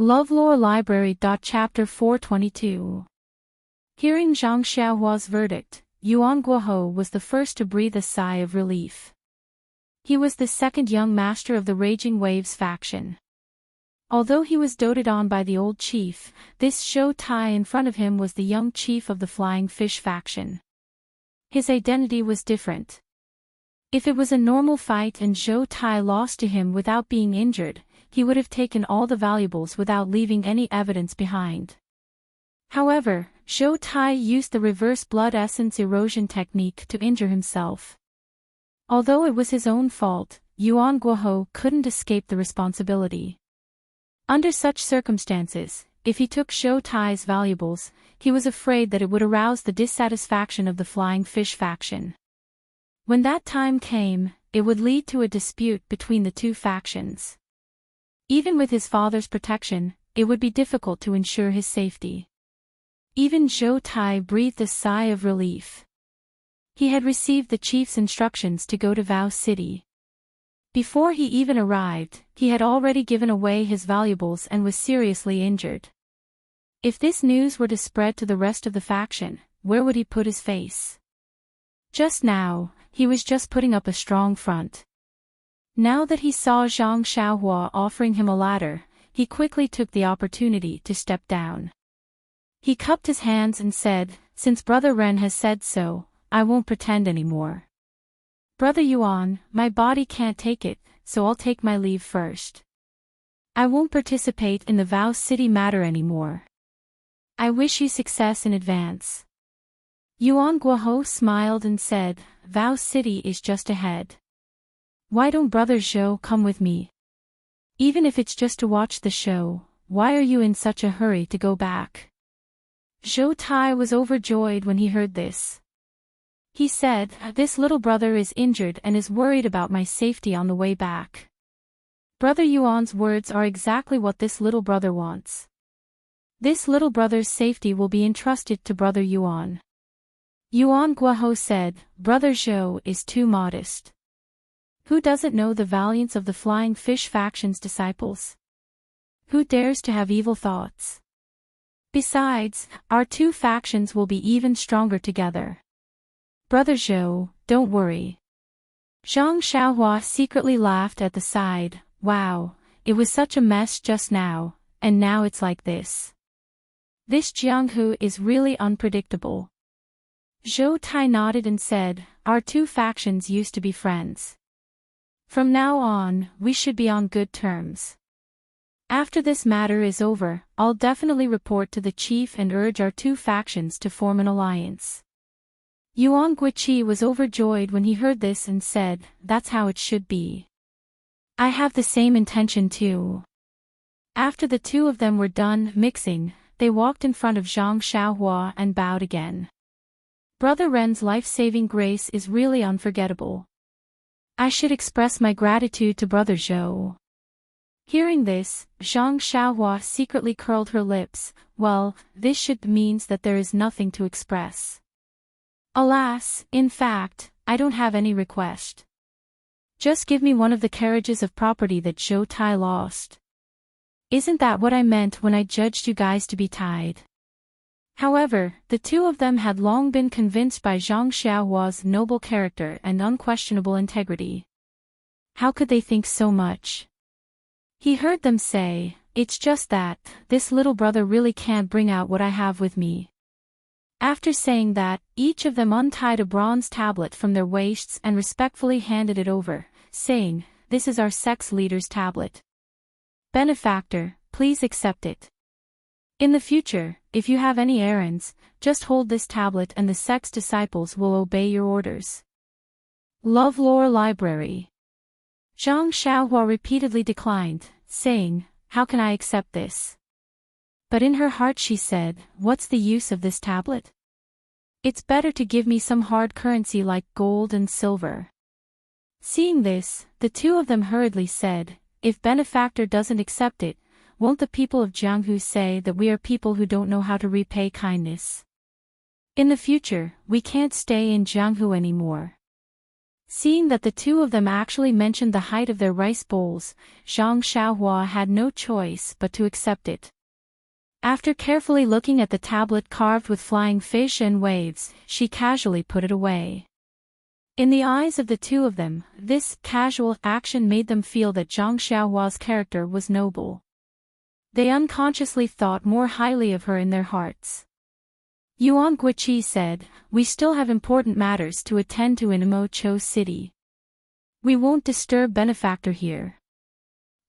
LoveLore Library. Chapter 422. Hearing Zhang Xiaohua's verdict, Yuan Guohou was the first to breathe a sigh of relief. He was the second young master of the Raging Waves faction. Although he was doted on by the old chief, this Zhou Tai in front of him was the young chief of the Flying Fish faction. His identity was different. If it was a normal fight and Zhou Tai lost to him without being injured, he would have taken all the valuables without leaving any evidence behind. However, Zhou Tai used the reverse blood essence erosion technique to injure himself. Although it was his own fault, Yuan Guohou couldn't escape the responsibility. Under such circumstances, if he took Zhou Tai's valuables, he was afraid that it would arouse the dissatisfaction of the Flying Fish faction. When that time came, it would lead to a dispute between the two factions. Even with his father's protection, it would be difficult to ensure his safety. Even Zhou Tai breathed a sigh of relief. He had received the chief's instructions to go to Vow City. Before he even arrived, he had already given away his valuables and was seriously injured. If this news were to spread to the rest of the faction, where would he put his face? Just now, he was just putting up a strong front. Now that he saw Zhang Xiaohua offering him a ladder, he quickly took the opportunity to step down. He cupped his hands and said, "Since Brother Ren has said so, I won't pretend anymore. Brother Yuan, my body can't take it, so I'll take my leave first. I won't participate in the Vow City matter anymore. I wish you success in advance." Yuan Guohou smiled and said, "Vow City is just ahead. Why don't Brother Zhou come with me? Even if it's just to watch the show, why are you in such a hurry to go back?" Zhou Tai was overjoyed when he heard this. He said, "This little brother is injured and is worried about my safety on the way back." Brother Yuan's words are exactly what this little brother wants. This little brother's safety will be entrusted to Brother Yuan. Yuan Guohou said, "Brother Zhou is too modest. Who doesn't know the valiance of the Flying Fish faction's disciples? Who dares to have evil thoughts? Besides, our two factions will be even stronger together. Brother Zhou, don't worry." Zhang Xiaohua secretly laughed at the side. "Wow, it was such a mess just now, and now it's like this. This Jianghu is really unpredictable." Zhou Tai nodded and said, "Our two factions used to be friends. From now on, we should be on good terms. After this matter is over, I'll definitely report to the chief and urge our two factions to form an alliance." Yuan Guiqi was overjoyed when he heard this and said, "That's how it should be. I have the same intention too." After the two of them were done mixing, they walked in front of Zhang Xiaohua and bowed again. Brother Ren's life-saving grace is really unforgettable. I should express my gratitude to Brother Zhou. Hearing this, Zhang Xiaohua secretly curled her lips. Well, this should means that there is nothing to express. Alas, in fact, I don't have any request. Just give me one of the carriages of property that Zhou Tai lost. Isn't that what I meant when I judged you guys to be tied?" However, the two of them had long been convinced by Zhang Xiaohua's noble character and unquestionable integrity. How could they think so much? He heard them say, "It's just that, this little brother really can't bring out what I have with me." After saying that, each of them untied a bronze tablet from their waists and respectfully handed it over, saying, "This is our sex leader's tablet. Benefactor, please accept it. In the future, if you have any errands, just hold this tablet and the sex disciples will obey your orders." LoveLore Library. Zhang Xiaohua repeatedly declined, saying, "How can I accept this?" But in her heart she said, "What's the use of this tablet? It's better to give me some hard currency like gold and silver." Seeing this, the two of them hurriedly said, "If Benefactor doesn't accept it, won't the people of Jianghu say that we are people who don't know how to repay kindness? In the future, we can't stay in Jianghu anymore." Seeing that the two of them actually mentioned the height of their rice bowls, Zhang Xiaohua had no choice but to accept it. After carefully looking at the tablet carved with flying fish and waves, she casually put it away. In the eyes of the two of them, this casual action made them feel that Zhang Xiaohua's character was noble. They unconsciously thought more highly of her in their hearts. Yuan Guiqi said, "We still have important matters to attend to in Imo Cho City. We won't disturb Benefactor here.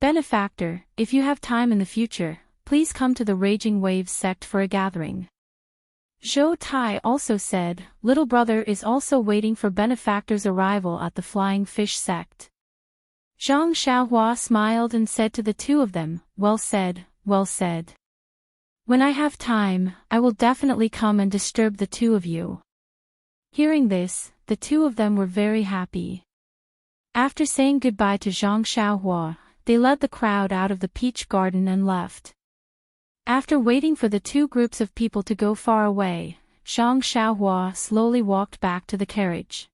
Benefactor, if you have time in the future, please come to the Raging Waves sect for a gathering." Zhou Tai also said, "Little brother is also waiting for Benefactor's arrival at the Flying Fish sect." Zhang Xiaohua smiled and said to the two of them, "Well said, well said. When I have time, I will definitely come and disturb the two of you." Hearing this, the two of them were very happy. After saying goodbye to Zhang Xiaohua, they led the crowd out of the peach garden and left. After waiting for the two groups of people to go far away, Zhang Xiaohua slowly walked back to the carriage.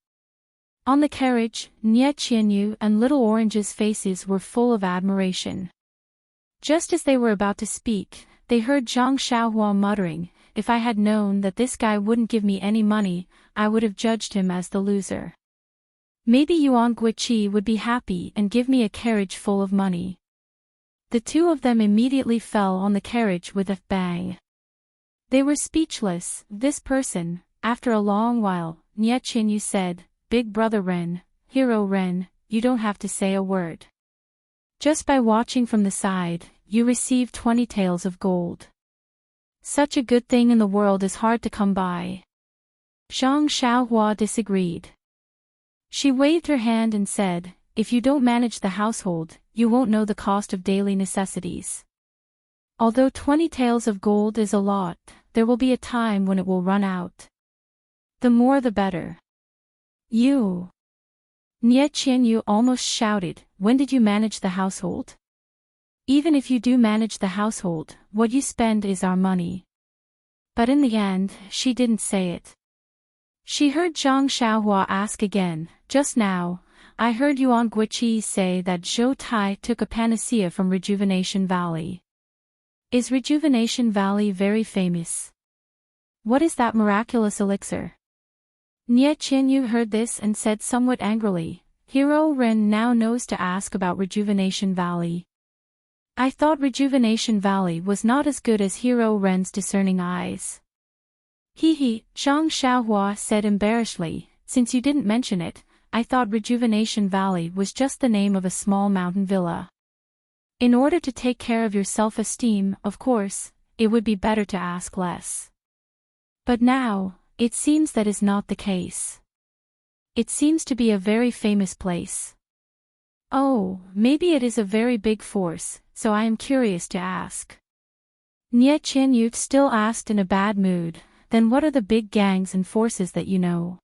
On the carriage, Nie Qianyu and Little Orange's faces were full of admiration. Just as they were about to speak, they heard Zhang Xiaohua muttering, "If I had known that this guy wouldn't give me any money, I would have judged him as the loser. Maybe Yuan Guiqi would be happy and give me a carriage full of money." The two of them immediately fell on the carriage with a bang. They were speechless. This person, after a long while, Nie Qinyu said, "Big brother Ren, Hero Ren, you don't have to say a word. Just by watching from the side, you receive 20 taels of gold. Such a good thing in the world is hard to come by." Zhang Xiaohua disagreed. She waved her hand and said, "If you don't manage the household, you won't know the cost of daily necessities. Although 20 taels of gold is a lot, there will be a time when it will run out. The more the better." "You!" Nie Qianyu almost shouted, "When did you manage the household? Even if you do manage the household, what you spend is our money." But in the end, she didn't say it. She heard Zhang Xiaohua ask again, "Just now, I heard Yuan Guiqi say that Zhou Tai took a panacea from Rejuvenation Valley. Is Rejuvenation Valley very famous? What is that miraculous elixir?" Nie Qianyu heard this and said somewhat angrily, "Hero Ren now knows to ask about Rejuvenation Valley. I thought Rejuvenation Valley was not as good as Hero Ren's discerning eyes." "Hee," Zhang Xiaohua said embarrassedly, "since you didn't mention it, I thought Rejuvenation Valley was just the name of a small mountain villa. In order to take care of your self-esteem, of course, it would be better to ask less. But now, it seems that is not the case. It seems to be a very famous place. Oh, maybe it is a very big force, so I am curious to ask." Nie Qianyu still asked in a bad mood, "Then what are the big gangs and forces that you know?"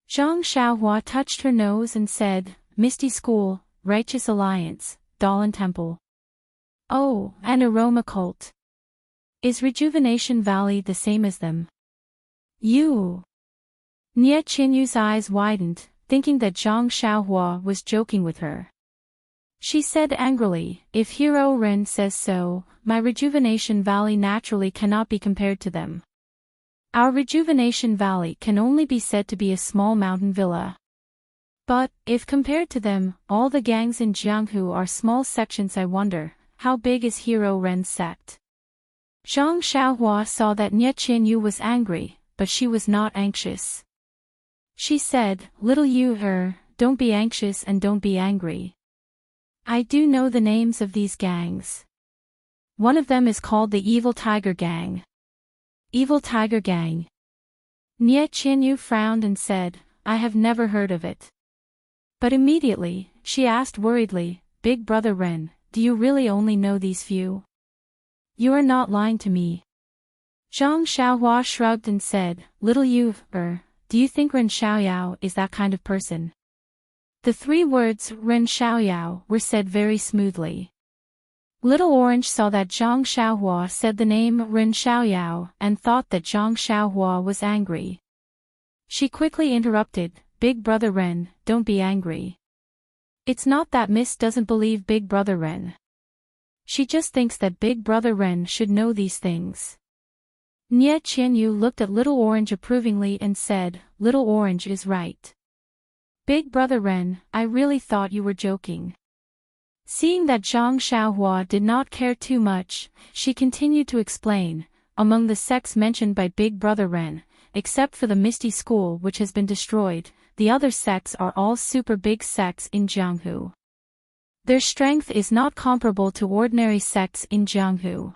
Zhang Xiaohua touched her nose and said, "Misty School, Righteous Alliance, Dalan Temple. Oh, and Aroma Cult. Is Rejuvenation Valley the same as them?" "You!" Nie Qianyu's eyes widened, thinking that Zhang Xiaohua was joking with her. She said angrily, "If Hero Ren says so, my Rejuvenation Valley naturally cannot be compared to them. Our Rejuvenation Valley can only be said to be a small mountain villa. But, if compared to them, all the gangs in Jianghu are small sections. I wonder, how big is Hero Ren's sect?" Zhang Xiaohua saw that Nie Qianyu was angry, but she was not anxious. She said, "Little you, don't be anxious and don't be angry. I do know the names of these gangs. One of them is called the Evil Tiger Gang." "Evil Tiger Gang?" Nie Qianyu frowned and said, "I have never heard of it." But immediately, she asked worriedly, "Big brother Ren, do you really only know these few? You are not lying to me." Zhang Xiaohua shrugged and said, "Little you, do you think Ren Xiaoyao is that kind of person?" The three words, Ren Xiaoyao, were said very smoothly. Little Orange saw that Zhang Xiaohua said the name Ren Xiaoyao and thought that Zhang Xiaohua was angry. She quickly interrupted, Big Brother Ren, don't be angry. It's not that Miss doesn't believe Big Brother Ren. She just thinks that Big Brother Ren should know these things. Nie Qianyu looked at Little Orange approvingly and said, Little Orange is right. Big Brother Ren, I really thought you were joking. Seeing that Zhang Xiaohua did not care too much, she continued to explain, among the sects mentioned by Big Brother Ren, except for the Misty School which has been destroyed, the other sects are all super big sects in Jianghu. Their strength is not comparable to ordinary sects in Jianghu.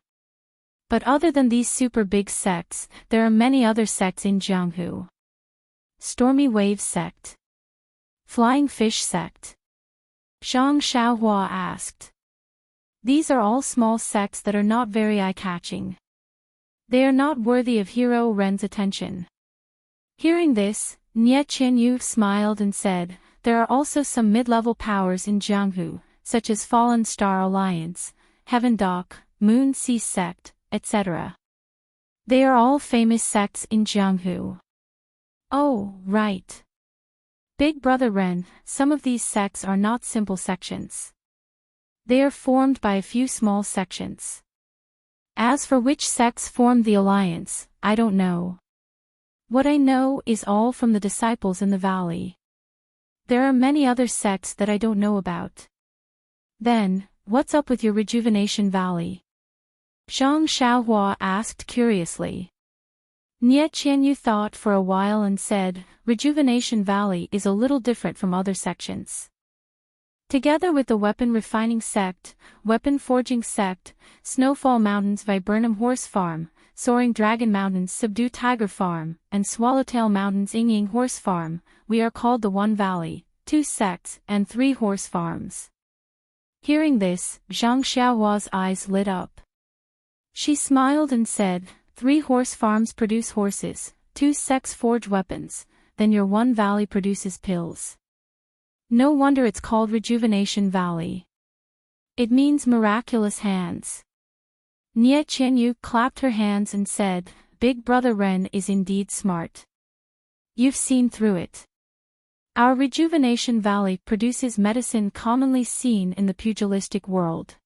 But other than these super big sects, there are many other sects in Jianghu. Stormy Wave Sect. Flying Fish Sect. Zhang Xiaohua asked. These are all small sects that are not very eye-catching. They are not worthy of Hero Ren's attention. Hearing this, Nie Qianyu smiled and said, there are also some mid-level powers in Jianghu, such as Fallen Star Alliance, Heaven Dock, Moon Sea Sect, etc. They are all famous sects in Jianghu. Oh, right. Big Brother Ren, some of these sects are not simple sections. They are formed by a few small sections. As for which sects formed the alliance, I don't know. What I know is all from the disciples in the valley. There are many other sects that I don't know about. Then, what's up with your Rejuvenation Valley? Zhang Xiaohua asked curiously. Nie Qianyu thought for a while and said, Rejuvenation Valley is a little different from other sections. Together with the Weapon Refining Sect, Weapon Forging Sect, Snowfall Mountains Viburnum Horse Farm, Soaring Dragon Mountains Subdue Tiger Farm, and Swallowtail Mountains Yingying Horse Farm, we are called the One Valley, 2 sects, and 3 horse farms. Hearing this, Zhang Xiaohua's eyes lit up. She smiled and said, 3 horse farms produce horses, 2 sects forge weapons, then your One Valley produces pills. No wonder it's called Rejuvenation Valley. It means miraculous hands. Nie Qianyu clapped her hands and said, Big Brother Ren is indeed smart. You've seen through it. Our Rejuvenation Valley produces medicine commonly seen in the pugilistic world.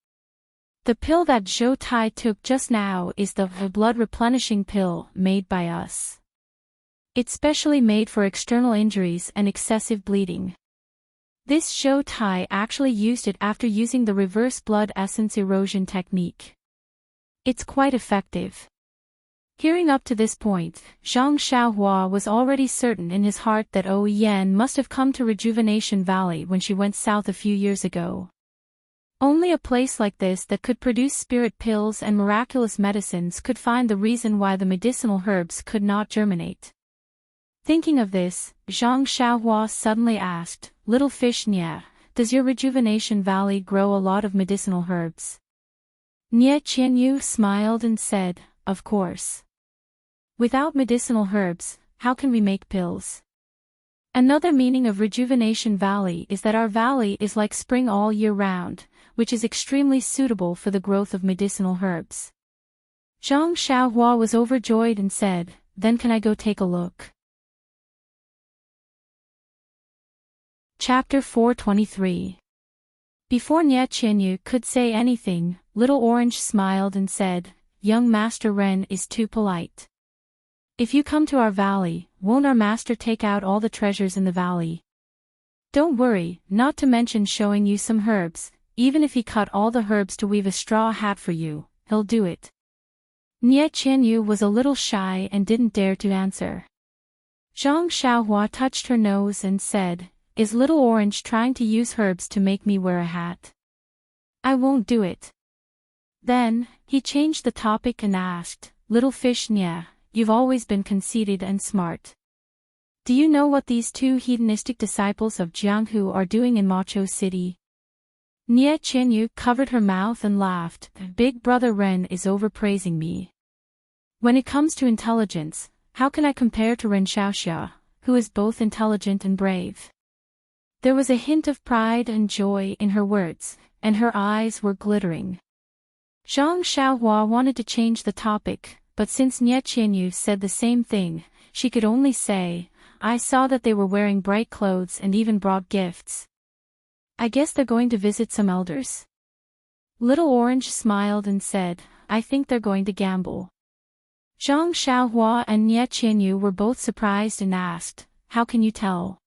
The pill that Zhou Tai took just now is the blood replenishing pill made by us. It's specially made for external injuries and excessive bleeding. This Zhou Tai actually used it after using the reverse blood essence erosion technique. It's quite effective. Hearing up to this point, Zhang Xiaohua was already certain in his heart that Ou Yan must have come to Rejuvenation Valley when she went south a few years ago. Only a place like this that could produce spirit pills and miraculous medicines could find the reason why the medicinal herbs could not germinate. Thinking of this, Zhang Xiaohua suddenly asked, Little Fish Nie, does your Rejuvenation Valley grow a lot of medicinal herbs? Nie Qianyu smiled and said, Of course. Without medicinal herbs, how can we make pills? Another meaning of Rejuvenation Valley is that our valley is like spring all year round, which is extremely suitable for the growth of medicinal herbs. Zhang Xiaohua was overjoyed and said, Then can I go take a look? Chapter 423. Before Nie Qianyu could say anything, Little Orange smiled and said, Young Master Ren is too polite. If you come to our valley, won't our master take out all the treasures in the valley? Don't worry, not to mention showing you some herbs, even if he cut all the herbs to weave a straw hat for you, he'll do it. Nie Qianyu was a little shy and didn't dare to answer. Zhang Xiaohua touched her nose and said, Is Little Orange trying to use herbs to make me wear a hat? I won't do it. Then, he changed the topic and asked, Little Fish Nie, you've always been conceited and smart. Do you know what these 2 hedonistic disciples of Jianghu are doing in Macho City? Nie Qianyu covered her mouth and laughed, Big Brother Ren is overpraising me. When it comes to intelligence, how can I compare to Ren Xiaoxia, who is both intelligent and brave? There was a hint of pride and joy in her words, and her eyes were glittering. Zhang Xiaohua wanted to change the topic, but since Nie Qianyu said the same thing, she could only say, I saw that they were wearing bright clothes and even brought gifts. I guess they're going to visit some elders. Little Orange smiled and said, I think they're going to gamble. Zhang Xiaohua and Nie Qianyu were both surprised and asked, how can you tell?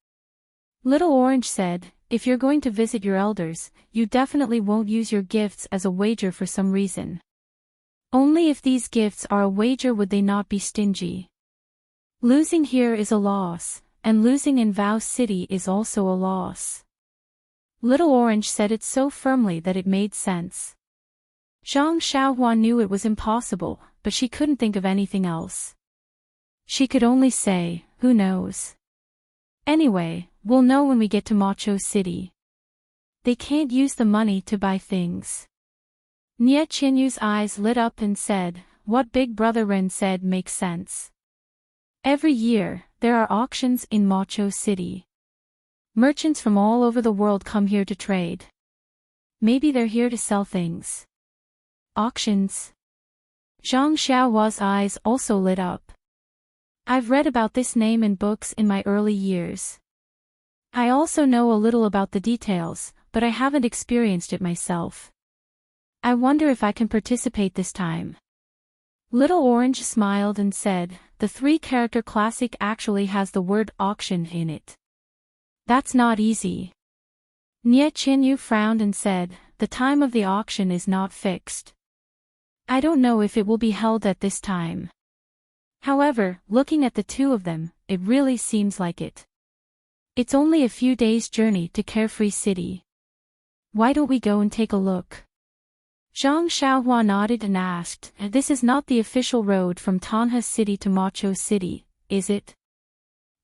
Little Orange said, if you're going to visit your elders, you definitely won't use your gifts as a wager for some reason. Only if these gifts are a wager would they not be stingy. Losing here is a loss, and losing in Vow City is also a loss. Little Orange said it so firmly that it made sense. Zhang Xiaohua knew it was impossible, but she couldn't think of anything else. She could only say, who knows? Anyway, we'll know when we get to Macho City. They can't use the money to buy things. Nie Qianyu's eyes lit up and said, what Big Brother Ren said makes sense. Every year, there are auctions in Macho City. Merchants from all over the world come here to trade. Maybe they're here to sell things. Auctions. Zhang Xiaohua's eyes also lit up. I've read about this name in books in my early years. I also know a little about the details, but I haven't experienced it myself. I wonder if I can participate this time. Little Orange smiled and said, the 3-character classic actually has the word auction in it. That's not easy. Nie Qianyu frowned and said, the time of the auction is not fixed. I don't know if it will be held at this time. However, looking at the two of them, it really seems like it. It's only a few days' journey to Carefree City. Why don't we go and take a look? Zhang Xiaohua nodded and asked, this is not the official road from Tanha City to Macho City, is it?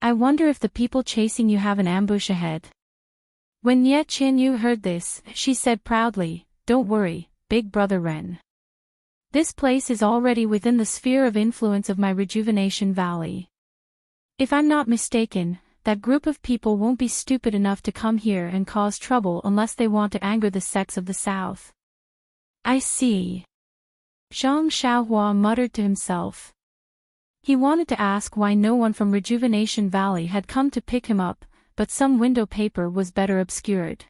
I wonder if the people chasing you have an ambush ahead. When Nie Qianyu heard this, she said proudly, don't worry, Big Brother Ren. This place is already within the sphere of influence of my Rejuvenation Valley. If I'm not mistaken, that group of people won't be stupid enough to come here and cause trouble unless they want to anger the sects of the south. I see. Zhang Xiaohua muttered to himself. He wanted to ask why no one from Rejuvenation Valley had come to pick him up, but some window paper was better obscured.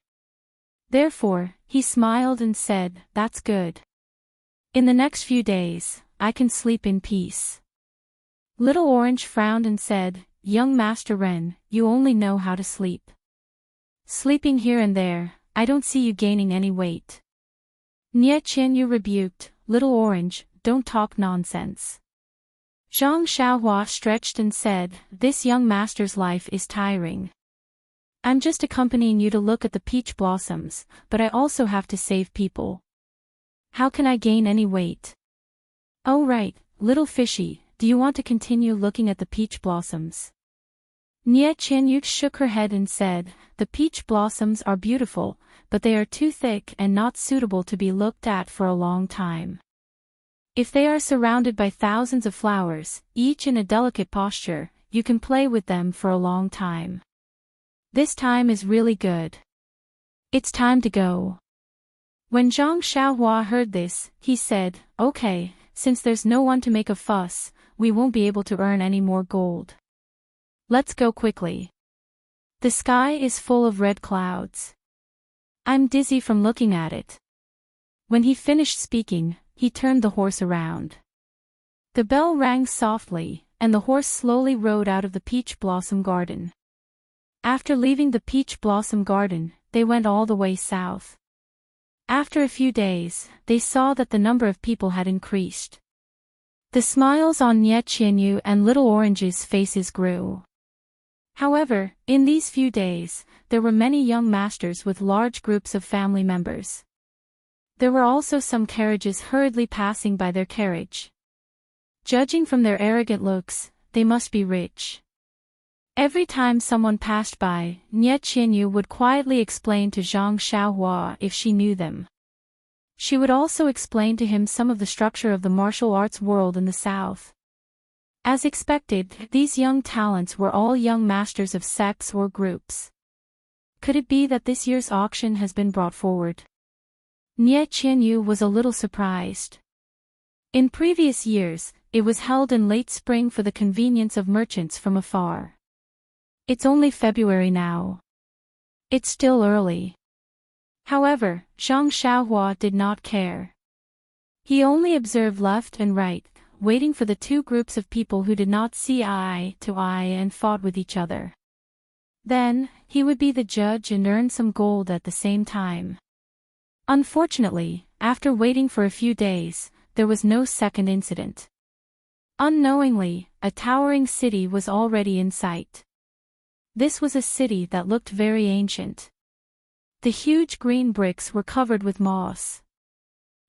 Therefore, he smiled and said, that's good. In the next few days, I can sleep in peace. Little Orange frowned and said, young Master Ren, you only know how to sleep. Sleeping here and there, I don't see you gaining any weight. Nie Qianyu rebuked, Little Orange, don't talk nonsense. Zhang Xiaohua stretched and said, this young master's life is tiring. I'm just accompanying you to look at the peach blossoms, but I also have to save people. How can I gain any weight? Oh right, little fishy, do you want to continue looking at the peach blossoms? Nie Qianyu shook her head and said, the peach blossoms are beautiful, but they are too thick and not suitable to be looked at for a long time. If they are surrounded by thousands of flowers, each in a delicate posture, you can play with them for a long time. This time is really good. It's time to go. When Zhang Xiaohua heard this, he said, okay, since there's no one to make a fuss, we won't be able to earn any more gold. Let's go quickly. The sky is full of red clouds. I'm dizzy from looking at it. When he finished speaking, he turned the horse around. The bell rang softly, and the horse slowly rode out of the peach blossom garden. After leaving the peach blossom garden, they went all the way south. After a few days, they saw that the number of people had increased. The smiles on Nie Qianyu and Little Orange's faces grew. However, in these few days, there were many young masters with large groups of family members. There were also some carriages hurriedly passing by their carriage. Judging from their arrogant looks, they must be rich. Every time someone passed by, Nie Qianyu would quietly explain to Zhang Xiaohua if she knew them. She would also explain to him some of the structure of the martial arts world in the south. As expected, these young talents were all young masters of sects or groups. Could it be that this year's auction has been brought forward? Nie Qianyu was a little surprised. In previous years, it was held in late spring for the convenience of merchants from afar. It's only February now. It's still early. However, Zhang Xiaohua did not care. He only observed left and right, waiting for the two groups of people who did not see eye to eye and fought with each other. Then, he would be the judge and earn some gold at the same time. Unfortunately, after waiting for a few days, there was no second incident. Unknowingly, a towering city was already in sight. This was a city that looked very ancient. The huge green bricks were covered with moss.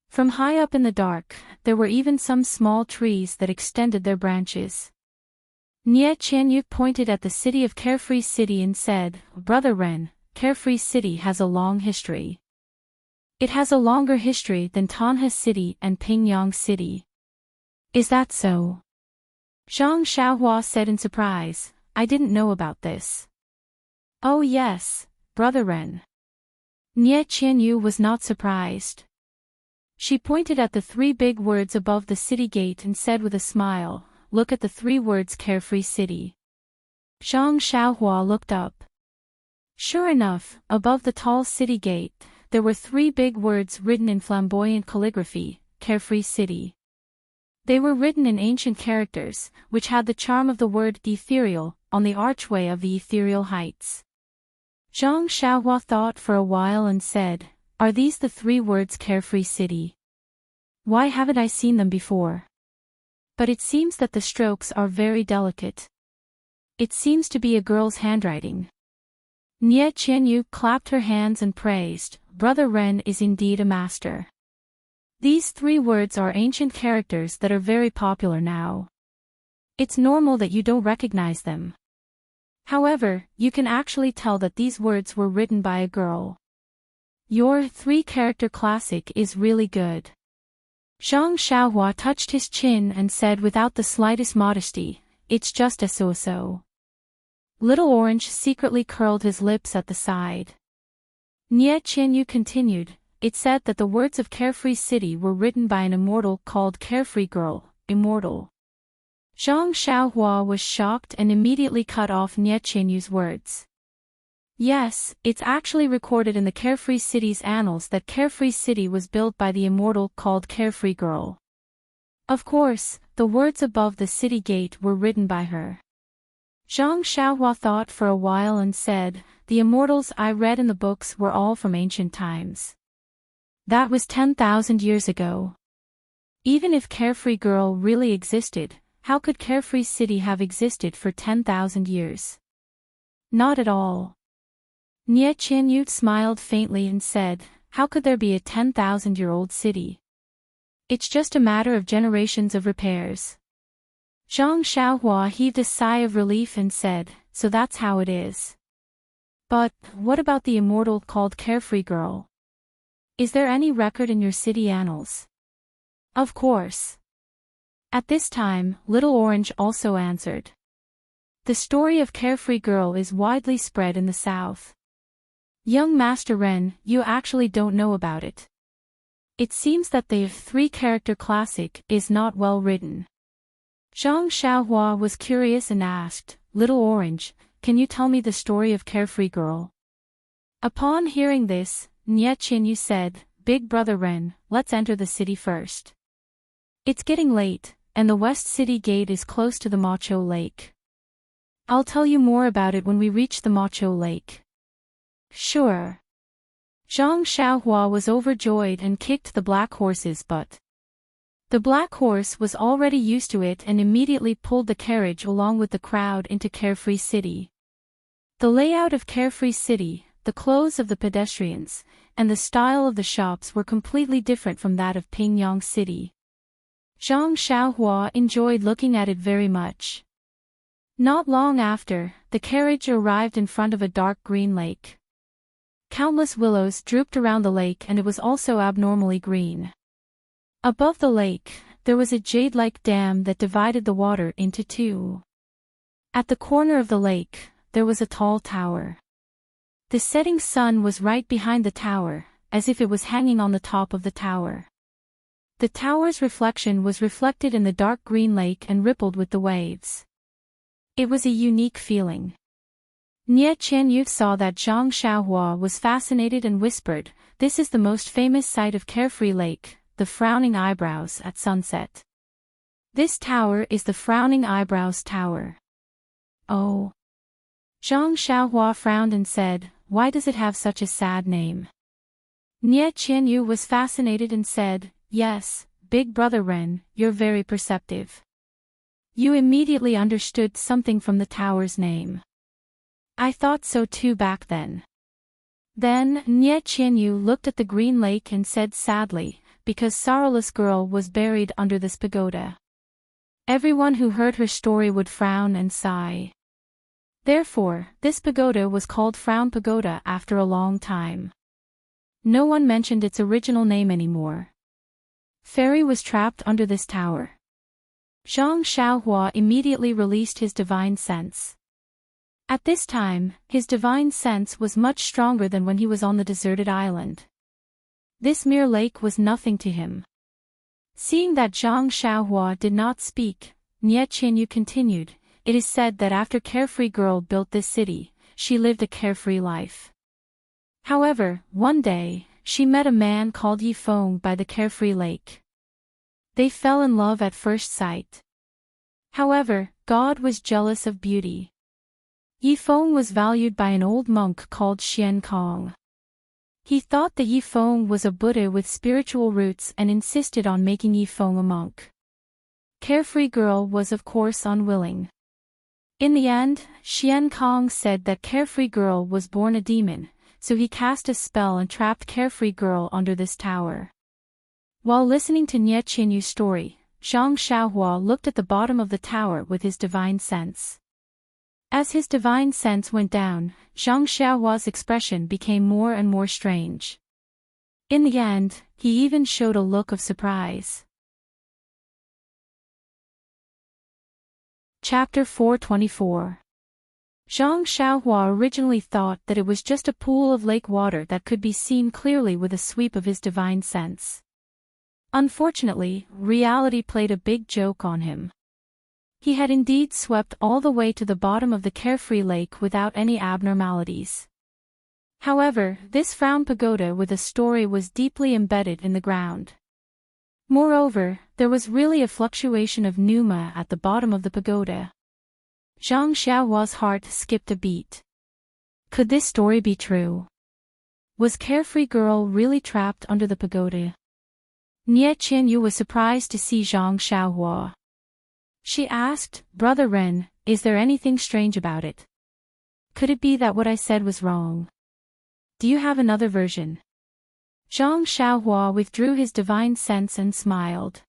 From high up in the dark, there were even some small trees that extended their branches. Nie Qianyu pointed at the city of Carefree City and said, "Brother Ren, Carefree City has a long history. It has a longer history than Tanha City and Pingyang City." "Is that so?" Zhang Xiaohua said in surprise, "I didn't know about this." "Oh yes, Brother Ren." Nie Qianyu was not surprised. She pointed at the three big words above the city gate and said with a smile, "Look at the three words Carefree City." Zhang Xiaohua looked up. Sure enough, above the tall city gate, there were three big words written in flamboyant calligraphy, Carefree City. They were written in ancient characters, which had the charm of the word ethereal, on the archway of the ethereal heights. Zhang Xiaohua thought for a while and said, "Are these the three words Carefree City? Why haven't I seen them before? But it seems that the strokes are very delicate. It seems to be a girl's handwriting." Nie Qianyu clapped her hands and praised, "Brother Ren is indeed a master. These three words are ancient characters that are very popular now. It's normal that you don't recognize them. However, you can actually tell that these words were written by a girl. Your three-character classic is really good." Zhang Xiaohua touched his chin and said without the slightest modesty, "It's just a so-so." Little Orange secretly curled his lips at the side. Nie Qianyu continued, "It said that the words of Carefree City were written by an immortal called Carefree Girl, immortal." Zhang Xiaohua was shocked and immediately cut off Nie Qianyu's words. "Yes, it's actually recorded in the Carefree City's annals that Carefree City was built by the immortal called Carefree Girl. Of course, the words above the city gate were written by her." Zhang Xiaohua thought for a while and said, "The immortals I read in the books were all from ancient times. That was 10,000 years ago. Even if Carefree Girl really existed, how could Carefree City have existed for 10,000 years? Not at all." Nie Qianyu smiled faintly and said, "How could there be a 10,000-year-old city? It's just a matter of generations of repairs." Zhang Xiaohua heaved a sigh of relief and said, "So that's how it is. But, what about the immortal called Carefree Girl? Is there any record in your city annals?" "Of course." At this time, Little Orange also answered. "The story of Carefree Girl is widely spread in the south. Young Master Ren, you actually don't know about it. It seems that the three-character classic is not well written." Zhang Xiaohua was curious and asked, "Little Orange, can you tell me the story of Carefree Girl?" Upon hearing this, Nie Qianyu said, "Big Brother Ren, let's enter the city first. It's getting late, and the West City Gate is close to the Macho Lake. I'll tell you more about it when we reach the Macho Lake." "Sure." Zhang Xiaohua was overjoyed and kicked the black horse's butt. The black horse was already used to it and immediately pulled the carriage along with the crowd into Carefree City. The layout of Carefree City, the clothes of the pedestrians, and the style of the shops were completely different from that of Pingyang City. Zhang Xiaohua enjoyed looking at it very much. Not long after, the carriage arrived in front of a dark green lake. Countless willows drooped around the lake and it was also abnormally green. Above the lake, there was a jade-like dam that divided the water into two. At the corner of the lake, there was a tall tower. The setting sun was right behind the tower, as if it was hanging on the top of the tower. The tower's reflection was reflected in the dark green lake and rippled with the waves. It was a unique feeling. Nie Qianyu saw that Zhang Xiaohua was fascinated and whispered, "This is the most famous sight of Carefree Lake, the Frowning Eyebrows at sunset. This tower is the Frowning Eyebrows Tower." Oh. Zhang Xiaohua frowned and said, "Why does it have such a sad name?" Nie Qianyu was fascinated and said, "Yes, Big Brother Ren, you're very perceptive. You immediately understood something from the tower's name. I thought so too back then." Then Nie Qianyu looked at the green lake and said sadly, "Because Sorrowless Girl was buried under this pagoda. Everyone who heard her story would frown and sigh. Therefore, this pagoda was called Frown Pagoda after a long time. No one mentioned its original name anymore. Fairy was trapped under this tower." Zhang Xiaohua immediately released his divine sense. At this time, his divine sense was much stronger than when he was on the deserted island. This mere lake was nothing to him. Seeing that Zhang Xiaohua did not speak, Nie Qianyu continued, "It is said that after Carefree Girl built this city, she lived a carefree life. However, one day, she met a man called Yifeng by the Carefree Lake. They fell in love at first sight. However, God was jealous of beauty. Yifeng was valued by an old monk called Xian Kong. He thought that Yifeng was a Buddha with spiritual roots and insisted on making Yifeng a monk. Carefree Girl was of course unwilling. In the end, Xian Kong said that Carefree Girl was born a demon, so he cast a spell and trapped Carefree Girl under this tower." While listening to Nie Qianyu's story, Zhang Xiaohua looked at the bottom of the tower with his divine sense. As his divine sense went down, Zhang Xiaohua's expression became more and more strange. In the end, he even showed a look of surprise. Chapter 424. Zhang Xiaohua originally thought that it was just a pool of lake water that could be seen clearly with a sweep of his divine sense. Unfortunately, reality played a big joke on him. He had indeed swept all the way to the bottom of the Carefree Lake without any abnormalities. However, this Frown Pagoda with a story was deeply embedded in the ground. Moreover, there was really a fluctuation of pneuma at the bottom of the pagoda. Zhang Xiaohua's heart skipped a beat. Could this story be true? Was Carefree Girl really trapped under the pagoda? Nie Qianyu was surprised to see Zhang Xiaohua. She asked, "Brother Ren, is there anything strange about it? Could it be that what I said was wrong? Do you have another version?" Zhang Xiaohua withdrew his divine sense and smiled.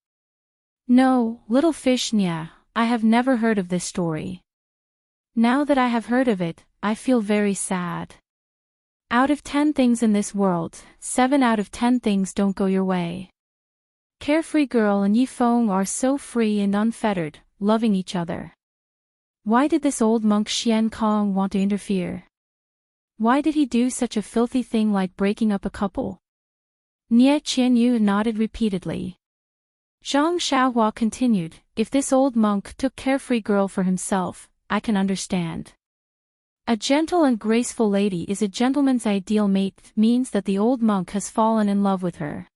"No, little fish Nia, I have never heard of this story. Now that I have heard of it, I feel very sad. Out of 10 things in this world, 7 out of 10 things don't go your way. Carefree Girl and Yifeng are so free and unfettered, loving each other. Why did this old monk Xian Kong want to interfere? Why did he do such a filthy thing like breaking up a couple?" Nie Qianyu nodded repeatedly. Zhang Xiaohua continued, "If this old monk took Carefree Girl for himself, I can understand. A gentle and graceful lady is a gentleman's ideal mate, means that the old monk has fallen in love with her.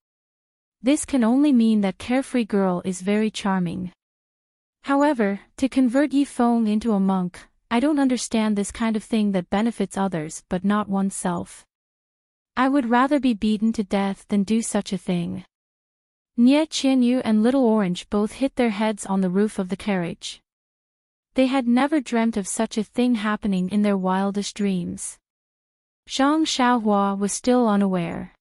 This can only mean that Carefree Girl is very charming. However, to convert Yifeng into a monk, I don't understand this kind of thing that benefits others but not oneself. I would rather be beaten to death than do such a thing." Nie Qianyu and Little Orange both hit their heads on the roof of the carriage. They had never dreamt of such a thing happening in their wildest dreams. Zhang Xiaohua was still unaware.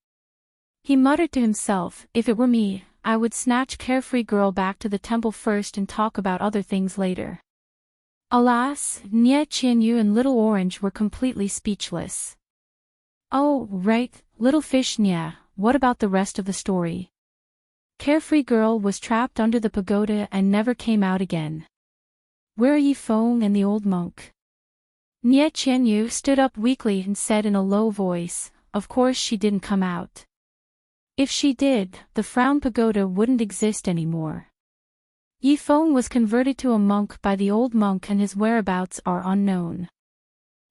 He muttered to himself, "If it were me, I would snatch Carefree Girl back to the temple first and talk about other things later." Alas, Nie Qianyu and Little Orange were completely speechless. "Oh, right, little fish Nia, what about the rest of the story?" Carefree Girl was trapped under the pagoda and never came out again. "Where are Yifeng and the old monk?" Nie Qianyu stood up weakly and said in a low voice, "Of course she didn't come out. If she did, the Frown Pagoda wouldn't exist anymore. Yifeng was converted to a monk by the old monk and his whereabouts are unknown.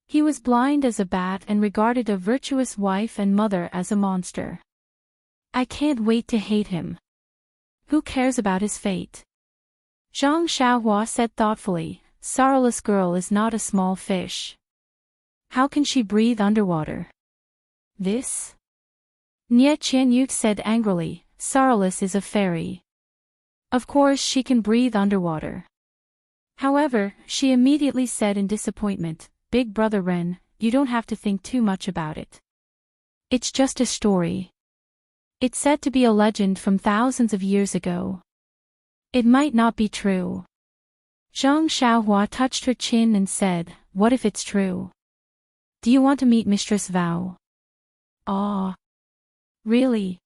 He was blind as a bat and regarded a virtuous wife and mother as a monster. I can't wait to hate him. Who cares about his fate? Zhang Xiaohua said thoughtfully, sorrowless girl is not a small fish. How can she breathe underwater? This? Nie Qianyu said angrily, sorrowless is a fairy. Of course she can breathe underwater. However, she immediately said in disappointment, Big Brother Ren, you don't have to think too much about it. It's just a story. It's said to be a legend from thousands of years ago. It might not be true. Zhang Xiaohua touched her chin and said, what if it's true? Do you want to meet Mistress Vao? Ah. Really?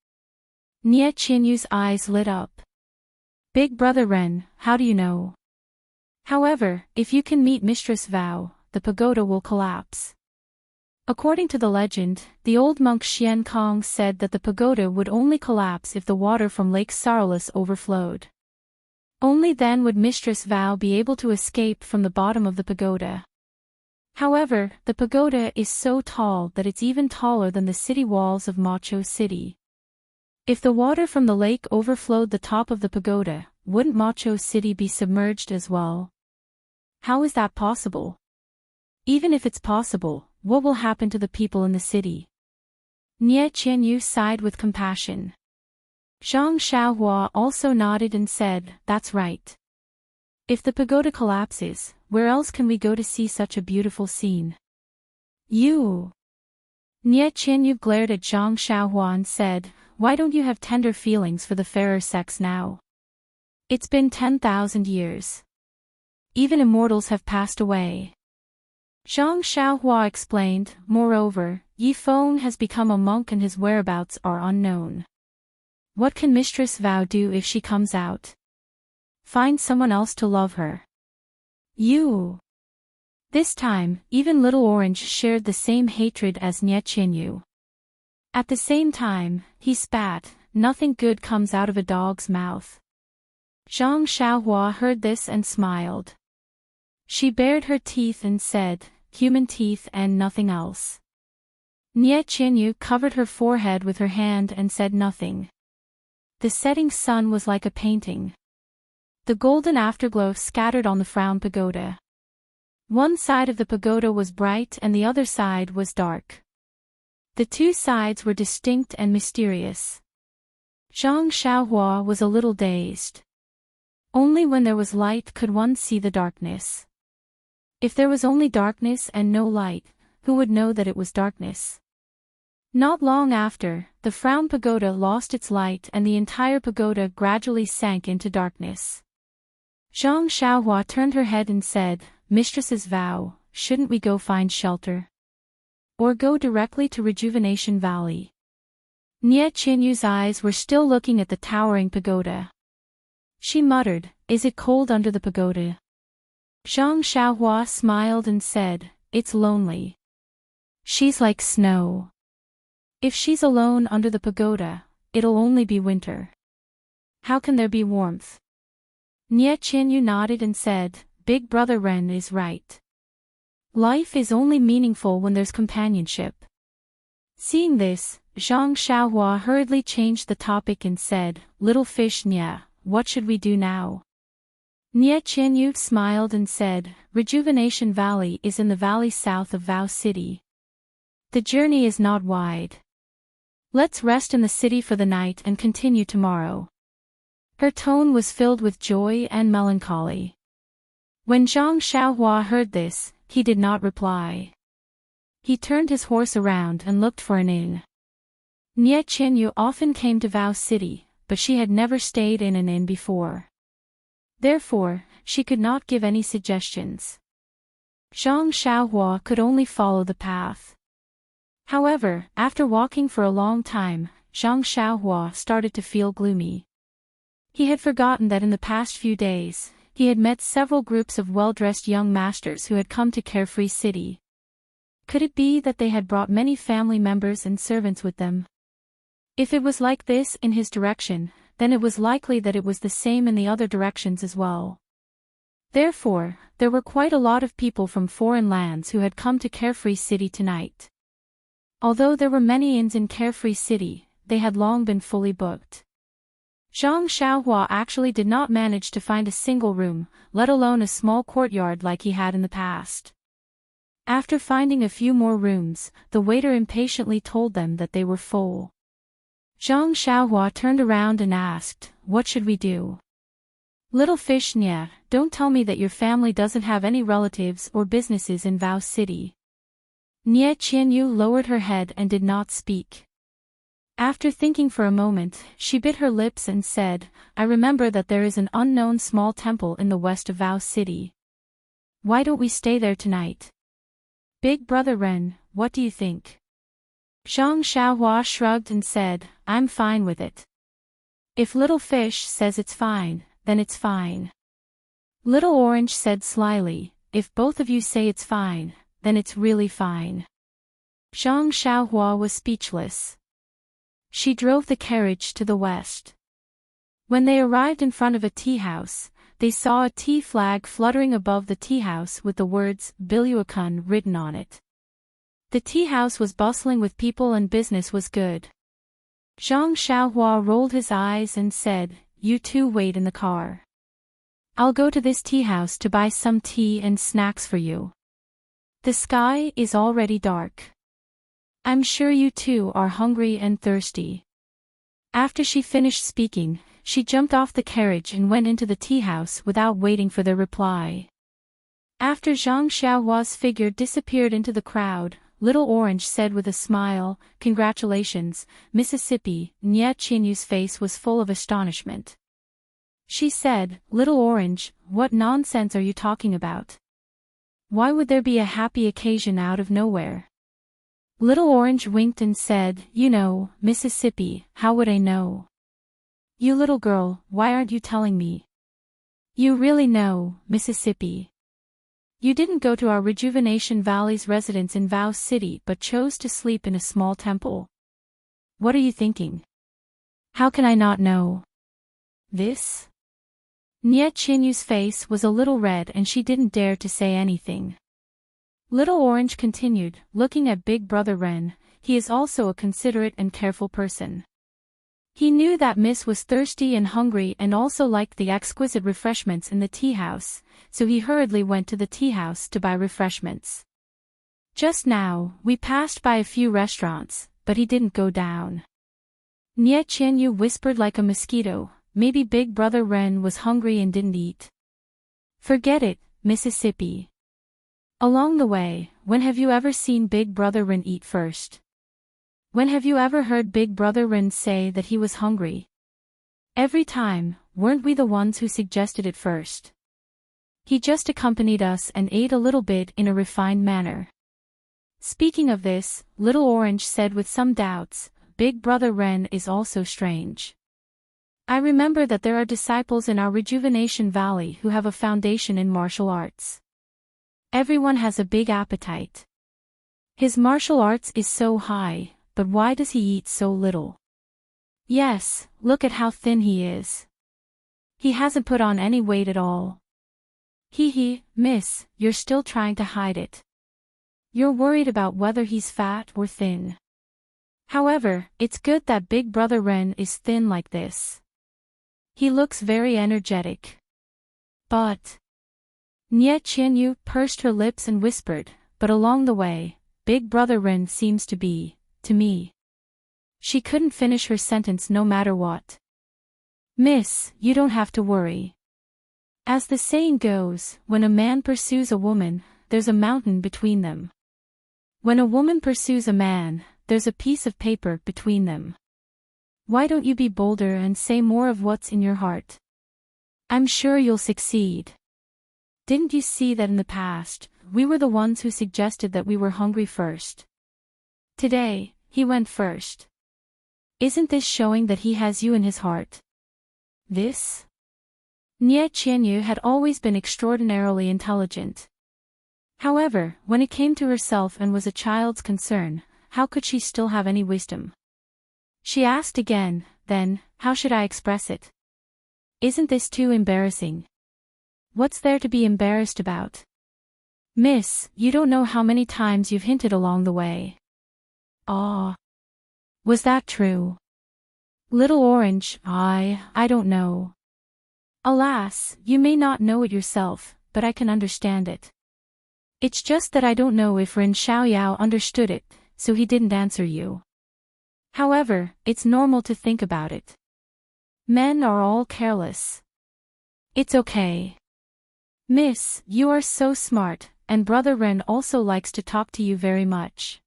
Nie Qianyu's eyes lit up. Big Brother Ren, how do you know? However, if you can meet Mistress Vao, the pagoda will collapse. According to the legend, the old monk Xian Kong said that the pagoda would only collapse if the water from Lake Sorrowless overflowed. Only then would Mistress Vao be able to escape from the bottom of the pagoda. However, the pagoda is so tall that it's even taller than the city walls of Macho City. If the water from the lake overflowed the top of the pagoda, wouldn't Macho City be submerged as well? How is that possible? Even if it's possible, what will happen to the people in the city? Nie Qianyu sighed with compassion. Zhang Xiaohua also nodded and said, that's right. If the pagoda collapses, where else can we go to see such a beautiful scene? You. Nie Qianyu glared at Zhang Xiaohua and said, why don't you have tender feelings for the fairer sex now? It's been 10,000 years. Even immortals have passed away. Zhang Xiaohua explained, moreover, Yi Feng has become a monk and his whereabouts are unknown. What can Mistress Vao do if she comes out? Find someone else to love her. You. This time, even Little Orange shared the same hatred as Nie Qianyu. At the same time, he spat, nothing good comes out of a dog's mouth. Zhang Xiaohua heard this and smiled. She bared her teeth and said, human teeth and nothing else. Nie Qianyu covered her forehead with her hand and said nothing. The setting sun was like a painting. The golden afterglow scattered on the frown pagoda. One side of the pagoda was bright and the other side was dark. The two sides were distinct and mysterious. Zhang Xiaohua was a little dazed. Only when there was light could one see the darkness. If there was only darkness and no light, who would know that it was darkness? Not long after, the frown pagoda lost its light and the entire pagoda gradually sank into darkness. Zhang Xiaohua turned her head and said, Mistress's Vow, shouldn't we go find shelter? Or go directly to Rejuvenation Valley? Nie Qianyu's eyes were still looking at the towering pagoda. She muttered, is it cold under the pagoda? Zhang Xiaohua smiled and said, it's lonely. She's like snow. If she's alone under the pagoda, it'll only be winter. How can there be warmth? Nie Qianyu nodded and said, Big Brother Ren is right. Life is only meaningful when there's companionship. Seeing this, Zhang Xiaohua hurriedly changed the topic and said, Little fish Nie, what should we do now? Nie Qianyu smiled and said, Rejuvenation Valley is in the valley south of Vao City. The journey is not wide. Let's rest in the city for the night and continue tomorrow. Her tone was filled with joy and melancholy. When Zhang Xiaohua heard this, he did not reply. He turned his horse around and looked for an inn. Nie Qianyu often came to Vao City, but she had never stayed in an inn before. Therefore, she could not give any suggestions. Zhang Xiaohua could only follow the path. However, after walking for a long time, Zhang Xiaohua started to feel gloomy. He had forgotten that in the past few days, he had met several groups of well-dressed young masters who had come to Carefree City. Could it be that they had brought many family members and servants with them? If it was like this in his direction, then it was likely that it was the same in the other directions as well. Therefore, there were quite a lot of people from foreign lands who had come to Carefree City tonight. Although there were many inns in Carefree City, they had long been fully booked. Zhang Xiaohua actually did not manage to find a single room, let alone a small courtyard like he had in the past. After finding a few more rooms, the waiter impatiently told them that they were full. Zhang Xiaohua turned around and asked, "What should we do?" "Little fish Nya, don't tell me that your family doesn't have any relatives or businesses in Vao City." Nya Qianyu lowered her head and did not speak. After thinking for a moment, she bit her lips and said, "I remember that there is an unknown small temple in the west of Vao City. Why don't we stay there tonight? Big Brother Ren, what do you think?" Zhang Xiaohua shrugged and said, "I'm fine with it. If Little Fish says it's fine, then it's fine." Little Orange said slyly, "If both of you say it's fine, then it's really fine." Zhang Xiaohua was speechless. She drove the carriage to the west. When they arrived in front of a tea house, they saw a tea flag fluttering above the tea house with the words Biluakun written on it. The tea house was bustling with people and business was good. Zhang Xiaohua rolled his eyes and said, "You two wait in the car. I'll go to this tea house to buy some tea and snacks for you. The sky is already dark. I'm sure you two are hungry and thirsty." After she finished speaking, she jumped off the carriage and went into the tea house without waiting for their reply. After Zhang Xiaohua's figure disappeared into the crowd, Little Orange said with a smile, "Congratulations, Mississippi." Nya Qianyu's face was full of astonishment. She said, "Little Orange, what nonsense are you talking about? Why would there be a happy occasion out of nowhere?" Little Orange winked and said, "You know, Mississippi, how would I know? You little girl, why aren't you telling me? You really know, Mississippi. You didn't go to our Rejuvenation Valley's residence in Vao City but chose to sleep in a small temple. What are you thinking? How can I not know this?" Nya Qianyu's face was a little red and she didn't dare to say anything. Little Orange continued, looking at Big Brother Ren, "He is also a considerate and careful person. He knew that Miss was thirsty and hungry and also liked the exquisite refreshments in the tea house, so he hurriedly went to the tea house to buy refreshments. Just now, we passed by a few restaurants, but he didn't go down." Nya Qianyu whispered like a mosquito, "Maybe Big Brother Ren was hungry and didn't eat." "Forget it, Mississippi. Along the way, when have you ever seen Big Brother Ren eat first? When have you ever heard Big Brother Ren say that he was hungry? Every time, weren't we the ones who suggested it first? He just accompanied us and ate a little bit in a refined manner." Speaking of this, Little Orange said with some doubts, "Big Brother Ren is also strange. I remember that there are disciples in our Rejuvenation Valley who have a foundation in martial arts. Everyone has a big appetite. His martial arts is so high, but why does he eat so little? Yes, look at how thin he is. He hasn't put on any weight at all. Hee, miss, you're still trying to hide it. You're worried about whether he's fat or thin. However, it's good that Big Brother Ren is thin like this. He looks very energetic. But..." Nya Qianyu pursed her lips and whispered, "But along the way, Big Brother Ren seems to be, to me." She couldn't finish her sentence no matter what. "Miss, you don't have to worry. As the saying goes, when a man pursues a woman, there's a mountain between them. When a woman pursues a man, there's a piece of paper between them. Why don't you be bolder and say more of what's in your heart? I'm sure you'll succeed. Didn't you see that in the past, we were the ones who suggested that we were hungry first? Today, he went first. Isn't this showing that he has you in his heart?" This? Nya Qianyu had always been extraordinarily intelligent. However, when it came to herself and was a child's concern, how could she still have any wisdom? She asked again, "Then, how should I express it? Isn't this too embarrassing?" What's there to be embarrassed about? Miss, you don't know how many times you've hinted along the way. Ah. Was that true? Little Orange, I don't know. Alas, you may not know it yourself, but I can understand it. It's just that I don't know if Ren Xiaoyao understood it, so he didn't answer you. However, it's normal to think about it. Men are all careless. It's okay. Miss, you are so smart, and Brother Ren also likes to talk to you very much.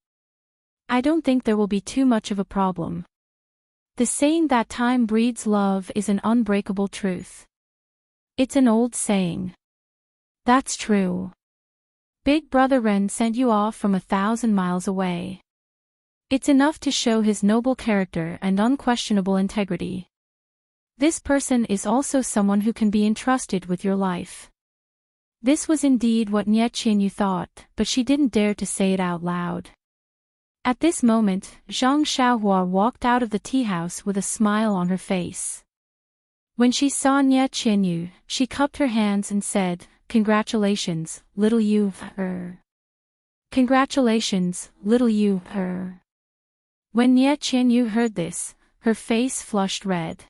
I don't think there will be too much of a problem. The saying that time breeds love is an unbreakable truth. It's an old saying. That's true. Big Brother Ren sent you off from 1,000 miles away. It's enough to show his noble character and unquestionable integrity. This person is also someone who can be entrusted with your life. This was indeed what Nie Qinyu thought, but she didn't dare to say it out loud. At this moment, Zhang Xiaohua walked out of the tea house with a smile on her face. When she saw Nie Qinyu, she cupped her hands and said, "Congratulations, little you." Congratulations, little you. When Nie Qinyu heard this, her face flushed red.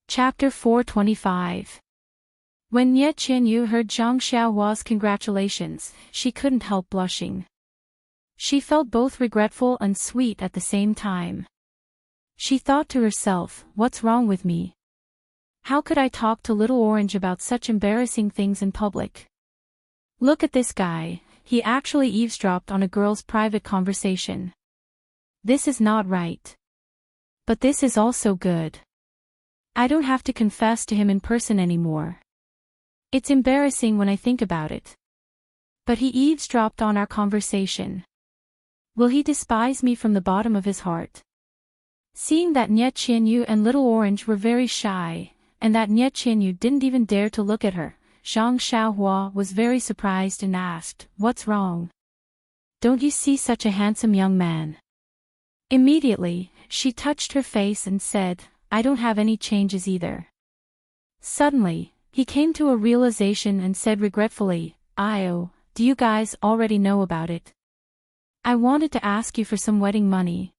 Chapter 425. When Nie Qinyu heard Zhang Xiaohua's congratulations, she couldn't help blushing. She felt both regretful and sweet at the same time. She thought to herself, what's wrong with me? How could I talk to Little Orange about such embarrassing things in public? Look at this guy, he actually eavesdropped on a girl's private conversation. This is not right. But this is also good. I don't have to confess to him in person anymore. It's embarrassing when I think about it. But he eavesdropped on our conversation. Will he despise me from the bottom of his heart? Seeing that Nie Qinyu and Little Orange were very shy, and that Nie Qinyu didn't even dare to look at her, Zhang Xiaohua was very surprised and asked, "What's wrong? Don't you see such a handsome young man?" Immediately, she touched her face and said, "I don't have any changes either." Suddenly, he came to a realization and said regretfully, "Oh, do you guys already know about it? I wanted to ask you for some wedding money."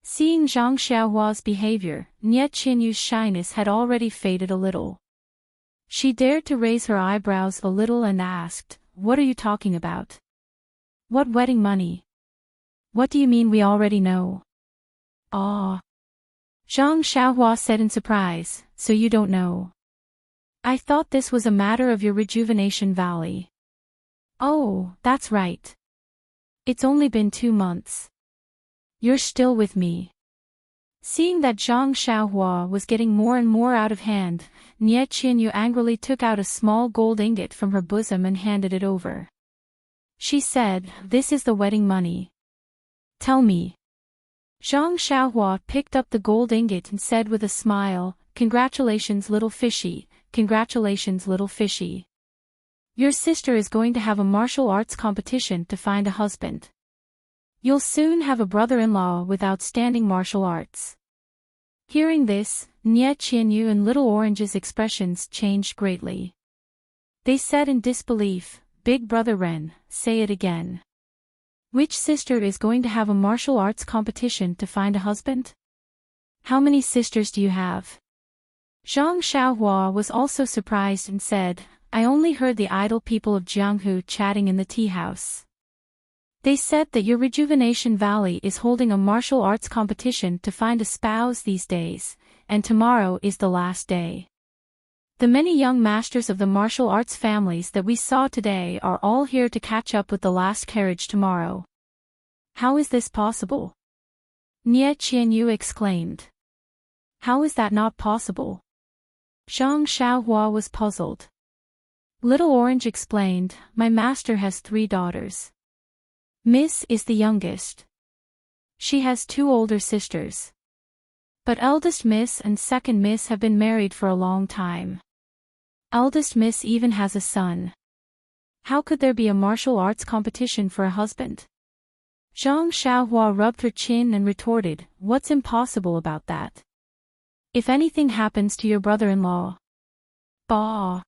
Seeing Zhang Xiaohua's behavior, Nie Qinyu's shyness had already faded a little. She dared to raise her eyebrows a little and asked, "What are you talking about? What wedding money? What do you mean we already know?" "Ah." Zhang Xiaohua said in surprise, "So you don't know? I thought this was a matter of your Rejuvenation Valley." "Oh, that's right. It's only been 2 months. You're still with me." Seeing that Zhang Xiaohua was getting more and more out of hand, Nie Qinyu angrily took out a small gold ingot from her bosom and handed it over. She said, "This is the wedding money. Tell me." Zhang Xiaohua picked up the gold ingot and said with a smile, "Congratulations, little fishy, congratulations, little fishy. Your sister is going to have a martial arts competition to find a husband. You'll soon have a brother-in-law with outstanding martial arts." Hearing this, Nie Qinyu and Little Orange's expressions changed greatly. They said in disbelief, "Big Brother Ren, say it again. Which sister is going to have a martial arts competition to find a husband? How many sisters do you have?" Zhang Xiaohua was also surprised and said, "I only heard the idle people of Jianghu chatting in the tea house. They said that your Rejuvenation Valley is holding a martial arts competition to find a spouse these days, and tomorrow is the last day. The many young masters of the martial arts families that we saw today are all here to catch up with the last carriage tomorrow. How is this possible?" Nie Qianyu exclaimed. "How is that not possible?" Zhang Xiaohua was puzzled. Little Orange explained, "My master has 3 daughters. Miss is the youngest. She has 2 older sisters. But eldest Miss and second Miss have been married for a long time. Eldest Miss even has a son. How could there be a martial arts competition for a husband?" Zhang Xiaohua rubbed her chin and retorted, "What's impossible about that? If anything happens to your brother-in-law. Bah!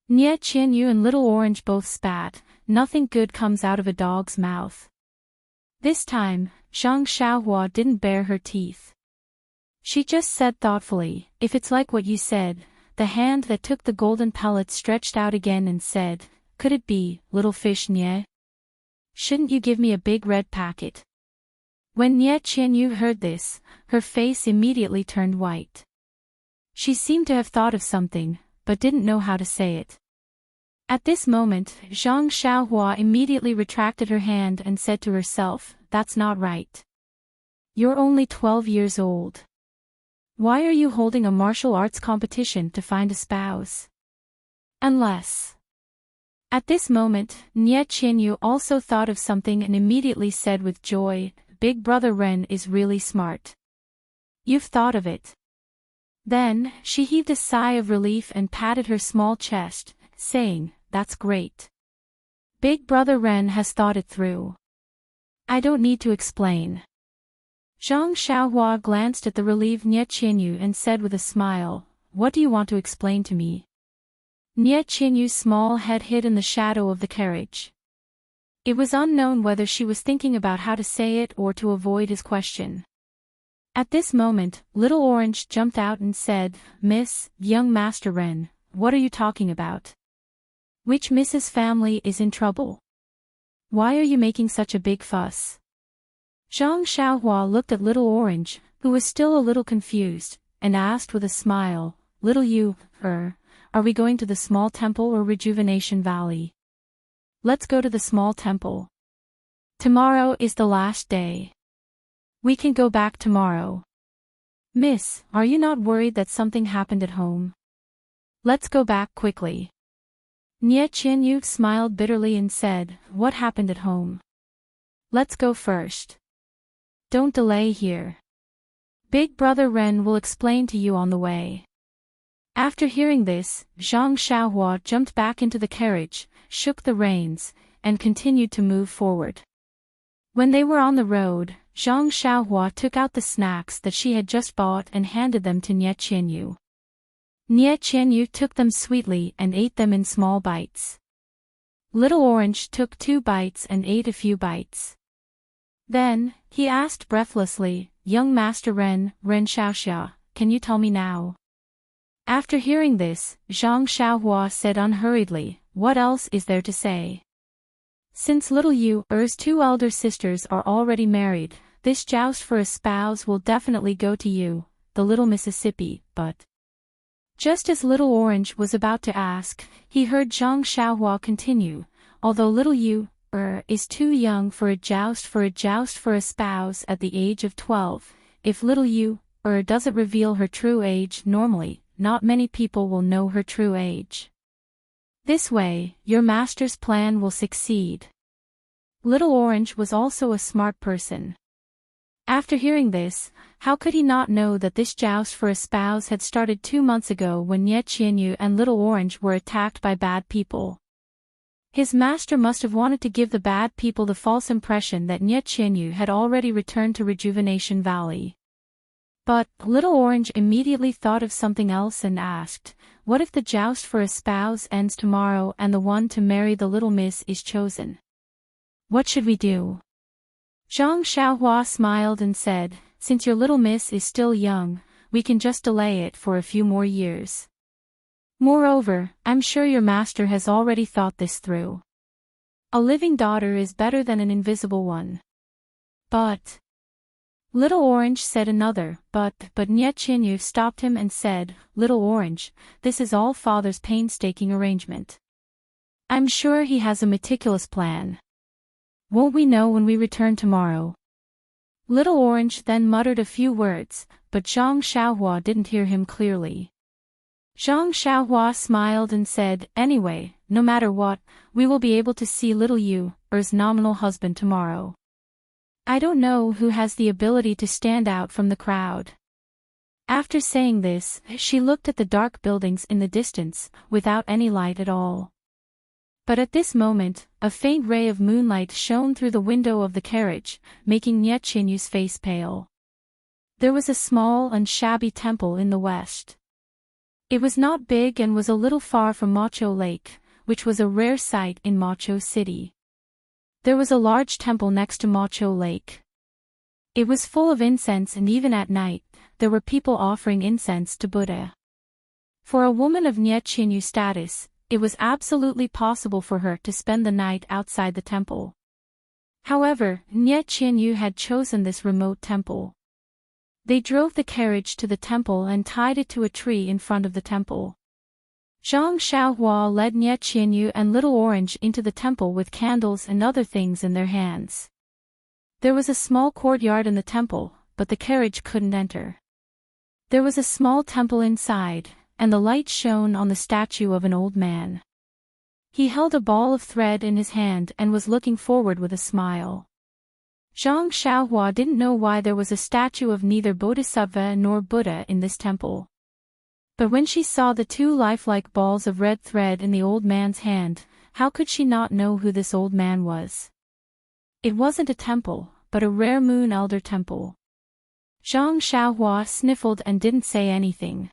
Nye Qianyu and Little Orange both spat. Nothing good comes out of a dog's mouth. This time, Zhang Xiaohua didn't bare her teeth. She just said thoughtfully, if it's like what you said. The hand that took the golden pellet stretched out again and said, could it be, little fish Nye? Shouldn't you give me a big red packet? When Nye Qianyu heard this, her face immediately turned white. She seemed to have thought of something, but didn't know how to say it. At this moment, Zhang Xiaohua immediately retracted her hand and said to herself, that's not right. You're only 12 years old. Why are you holding a martial arts competition to find a spouse? Unless. At this moment, Nye Qianyu also thought of something and immediately said with joy, Big Brother Ren is really smart. You've thought of it. Then, she heaved a sigh of relief and patted her small chest, saying, that's great. Big Brother Ren has thought it through. I don't need to explain. Zhang Xiaohua glanced at the relieved Nye Qianyu and said with a smile, what do you want to explain to me? Nye Qianyu's small head hid in the shadow of the carriage. It was unknown whether she was thinking about how to say it or to avoid his question. At this moment, Little Orange jumped out and said, Miss, young Master Ren, what are you talking about? Which Mrs. family is in trouble? Why are you making such a big fuss? Zhang Xiaohua looked at Little Orange, who was still a little confused, and asked with a smile, Little you, are we going to the small temple or Rejuvenation Valley? Let's go to the small temple. Tomorrow is the last day. We can go back tomorrow. Miss, are you not worried that something happened at home? Let's go back quickly. Nye Qianyu smiled bitterly and said, what happened at home? Let's go first. Don't delay here. Big Brother Ren will explain to you on the way. After hearing this, Zhang Xiaohua jumped back into the carriage, shook the reins, and continued to move forward. When they were on the road, Zhang Xiaohua took out the snacks that she had just bought and handed them to Nye Qianyu. Nye Qianyu took them sweetly and ate them in small bites. Little Orange took 2 bites and ate a few bites. Then, he asked breathlessly, Young Master Ren Xiaoxia, can you tell me now? After hearing this, Zhang Xiaohua said unhurriedly, what else is there to say? Since little Yu's 2 elder sisters are already married, this joust for a spouse will definitely go to you, the little Mississippi, but... Just as Little Orange was about to ask, he heard Zhang Xiaohua continue, although little is too young for a joust for a spouse at the age of 12, if little doesn't reveal her true age normally, not many people will know her true age. This way, your master's plan will succeed. Little Orange was also a smart person. After hearing this, how could he not know that this joust for a spouse had started 2 months ago when Nye Qianyu and Little Orange were attacked by bad people? His master must have wanted to give the bad people the false impression that Nye Qianyu had already returned to Rejuvenation Valley. But, Little Orange immediately thought of something else and asked, what if the joust for a spouse ends tomorrow and the one to marry the little miss is chosen? What should we do? Zhang Xiaohua smiled and said, since your little miss is still young, we can just delay it for a few more years. Moreover, I'm sure your master has already thought this through. A living daughter is better than an invisible one. But... Little Orange said another, but Nye Qianyu stopped him and said, Little Orange, this is all father's painstaking arrangement. I'm sure he has a meticulous plan. Won't we know when we return tomorrow? Little Orange then muttered a few words, but Zhang Xiaohua didn't hear him clearly. Zhang Xiaohua smiled and said, anyway, no matter what, we will be able to see little Yu's nominal husband tomorrow. I don't know who has the ability to stand out from the crowd. After saying this, she looked at the dark buildings in the distance, without any light at all. But at this moment, a faint ray of moonlight shone through the window of the carriage, making Nye Qianyu's face pale. There was a small and shabby temple in the west. It was not big and was a little far from Macho Lake, which was a rare sight in Macho City. There was a large temple next to Macho Lake. It was full of incense, and even at night, there were people offering incense to Buddha. For a woman of Nie Chinyu status, it was absolutely possible for her to spend the night outside the temple. However, Nie Chinyu had chosen this remote temple. They drove the carriage to the temple and tied it to a tree in front of the temple. Zhang Xiaohua led Nie Chinyu and Little Orange into the temple with candles and other things in their hands. There was a small courtyard in the temple, but the carriage couldn't enter. There was a small temple inside, and the light shone on the statue of an old man. He held a ball of thread in his hand and was looking forward with a smile. Zhang Xiaohua didn't know why there was a statue of neither Bodhisattva nor Buddha in this temple. But when she saw the two lifelike balls of red thread in the old man's hand, how could she not know who this old man was? It wasn't a temple, but a rare Moon Elder temple. Zhang Xiaohua sniffled and didn't say anything.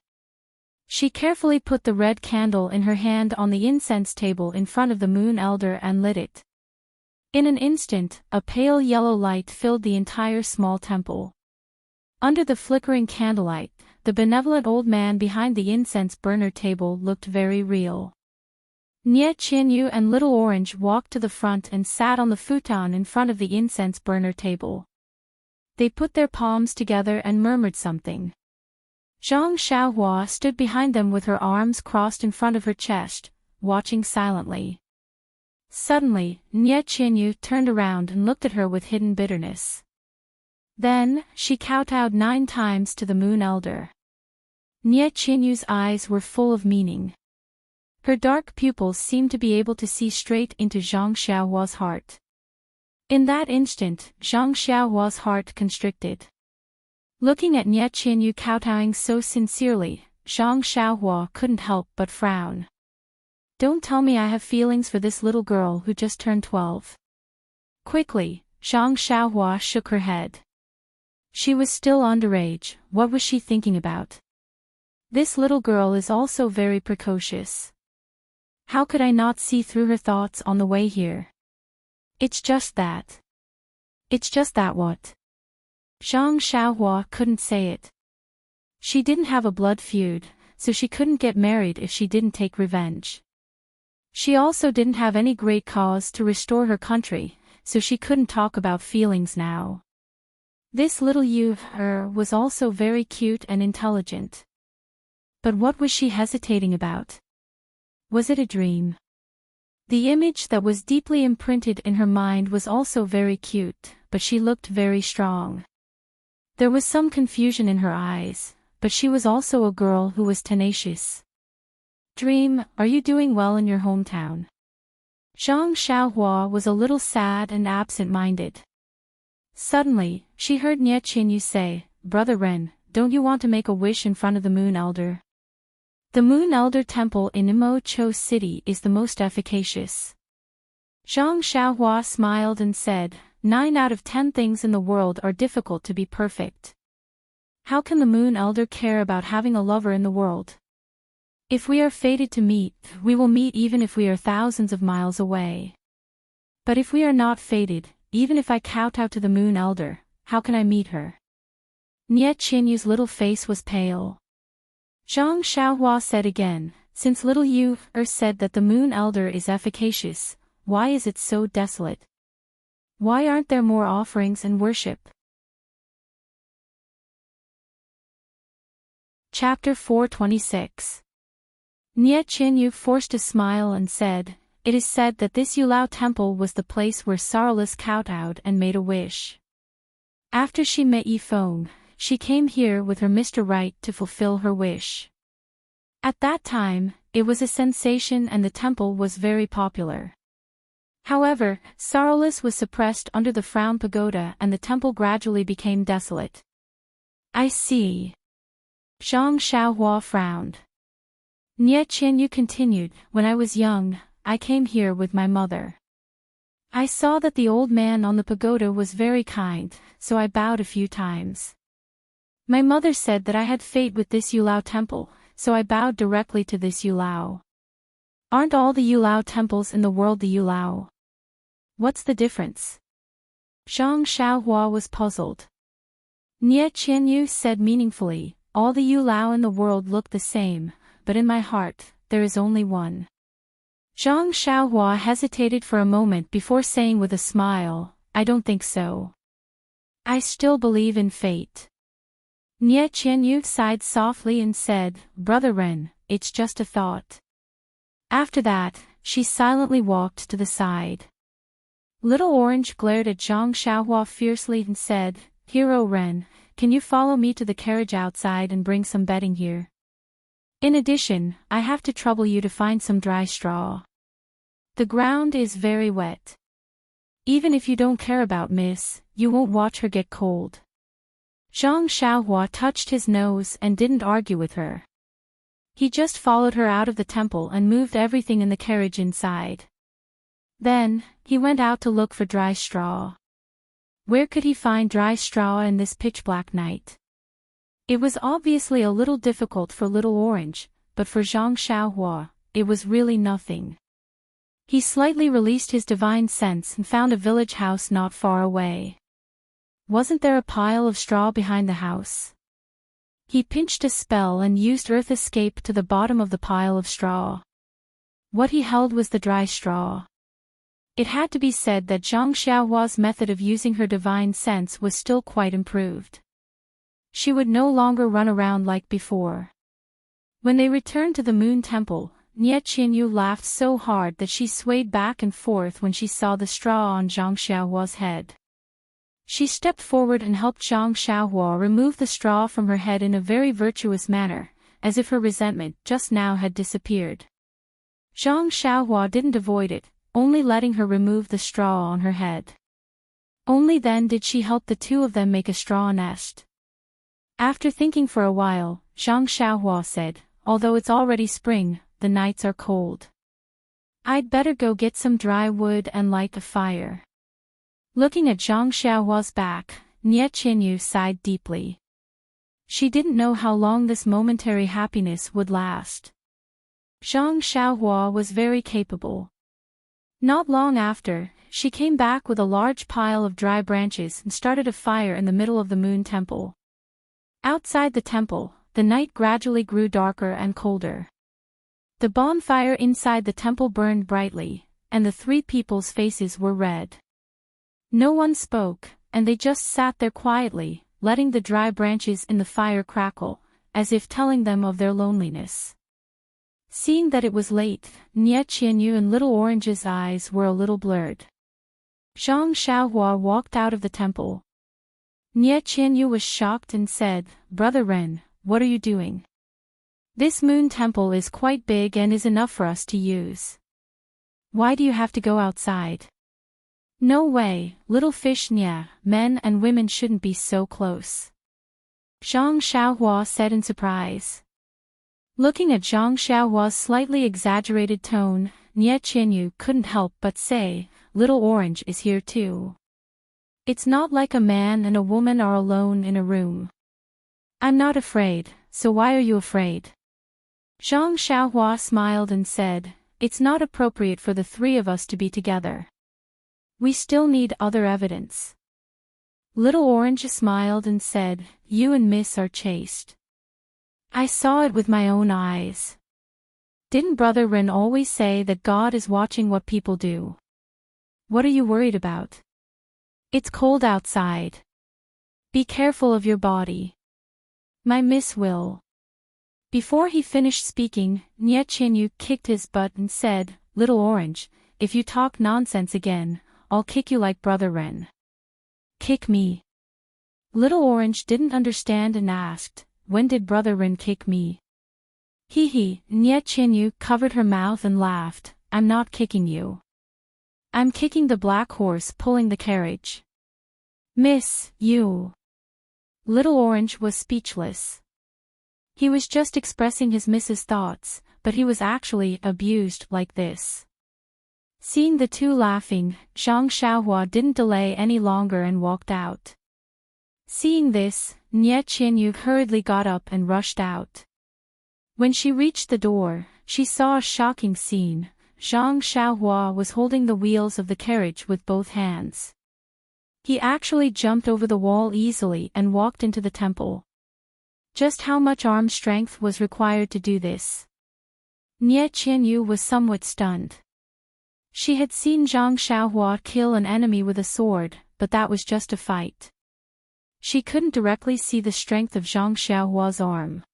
She carefully put the red candle in her hand on the incense table in front of the Moon Elder and lit it. In an instant, a pale yellow light filled the entire small temple. Under the flickering candlelight, the benevolent old man behind the incense burner table looked very real. Nie Chinyu and Little Orange walked to the front and sat on the futon in front of the incense burner table. They put their palms together and murmured something. Zhang Xiaohua stood behind them with her arms crossed in front of her chest, watching silently. Suddenly, Nie Chinyu turned around and looked at her with hidden bitterness. Then, she kowtowed 9 times to the Moon Elder. Nie Chinyu's eyes were full of meaning. Her dark pupils seemed to be able to see straight into Zhang Xiaohua's heart. In that instant, Zhang Xiaohua's heart constricted. Looking at Nie Chinyu kowtowing so sincerely, Zhang Xiaohua couldn't help but frown. Don't tell me I have feelings for this little girl who just turned 12. Quickly, Zhang Xiaohua shook her head. She was still underage. What was she thinking about? This little girl is also very precocious. How could I not see through her thoughts on the way here? It's just that. It's just that what? Zhang Xiaohua couldn't say it. She didn't have a blood feud, so she couldn't get married if she didn't take revenge. She also didn't have any great cause to restore her country, so she couldn't talk about feelings now. This little Yu-er was also very cute and intelligent. But what was she hesitating about? Was it a dream? The image that was deeply imprinted in her mind was also very cute, but she looked very strong. There was some confusion in her eyes, but she was also a girl who was tenacious. Dream, are you doing well in your hometown? Zhang Xiaohua was a little sad and absent-minded. Suddenly, she heard Nie Chinyu say, Brother Ren, don't you want to make a wish in front of the Moon Elder? The Moon Elder Temple in Imo-cho City is the most efficacious. Zhang Xiaohua smiled and said, 9 out of 10 things in the world are difficult to be perfect. How can the Moon Elder care about having a lover in the world? If we are fated to meet, we will meet even if we are thousands of miles away. But if we are not fated, even if I kowtow to the Moon Elder, how can I meet her? Nie Chinyu's little face was pale. Zhang Xiaohua said again, since little Yu-er said that the Moon Elder is efficacious, why is it so desolate? Why aren't there more offerings and worship? Chapter 426. Nie Chinyu forced a smile and said, it is said that this Yulao temple was the place where Sorrowless kowtowed and made a wish. After she met Yifeng, she came here with her Mr. Right to fulfill her wish. At that time, it was a sensation and the temple was very popular. However, Sorrowless was suppressed under the Frown Pagoda and the temple gradually became desolate. I see. Zhang Xiaohua frowned. Nie Chinyu continued, when I was young, I came here with my mother. I saw that the old man on the pagoda was very kind, so I bowed a few times. My mother said that I had fate with this Yulao temple, so I bowed directly to this Yulao. Aren't all the Yulao temples in the world the Yulao? What's the difference? Zhang Xiaohua was puzzled. Nie Qianyu said meaningfully, all the Yulao in the world look the same, but in my heart, there is only one. Zhang Xiaohua hesitated for a moment before saying with a smile, I don't think so. I still believe in fate. Nie Qianyu sighed softly and said, Brother Ren, it's just a thought. After that, she silently walked to the side. Little Orange glared at Zhang Xiaohua fiercely and said, Hero Ren, can you follow me to the carriage outside and bring some bedding here? In addition, I have to trouble you to find some dry straw. The ground is very wet. Even if you don't care about Miss, you won't watch her get cold. Zhang Xiaohua touched his nose and didn't argue with her. He just followed her out of the temple and moved everything in the carriage inside. Then, he went out to look for dry straw. Where could he find dry straw in this pitch-black night? It was obviously a little difficult for Little Orange, but for Zhang Xiaohua, it was really nothing. He slightly released his divine sense and found a village house not far away. Wasn't there a pile of straw behind the house? He pinched a spell and used Earth Escape to the bottom of the pile of straw. What he held was the dry straw. It had to be said that Zhang Xiaohua's method of using her divine sense was still quite improved. She would no longer run around like before. When they returned to the Moon Temple, Nie Qianyu laughed so hard that she swayed back and forth when she saw the straw on Zhang Xiaohua's head. She stepped forward and helped Zhang Xiaohua remove the straw from her head in a very virtuous manner, as if her resentment just now had disappeared. Zhang Xiaohua didn't avoid it, only letting her remove the straw on her head. Only then did she help the two of them make a straw nest. After thinking for a while, Zhang Xiaohua said, although it's already spring, the nights are cold. I'd better go get some dry wood and light a fire. Looking at Zhang Xiaohua's back, Nie Qianyu sighed deeply. She didn't know how long this momentary happiness would last. Zhang Xiaohua was very capable. Not long after, she came back with a large pile of dry branches and started a fire in the middle of the Moon Temple. Outside the temple, the night gradually grew darker and colder. The bonfire inside the temple burned brightly, and the three people's faces were red. No one spoke, and they just sat there quietly, letting the dry branches in the fire crackle, as if telling them of their loneliness. Seeing that it was late, Nie Qianyu and Little Orange's eyes were a little blurred. Zhang Xiaohua walked out of the temple. Nie Qianyu was shocked and said, Brother Ren, what are you doing? This Moon Temple is quite big and is enough for us to use. Why do you have to go outside? No way, little fish Nie, men and women shouldn't be so close. Zhang Xiaohua said in surprise. Looking at Zhang Xiaohua's slightly exaggerated tone, Nie Qianyu couldn't help but say, Little Orange is here too. It's not like a man and a woman are alone in a room. I'm not afraid, so why are you afraid? Zhang Xiaohua smiled and said, It's not appropriate for the three of us to be together. We still need other evidence. Little Orange smiled and said, You and Miss are chaste. I saw it with my own eyes. Didn't Brother Ren always say that God is watching what people do? What are you worried about? It's cold outside. Be careful of your body. My Miss will. Before he finished speaking, Nie Qianyu kicked his butt and said, Little Orange, if you talk nonsense again, I'll kick you like Brother Ren. Kick me. Little Orange didn't understand and asked, When did Brother Ren kick me? Hee hee, Nie Qianyu covered her mouth and laughed, I'm not kicking you. I'm kicking the black horse pulling the carriage. Miss, you. Little Orange was speechless. He was just expressing his miss's thoughts, but he was actually abused like this. Seeing the two laughing, Zhang Xiaohua didn't delay any longer and walked out. Seeing this, Nie Qianyu hurriedly got up and rushed out. When she reached the door, she saw a shocking scene. Zhang Xiaohua was holding the wheels of the carriage with both hands. He actually jumped over the wall easily and walked into the temple. Just how much arm strength was required to do this? Nie Qianyu was somewhat stunned. She had seen Zhang Xiaohua kill an enemy with a sword, but that was just a fight. She couldn't directly see the strength of Zhang Xiaohua's arm.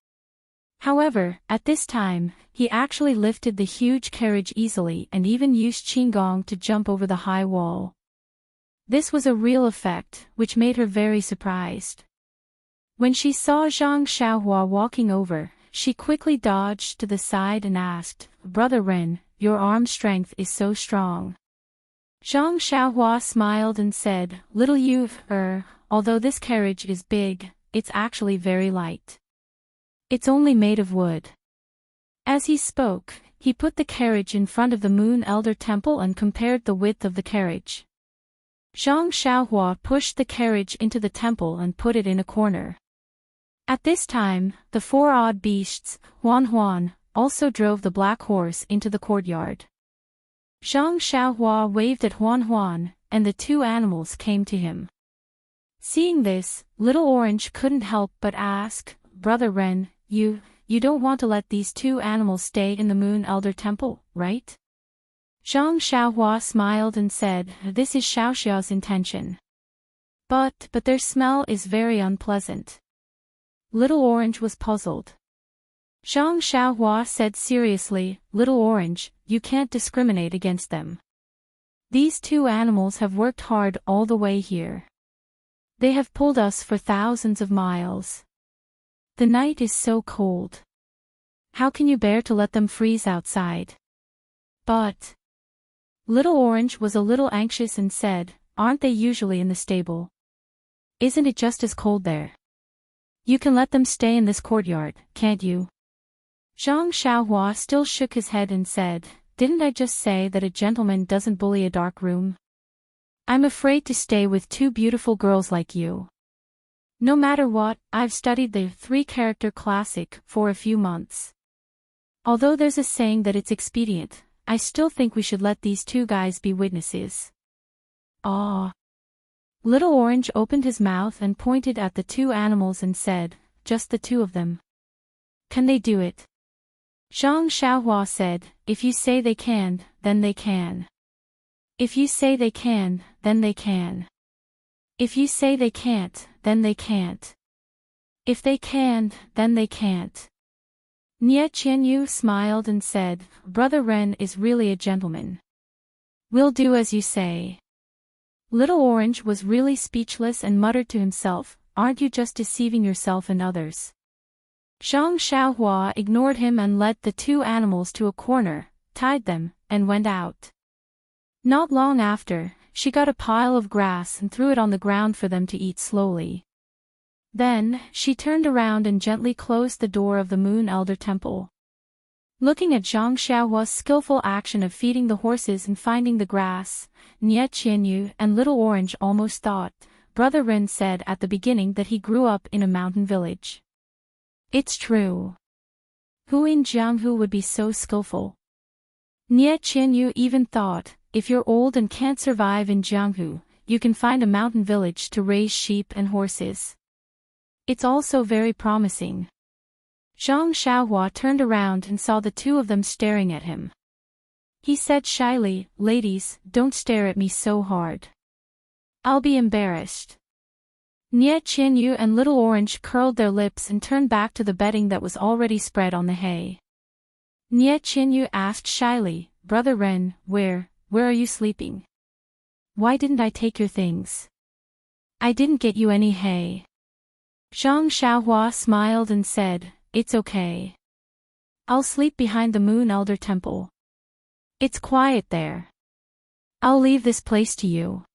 However, at this time, he actually lifted the huge carriage easily and even used Qinggong to jump over the high wall. This was a real effect, which made her very surprised. When she saw Zhang Xiaohua walking over, she quickly dodged to the side and asked, "Brother Ren, your arm strength is so strong." Zhang Xiaohua smiled and said, "Little you, although this carriage is big, it's actually very light. It's only made of wood." As he spoke, he put the carriage in front of the Moon Elder Temple and compared the width of the carriage. Zhang Xiaohua pushed the carriage into the temple and put it in a corner. At this time, the four odd beasts, Huan, also drove the black horse into the courtyard. Zhang Xiaohua waved at Huan, and the two animals came to him. Seeing this, Little Orange couldn't help but ask, "Brother Ren, you don't want to let these two animals stay in the Moon Elder Temple, right?" Zhang Xiaohua smiled and said, "This is Xiaoxiao's intention. But their smell is very unpleasant." Little Orange was puzzled. Zhang Xiaohua said seriously, "Little Orange, you can't discriminate against them. These two animals have worked hard all the way here. They have pulled us for thousands of miles. The night is so cold. How can you bear to let them freeze outside?" But Little Orange was a little anxious and said, "Aren't they usually in the stable? Isn't it just as cold there? You can let them stay in this courtyard, can't you?" Zhang Xiaohua still shook his head and said, "Didn't I just say that a gentleman doesn't bully a dark room? I'm afraid to stay with two beautiful girls like you. No matter what, I've studied the three-character classic for a few months. Although there's a saying that it's expedient, I still think we should let these two guys be witnesses." "Ah." Little Orange opened his mouth and pointed at the two animals and said, "Just the two of them? Can they do it?" Zhang Xiaohua said, "If you say they can, then they can. If you say they can, then they can. If you say they can't, then they can't. If they can, then they can't." Nie Qianyu smiled and said, "Brother Ren is really a gentleman. We'll do as you say." Little Orange was really speechless and muttered to himself, "Aren't you just deceiving yourself and others?" Zhang Xiaohua ignored him and led the two animals to a corner, tied them, and went out. Not long after, she got a pile of grass and threw it on the ground for them to eat slowly. Then, she turned around and gently closed the door of the Moon Elder Temple. Looking at Zhang Xiaohua's skillful action of feeding the horses and finding the grass, Nie Qianyu and Little Orange almost thought, Brother Ren said at the beginning that he grew up in a mountain village. It's true. Who in Jianghu would be so skillful? Nie Qianyu even thought, if you're old and can't survive in Jianghu, you can find a mountain village to raise sheep and horses. It's also very promising. Zhang Xiaohua turned around and saw the two of them staring at him. He said shyly, "Ladies, don't stare at me so hard. I'll be embarrassed." Nie Qianyu and Little Orange curled their lips and turned back to the bedding that was already spread on the hay. Nie Qianyu asked shyly, "Brother Ren, where are you sleeping? Why didn't I take your things? I didn't get you any hay." Zhang Xiaohua smiled and said, "It's okay. I'll sleep behind the Moon Elder Temple. It's quiet there. I'll leave this place to you."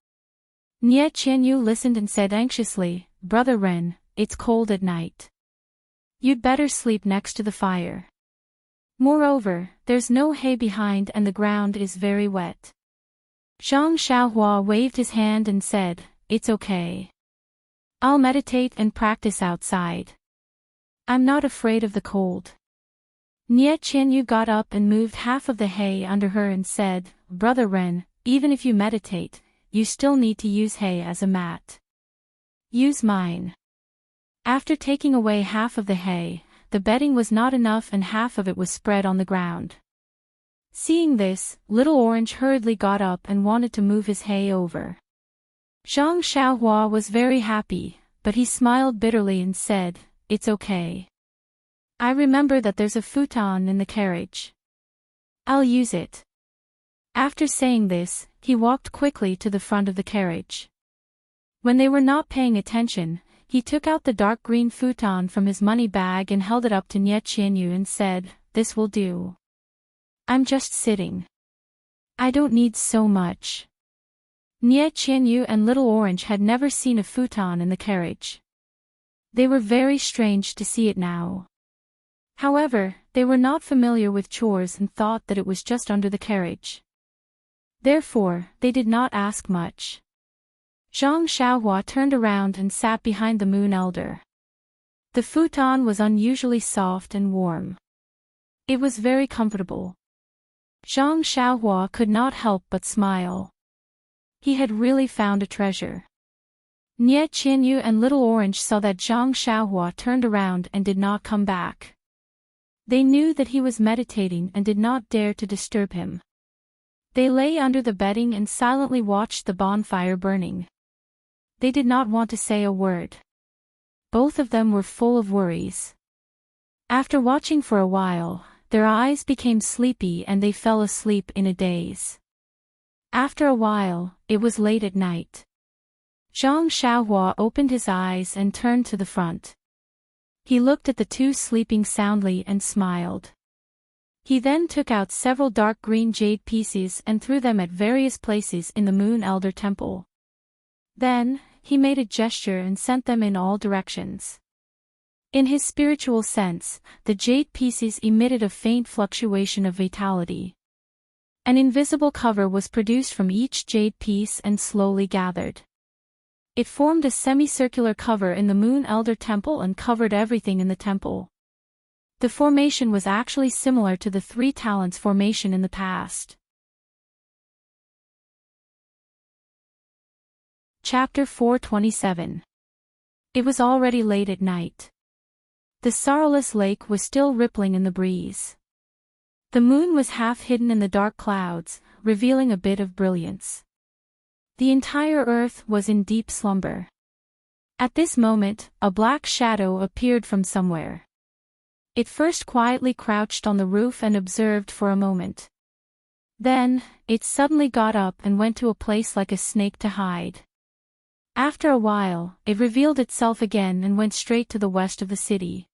Nie Qianyu listened and said anxiously, "Brother Ren, it's cold at night. You'd better sleep next to the fire. Moreover, there's no hay behind and the ground is very wet." Zhang Xiaohua waved his hand and said, "It's okay. I'll meditate and practice outside. I'm not afraid of the cold. Nie Qianyu got up and moved half of the hay under her and said, Brother Ren, even if you meditate, you still need to use hay as a mat. Use mine. After taking away half of the hay, the bedding was not enough and half of it was spread on the ground. Seeing this, Little Orange hurriedly got up and wanted to move his hay over. Zhang Xiaohua was very happy, but he smiled bitterly and said, It's okay. I remember that there's a futon in the carriage. I'll use it. After saying this, he walked quickly to the front of the carriage. When they were not paying attention, he took out the dark green futon from his money bag and held it up to Nie Qianyu and said, This will do. I'm just sitting. I don't need so much. Nie Qianyu and Little Orange had never seen a futon in the carriage. They were very strange to see it now. However, they were not familiar with chores and thought that it was just under the carriage. Therefore, they did not ask much. Zhang Xiaohua turned around and sat behind the Moon Elder. The futon was unusually soft and warm. It was very comfortable. Zhang Xiaohua could not help but smile. He had really found a treasure. Nie Qianyu and Little Orange saw that Zhang Xiaohua turned around and did not come back. They knew that he was meditating and did not dare to disturb him. They lay under the bedding and silently watched the bonfire burning. They did not want to say a word. Both of them were full of worries. After watching for a while, their eyes became sleepy and they fell asleep in a daze. After a while, it was late at night. Zhang Xiaohua opened his eyes and turned to the front. He looked at the two sleeping soundly and smiled. He then took out several dark green jade pieces and threw them at various places in the Moon Elder Temple. Then, he made a gesture and sent them in all directions. In his spiritual sense, the jade pieces emitted a faint fluctuation of vitality. An invisible cover was produced from each jade piece and slowly gathered. It formed a semicircular cover in the Moon Elder Temple and covered everything in the temple. The formation was actually similar to the Three Talents formation in the past. Chapter 427. It was already late at night. The sorrowless lake was still rippling in the breeze. The moon was half hidden in the dark clouds, revealing a bit of brilliance. The entire earth was in deep slumber. At this moment, a black shadow appeared from somewhere. It first quietly crouched on the roof and observed for a moment. Then, it suddenly got up and went to a place like a snake to hide. After a while, it revealed itself again and went straight to the west of the city.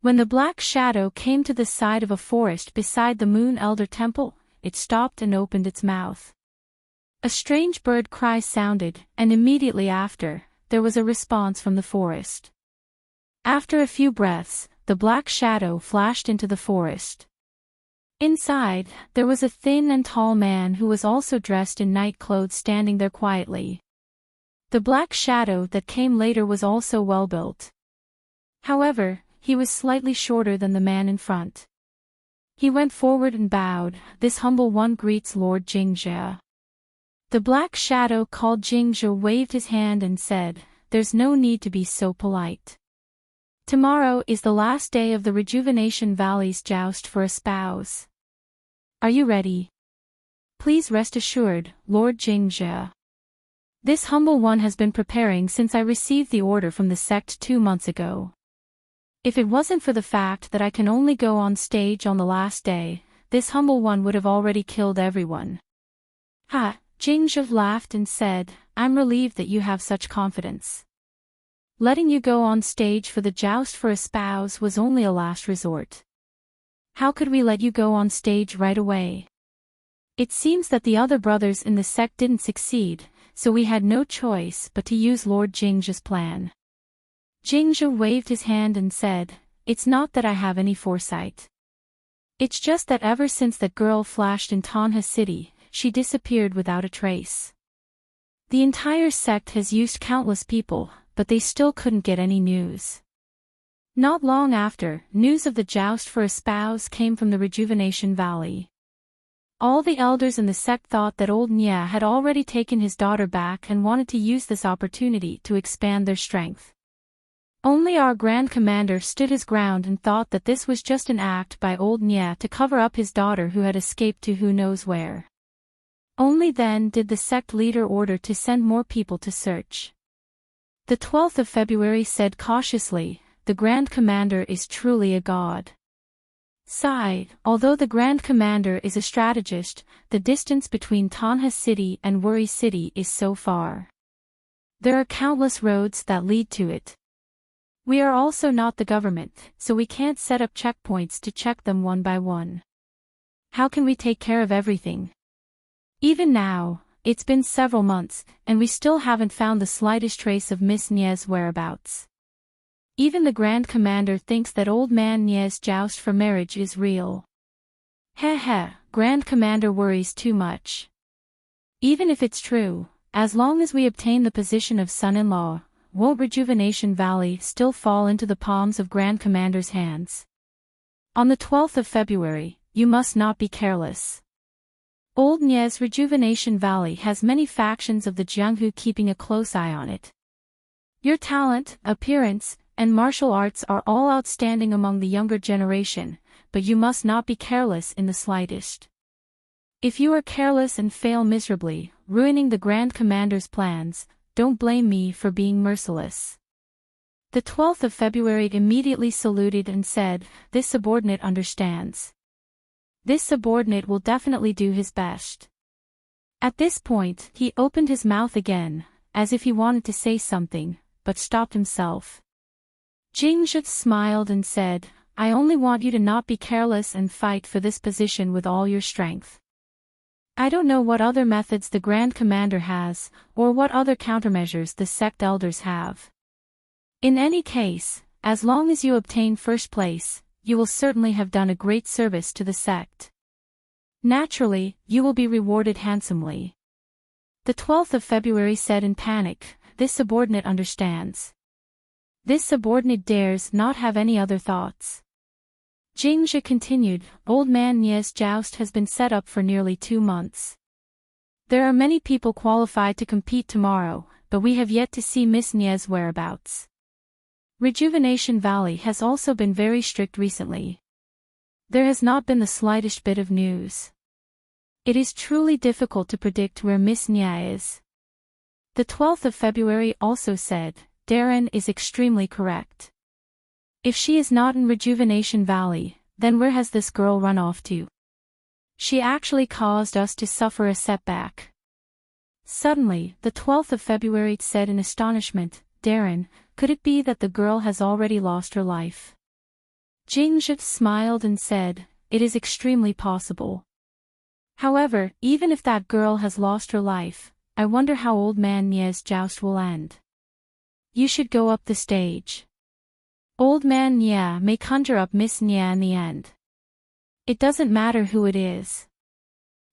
When the black shadow came to the side of a forest beside the Moon Elder Temple, it stopped and opened its mouth. A strange bird cry sounded, and immediately after, there was a response from the forest. After a few breaths, the black shadow flashed into the forest. Inside, there was a thin and tall man who was also dressed in night clothes standing there quietly. The black shadow that came later was also well built. However, he was slightly shorter than the man in front. He went forward and bowed. This humble one greets Lord Jingzhe. The black shadow called Jingzhe waved his hand and said, There's no need to be so polite. Tomorrow is the last day of the Rejuvenation Valley's joust for a spouse. Are you ready? Please rest assured, Lord Jingzhe. This humble one has been preparing since I received the order from the sect 2 months ago. If it wasn't for the fact that I can only go on stage on the last day, this humble one would have already killed everyone. Ha! Jingzhe laughed and said, I'm relieved that you have such confidence. Letting you go on stage for the joust for a spouse was only a last resort. How could we let you go on stage right away? It seems that the other brothers in the sect didn't succeed, so we had no choice but to use Lord Jingzhe's plan. Jingzhe waved his hand and said, It's not that I have any foresight. It's just that ever since that girl flashed in Tanha City, she disappeared without a trace. The entire sect has used countless people, but they still couldn't get any news. Not long after, news of the joust for a spouse came from the Rejuvenation Valley. All the elders in the sect thought that old Nya had already taken his daughter back and wanted to use this opportunity to expand their strength. Only our Grand Commander stood his ground and thought that this was just an act by old Nya to cover up his daughter who had escaped to who knows where. Only then did the sect leader order to send more people to search. The 12th of February said cautiously, "The Grand Commander is truly a god." Sighed, although the Grand Commander is a strategist, the distance between Tanha City and Wuri City is so far. There are countless roads that lead to it. We are also not the government, so we can't set up checkpoints to check them one by one. How can we take care of everything? Even now, it's been several months, and we still haven't found the slightest trace of Miss Nye's whereabouts. Even the Grand Commander thinks that old man Nye's joust for marriage is real. Heh, Grand Commander worries too much. Even if it's true, as long as we obtain the position of son-in-law, won't Rejuvenation Valley still fall into the palms of Grand Commander's hands? On the 12th of February, you must not be careless. Old Nye's Rejuvenation Valley has many factions of the Jianghu keeping a close eye on it. Your talent, appearance, and martial arts are all outstanding among the younger generation, but you must not be careless in the slightest. If you are careless and fail miserably, ruining the Grand Commander's plans, don't blame me for being merciless. The 12th of February immediately saluted and said, "This subordinate understands. This subordinate will definitely do his best." At this point, he opened his mouth again, as if he wanted to say something, but stopped himself. Jingzhi smiled and said, "I only want you to not be careless and fight for this position with all your strength. I don't know what other methods the Grand Commander has, or what other countermeasures the sect elders have. In any case, as long as you obtain first place, you will certainly have done a great service to the sect. Naturally, you will be rewarded handsomely." The 12th of February said in panic, "This subordinate understands. This subordinate dares not have any other thoughts." Jingzhi continued, "Old man Nye's joust has been set up for nearly 2 months. There are many people qualified to compete tomorrow, but we have yet to see Miss Nye's whereabouts. Rejuvenation Valley has also been very strict recently. There has not been the slightest bit of news. It is truly difficult to predict where Miss Nye is." The 12th of February also said, "Darren is extremely correct. If she is not in Rejuvenation Valley, then where has this girl run off to? She actually caused us to suffer a setback." Suddenly, the 12th of February said in astonishment, "Darren, could it be that the girl has already lost her life?" Jingzhi smiled and said, "It is extremely possible. However, even if that girl has lost her life, I wonder how old man Nye's joust will end. You should go up the stage. Old man Nye may conjure up Miss Nye in the end. It doesn't matter who it is.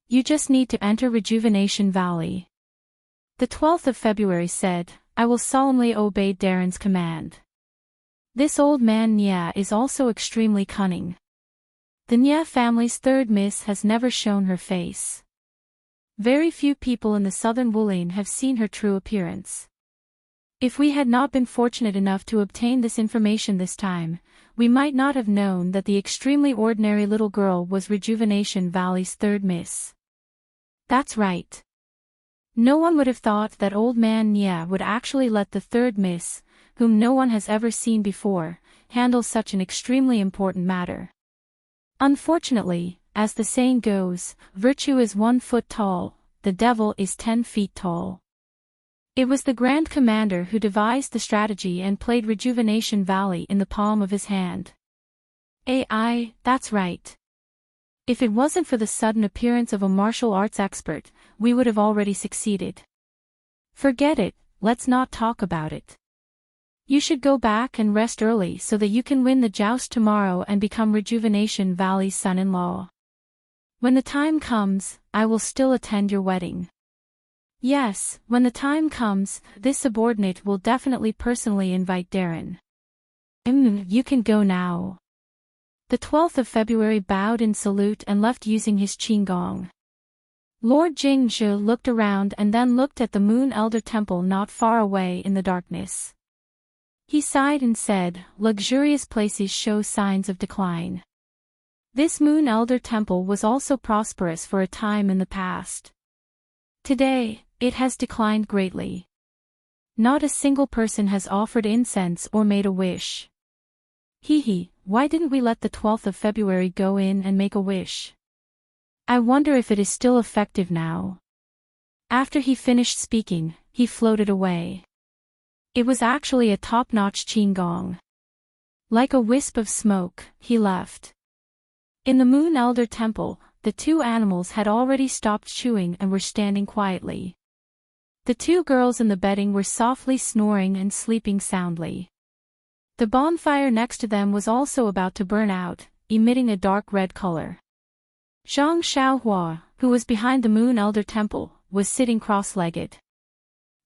You just need to enter Rejuvenation Valley." The 12th of February said, "I will solemnly obey Darren's command. This old man Nye is also extremely cunning. The Nye family's third miss has never shown her face. Very few people in the southern Wulin have seen her true appearance. If we had not been fortunate enough to obtain this information this time, we might not have known that the extremely ordinary little girl was Rejuvenation Valley's third miss." That's right. No one would have thought that old man Nye would actually let the third miss, whom no one has ever seen before, handle such an extremely important matter. Unfortunately, as the saying goes, virtue is 1 foot tall, the devil is 10 feet tall. It was the Grand Commander who devised the strategy and played Rejuvenation Valley in the palm of his hand. AI, that's right. If it wasn't for the sudden appearance of a martial arts expert, we would have already succeeded. Forget it, let's not talk about it. You should go back and rest early so that you can win the joust tomorrow and become Rejuvenation Valley's son-in-law. When the time comes, I will still attend your wedding. Yes, when the time comes, this subordinate will definitely personally invite Darren. You can go now. The 12th of February bowed in salute and left using his qigong. Lord Jingzhe looked around and then looked at the Moon Elder Temple not far away in the darkness. He sighed and said, luxurious places show signs of decline. This Moon Elder Temple was also prosperous for a time in the past. Today, it has declined greatly. Not a single person has offered incense or made a wish. Why didn't we let the 12th of February go in and make a wish? I wonder if it is still effective now. After he finished speaking, he floated away. It was actually a top-notch qigong. Like a wisp of smoke, he left. In the Moon Elder Temple, the two animals had already stopped chewing and were standing quietly. The two girls in the bedding were softly snoring and sleeping soundly. The bonfire next to them was also about to burn out, emitting a dark red color. Zhang Xiaohua, who was behind the Moon Elder Temple, was sitting cross-legged.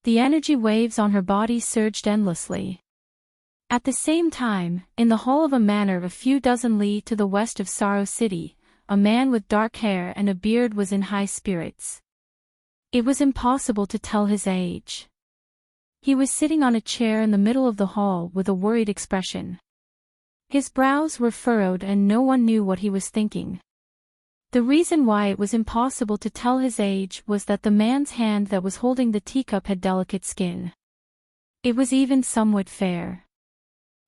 The energy waves on her body surged endlessly. At the same time, in the hall of a manor a few dozen li to the west of Sorrow City, a man with dark hair and a beard was in high spirits. It was impossible to tell his age. He was sitting on a chair in the middle of the hall with a worried expression. His brows were furrowed and no one knew what he was thinking. The reason why it was impossible to tell his age was that the man's hand that was holding the teacup had delicate skin. It was even somewhat fair.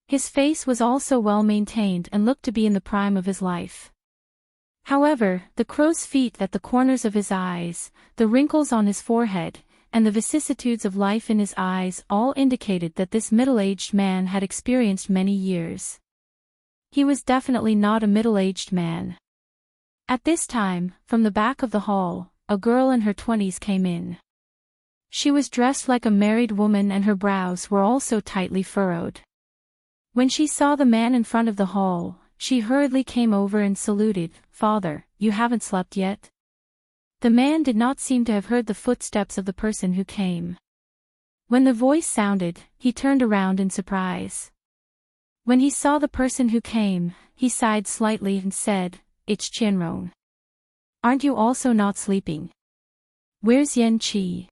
His face was also well maintained and looked to be in the prime of his life. However, the crow's feet at the corners of his eyes, the wrinkles on his forehead, and the vicissitudes of life in his eyes all indicated that this middle-aged man had experienced many years. He was definitely not a middle-aged man. At this time, from the back of the hall, a girl in her 20s came in. She was dressed like a married woman and her brows were also tightly furrowed. When she saw the man in front of the hall, she hurriedly came over and saluted, "Father, you haven't slept yet?" The man did not seem to have heard the footsteps of the person who came. When the voice sounded, he turned around in surprise. When he saw the person who came, he sighed slightly and said, "It's Qianrong. Aren't you also not sleeping? Where's Yan Qi?"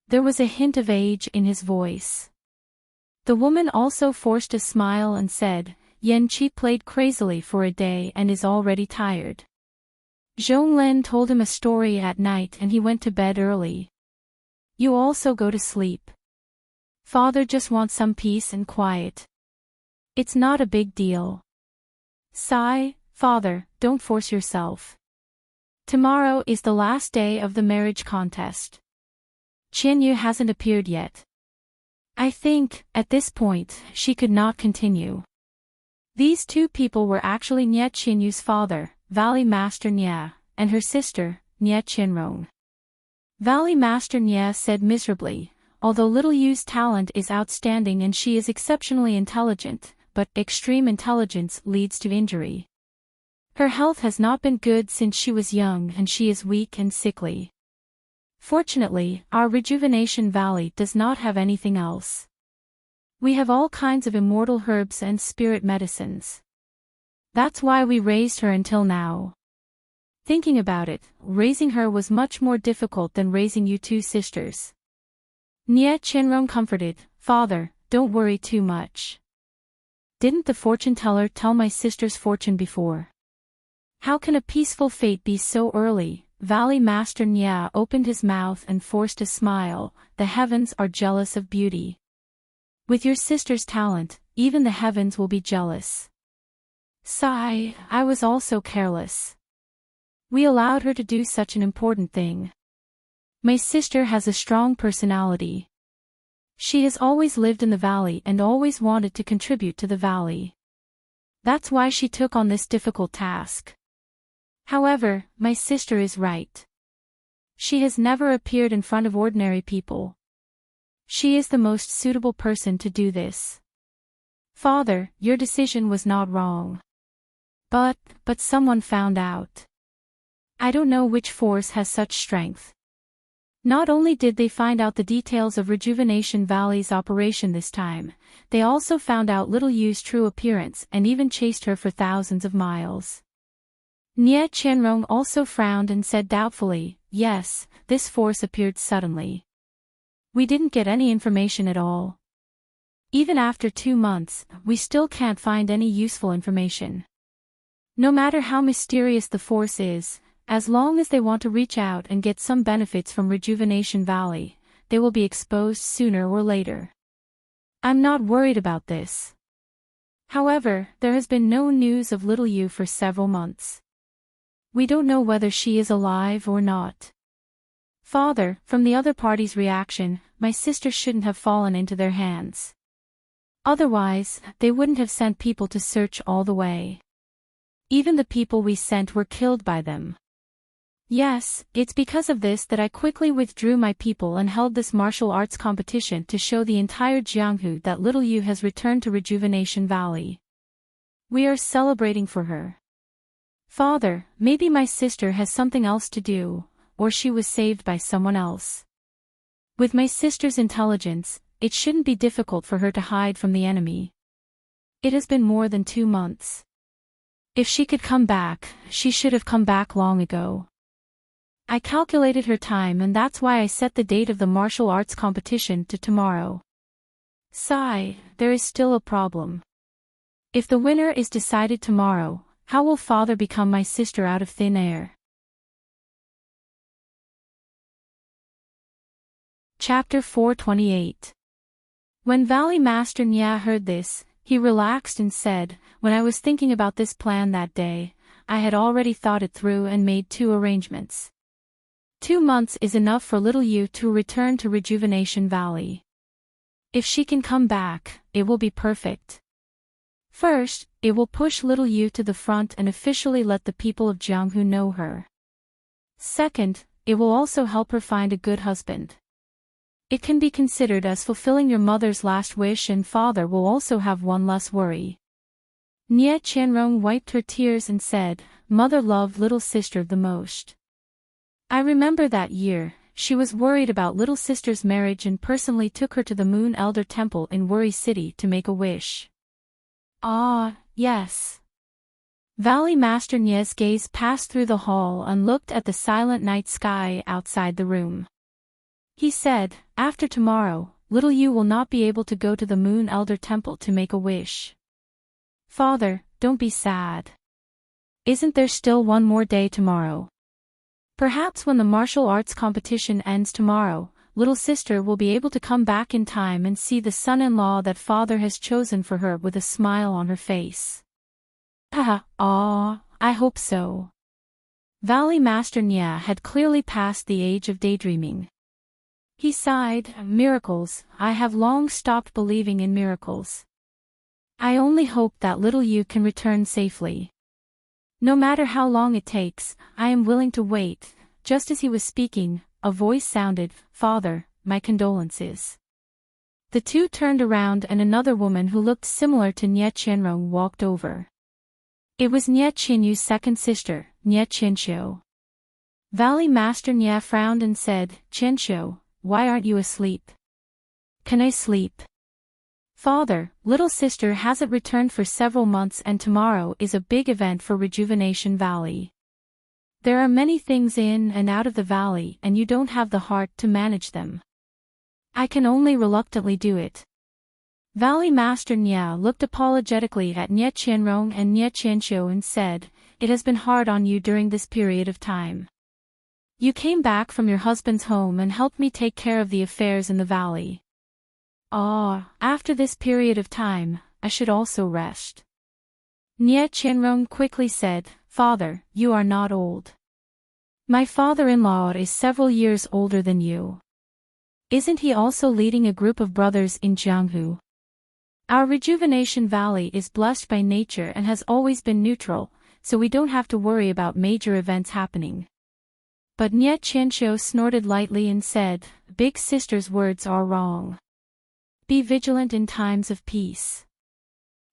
There was a hint of age in his voice. The woman also forced a smile and said, "Yan Qi played crazily for a day and is already tired. Zhonglen told him a story at night and he went to bed early. You also go to sleep. Father just wants some peace and quiet. It's not a big deal. Sigh, father, don't force yourself. Tomorrow is the last day of the marriage contest. Qianyu hasn't appeared yet." I think, at this point, she could not continue. These two people were actually Nie Qianyu's father, Valley Master Nie, and her sister, Nie Qianrong. Valley Master Nie said miserably, although Little Yu's talent is outstanding and she is exceptionally intelligent, but extreme intelligence leads to injury. Her health has not been good since she was young and she is weak and sickly. Fortunately, our Rejuvenation Valley does not have anything else. We have all kinds of immortal herbs and spirit medicines. That's why we raised her until now. Thinking about it, raising her was much more difficult than raising you two sisters. Nie Qianrong comforted, "Father, don't worry too much. Didn't the fortune teller tell my sister's fortune before? How can a peaceful fate be so early?" Valley Master Nie opened his mouth and forced a smile. "The heavens are jealous of beauty. With your sister's talent, even the heavens will be jealous." Sigh, I was also careless. We allowed her to do such an important thing. My sister has a strong personality. She has always lived in the valley and always wanted to contribute to the valley. That's why she took on this difficult task. However, my sister is right. She has never appeared in front of ordinary people. She is the most suitable person to do this. Father, your decision was not wrong. But someone found out. I don't know which force has such strength. Not only did they find out the details of Rejuvenation Valley's operation this time, they also found out little Yu's true appearance and even chased her for thousands of miles. Nie Qianrong also frowned and said doubtfully, "Yes, this force appeared suddenly. We didn't get any information at all. Even after 2 months, we still can't find any useful information. No matter how mysterious the force is, as long as they want to reach out and get some benefits from Rejuvenation Valley, they will be exposed sooner or later. I'm not worried about this." However, there has been no news of little Yu for several months. We don't know whether she is alive or not. Father, from the other party's reaction, my sister shouldn't have fallen into their hands. Otherwise, they wouldn't have sent people to search all the way. Even the people we sent were killed by them. Yes, it's because of this that I quickly withdrew my people and held this martial arts competition to show the entire Jianghu that little Yu has returned to Rejuvenation Valley. We are celebrating for her. Father, maybe my sister has something else to do, or she was saved by someone else. With my sister's intelligence, it shouldn't be difficult for her to hide from the enemy. It has been more than 2 months. If she could come back, she should have come back long ago. I calculated her time and that's why I set the date of the martial arts competition to tomorrow. Sigh, there is still a problem. If the winner is decided tomorrow, how will father become my sister out of thin air? Chapter 428. When Valley Master Nya heard this, he relaxed and said, "When I was thinking about this plan that day, I had already thought it through and made 2 arrangements. 2 months is enough for little Yu to return to Rejuvenation Valley. If she can come back, it will be perfect. First, it will push little Yu to the front and officially let the people of Jianghu know her. Second, it will also help her find a good husband. It can be considered as fulfilling your mother's last wish and father will also have one less worry." Nie Qianrong wiped her tears and said, "Mother loved little sister the most. I remember that year, she was worried about little sister's marriage and personally took her to the Moon Elder Temple in Wuri City to make a wish." "Ah, yes." Valley Master Nye's gaze passed through the hall and looked at the silent night sky outside the room. He said, "After tomorrow, little Yu will not be able to go to the Moon Elder Temple to make a wish. Father, don't be sad. Isn't there still one more day tomorrow? Perhaps when the martial arts competition ends tomorrow, little sister will be able to come back in time and see the son-in-law that father has chosen for her with a smile on her face." I hope so." Valley Master Nya had clearly passed the age of daydreaming. He sighed, "Miracles, I have long stopped believing in miracles. I only hope that little Yu can return safely. No matter how long it takes, I am willing to wait." Just as he was speaking, a voice sounded, "Father, my condolences." The two turned around and another woman who looked similar to Nie Qianrong walked over. It was Nie Qianyu's second sister, Nie Qianxiu. Valley Master Nye frowned and said, "Qianxiu, why aren't you asleep?" "Can I sleep?" "Father, little sister hasn't returned for several months and tomorrow is a big event for Rejuvenation Valley. There are many things in and out of the valley and you don't have the heart to manage them. I can only reluctantly do it." Valley Master Nya looked apologetically at Nie Qianrong and Nie Qianxiu and said, "It has been hard on you during this period of time. You came back from your husband's home and helped me take care of the affairs in the valley. After this period of time, I should also rest." Nie Qianrong quickly said, "Father, you are not old. My father-in-law is several years older than you. Isn't he also leading a group of brothers in Jianghu? Our Rejuvenation Valley is blessed by nature and has always been neutral, so we don't have to worry about major events happening." But Nie Qianxiu snorted lightly and said, "Big sister's words are wrong. Be vigilant in times of peace.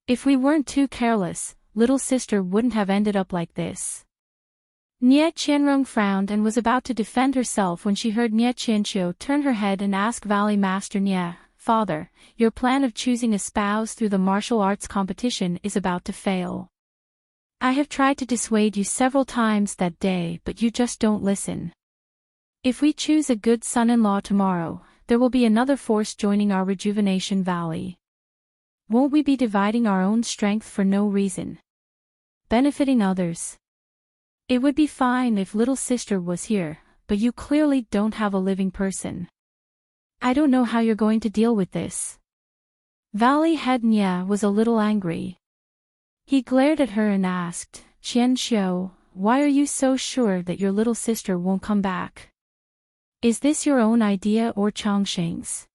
If we weren't too careless, little sister wouldn't have ended up like this." Nie Qianrong frowned and was about to defend herself when she heard Nie Qianqiu turn her head and ask Valley Master Nie, "Father, your plan of choosing a spouse through the martial arts competition is about to fail. I have tried to dissuade you several times that day, but you just don't listen. If we choose a good son-in-law tomorrow, there will be another force joining our rejuvenation valley. Won't we be dividing our own strength for no reason? Benefiting others? It would be fine if little sister was here, but you clearly don't have a living person. I don't know how you're going to deal with this." Valley Head Nye was a little angry. He glared at her and asked, "Qian Xiu, why are you so sure that your little sister won't come back? Is this your own idea or Chongqing's?"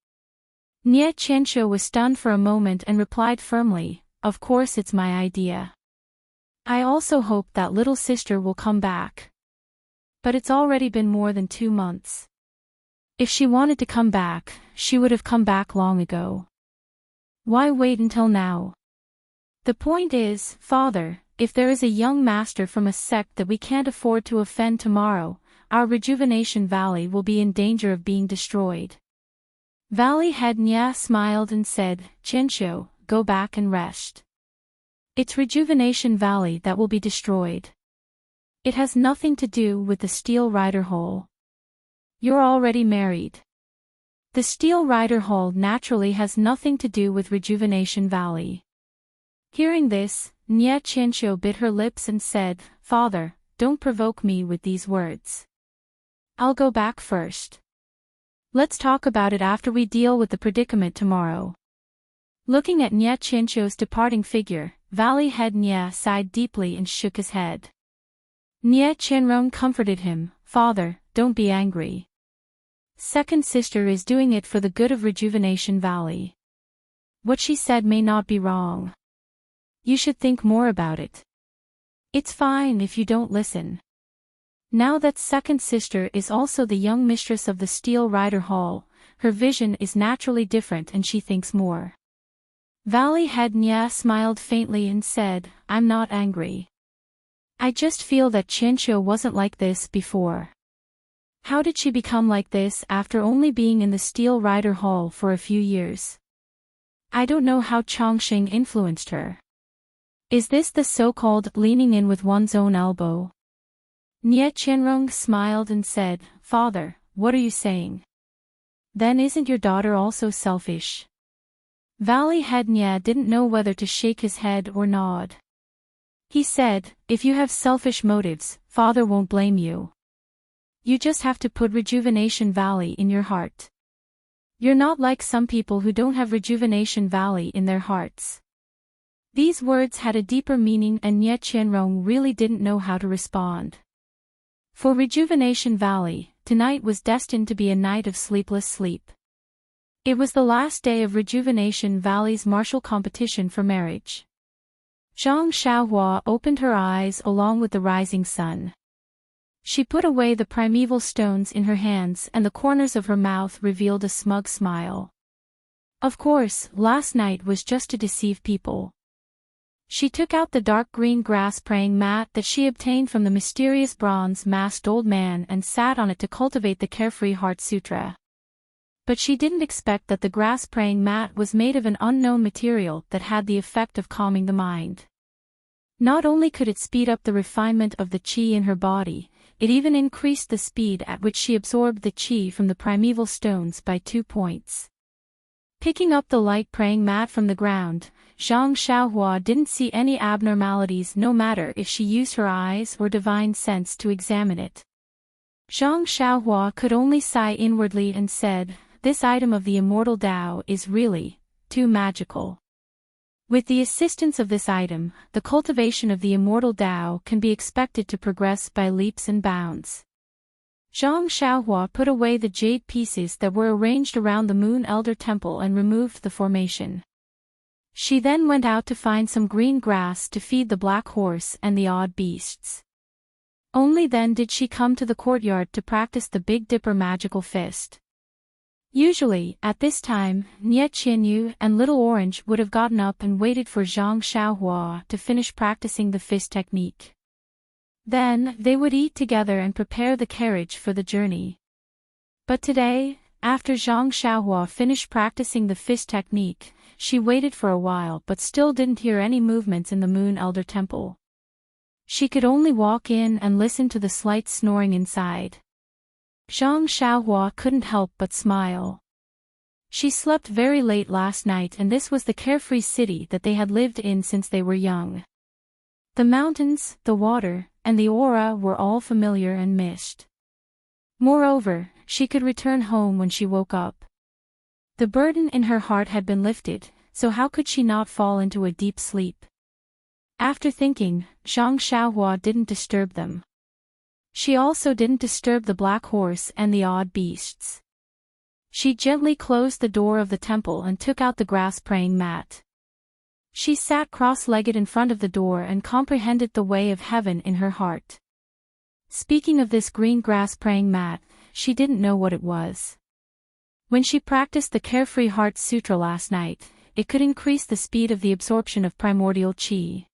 Nie Qianqiu was stunned for a moment and replied firmly, "Of course it's my idea. I also hope that little sister will come back. But it's already been more than 2 months. If she wanted to come back, she would have come back long ago. Why wait until now? The point is, Father, if there is a young master from a sect that we can't afford to offend tomorrow, our rejuvenation valley will be in danger of being destroyed." Valley Head Nye smiled and said, "Qianqiu, go back and rest. It's Rejuvenation Valley that will be destroyed. It has nothing to do with the Steel Rider Hole. You're already married. The Steel Rider Hole naturally has nothing to do with Rejuvenation Valley." Hearing this, Nie Qianqiu bit her lips and said, "Father, don't provoke me with these words. I'll go back first. Let's talk about it after we deal with the predicament tomorrow." Looking at Nie Qianqiu's departing figure, Valley Head Nye sighed deeply and shook his head. Nie Qianrong comforted him, "Father, don't be angry. Second sister is doing it for the good of Rejuvenation Valley. What she said may not be wrong. You should think more about it. It's fine if you don't listen. Now that second sister is also the young mistress of the Steel Rider Hall, her vision is naturally different and she thinks more." Valley Head Nye smiled faintly and said, "I'm not angry. I just feel that Qianqiu wasn't like this before. How did she become like this after only being in the Steel Rider Hall for a few years? I don't know how Chongqing influenced her. Is this the so-called leaning in with one's own elbow?" Nie Qianrong smiled and said, "Father, what are you saying? Then isn't your daughter also selfish?" Valley Head Nye didn't know whether to shake his head or nod. He said, "If you have selfish motives, Father won't blame you. You just have to put Rejuvenation Valley in your heart. You're not like some people who don't have Rejuvenation Valley in their hearts." These words had a deeper meaning and Nie Qianrong really didn't know how to respond. For Rejuvenation Valley, tonight was destined to be a night of sleepless sleep. It was the last day of Rejuvenation Valley's martial competition for marriage. Zhang Xiaohua opened her eyes along with the rising sun. She put away the primeval stones in her hands and the corners of her mouth revealed a smug smile. Of course, last night was just to deceive people. She took out the dark green grass praying mat that she obtained from the mysterious bronze-masked old man and sat on it to cultivate the Carefree Heart Sutra. But she didn't expect that the grass praying mat was made of an unknown material that had the effect of calming the mind. Not only could it speed up the refinement of the qi in her body, it even increased the speed at which she absorbed the qi from the primeval stones by 2 points. Picking up the light praying mat from the ground, Zhang Xiaohua didn't see any abnormalities no matter if she used her eyes or divine sense to examine it. Zhang Xiaohua could only sigh inwardly and said, "This item of the immortal Tao is really too magical." With the assistance of this item, the cultivation of the immortal Tao can be expected to progress by leaps and bounds. Zhang Xiaohua put away the jade pieces that were arranged around the Moon Elder Temple and removed the formation. She then went out to find some green grass to feed the black horse and the odd beasts. Only then did she come to the courtyard to practice the Big Dipper magical fist. Usually, at this time, Nie Qianyu and Little Orange would have gotten up and waited for Zhang Xiaohua to finish practicing the fist technique. Then, they would eat together and prepare the carriage for the journey. But today, after Zhang Xiaohua finished practicing the fist technique, she waited for a while but still didn't hear any movements in the Moon Elder Temple. She could only walk in and listen to the slight snoring inside. Zhang Xiaohua couldn't help but smile. She slept very late last night, and this was the carefree city that they had lived in since they were young. The mountains, the water, and the aura were all familiar and missed. Moreover, she could return home when she woke up. The burden in her heart had been lifted, so how could she not fall into a deep sleep? After thinking, Zhang Xiaohua didn't disturb them. She also didn't disturb the black horse and the odd beasts. She gently closed the door of the temple and took out the grass praying mat. She sat cross-legged in front of the door and comprehended the way of heaven in her heart. Speaking of this green grass praying mat, she didn't know what it was. When she practiced the Carefree Heart Sutra last night, it could increase the speed of the absorption of primordial qi.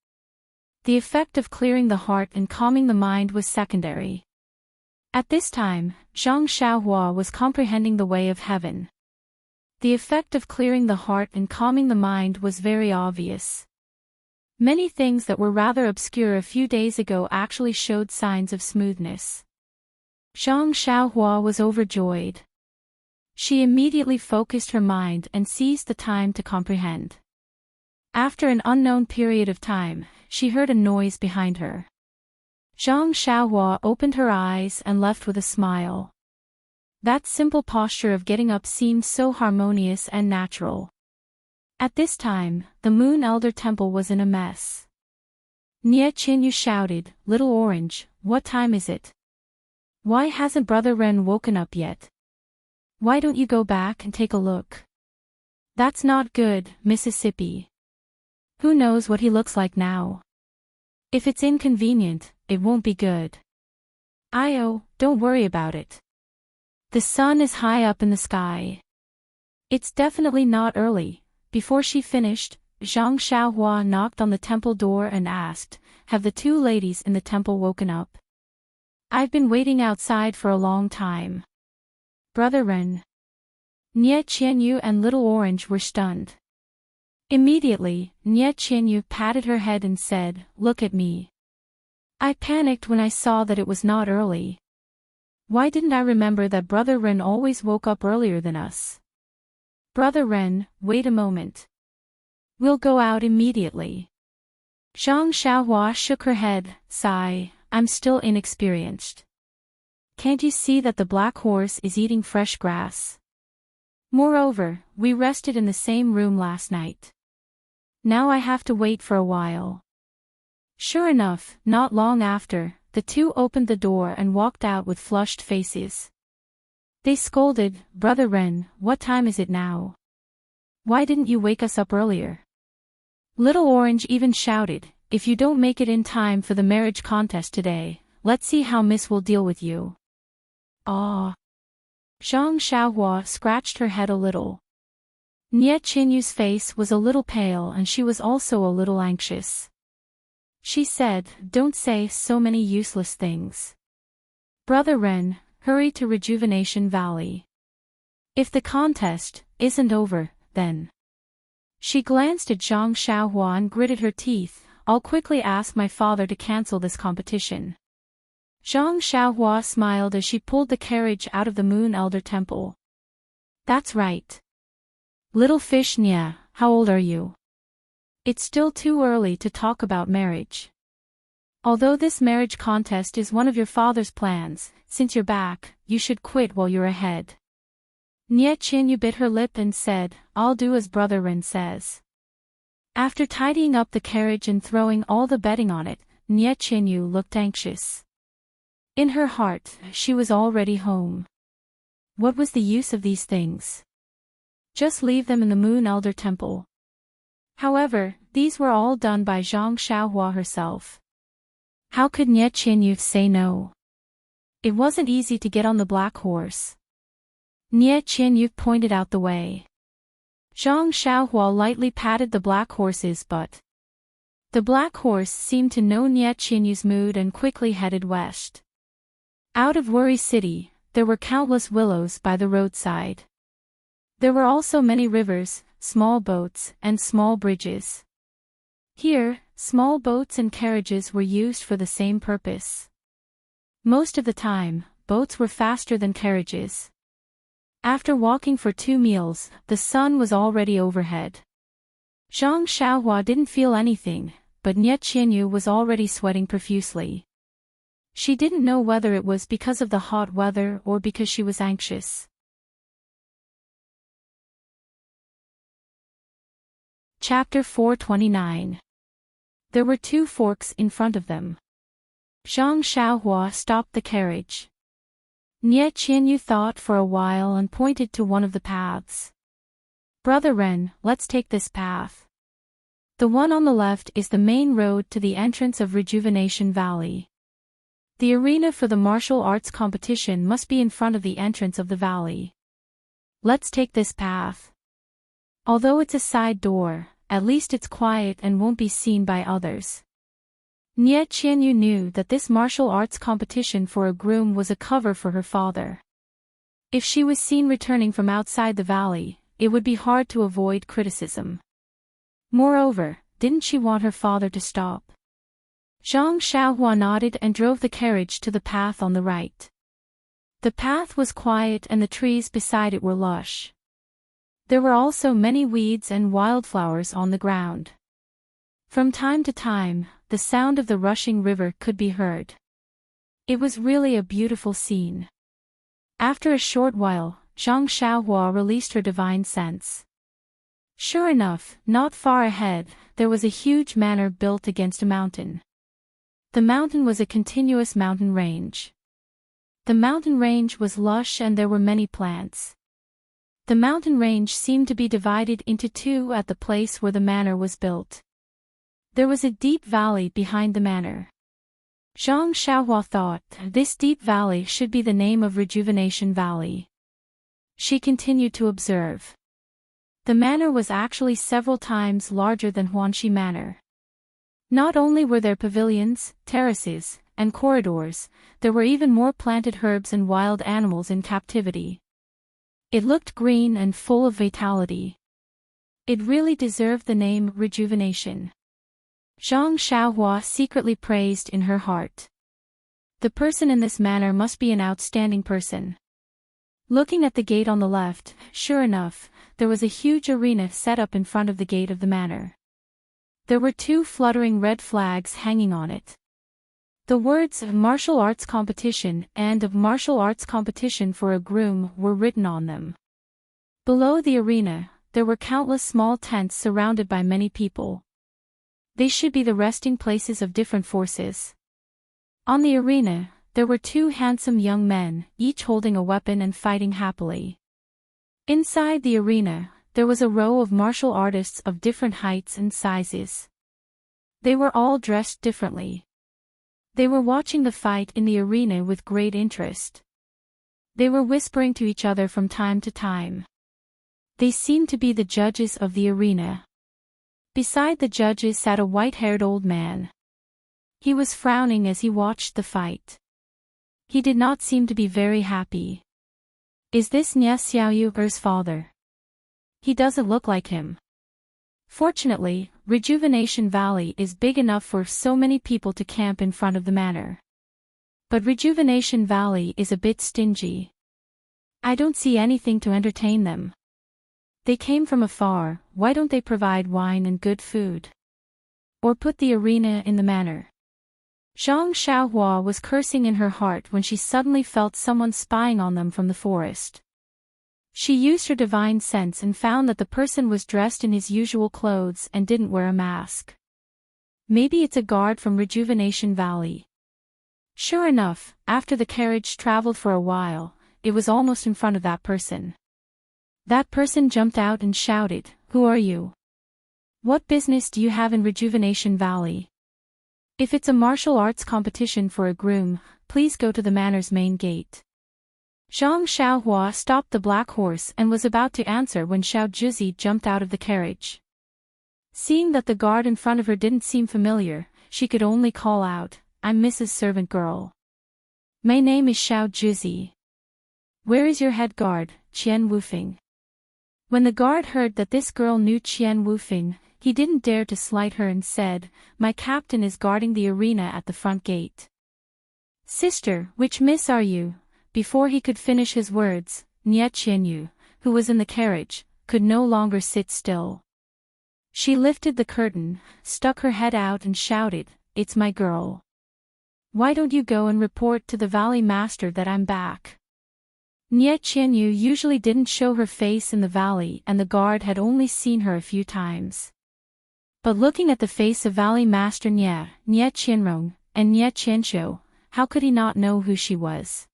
The effect of clearing the heart and calming the mind was secondary. At this time, Zhang Xiaohua was comprehending the way of heaven. The effect of clearing the heart and calming the mind was very obvious. Many things that were rather obscure a few days ago actually showed signs of smoothness. Zhang Xiaohua was overjoyed. She immediately focused her mind and seized the time to comprehend. After an unknown period of time, she heard a noise behind her. Zhang Xiaohua opened her eyes and left with a smile. That simple posture of getting up seemed so harmonious and natural. At this time, the Moon Elder Temple was in a mess. Nie Qinyu shouted, "Little Orange, what time is it? Why hasn't Brother Ren woken up yet? Why don't you go back and take a look? That's not good, Mississippi. Who knows what he looks like now? If it's inconvenient, it won't be good. Io, don't worry about it. The sun is high up in the sky. It's definitely not early." Before she finished, Zhang Xiaohua knocked on the temple door and asked, "Have the two ladies in the temple woken up? I've been waiting outside for a long time." Brother Ren, Nie Qianyu and Little Orange were stunned. Immediately, Nie Qianyu patted her head and said, "Look at me. I panicked when I saw that it was not early. Why didn't I remember that Brother Ren always woke up earlier than us? Brother Ren, wait a moment. We'll go out immediately." Zhang Xiaohua shook her head, sigh, "I'm still inexperienced. Can't you see that the black horse is eating fresh grass? Moreover, we rested in the same room last night. Now I have to wait for a while." Sure enough, not long after, the two opened the door and walked out with flushed faces. They scolded, "Brother Ren, what time is it now? Why didn't you wake us up earlier?" Little Orange even shouted, "If you don't make it in time for the marriage contest today, let's see how Miss will deal with you." Ah. Zhang Xiaohua scratched her head a little. Nie Qinyu's face was a little pale and she was also a little anxious. She said, "Don't say so many useless things. Brother Ren, hurry to Rejuvenation Valley. If the contest isn't over, then." She glanced at Zhang Xiaohua and gritted her teeth, "I'll quickly ask my father to cancel this competition." Zhang Xiaohua smiled as she pulled the carriage out of the Moon Elder Temple. "That's right. Little fish Nie, how old are you? It's still too early to talk about marriage. Although this marriage contest is one of your father's plans, since you're back, you should quit while you're ahead." Nie Qinyu bit her lip and said, "I'll do as Brother Ren says." After tidying up the carriage and throwing all the bedding on it, Nie Qinyu looked anxious. In her heart, she was already home. What was the use of these things? Just leave them in the Moon Elder Temple. However, these were all done by Zhang Xiaohua herself. How could Nie Qinyu say no? It wasn't easy to get on the black horse. Nie Qinyu pointed out the way. Zhang Xiaohua lightly patted the black horse's butt. The black horse seemed to know Nie Qianyu's mood and quickly headed west. Out of Worry City, there were countless willows by the roadside. There were also many rivers, small boats, and small bridges. Here, small boats and carriages were used for the same purpose. Most of the time, boats were faster than carriages. After walking for 2 meals, the sun was already overhead. Zhang Xiaohua didn't feel anything, but Nie Qianyu was already sweating profusely. She didn't know whether it was because of the hot weather or because she was anxious. Chapter 429. There were 2 forks in front of them. Zhang Xiaohua stopped the carriage. Nie Qianyu thought for a while and pointed to one of the paths. Brother Ren, let's take this path. The one on the left is the main road to the entrance of Rejuvenation Valley. The arena for the martial arts competition must be in front of the entrance of the valley. Let's take this path. Although it's a side door, at least it's quiet and won't be seen by others. Nie Qianyu knew that this martial arts competition for a groom was a cover for her father. If she was seen returning from outside the valley, it would be hard to avoid criticism. Moreover, didn't she want her father to stop? Zhang Xiaohua nodded and drove the carriage to the path on the right. The path was quiet and the trees beside it were lush. There were also many weeds and wildflowers on the ground. From time to time, the sound of the rushing river could be heard. It was really a beautiful scene. After a short while, Zhang Xiaohua released her divine sense. Sure enough, not far ahead, there was a huge manor built against a mountain. The mountain was a continuous mountain range. The mountain range was lush and there were many plants. The mountain range seemed to be divided into 2 at the place where the manor was built. There was a deep valley behind the manor. Zhang Xiaohua thought, this deep valley should be the name of Rejuvenation Valley. She continued to observe. The manor was actually several times larger than Huanxi Manor. Not only were there pavilions, terraces, and corridors, there were even more planted herbs and wild animals in captivity. It looked green and full of vitality. It really deserved the name Rejuvenation. Zhang Xiaohua secretly praised in her heart. The person in this manor must be an outstanding person. Looking at the gate on the left, sure enough, there was a huge arena set up in front of the gate of the manor. There were 2 fluttering red flags hanging on it. The words "Martial Arts Competition" and "Martial Arts Competition for a Groom" were written on them. Below the arena, there were countless small tents surrounded by many people. They should be the resting places of different forces. On the arena, there were 2 handsome young men, each holding a weapon and fighting happily. Inside the arena, there was a row of martial artists of different heights and sizes. They were all dressed differently. They were watching the fight in the arena with great interest. They were whispering to each other from time to time. They seemed to be the judges of the arena. Beside the judges sat a white-haired old man. He was frowning as he watched the fight. He did not seem to be very happy. Is this Nie Xiaoyu's father? He doesn't look like him. Fortunately, Rejuvenation Valley is big enough for so many people to camp in front of the manor. But Rejuvenation Valley is a bit stingy. I don't see anything to entertain them. They came from afar, why don't they provide wine and good food? Or put the arena in the manor? Zhang Xiaohua was cursing in her heart when she suddenly felt someone spying on them from the forest. She used her divine sense and found that the person was dressed in his usual clothes and didn't wear a mask. Maybe it's a guard from Rejuvenation Valley. Sure enough, after the carriage traveled for a while, it was almost in front of that person. That person jumped out and shouted, "Who are you? What business do you have in Rejuvenation Valley? If it's a martial arts competition for a groom, please go to the manor's main gate." Zhang Xiaohua stopped the black horse and was about to answer when Xiao Juzi jumped out of the carriage. Seeing that the guard in front of her didn't seem familiar, she could only call out, "I'm Mrs. Servant Girl. My name is Xiao Juzi. Where is your head guard, Qian Wufing?" When the guard heard that this girl knew Qian Wufing, he didn't dare to slight her and said, "My captain is guarding the arena at the front gate." "Sister, which miss are you?" Before he could finish his words, Nie Qianyu, who was in the carriage, could no longer sit still. She lifted the curtain, stuck her head out and shouted, "It's my girl. Why don't you go and report to the valley master that I'm back?" Nie Qianyu usually didn't show her face in the valley and the guard had only seen her a few times. But looking at the face of valley master Nie Qianrong, and Nie Qianxiu, how could he not know who she was?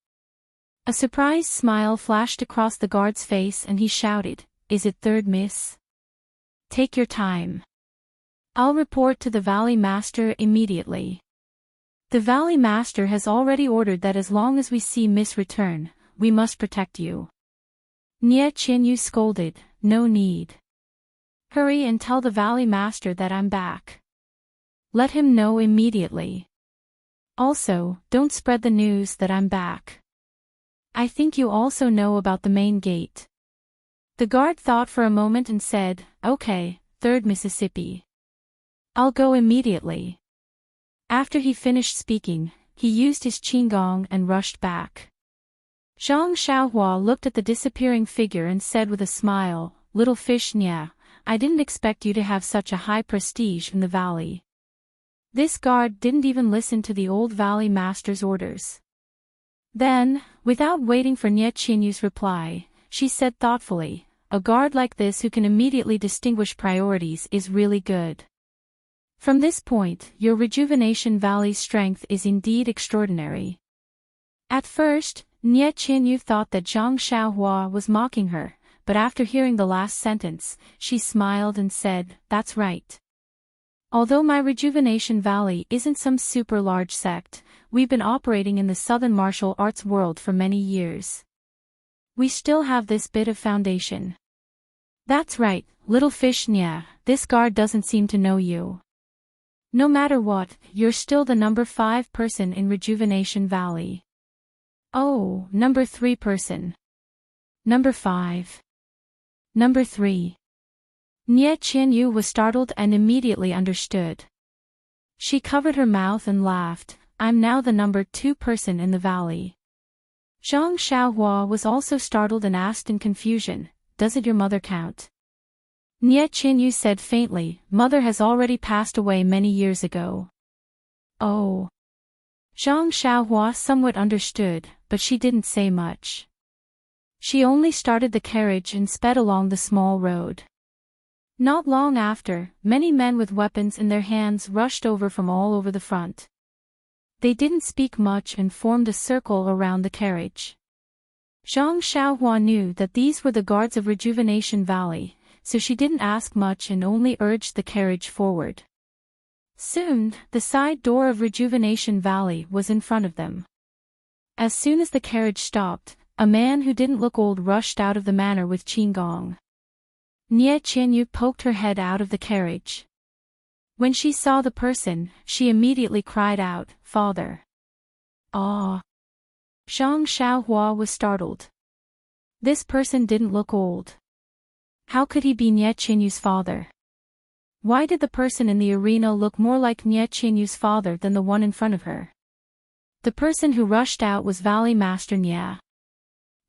A surprised smile flashed across the guard's face and he shouted, "Is it third miss? Take your time. I'll report to the valley master immediately. The valley master has already ordered that as long as we see Miss return, we must protect you." Nie Qianyu scolded, "No need. Hurry and tell the valley master that I'm back. Let him know immediately. Also, don't spread the news that I'm back. I think you also know about the main gate." The guard thought for a moment and said, "Okay, 3rd Mississippi. I'll go immediately." After he finished speaking, he used his qinggong and rushed back. Zhang Xiaohua looked at the disappearing figure and said with a smile, "Little fish Nia, I didn't expect you to have such a high prestige in the valley." This guard didn't even listen to the old valley master's orders. Then, without waiting for Nie Qianyu's reply, she said thoughtfully, "A guard like this who can immediately distinguish priorities is really good. From this point, your Rejuvenation Valley's strength is indeed extraordinary." At first, Nie Qianyu thought that Zhang Xiaohua was mocking her, but after hearing the last sentence, she smiled and said, "That's right. Although my Rejuvenation Valley isn't some super large sect, we've been operating in the southern martial arts world for many years. We still have this bit of foundation." "That's right, little fish Nia, this guard doesn't seem to know you. No matter what, you're still the number 5 person in Rejuvenation Valley." "Oh, number 3 person. Number 5. Number 3. Nie Qianyu was startled and immediately understood. She covered her mouth and laughed, "I'm now the number 2 person in the valley." Zhang Xiaohua was also startled and asked in confusion, "Doesn't your mother count?" Nie Qianyu said faintly, "Mother has already passed away many years ago." "Oh." Zhang Xiaohua somewhat understood, but she didn't say much. She only started the carriage and sped along the small road. Not long after, many men with weapons in their hands rushed over from all over the front. They didn't speak much and formed a circle around the carriage. Zhang Xiaohua knew that these were the guards of Rejuvenation Valley, so she didn't ask much and only urged the carriage forward. Soon, the side door of Rejuvenation Valley was in front of them. As soon as the carriage stopped, a man who didn't look old rushed out of the manor with qinggong. Nie Qianyu poked her head out of the carriage. When she saw the person, she immediately cried out, "Father!" "Ah!" Zhang Xiaohua was startled. This person didn't look old. How could he be Nie Qianyu's father? Why did the person in the arena look more like Nie Qianyu's father than the one in front of her? The person who rushed out was Valley Master Nie.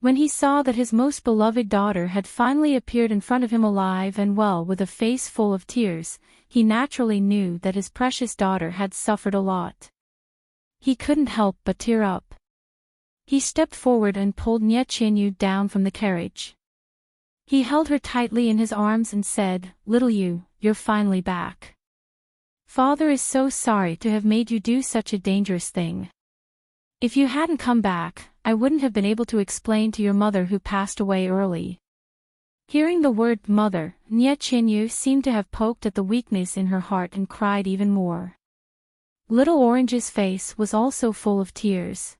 When he saw that his most beloved daughter had finally appeared in front of him alive and well with a face full of tears, he naturally knew that his precious daughter had suffered a lot. He couldn't help but tear up. He stepped forward and pulled Nie Qianyu down from the carriage. He held her tightly in his arms and said, "Little you, you're finally back. Father is so sorry to have made you do such a dangerous thing. If you hadn't come back, I wouldn't have been able to explain to your mother who passed away early." Hearing the word mother, Nie Qianyu seemed to have poked at the weakness in her heart and cried even more. Little Orange's face was also full of tears.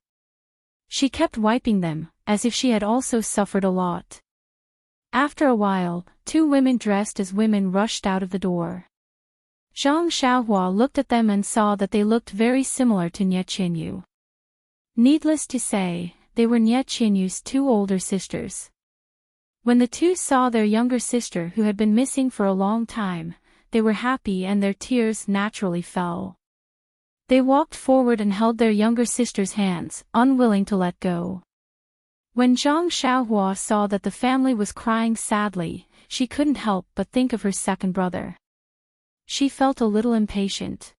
She kept wiping them, as if she had also suffered a lot. After a while, 2 women dressed as women rushed out of the door. Zhang Xiaohua looked at them and saw that they looked very similar to Nie Qinyu. Needless to say, they were Nie Qinyu's two older sisters. When the two saw their younger sister who had been missing for a long time, they were happy and their tears naturally fell. They walked forward and held their younger sister's hands, unwilling to let go. When Zhang Xiaohua saw that the family was crying sadly, she couldn't help but think of her second brother. She felt a little impatient.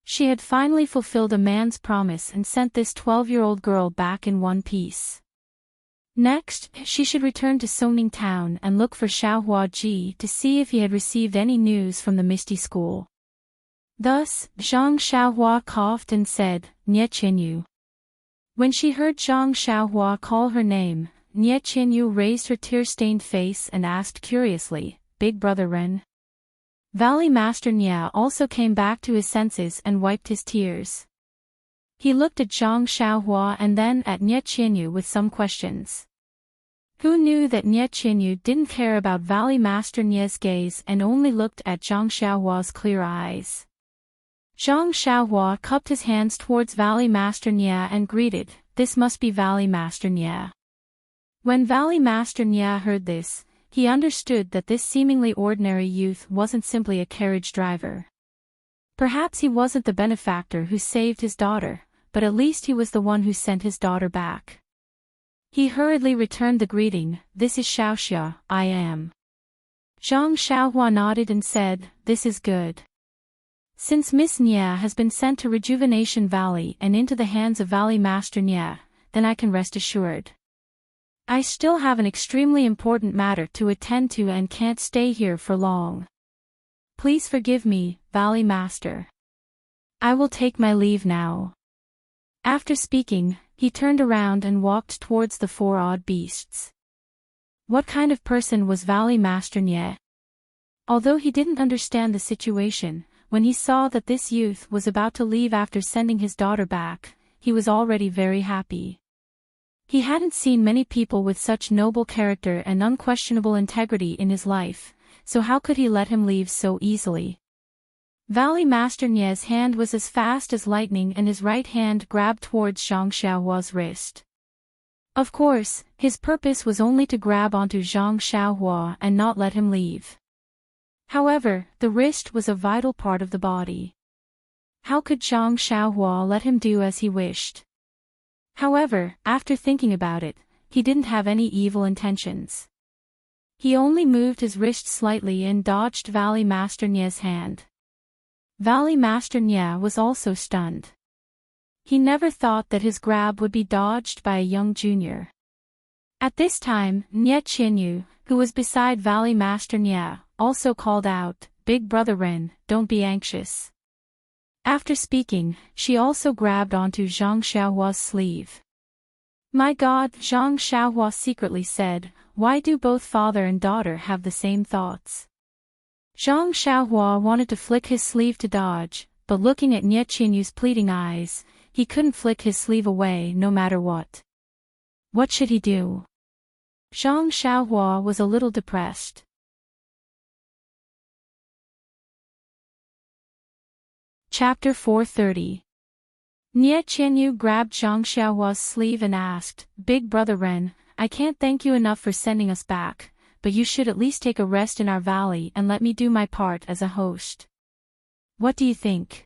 She had finally fulfilled a man's promise and sent this 12-year-old girl back in one piece. Next, she should return to Songning town and look for Xiaohua Ji to see if he had received any news from the Misty School. Thus, Zhang Xiaohua coughed and said, Nie Qinyu. When she heard Zhang Xiaohua call her name, Nie Qinyu raised her tear-stained face and asked curiously, Big Brother Ren? Valley Master Nie also came back to his senses and wiped his tears. He looked at Zhang Xiaohua and then at Nie Qinyu with some questions. Who knew that Nie Qinyu didn't care about Valley Master Nie's gaze and only looked at Zhang Xiaohua's clear eyes? Zhang Xiaohua cupped his hands towards Valley Master Nie and greeted, This must be Valley Master Nie. When Valley Master Nie heard this, he understood that this seemingly ordinary youth wasn't simply a carriage driver. Perhaps he wasn't the benefactor who saved his daughter, but at least he was the one who sent his daughter back. He hurriedly returned the greeting, This is Xiaoxia, I am. Zhang Xiaohua nodded and said, This is good. Since Miss Nie has been sent to Rejuvenation Valley and into the hands of Valley Master Nie, then I can rest assured. I still have an extremely important matter to attend to and can't stay here for long. Please forgive me, Valley Master. I will take my leave now. After speaking, he turned around and walked towards the four odd beasts. What kind of person was Valley Master Nie? Although he didn't understand the situation, when he saw that this youth was about to leave after sending his daughter back, he was already very happy. He hadn't seen many people with such noble character and unquestionable integrity in his life, so how could he let him leave so easily? Valley Master Nie's hand was as fast as lightning and his right hand grabbed towards Zhang Xiaohua's wrist. Of course, his purpose was only to grab onto Zhang Xiaohua and not let him leave. However, the wrist was a vital part of the body. How could Zhang Xiaohua let him do as he wished? However, after thinking about it, he didn't have any evil intentions. He only moved his wrist slightly and dodged Valley Master Nie's hand. Valley Master Nie was also stunned. He never thought that his grab would be dodged by a young junior. At this time, Nie Qinyu, who was beside Valley Master Nie, also called out, Big Brother Ren, don't be anxious. After speaking, she also grabbed onto Zhang Xiaohua's sleeve. My God, Zhang Xiaohua secretly said, why do both father and daughter have the same thoughts? Zhang Xiaohua wanted to flick his sleeve to dodge, but looking at Nie Qinyu's pleading eyes, he couldn't flick his sleeve away no matter what. What should he do? Zhang Xiaohua was a little depressed. Chapter 430. Nie Qinyu grabbed Zhang Xiaohua's sleeve and asked, Big Brother Ren, I can't thank you enough for sending us back, but you should at least take a rest in our valley and let me do my part as a host. What do you think?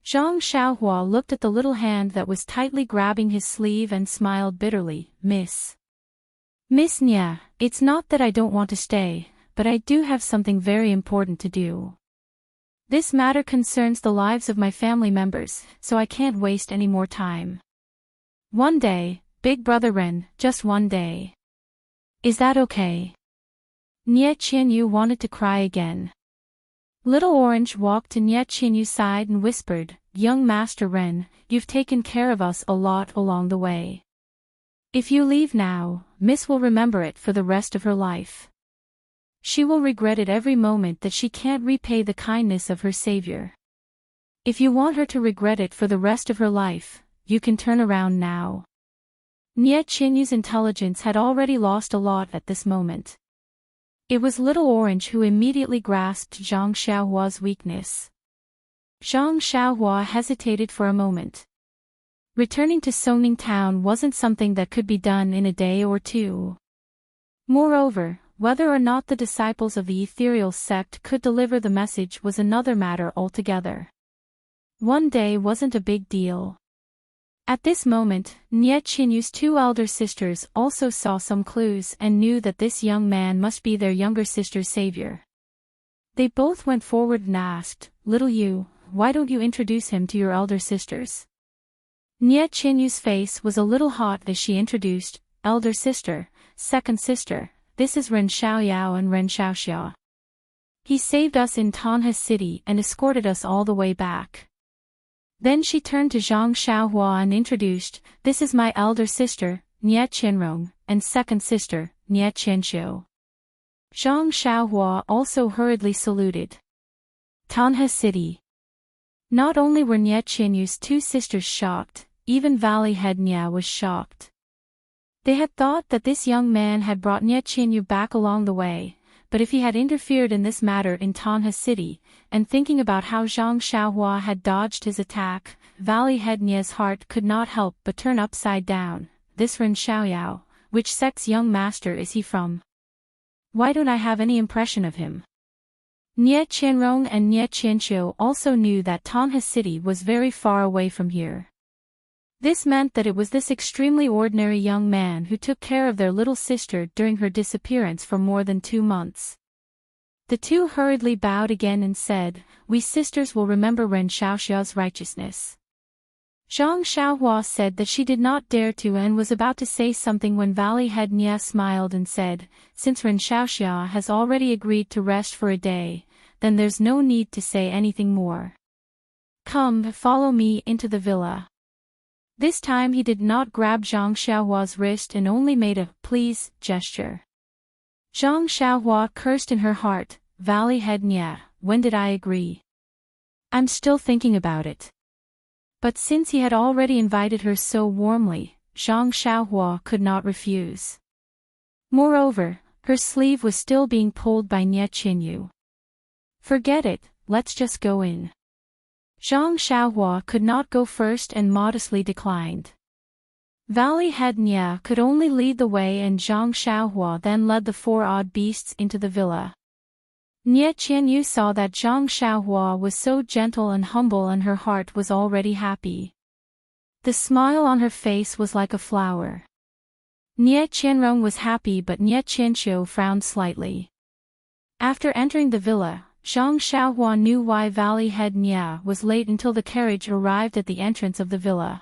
Zhang Xiaohua looked at the little hand that was tightly grabbing his sleeve and smiled bitterly, Miss Nie, it's not that I don't want to stay, but I do have something very important to do. This matter concerns the lives of my family members, so I can't waste any more time. One day, Big Brother Ren, just one day. Is that okay? Nie Qinyu wanted to cry again. Little Orange walked to Nie Qinyu's side and whispered, Young Master Ren, you've taken care of us a lot along the way. If you leave now, Miss will remember it for the rest of her life. She will regret it every moment that she can't repay the kindness of her savior. If you want her to regret it for the rest of her life, you can turn around now. Nie Qinyu's intelligence had already lost a lot at this moment. It was Little Orange who immediately grasped Zhang Xiaohua's weakness. Zhang Xiaohua hesitated for a moment. Returning to Songning Town wasn't something that could be done in a day or two. Moreover, whether or not the disciples of the ethereal sect could deliver the message was another matter altogether. One day wasn't a big deal. At this moment, Nie Qinyu's two elder sisters also saw some clues and knew that this young man must be their younger sister's savior. They both went forward and asked, "Little Yu, why don't you introduce him to your elder sisters?" Nie Qinyu's face was a little hot as she introduced, "Elder sister, second sister, this is Ren Xiaoyao and Ren Xiaoxia. He saved us in Tanha City and escorted us all the way back." Then she turned to Zhang Xiaohua and introduced, "This is my elder sister, Nie Qianrong, and second sister, Nie Qianxiu." Zhang Xiaohua also hurriedly saluted. Tanha City. Not only were Nie Qinyu's two sisters shocked, even Valley Head Nie was shocked. They had thought that this young man had brought Nie Qinyu back along the way, but if he had interfered in this matter in Tanha City, and thinking about how Zhang Xiaohua had dodged his attack, Valley Head Nie's heart could not help but turn upside down. This Ren Xiaoyao, which sect's young master is he from? Why don't I have any impression of him? Nie Qianrong and Nie Qianxiu also knew that Tanha City was very far away from here. This meant that it was this extremely ordinary young man who took care of their little sister during her disappearance for more than 2 months. The two hurriedly bowed again and said, "We sisters will remember Ren Xiaoxia's righteousness." Zhang Xiaohua said that she did not dare to and was about to say something when Valley Head Nie smiled and said, "Since Ren Xiaoxia has already agreed to rest for a day, then there's no need to say anything more. Come, follow me into the villa." This time he did not grab Zhang Xiaohua's wrist and only made a "please" gesture. Zhang Xiaohua cursed in her heart, "Valley Head Nie, when did I agree? I'm still thinking about it." But since he had already invited her so warmly, Zhang Xiaohua could not refuse. Moreover, her sleeve was still being pulled by Nie Qinyu. "Forget it, let's just go in." Zhang Xiaohua could not go first and modestly declined. Valley Head Nie could only lead the way and Zhang Xiaohua then led the 4 odd beasts into the villa. Nie Qianyu saw that Zhang Xiaohua was so gentle and humble and her heart was already happy. The smile on her face was like a flower. Nie Qianrong was happy but Nie Qianxiu frowned slightly. After entering the villa, Zhang Xiaohua knew why Valley Head Nie was late until the carriage arrived at the entrance of the villa.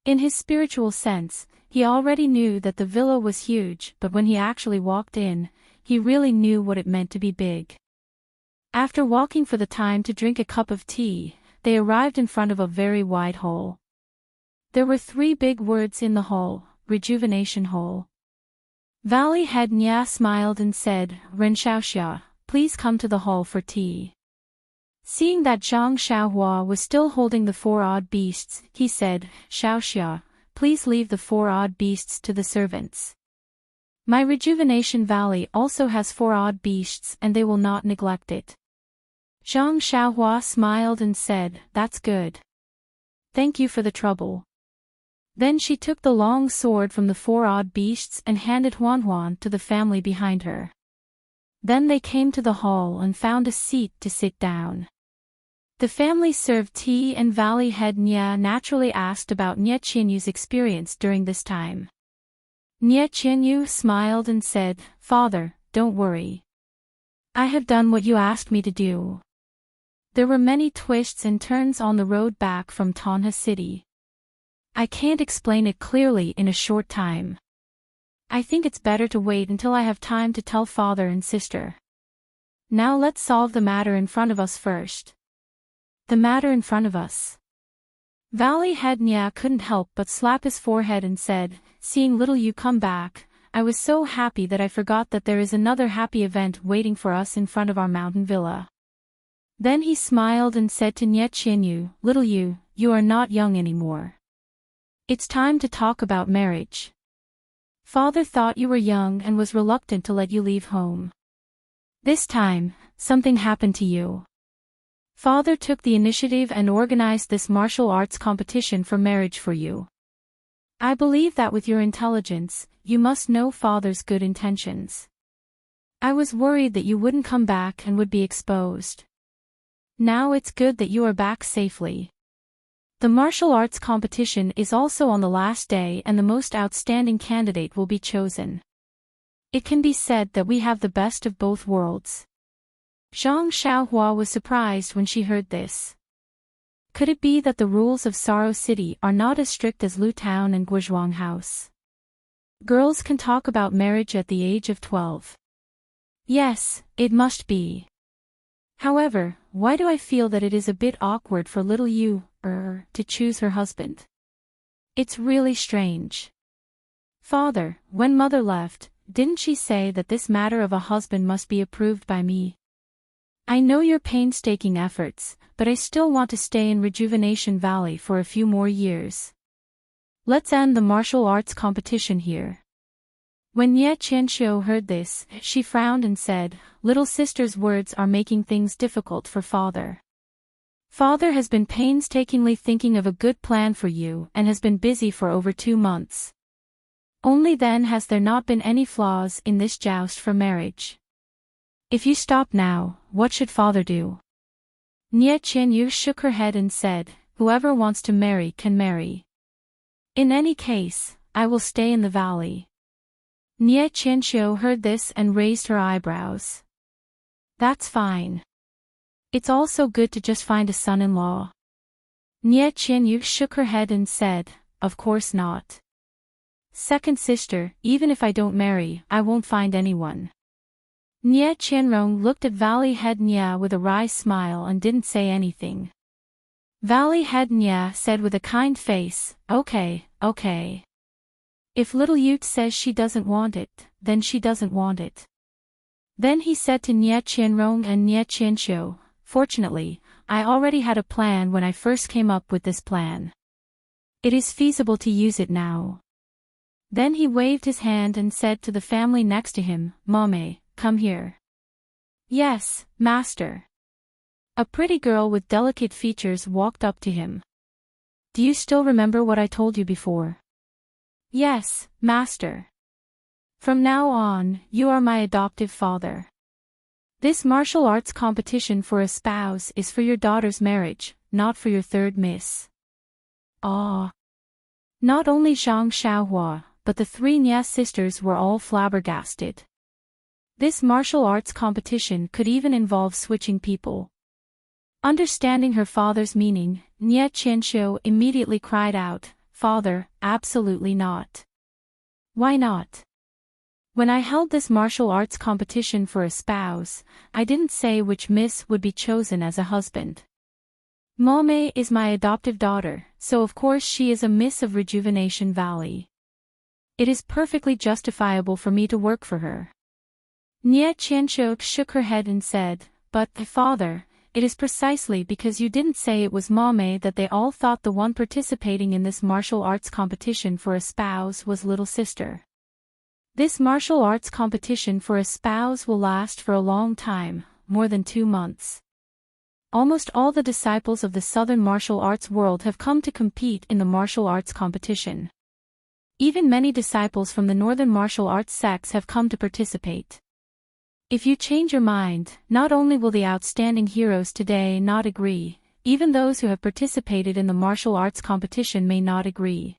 In his spiritual sense, he already knew that the villa was huge, but when he actually walked in, he really knew what it meant to be big. After walking for the time to drink a cup of tea, they arrived in front of a very wide hall. There were 3 big words in the hall, Rejuvenation Hall. Valley Head Nie smiled and said, "Ren Xiaoxia, please come to the hall for tea." Seeing that Zhang Xiaohua was still holding the 4 odd beasts, he said, "Xiaoxia, please leave the 4 odd beasts to the servants. My Rejuvenation Valley also has 4 odd beasts and they will not neglect it." Zhang Xiaohua smiled and said, "That's good. Thank you for the trouble." Then she took the long sword from the 4 odd beasts and handed Huan to the family behind her. Then they came to the hall and found a seat to sit down. The family served tea and Valley Head Nie naturally asked about Nie Qinyu's experience during this time. Nie Qinyu smiled and said, "Father, don't worry. I have done what you asked me to do." There were many twists and turns on the road back from Tanha City. I can't explain it clearly in a short time. I think it's better to wait until I have time to tell father and sister. Now let's solve the matter in front of us first. The matter in front of us. Valley Head Nie couldn't help but slap his forehead and said, "Seeing little you come back, I was so happy that I forgot that there is another happy event waiting for us in front of our mountain villa." Then he smiled and said to Nie Qinyu, "Little you are not young anymore. It's time to talk about marriage. Father thought you were young and was reluctant to let you leave home. This time, something happened to you. Father took the initiative and organized this martial arts competition for marriage for you. I believe that with your intelligence, you must know Father's good intentions. I was worried that you wouldn't come back and would be exposed. Now it's good that you are back safely. The martial arts competition is also on the last day and the most outstanding candidate will be chosen. It can be said that we have the best of both worlds. Zhang Xiaohua was surprised when she heard this. Could it be that the rules of Sorrow City are not as strict as Lu Town and Guizhuang House? Girls can talk about marriage at the age of 12. Yes, it must be. However, why do I feel that it is a bit awkward for little Yu, to choose her husband? It's really strange. Father, when Mother left, didn't she say that this matter of a husband must be approved by me? I know your painstaking efforts, but I still want to stay in Rejuvenation Valley for a few more years. Let's end the martial arts competition here. When Ye Qianxiu heard this, she frowned and said, "Little sister's words are making things difficult for Father. Father has been painstakingly thinking of a good plan for you and has been busy for over 2 months. Only then has there not been any flaws in this joust for marriage. If you stop now, what should Father do?" Nie Qianyu shook her head and said, "Whoever wants to marry can marry. In any case, I will stay in the valley." Nie Qianxiu heard this and raised her eyebrows. That's fine. It's also good to just find a son-in-law. Nie Qianyu shook her head and said, "Of course not. Second sister, even if I don't marry, I won't find anyone." Nie Qianrong looked at Valley Head Nya with a wry smile and didn't say anything. Valley Head Nya said with a kind face, "Okay, okay. If little Ute says she doesn't want it, then she doesn't want it." Then he said to Nie Qianrong and Nie Qianxiu, "Fortunately, I already had a plan when I first came up with this plan. It is feasible to use it now." Then he waved his hand and said to the family next to him, "Mame, come here." "Yes, master." A pretty girl with delicate features walked up to him. "Do you still remember what I told you before?" "Yes, master. From now on, you are my adoptive father. This martial arts competition for a spouse is for your daughter's marriage, not for your third miss." Ah! Not only Zhang Xiaohua, but the 3 Nya sisters were all flabbergasted. This martial arts competition could even involve switching people. Understanding her father's meaning, Nie Qianxiu immediately cried out, "Father, absolutely not." "Why not?" "When I held this martial arts competition for a spouse, I didn't say which miss would be chosen as a husband. Mame is my adoptive daughter, so of course she is a miss of Rejuvenation Valley. It is perfectly justifiable for me to work for her." Nie Qianxiu shook her head and said, "But, Father, it is precisely because you didn't say it was Mame that they all thought the one participating in this martial arts competition for a spouse was little sister. This martial arts competition for a spouse will last for a long time, more than 2 months. Almost all the disciples of the Southern martial arts world have come to compete in the martial arts competition. Even many disciples from the Northern martial arts sects have come to participate. If you change your mind, not only will the outstanding heroes today not agree, even those who have participated in the martial arts competition may not agree.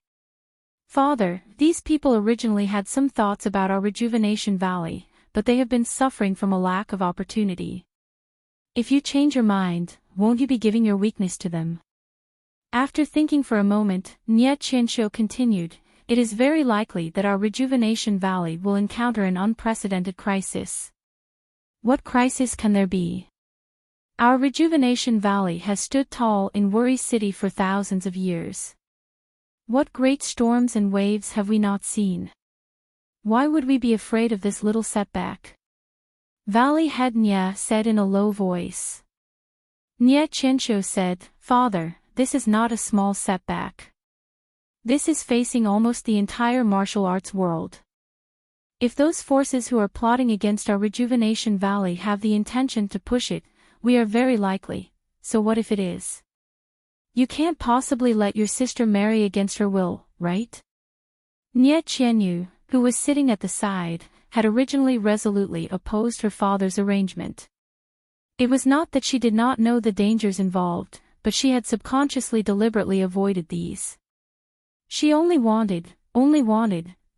Father, these people originally had some thoughts about our Rejuvenation Valley, but they have been suffering from a lack of opportunity. If you change your mind, won't you be giving your weakness to them?" After thinking for a moment, Nie Qianxiu continued, "It is very likely that our Rejuvenation Valley will encounter an unprecedented crisis." "What crisis can there be?" "Our Rejuvenation Valley has stood tall in Worry City for thousands of years. What great storms and waves have we not seen? Why would we be afraid of this little setback?" Valley Head Nya said in a low voice. Nie Qianxiu said, "Father, this is not a small setback. This is facing almost the entire martial arts world. If those forces who are plotting against our Rejuvenation Valley have the intention to push it, we are very likely, so what if it is? You can't possibly let your sister marry against her will, right? Nie Qianyu, who was sitting at the side, had originally resolutely opposed her father's arrangement. It was not that she did not know the dangers involved, but she had subconsciously deliberately avoided these. She only wanted,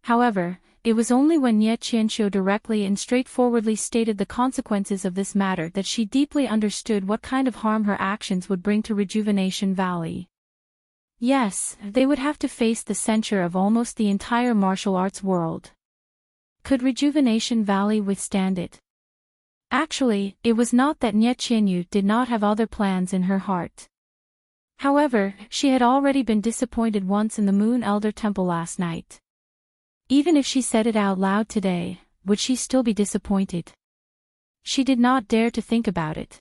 however, it was only when Nie Qianxiu directly and straightforwardly stated the consequences of this matter that she deeply understood what kind of harm her actions would bring to Rejuvenation Valley. Yes, they would have to face the censure of almost the entire martial arts world. Could Rejuvenation Valley withstand it? Actually, it was not that Nie Qianyu did not have other plans in her heart. However, she had already been disappointed once in the Moon Elder Temple last night. Even if she said it out loud today, would she still be disappointed? She did not dare to think about it.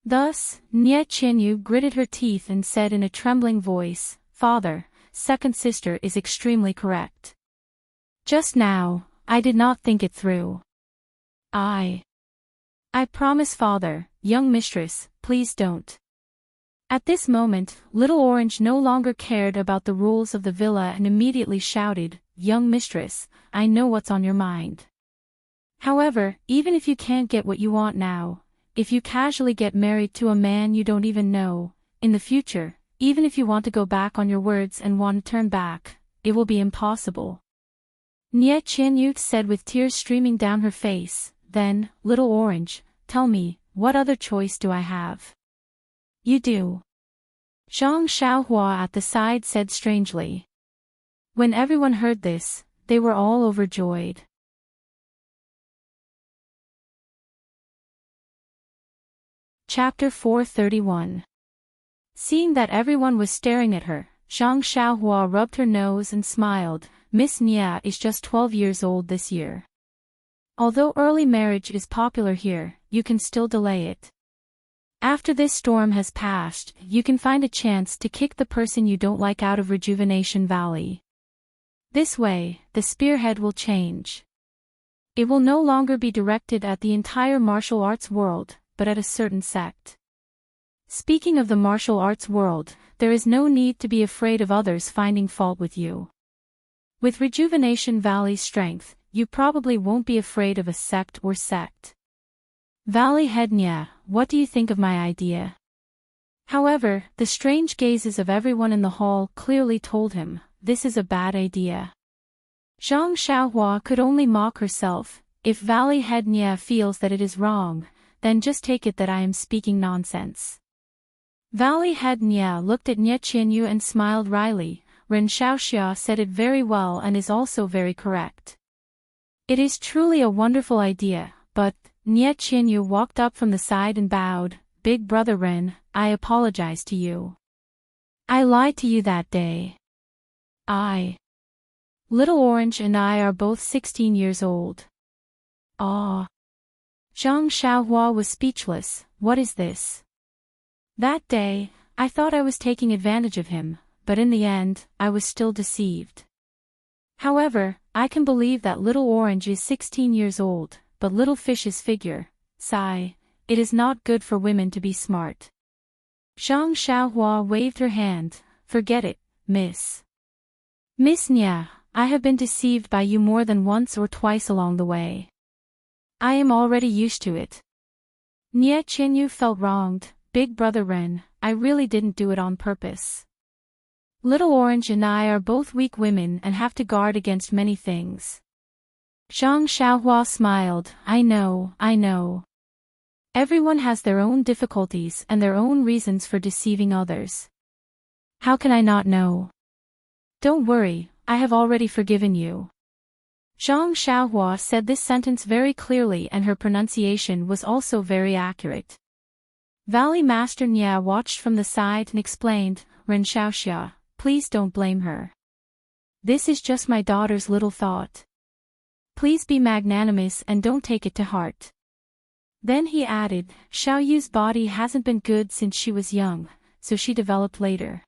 Thus, Nie Qianyu gritted her teeth and said in a trembling voice, "Father, second sister is extremely correct. Just now, I did not think it through. I promise father, young mistress, please don't." At this moment, Little Orange no longer cared about the rules of the villa and immediately shouted, "Young mistress, I know what's on your mind. However, even if you can't get what you want now, if you casually get married to a man you don't even know, in the future, even if you want to go back on your words and want to turn back, it will be impossible." Nie Qianyu said with tears streaming down her face, "Then, Little Orange, tell me, what other choice do I have?" "You do." Zhang Xiaohua at the side said strangely. When everyone heard this, they were all overjoyed. Chapter 431. Seeing that everyone was staring at her, Zhang Xiaohua rubbed her nose and smiled. "Miss Nia is just 12 years old this year. Although early marriage is popular here, you can still delay it. After this storm has passed, you can find a chance to kick the person you don't like out of Rejuvenation Valley. This way, the spearhead will change. It will no longer be directed at the entire martial arts world, but at a certain sect. Speaking of the martial arts world, there is no need to be afraid of others finding fault with you. With Rejuvenation Valley's strength, you probably won't be afraid of a sect or sect. Valley Head Nia, what do you think of my idea?" However, the strange gazes of everyone in the hall clearly told him, this is a bad idea. Zhang Xiaohua could only mock herself. If Valley Head Nia feels that it is wrong, then just take it that I am speaking nonsense. Valley Head Nia looked at Nie Qianyu and smiled wryly. Ren Xiaoxia said it very well and is also very correct. It is truly a wonderful idea, but Nie Qianyu walked up from the side and bowed. "Big brother Ren, I apologize to you. I lied to you that day. Little Orange and I are both 16 years old." "Ah." Zhang Xiaohua was speechless. "What is this?" "That day, I thought I was taking advantage of him, but in the end, I was still deceived. However, I can believe that Little Orange is 16 years old, but Little Fish's figure, sigh, it is not good for women to be smart." Zhang Xiaohua waved her hand. "Forget it, Miss Nia, I have been deceived by you more than once or twice along the way. I am already used to it." Nie Qianyu felt wronged. "Big brother Ren, I really didn't do it on purpose. Little Orange and I are both weak women and have to guard against many things." Zhang Xiaohua smiled. I know. Everyone has their own difficulties and their own reasons for deceiving others. How can I not know? Don't worry, I have already forgiven you." Zhang Xiaohua said this sentence very clearly and her pronunciation was also very accurate. Valley Master Nia watched from the side and explained, "Ren Xiaoxia, please don't blame her. This is just my daughter's little thought. Please be magnanimous and don't take it to heart." Then he added, "Xiaoyu's body hasn't been good since she was young, so she developed later.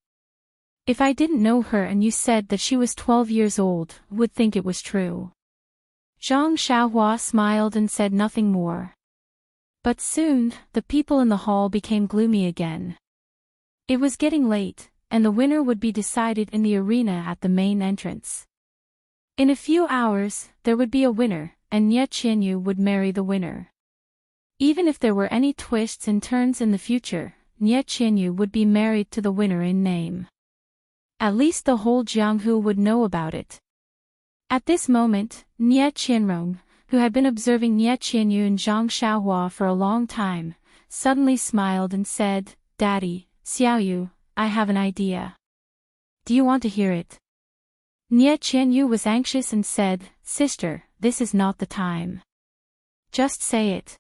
If I didn't know her and you said that she was 12 years old, would think it was true." Zhang Xiaohua smiled and said nothing more. But soon, the people in the hall became gloomy again. It was getting late, and the winner would be decided in the arena at the main entrance. In a few hours, there would be a winner, and Nie Qianyu would marry the winner. Even if there were any twists and turns in the future, Nie Qianyu would be married to the winner in name. At least the whole Jianghu would know about it. At this moment, Nie Qianrong, who had been observing Nie Qianyu and Zhang Xiaohua for a long time, suddenly smiled and said, "Daddy, Xiaoyu, I have an idea. Do you want to hear it?" Nie Qianyu was anxious and said, "Sister, this is not the time. Just say it."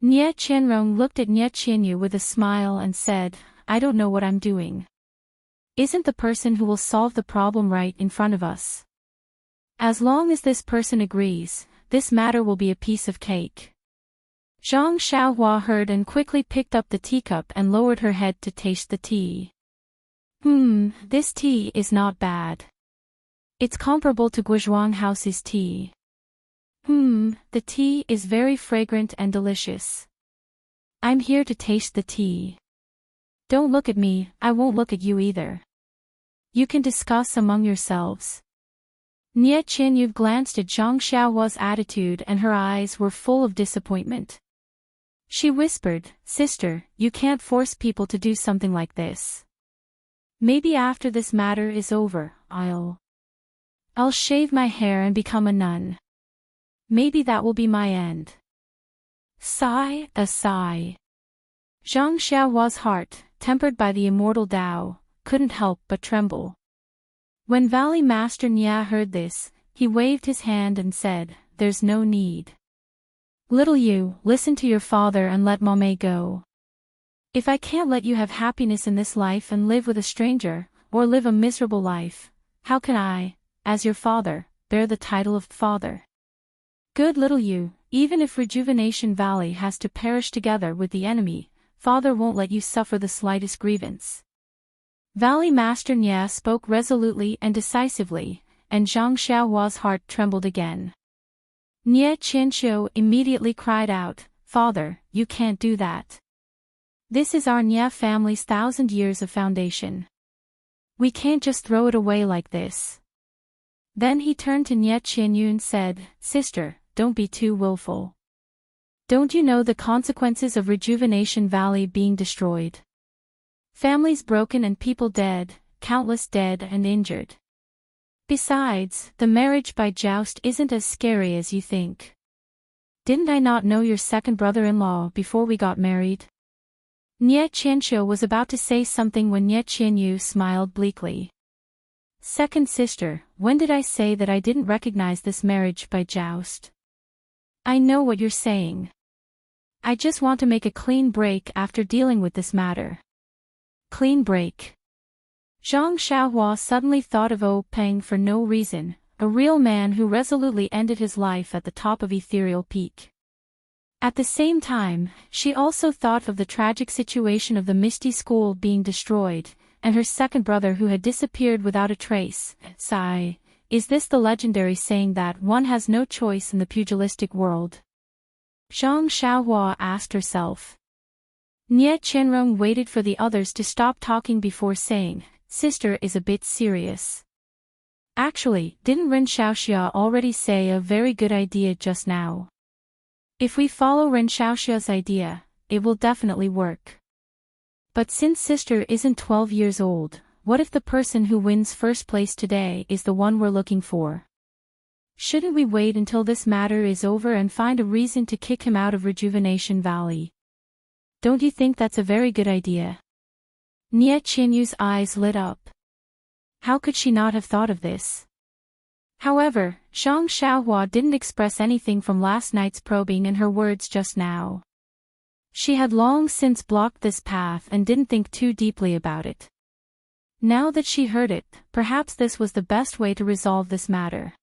Nie Qianrong looked at Nie Qianyu with a smile and said, "I don't know what I'm doing. Isn't the person who will solve the problem right in front of us? As long as this person agrees, this matter will be a piece of cake." Zhang Xiaohua heard and quickly picked up the teacup and lowered her head to taste the tea. This tea is not bad. It's comparable to Guizhuang House's tea. The tea is very fragrant and delicious. I'm here to taste the tea. Don't look at me, I won't look at you either. You can discuss among yourselves. Nie Qianyu glanced at Zhang Xiaohua's attitude and her eyes were full of disappointment. She whispered, "Sister, you can't force people to do something like this. Maybe after this matter is over, I'll shave my hair and become a nun. Maybe that will be my end." Sigh, a sigh. Zhang Xiaohua's heart, tempered by the immortal Tao, couldn't help but tremble. When Valley Master Nia heard this, he waved his hand and said, "There's no need. Little you, listen to your father and let Mame go. If I can't let you have happiness in this life and live with a stranger, or live a miserable life, how can I, as your father, bear the title of father? Good little you, even if Rejuvenation Valley has to perish together with the enemy, father won't let you suffer the slightest grievance." Valley Master Nia spoke resolutely and decisively, and Zhang Xiaohua's heart trembled again. Nie Qianxiu immediately cried out, "Father, you can't do that. This is our Nie family's 1,000 years of foundation. We can't just throw it away like this." Then he turned to Nie Qianyu and said, "Sister, don't be too willful. Don't you know the consequences of Rejuvenation Valley being destroyed? Families broken and people dead, countless dead and injured. Besides, the marriage by joust isn't as scary as you think. Didn't I not know your second brother-in-law before we got married?" Nie Qianxiu was about to say something when Nie Qianyu smiled bleakly. "Second sister, when did I say that I didn't recognize this marriage by joust? I know what you're saying. I just want to make a clean break after dealing with this matter." Clean break. Zhang Xiaohua suddenly thought of Peng for no reason, a real man who resolutely ended his life at the top of Ethereal Peak. At the same time, she also thought of the tragic situation of the Misty School being destroyed, and her second brother who had disappeared without a trace. Sigh, is this the legendary saying that one has no choice in the pugilistic world? Zhang Xiaohua asked herself. Nie Qianrong waited for the others to stop talking before saying, "Sister is a bit serious." Actually, didn't Ren Xiaoxia already say a very good idea just now? If we follow Ren Xiaoxia's idea, it will definitely work. But since sister isn't 12 years old, what if the person who wins first place today is the one we're looking for? Shouldn't we wait until this matter is over and find a reason to kick him out of Rejuvenation Valley? Don't you think that's a very good idea? Nie Qianyu's eyes lit up. How could she not have thought of this? However, Zhang Xiaohua didn't express anything from last night's probing in her words just now. She had long since blocked this path and didn't think too deeply about it. Now that she heard it, perhaps this was the best way to resolve this matter.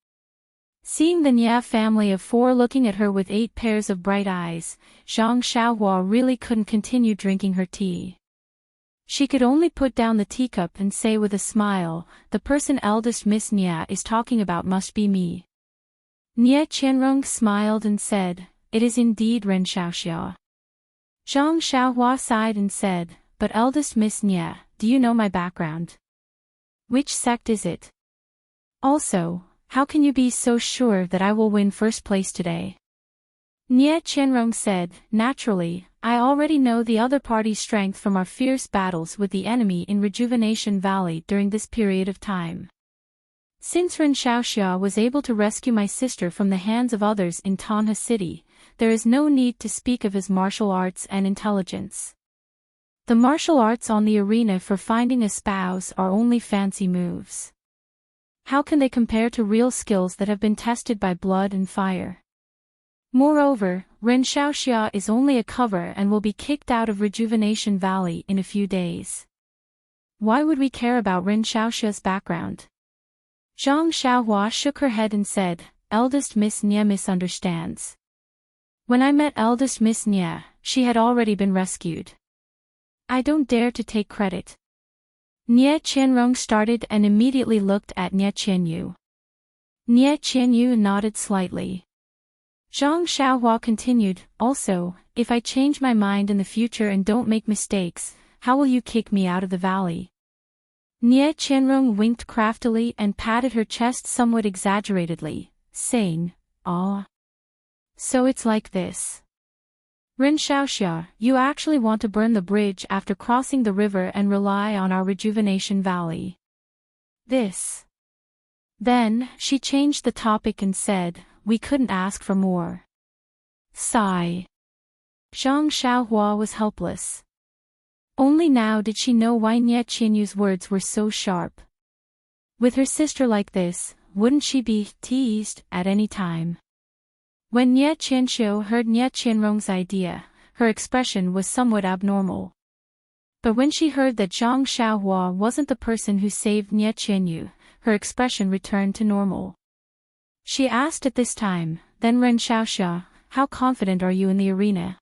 Seeing the Nie family of 4 looking at her with 8 pairs of bright eyes, Zhang Xiaohua really couldn't continue drinking her tea. She could only put down the teacup and say with a smile, "The person eldest Miss Nie is talking about must be me." Nie Qianrong smiled and said, "It is indeed Ren Xiaoxia." Zhang Xiaohua sighed and said, "But eldest Miss Nie, do you know my background? Which sect is it? Also, how can you be so sure that I will win first place today?" Nie Qianrong said, "Naturally, I already know the other party's strength from our fierce battles with the enemy in Rejuvenation Valley during this period of time. Since Ren Xiaoxia was able to rescue my sister from the hands of others in Tanha City, there is no need to speak of his martial arts and intelligence. The martial arts on the arena for finding a spouse are only fancy moves. How can they compare to real skills that have been tested by blood and fire? Moreover, Ren Xiaoxia is only a cover and will be kicked out of Rejuvenation Valley in a few days. Why would we care about Ren Xiaoxia's background?" Zhang Xiaohua shook her head and said, "Eldest Miss Nie misunderstands. When I met eldest Miss Nie, she had already been rescued. I don't dare to take credit." Nie Qianrong started and immediately looked at Nie Qianyu. Nie Qianyu nodded slightly. Zhang Xiaohua continued, "Also, if I change my mind in the future and don't make mistakes, how will you kick me out of the valley?" Nie Qianrong winked craftily and patted her chest somewhat exaggeratedly, saying, "Ah. So it's like this. Ren Xiaoxia, you actually want to burn the bridge after crossing the river and rely on our Rejuvenation Valley. This." Then, she changed the topic and said, "We couldn't ask for more." Sigh. Zhang Xiaohua was helpless. Only now did she know why Nie Qianyu's words were so sharp. With her sister like this, wouldn't she be teased at any time? When Nie Qianxiu heard Nie Qianrong's idea, her expression was somewhat abnormal. But when she heard that Zhang Xiaohua wasn't the person who saved Nie Qianyu, her expression returned to normal. She asked at this time, "Then Ren Xiaoxia, how confident are you in the arena?"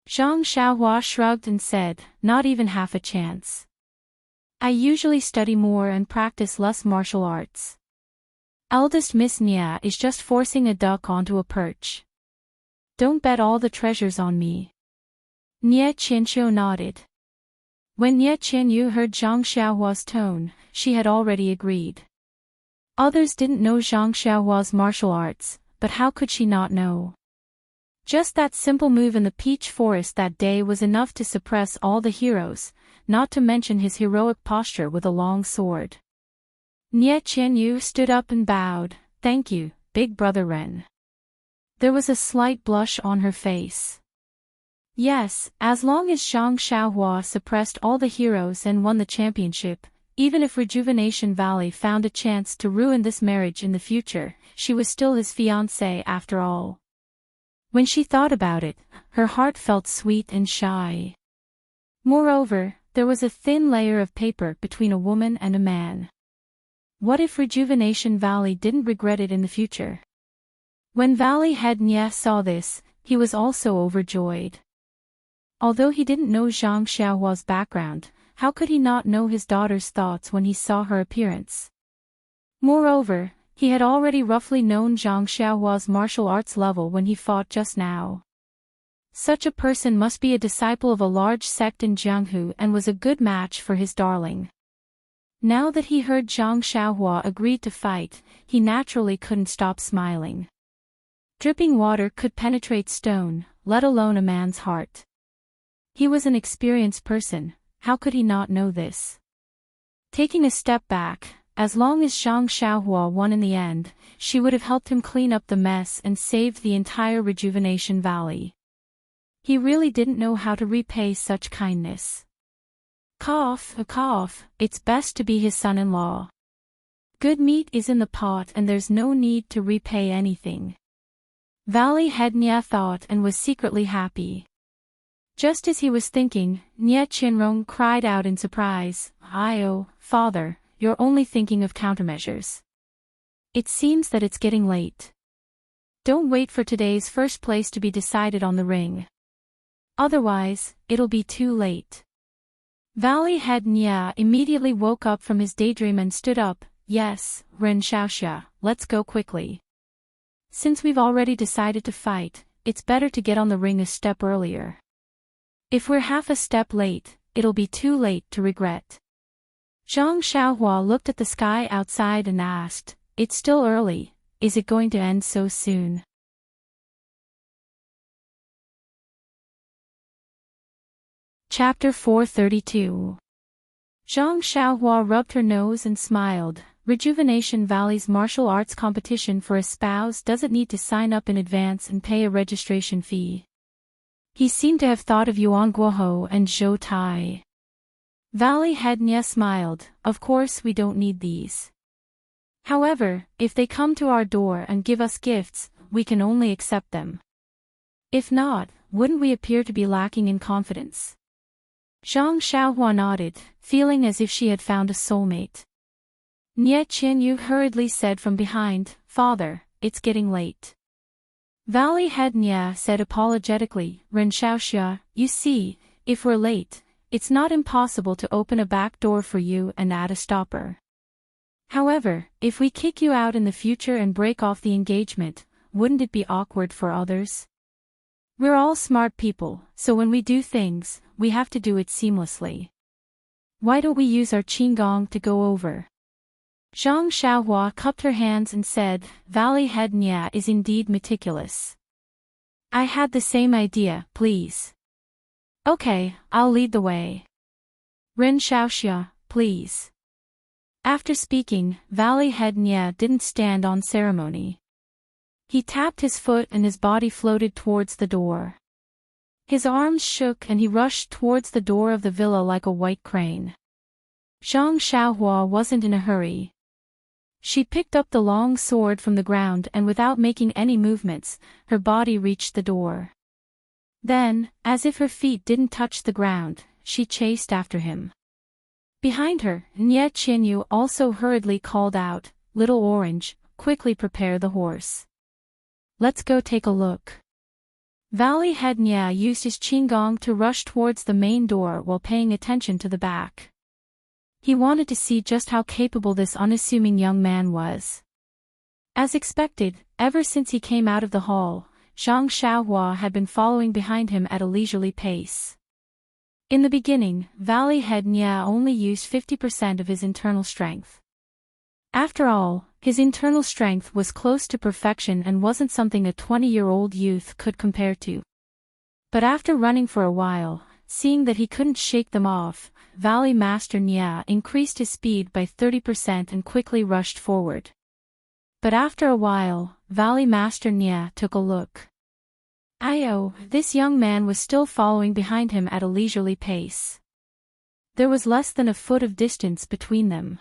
Zhang Xiaohua shrugged and said, "Not even half a chance. I usually study more and practice less martial arts. Eldest Miss Nie is just forcing a duck onto a perch. Don't bet all the treasures on me." Nie Qianxiu nodded. When Nie Qianyu heard Zhang Xiaohua's tone, she had already agreed. Others didn't know Zhang Xiaohua's martial arts, but how could she not know? Just that simple move in the peach forest that day was enough to suppress all the heroes, not to mention his heroic posture with a long sword. Nie Qianyu stood up and bowed, "Thank you, Big Brother Ren." There was a slight blush on her face. Yes, as long as Zhang Xiaohua suppressed all the heroes and won the championship, even if Rejuvenation Valley found a chance to ruin this marriage in the future, she was still his fiancée after all. When she thought about it, her heart felt sweet and shy. Moreover, there was a thin layer of paper between a woman and a man. What if Rejuvenation Valley didn't regret it in the future? When Valley Head Nie saw this, he was also overjoyed. Although he didn't know Zhang Xiaohua's background, how could he not know his daughter's thoughts when he saw her appearance? Moreover, he had already roughly known Zhang Xiaohua's martial arts level when he fought just now. Such a person must be a disciple of a large sect in Jianghu and was a good match for his darling. Now that he heard Zhang Xiaohua agreed to fight, he naturally couldn't stop smiling. Dripping water could penetrate stone, let alone a man's heart. He was an experienced person, how could he not know this? Taking a step back, as long as Zhang Xiaohua won in the end, she would have helped him clean up the mess and saved the entire Rejuvenation Valley. He really didn't know how to repay such kindness. Cough, it's best to be his son-in-law. Good meat is in the pot and there's no need to repay anything. Valley Head Nie thought and was secretly happy. Just as he was thinking, Nie Qianrong cried out in surprise, "Oh, father, you're only thinking of countermeasures. It seems that it's getting late. Don't wait for today's first place to be decided on the ring. Otherwise, it'll be too late." Valley Head Nie immediately woke up from his daydream and stood up. "Yes, Ren Xiaoxia, let's go quickly." Since we've already decided to fight, it's better to get on the ring a step earlier. If we're half a step late, it'll be too late to regret. Zhang Xiaohua looked at the sky outside and asked, "It's still early, is it going to end so soon?" Chapter 432. Zhang Xiaohua rubbed her nose and smiled. Rejuvenation Valley's martial arts competition for a spouse doesn't need to sign up in advance and pay a registration fee. He seemed to have thought of Yuan Guohou and Zhou Tai. Valley head Nya smiled. Of course we don't need these. However, if they come to our door and give us gifts, we can only accept them. If not, wouldn't we appear to be lacking in confidence? Zhang Xiaohua nodded, feeling as if she had found a soulmate. Nye Qianyu hurriedly said from behind, "Father, it's getting late." Valley head Nya said apologetically, "Ren Xiaoxia, you see, if we're late, it's not impossible to open a back door for you and add a stopper. However, if we kick you out in the future and break off the engagement, wouldn't it be awkward for others? We're all smart people, so when we do things, we have to do it seamlessly. Why don't we use our qigong to go over?" Zhang Xiaohua cupped her hands and said, "Valley head Nya is indeed meticulous. I had the same idea, please." "Okay, I'll lead the way. Ren Xiaoxia, please." After speaking, Valley head Nya didn't stand on ceremony. He tapped his foot and his body floated towards the door. His arms shook and he rushed towards the door of the villa like a white crane. Zhang Xiaohua wasn't in a hurry. She picked up the long sword from the ground and without making any movements, her body reached the door. Then, as if her feet didn't touch the ground, she chased after him. Behind her, Nye Qianyu also hurriedly called out, "Little Orange, quickly prepare the horse. Let's go take a look." Valley head Nya used his qigong to rush towards the main door while paying attention to the back. He wanted to see just how capable this unassuming young man was. As expected, ever since he came out of the hall, Zhang Xiaohua had been following behind him at a leisurely pace. In the beginning, Valley head Nya only used 50% of his internal strength. After all, his internal strength was close to perfection and wasn't something a 20-year-old youth could compare to. But after running for a while, seeing that he couldn't shake them off, Valley Master Nya increased his speed by 30% and quickly rushed forward. But after a while, Valley Master Nya took a look. This young man was still following behind him at a leisurely pace. There was less than a foot of distance between them.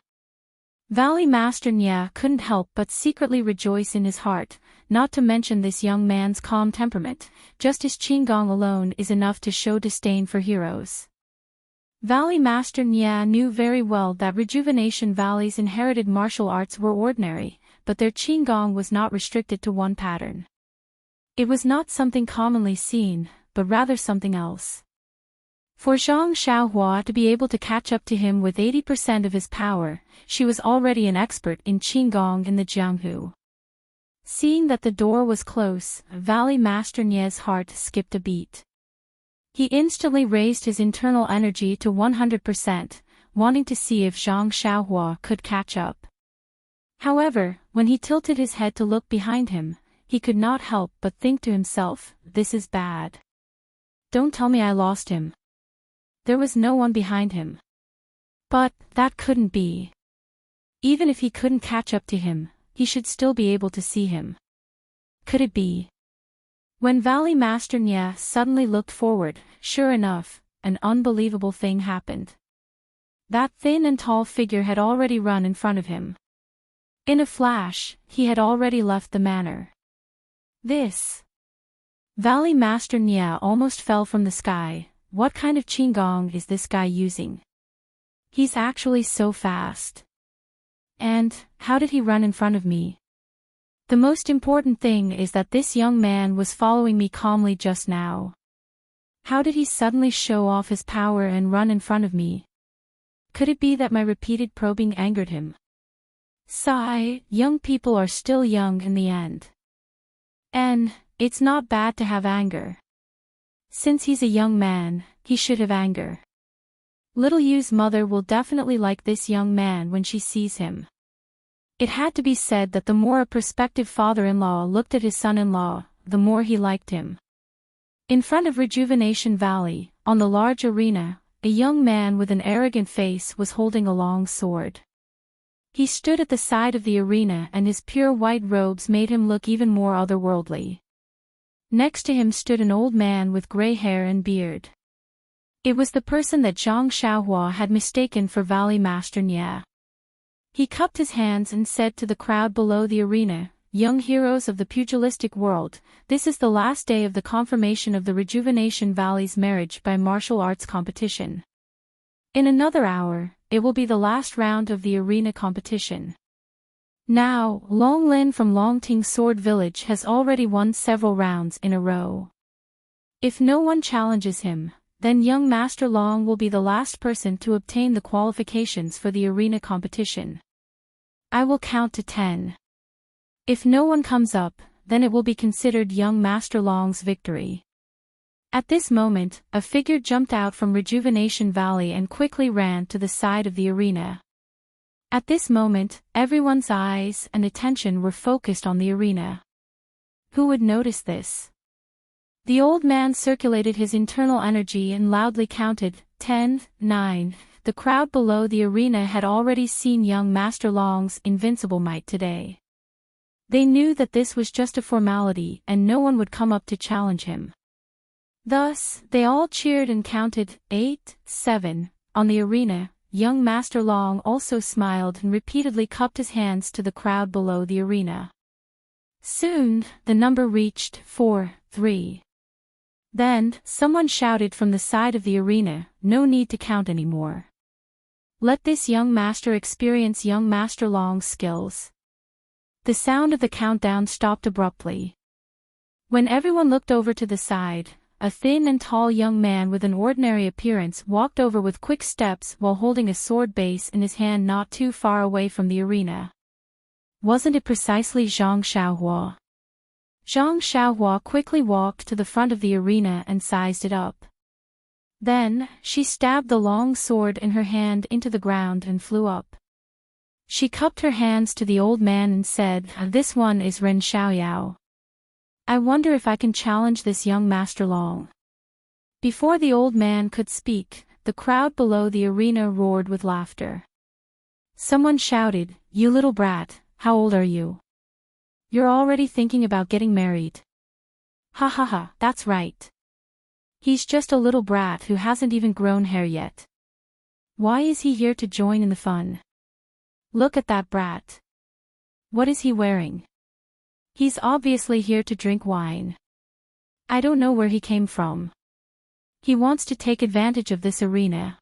Valley Master Nya couldn't help but secretly rejoice in his heart, not to mention this young man's calm temperament. Just his qigong alone is enough to show disdain for heroes. Valley Master Nya knew very well that Rejuvenation Valley's inherited martial arts were ordinary, but their qigong was not restricted to one pattern. It was not something commonly seen, but rather something else. For Zhang Xiaohua to be able to catch up to him with 80% of his power, she was already an expert in qigong in the Jianghu. Seeing that the door was close, Valley Master Nye's heart skipped a beat. He instantly raised his internal energy to 100%, wanting to see if Zhang Xiaohua could catch up. However, when he tilted his head to look behind him, he could not help but think to himself, "This is bad. Don't tell me I lost him." There was no one behind him. But that couldn't be. Even if he couldn't catch up to him, he should still be able to see him. Could it be? When Valley Master Nya suddenly looked forward, sure enough, an unbelievable thing happened. That thin and tall figure had already run in front of him. In a flash, he had already left the manor. This. Valley Master Nya almost fell from the sky. What kind of qigong is this guy using? He's actually so fast. And, how did he run in front of me? The most important thing is that this young man was following me calmly just now. How did he suddenly show off his power and run in front of me? Could it be that my repeated probing angered him? Sigh, young people are still young in the end. And it's not bad to have anger. Since he's a young man, he should have anger. Little Yu's mother will definitely like this young man when she sees him. It had to be said that the more a prospective father-in-law looked at his son-in-law, the more he liked him. In front of Rejuvenation Valley, on the large arena, a young man with an arrogant face was holding a long sword. He stood at the side of the arena and his pure white robes made him look even more otherworldly. Next to him stood an old man with gray hair and beard. It was the person that Zhang Xiaohua had mistaken for Valley Master Nia. He cupped his hands and said to the crowd below the arena, "Young heroes of the pugilistic world, this is the last day of the confirmation of the Rejuvenation Valley's marriage by martial arts competition. In another hour, it will be the last round of the arena competition. Now, Long Lin from Longting Sword Village has already won several rounds in a row. If no one challenges him, then young Master Long will be the last person to obtain the qualifications for the arena competition. I will count to 10. If no one comes up, then it will be considered young Master Long's victory." At this moment, a figure jumped out from Rejuvenation Valley and quickly ran to the side of the arena. At this moment, everyone's eyes and attention were focused on the arena. Who would notice this? The old man circulated his internal energy and loudly counted, 10, 9. The crowd below the arena had already seen young Master Long's invincible might today. They knew that this was just a formality and no one would come up to challenge him. Thus, they all cheered and counted, 8, 7. On the arena, young Master Long also smiled and repeatedly cupped his hands to the crowd below the arena. Soon, the number reached 4, 3. Then, someone shouted from the side of the arena, "No need to count anymore. Let this young master experience young Master Long's skills." The sound of the countdown stopped abruptly. When everyone looked over to the side, a thin and tall young man with an ordinary appearance walked over with quick steps while holding a sword base in his hand not too far away from the arena. Wasn't it precisely Zhang Xiaohua? Zhang Xiaohua quickly walked to the front of the arena and sized it up. Then, she stabbed the long sword in her hand into the ground and flew up. She cupped her hands to the old man and said, "This one is Ren Xiaoyao. I wonder if I can challenge this young Master Long." Before the old man could speak, the crowd below the arena roared with laughter. Someone shouted, "You little brat, how old are you? You're already thinking about getting married." "Ha ha ha, that's right. He's just a little brat who hasn't even grown hair yet. Why is he here to join in the fun? Look at that brat. What is he wearing? He's obviously here to drink wine. I don't know where he came from. He wants to take advantage of this arena.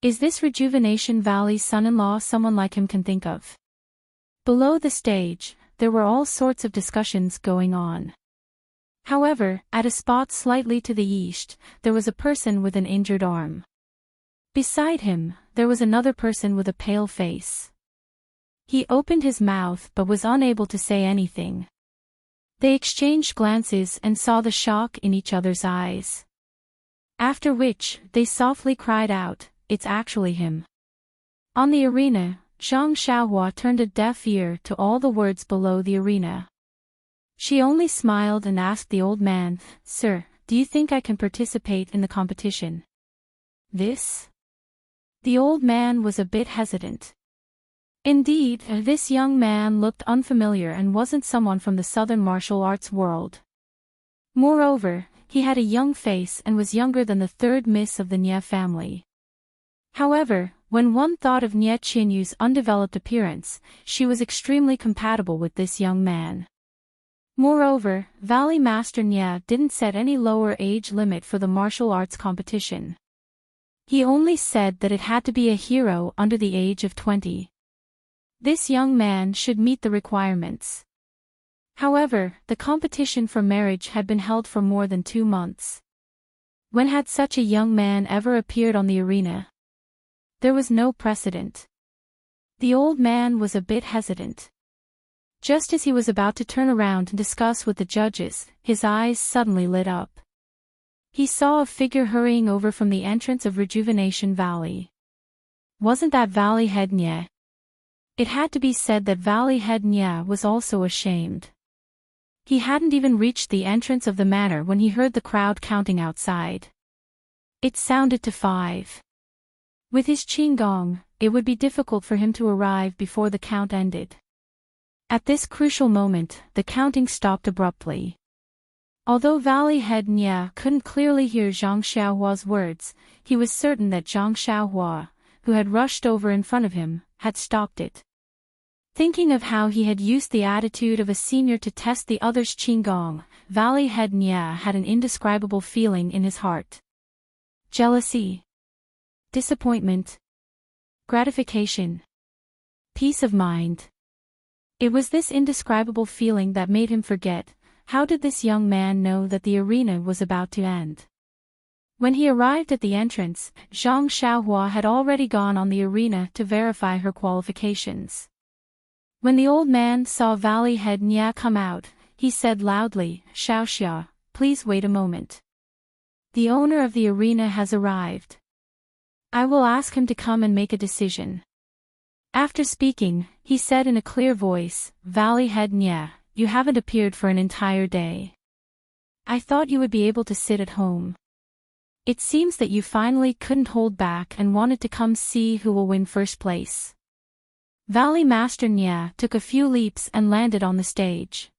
Is this Rejuvenation Valley's son-in-law someone like him can think of?" Below the stage, there were all sorts of discussions going on. However, at a spot slightly to the east, there was a person with an injured arm. Beside him, there was another person with a pale face. He opened his mouth but was unable to say anything. They exchanged glances and saw the shock in each other's eyes. After which, they softly cried out, "It's actually him." On the arena, Zhang Xiaohua turned a deaf ear to all the words below the arena. She only smiled and asked the old man, "Sir, do you think I can participate in the competition?" "This?" The old man was a bit hesitant. Indeed, this young man looked unfamiliar and wasn't someone from the southern martial arts world. Moreover, he had a young face and was younger than the third miss of the Nie family. However, when one thought of Nie Qinyu's undeveloped appearance, she was extremely compatible with this young man. Moreover, Valley Master Nie didn't set any lower age limit for the martial arts competition. He only said that it had to be a hero under the age of 20. This young man should meet the requirements. However, the competition for marriage had been held for more than 2 months. When had such a young man ever appeared on the arena? There was no precedent. The old man was a bit hesitant. Just as he was about to turn around and discuss with the judges, his eyes suddenly lit up. He saw a figure hurrying over from the entrance of Rejuvenation Valley. Wasn't that Valley Head Nye? It had to be said that Valley Head Nye was also ashamed. He hadn't even reached the entrance of the manor when he heard the crowd counting outside. It sounded to 5. With his qigong, it would be difficult for him to arrive before the count ended. At this crucial moment, the counting stopped abruptly. Although Valley Head Nye couldn't clearly hear Zhang Xiaohua's words, he was certain that Zhang Xiaohua, who had rushed over in front of him, had stopped it. Thinking of how he had used the attitude of a senior to test the other's qigong, Valley Head Nye had an indescribable feeling in his heart. Jealousy. Disappointment. Gratification. Peace of mind. It was this indescribable feeling that made him forget, how did this young man know that the arena was about to end? When he arrived at the entrance, Zhang Xiaohua had already gone on the arena to verify her qualifications. When the old man saw Valley Head Nye come out, he said loudly, "Xiaoxia, please wait a moment. The owner of the arena has arrived. I will ask him to come and make a decision." After speaking, he said in a clear voice, "Valley Head Nye, you haven't appeared for an entire day. I thought you would be able to sit at home. It seems that you finally couldn't hold back and wanted to come see who will win first place." Valley Master Nye took a few leaps and landed on the stage.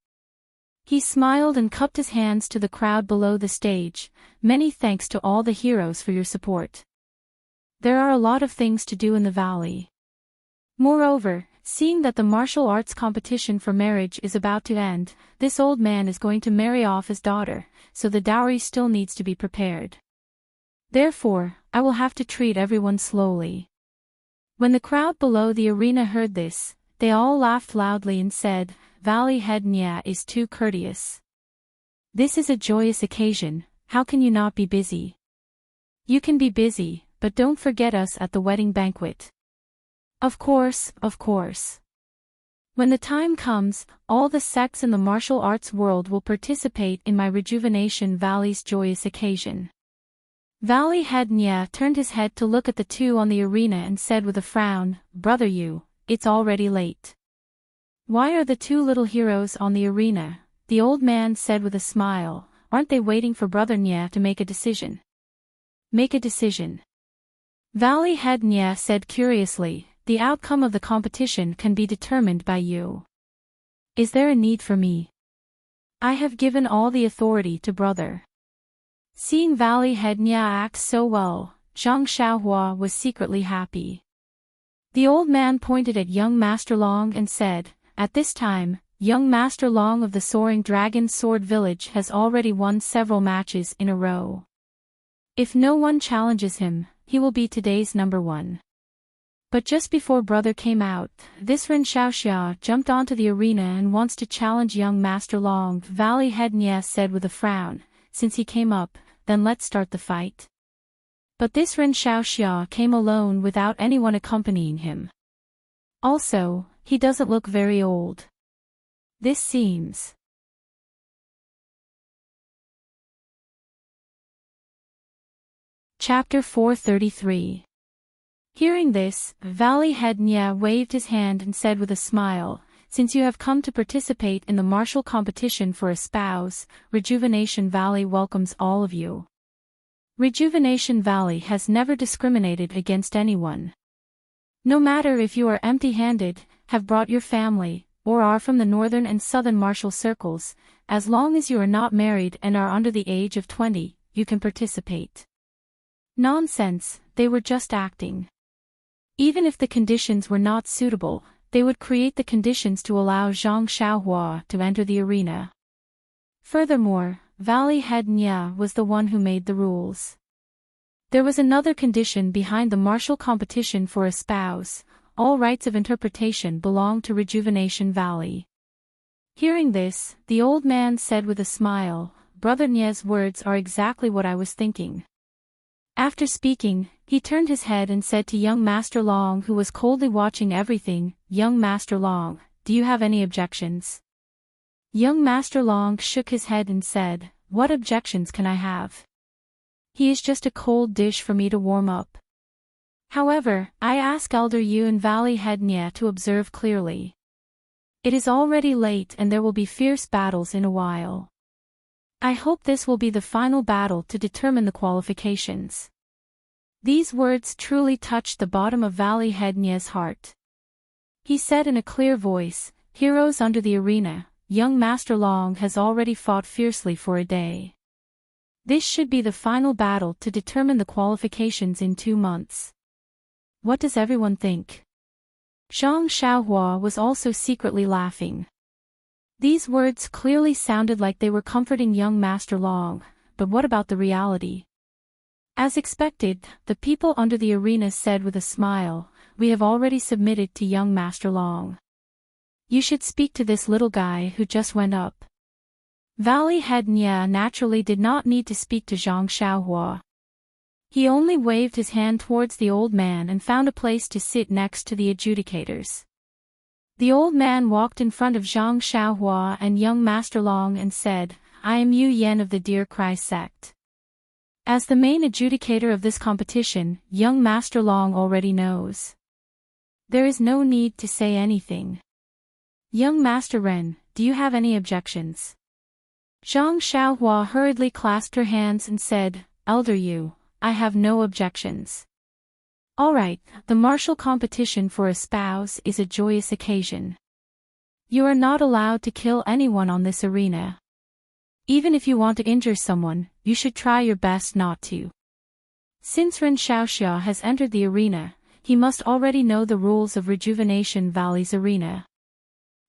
He smiled and cupped his hands to the crowd below the stage. "Many thanks to all the heroes for your support. There are a lot of things to do in the valley. Moreover, seeing that the martial arts competition for marriage is about to end, this old man is going to marry off his daughter, so the dowry still needs to be prepared. Therefore, I will have to treat everyone slowly." When the crowd below the arena heard this, they all laughed loudly and said, "Valley Head Nye is too courteous. This is a joyous occasion, how can you not be busy? You can be busy, but don't forget us at the wedding banquet." Of course, of course. When the time comes, all the sects in the martial arts world will participate in my Rejuvenation Valley's joyous occasion. Valley Head Nye turned his head to look at the two on the arena and said with a frown, "Brother Yu, it's already late." "Why are the two little heroes on the arena?" the old man said with a smile. "Aren't they waiting for Brother Nye to make a decision?" "Make a decision?" Valley Head Nye said curiously, "The outcome of the competition can be determined by you. Is there a need for me? I have given all the authority to Brother." Seeing Valley Head Nye act so well, Zhang Xiaohua was secretly happy. The old man pointed at young Master Long and said, "At this time, young Master Long of the Soaring Dragon Sword Village has already won several matches in a row. If no one challenges him, he will be today's number 1. But just before Brother came out, this Ren Xiaoxia jumped onto the arena and wants to challenge young Master Long," Valley Head Nye said with a frown. "Since he came up, then let's start the fight." But this Ren Xiaoxia came alone without anyone accompanying him. Also, he doesn't look very old. This seems. Chapter 433. Hearing this, Valley Head Nye waved his hand and said with a smile, "Since you have come to participate in the martial competition for a spouse, Rejuvenation Valley welcomes all of you. Rejuvenation Valley has never discriminated against anyone. No matter if you are empty-handed, have brought your family, or are from the northern and southern martial circles, as long as you are not married and are under the age of 20, you can participate." Nonsense, they were just acting. Even if the conditions were not suitable, they would create the conditions to allow Zhang Xiaohua to enter the arena. Furthermore, Valley Head Nye was the one who made the rules. There was another condition behind the martial competition for a spouse: all rights of interpretation belong to Rejuvenation Valley. Hearing this, the old man said with a smile, "Brother Nye's words are exactly what I was thinking." After speaking, he turned his head and said to young Master Long, who was coldly watching everything, "Young Master Long, do you have any objections? Young Master Long shook his head and said, what objections can I have? He is just a cold dish for me to warm up. However, I ask Elder Yu and Valley Head Nye to observe clearly. It is already late and there will be fierce battles in a while. I hope this will be the final battle to determine the qualifications. These words truly touched the bottom of Valley Head Nye's heart. He said in a clear voice, heroes under the arena, young Master Long has already fought fiercely for a day. This should be the final battle to determine the qualifications in 2 months. What does everyone think? Zhang Xiaohua was also secretly laughing. These words clearly sounded like they were comforting young Master Long, but what about the reality? As expected, the people under the arena said with a smile, we have already submitted to young Master Long. You should speak to this little guy who just went up. Valley Head Nye naturally did not need to speak to Zhang Xiaohua. He only waved his hand towards the old man and found a place to sit next to the adjudicators. The old man walked in front of Zhang Xiaohua and young Master Long and said, I am Yu Yan of the Deer Cry sect. As the main adjudicator of this competition, young Master Long already knows. There is no need to say anything. Young Master Ren, do you have any objections? Zhang Xiaohua hurriedly clasped her hands and said, Elder Yu, I have no objections. Alright, the martial competition for a spouse is a joyous occasion. You are not allowed to kill anyone on this arena. Even if you want to injure someone, you should try your best not to. Since Ren Xiaoxia has entered the arena, he must already know the rules of Rejuvenation Valley's arena.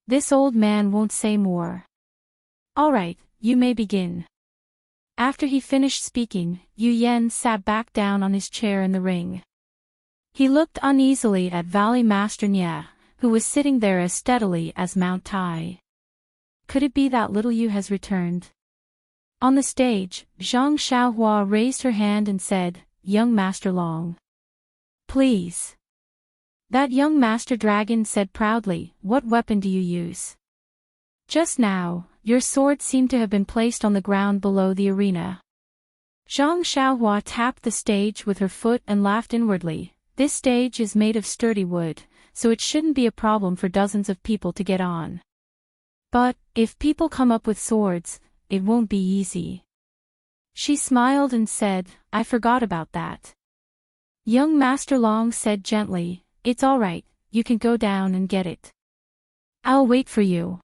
This old man won't say more. Alright, you may begin. After he finished speaking, Yu Yan sat back down on his chair in the ring. He looked uneasily at Valley Master Nye, who was sitting there as steadily as Mount Tai. Could it be that little Yu has returned? On the stage, Zhang Xiaohua raised her hand and said, Young Master Long. Please. That young Master Dragon said proudly, what weapon do you use? Just now, your sword seemed to have been placed on the ground below the arena. Zhang Xiaohua tapped the stage with her foot and laughed inwardly. This stage is made of sturdy wood, so it shouldn't be a problem for dozens of people to get on. But, if people come up with swords, it won't be easy. She smiled and said, I forgot about that. Young Master Long said gently, it's alright, you can go down and get it. I'll wait for you.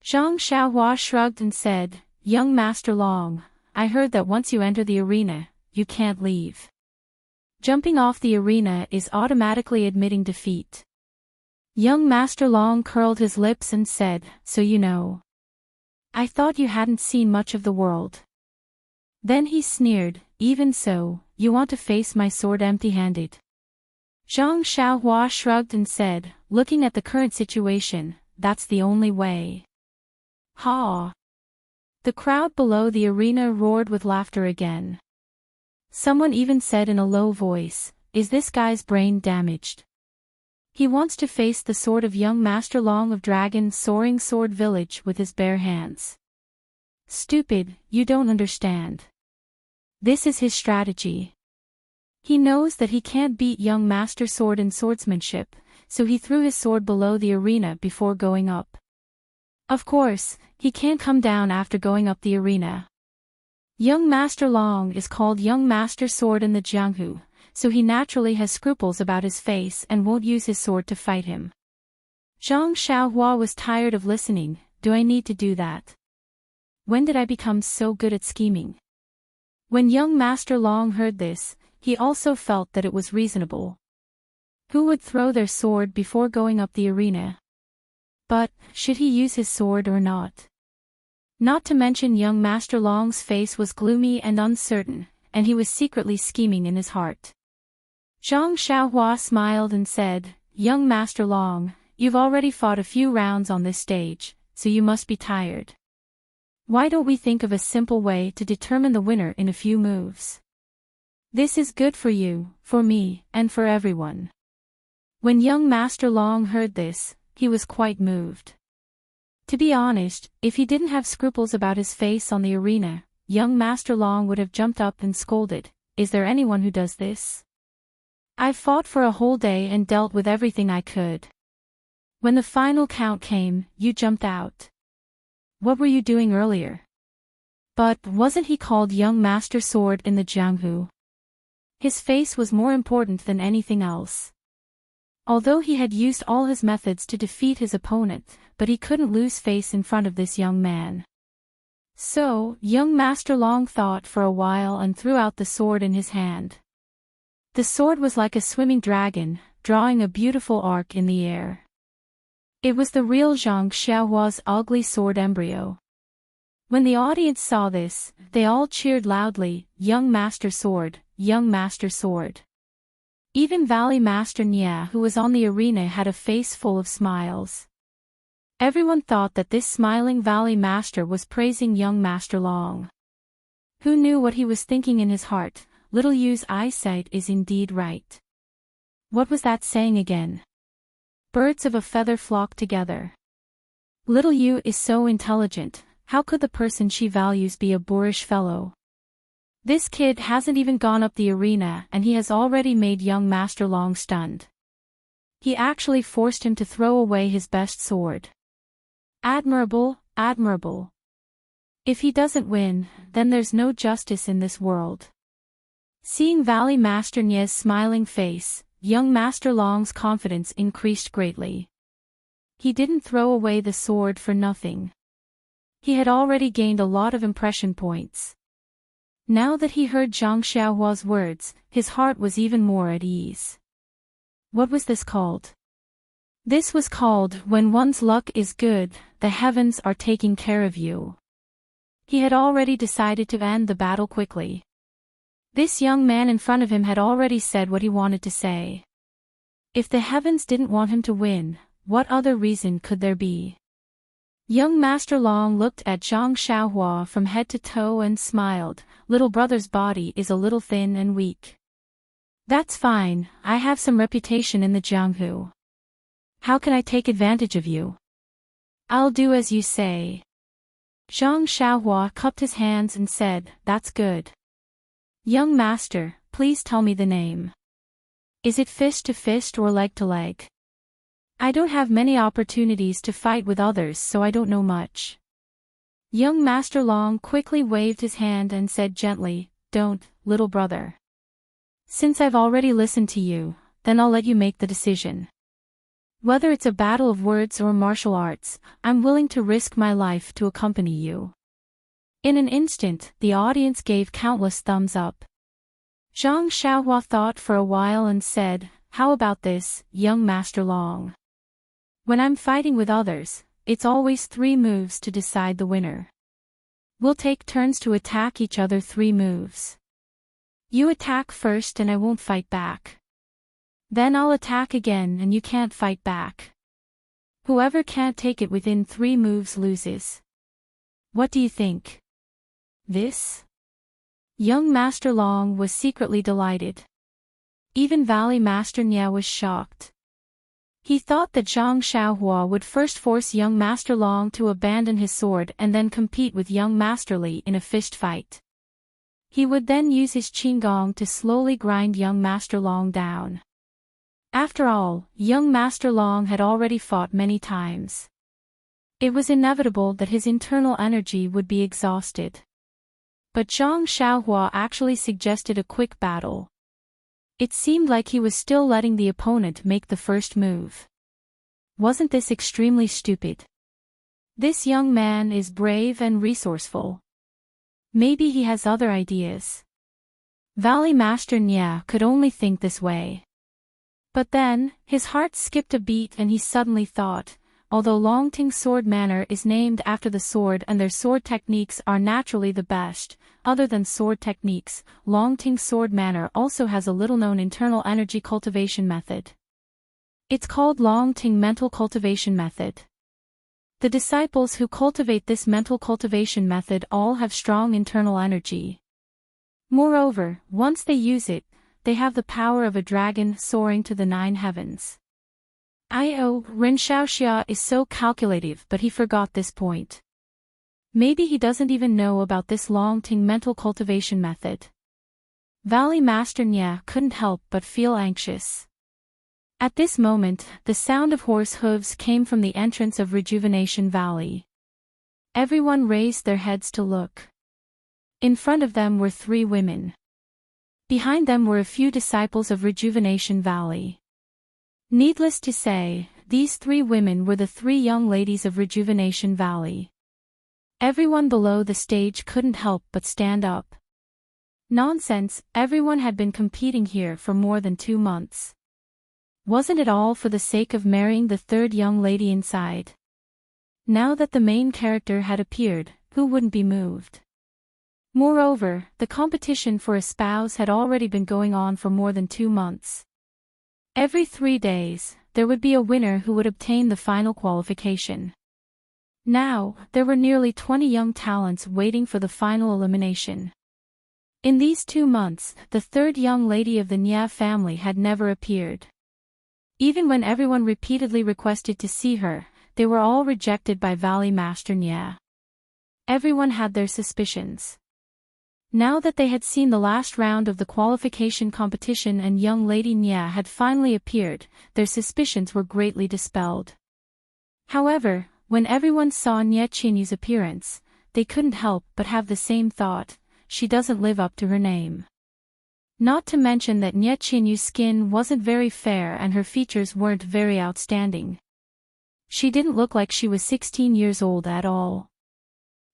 Zhang Xiaohua shrugged and said, Young Master Long, I heard that once you enter the arena, you can't leave. Jumping off the arena is automatically admitting defeat. Young Master Long curled his lips and said, so you know. I thought you hadn't seen much of the world. Then he sneered, even so, you want to face my sword empty-handed. Zhang Xiaohua shrugged and said, looking at the current situation, that's the only way. Ha! The crowd below the arena roared with laughter again. Someone even said in a low voice, is this guy's brain damaged? He wants to face the sword of young Master Long of Dragon Soaring Sword Village with his bare hands. Stupid, you don't understand. This is his strategy. He knows that he can't beat young Master Sword in swordsmanship, so he threw his sword below the arena before going up. Of course, he can't come down after going up the arena. Young Master Long is called Young Master Sword in the Jianghu, so he naturally has scruples about his face and won't use his sword to fight him. Zhang Xiaohua was tired of listening, do I need to do that? When did I become so good at scheming? When young Master Long heard this, he also felt that it was reasonable. Who would throw their sword before going up the arena? But, should he use his sword or not? Not to mention young Master Long's face was gloomy and uncertain, and he was secretly scheming in his heart. Zhang Xiaohua smiled and said, Young Master Long, you've already fought a few rounds on this stage, so you must be tired. Why don't we think of a simple way to determine the winner in a few moves? This is good for you, for me, and for everyone. When young Master Long heard this, he was quite moved. To be honest, if he didn't have scruples about his face on the arena, young Master Long would have jumped up and scolded, "Is there anyone who does this? I've fought for a whole day and dealt with everything I could. When the final count came, you jumped out. What were you doing earlier?" But wasn't he called Young Master Sword in the Jianghu? His face was more important than anything else. Although he had used all his methods to defeat his opponent, but he couldn't lose face in front of this young man. So, young Master Long thought for a while and threw out the sword in his hand. The sword was like a swimming dragon, drawing a beautiful arc in the air. It was the real Zhang Xiaohua's ugly sword embryo. When the audience saw this, they all cheered loudly, "Young Master Sword, Young Master Sword." Even Valley Master Nia, who was on the arena, had a face full of smiles. Everyone thought that this smiling Valley Master was praising young Master Long. Who knew what he was thinking in his heart? Little Yu's eyesight is indeed right. What was that saying again? Birds of a feather flock together. Little Yu is so intelligent. How could the person she values be a boorish fellow? This kid hasn't even gone up the arena and he has already made young Master Long stunned. He actually forced him to throw away his best sword. Admirable, admirable. If he doesn't win, then there's no justice in this world. Seeing Valley Master Nia's smiling face, young Master Long's confidence increased greatly. He didn't throw away the sword for nothing. He had already gained a lot of impression points. Now that he heard Zhang Xiaohua's words, his heart was even more at ease. What was this called? This was called, "When one's luck is good, the heavens are taking care of you." He had already decided to end the battle quickly. This young man in front of him had already said what he wanted to say. If the heavens didn't want him to win, what other reason could there be? Young Master Long looked at Zhang Xiaohua from head to toe and smiled. "Little brother's body is a little thin and weak. That's fine, I have some reputation in the Jianghu. How can I take advantage of you? I'll do as you say." Zhang Xiaohua cupped his hands and said, "That's good. Young Master, please tell me the name. Is it fist to fist or leg to leg? I don't have many opportunities to fight with others, so I don't know much." Young Master Long quickly waved his hand and said gently, "Don't, little brother. Since I've already listened to you, then I'll let you make the decision. Whether it's a battle of words or martial arts, I'm willing to risk my life to accompany you." In an instant, the audience gave countless thumbs up. Zhang Xiaohua thought for a while and said, "How about this, young Master Long? When I'm fighting with others, it's always 3 moves to decide the winner. We'll take turns to attack each other 3 moves. You attack first and I won't fight back. Then I'll attack again and you can't fight back. Whoever can't take it within 3 moves loses. What do you think? This?" Young Master Long was secretly delighted. Even Valley Master Nia was shocked. He thought that Zhang Xiaohua would first force young Master Long to abandon his sword and then compete with young Master Li in a fist fight. He would then use his qinggong to slowly grind young Master Long down. After all, young Master Long had already fought many times. It was inevitable that his internal energy would be exhausted. But Zhang Xiaohua actually suggested a quick battle. It seemed like he was still letting the opponent make the first move. Wasn't this extremely stupid? This young man is brave and resourceful. Maybe he has other ideas. Valley Master Nia could only think this way. But then, his heart skipped a beat and he suddenly thought, although Longting's sword manner is named after the sword and their sword techniques are naturally the best, other than sword techniques, Longting's sword manner also has a little-known internal energy cultivation method. It's called Longting Mental Cultivation Method. The disciples who cultivate this mental cultivation method all have strong internal energy. Moreover, once they use it, they have the power of a dragon soaring to the 9 heavens. Ren Xiaoxia is so calculative, but he forgot this point. Maybe he doesn't even know about this long-ting mental cultivation method. Valley Master Nya couldn't help but feel anxious. At this moment, the sound of horse hooves came from the entrance of Rejuvenation Valley. Everyone raised their heads to look. In front of them were 3 women. Behind them were a few disciples of Rejuvenation Valley. Needless to say, these 3 women were the 3 young ladies of Rejuvenation Valley. Everyone below the stage couldn't help but stand up. Nonsense, everyone had been competing here for more than 2 months. Wasn't it all for the sake of marrying the 3rd young lady inside? Now that the main character had appeared, who wouldn't be moved? Moreover, the competition for a spouse had already been going on for more than 2 months. Every 3 days, there would be a winner who would obtain the final qualification. Now, there were nearly 20 young talents waiting for the final elimination. In these 2 months, the 3rd young lady of the Nya family had never appeared. Even when everyone repeatedly requested to see her, they were all rejected by Valley Master Nya. Everyone had their suspicions. Now that they had seen the last round of the qualification competition and young lady Nya had finally appeared, their suspicions were greatly dispelled. However, when everyone saw Nya Qianyu's appearance, they couldn't help but have the same thought: she doesn't live up to her name. Not to mention that Nya Qianyu's skin wasn't very fair and her features weren't very outstanding. She didn't look like she was 16 years old at all.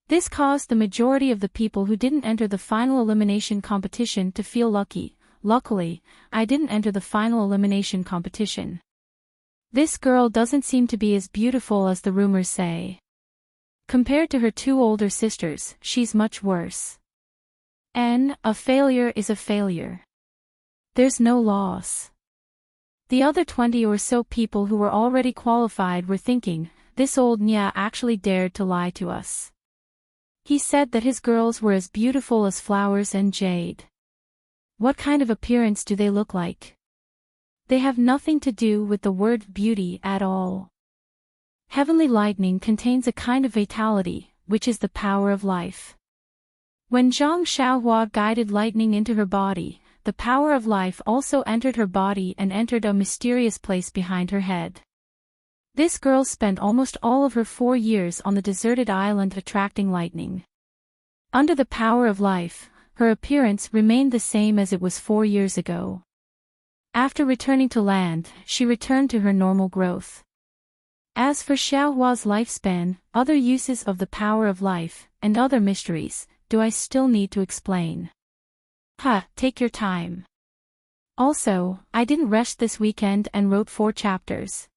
This caused the majority of the people who didn't enter the final elimination competition to feel lucky. Luckily, I didn't enter the final elimination competition. This girl doesn't seem to be as beautiful as the rumors say. Compared to her 2 older sisters, she's much worse. A failure is a failure. There's no loss. The other 20 or so people who were already qualified were thinking, this old Nya actually dared to lie to us. He said that his girls were as beautiful as flowers and jade. What kind of appearance do they look like? They have nothing to do with the word beauty at all. Heavenly lightning contains a kind of vitality, which is the power of life. When Zhang Xiaohua guided lightning into her body, the power of life also entered her body and entered a mysterious place behind her head. This girl spent almost all of her 4 years on the deserted island attracting lightning. Under the power of life, her appearance remained the same as it was 4 years ago. After returning to land, she returned to her normal growth. As for Xiaohua's lifespan, other uses of the power of life, and other mysteries, do I still need to explain? Take your time. Also, I didn't rest this weekend and wrote 4 chapters.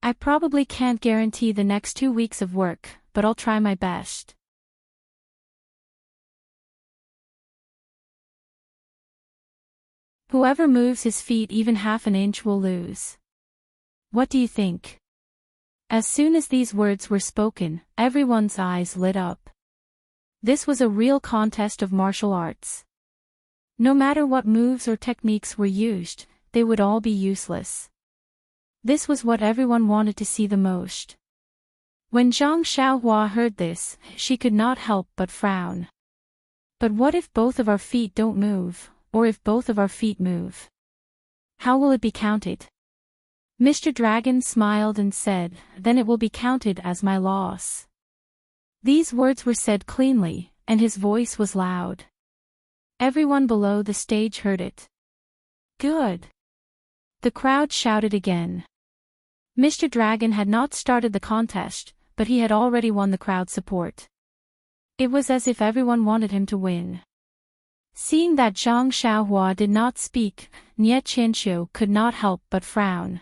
I probably can't guarantee the next 2 weeks of work, but I'll try my best. Whoever moves his feet even half an inch will lose. What do you think? As soon as these words were spoken, everyone's eyes lit up. This was a real contest of martial arts. No matter what moves or techniques were used, they would all be useless. This was what everyone wanted to see the most. When Zhang Xiaohua heard this, she could not help but frown. But what if both of our feet don't move, or if both of our feet move? How will it be counted? Mr. Dragon smiled and said, then it will be counted as my loss. These words were said cleanly, and his voice was loud. Everyone below the stage heard it. Good. The crowd shouted again. Mr. Dragon had not started the contest, but he had already won the crowd's support. It was as if everyone wanted him to win. Seeing that Zhang Xiaohua did not speak, Nye Qianxiu could not help but frown.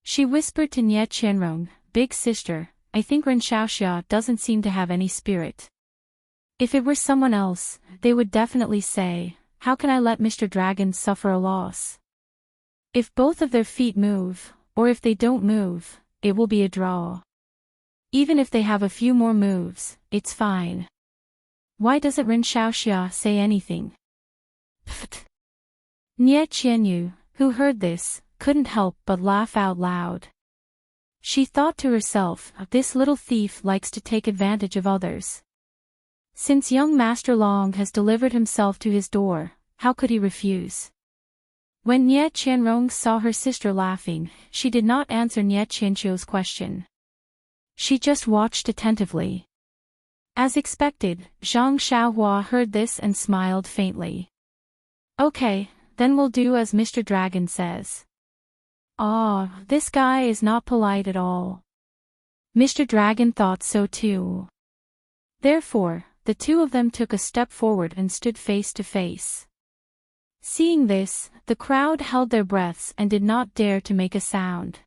She whispered to Nye Qianrong, big sister, I think Ren Xiaoxia doesn't seem to have any spirit. If it were someone else, they would definitely say, how can I let Mr. Dragon suffer a loss? If both of their feet move, or if they don't move, it will be a draw. Even if they have a few more moves, it's fine. Why doesn't Ren Xiaoxia say anything? Pfft. Nye Qianyu, who heard this, couldn't help but laugh out loud. She thought to herself, this little thief likes to take advantage of others. Since young Master Long has delivered himself to his door, how could he refuse? When Nie Qianrong saw her sister laughing, she did not answer Nie Qianqiu's question. She just watched attentively. As expected, Zhang Xiaohua heard this and smiled faintly. Okay, then we'll do as Mr. Dragon says. Ah, this guy is not polite at all. Mr. Dragon thought so too. Therefore, the two of them took a step forward and stood face to face. Seeing this, the crowd held their breaths and did not dare to make a sound.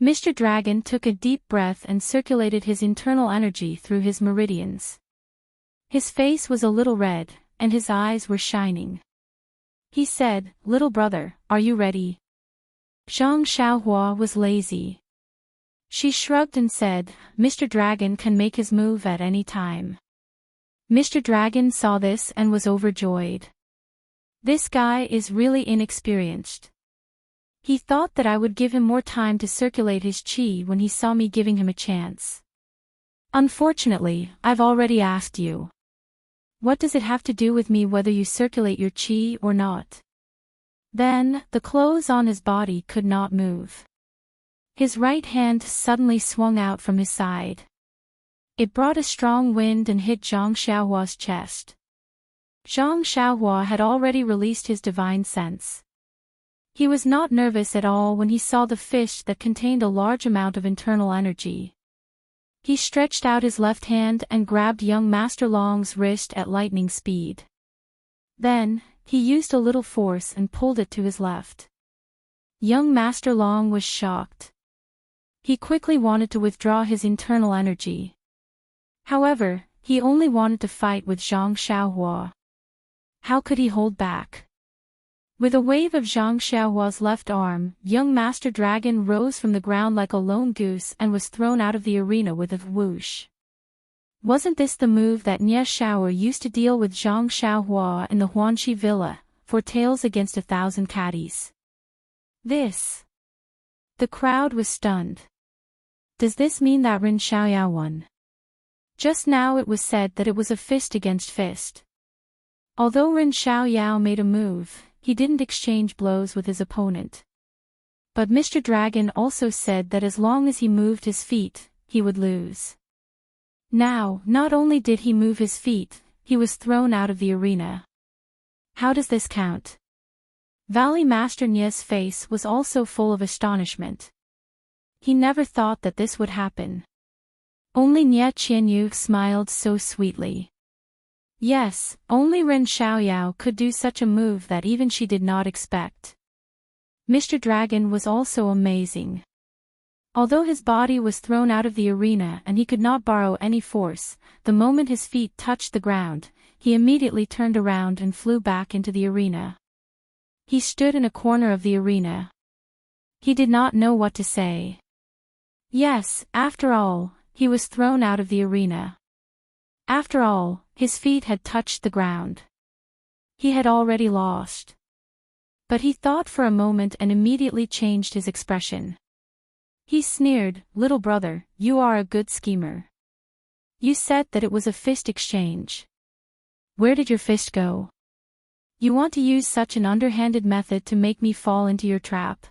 Mr. Dragon took a deep breath and circulated his internal energy through his meridians. His face was a little red, and his eyes were shining. He said, "Little brother, are you ready?" Zhang Xiaohua was lazy. She shrugged and said, "Mr. Dragon can make his move at any time." Mr. Dragon saw this and was overjoyed. This guy is really inexperienced. He thought that I would give him more time to circulate his qi when he saw me giving him a chance. Unfortunately, I've already asked you. What does it have to do with me whether you circulate your qi or not? Then, the clothes on his body could not move. His right hand suddenly swung out from his side. It brought a strong wind and hit Zhang Xiaohua's chest. Zhang Xiaohua had already released his divine sense. He was not nervous at all when he saw the fish that contained a large amount of internal energy. He stretched out his left hand and grabbed young Master Long's wrist at lightning speed. Then, he used a little force and pulled it to his left. Young Master Long was shocked. He quickly wanted to withdraw his internal energy. However, he only wanted to fight with Zhang Xiaohua. How could he hold back? With a wave of Zhang Xiaohua's left arm, young Master Dragon rose from the ground like a lone goose and was thrown out of the arena with a whoosh. Wasn't this the move that Nie Xiaoer used to deal with Zhang Xiaohua in the Huanxi Villa, for tails against 1,000 caddies? This. The crowd was stunned. Does this mean that Ren Xiaoyao won? Just now it was said that it was a fist against fist. Although Ren Xiaoyao made a move, he didn't exchange blows with his opponent. But Mr. Dragon also said that as long as he moved his feet, he would lose. Now, not only did he move his feet, he was thrown out of the arena. How does this count? Valley Master Nie's face was also full of astonishment. He never thought that this would happen. Only Nie Qianyu smiled so sweetly. Yes, only Ren Xiaoyao could do such a move that even she did not expect. Mr. Dragon was also amazing. Although his body was thrown out of the arena and he could not borrow any force, the moment his feet touched the ground, he immediately turned around and flew back into the arena. He stood in a corner of the arena. He did not know what to say. Yes, after all, he was thrown out of the arena. After all, his feet had touched the ground. He had already lost. But he thought for a moment and immediately changed his expression. He sneered, "Little brother, you are a good schemer. You said that it was a fist exchange. Where did your fist go? You want to use such an underhanded method to make me fall into your trap?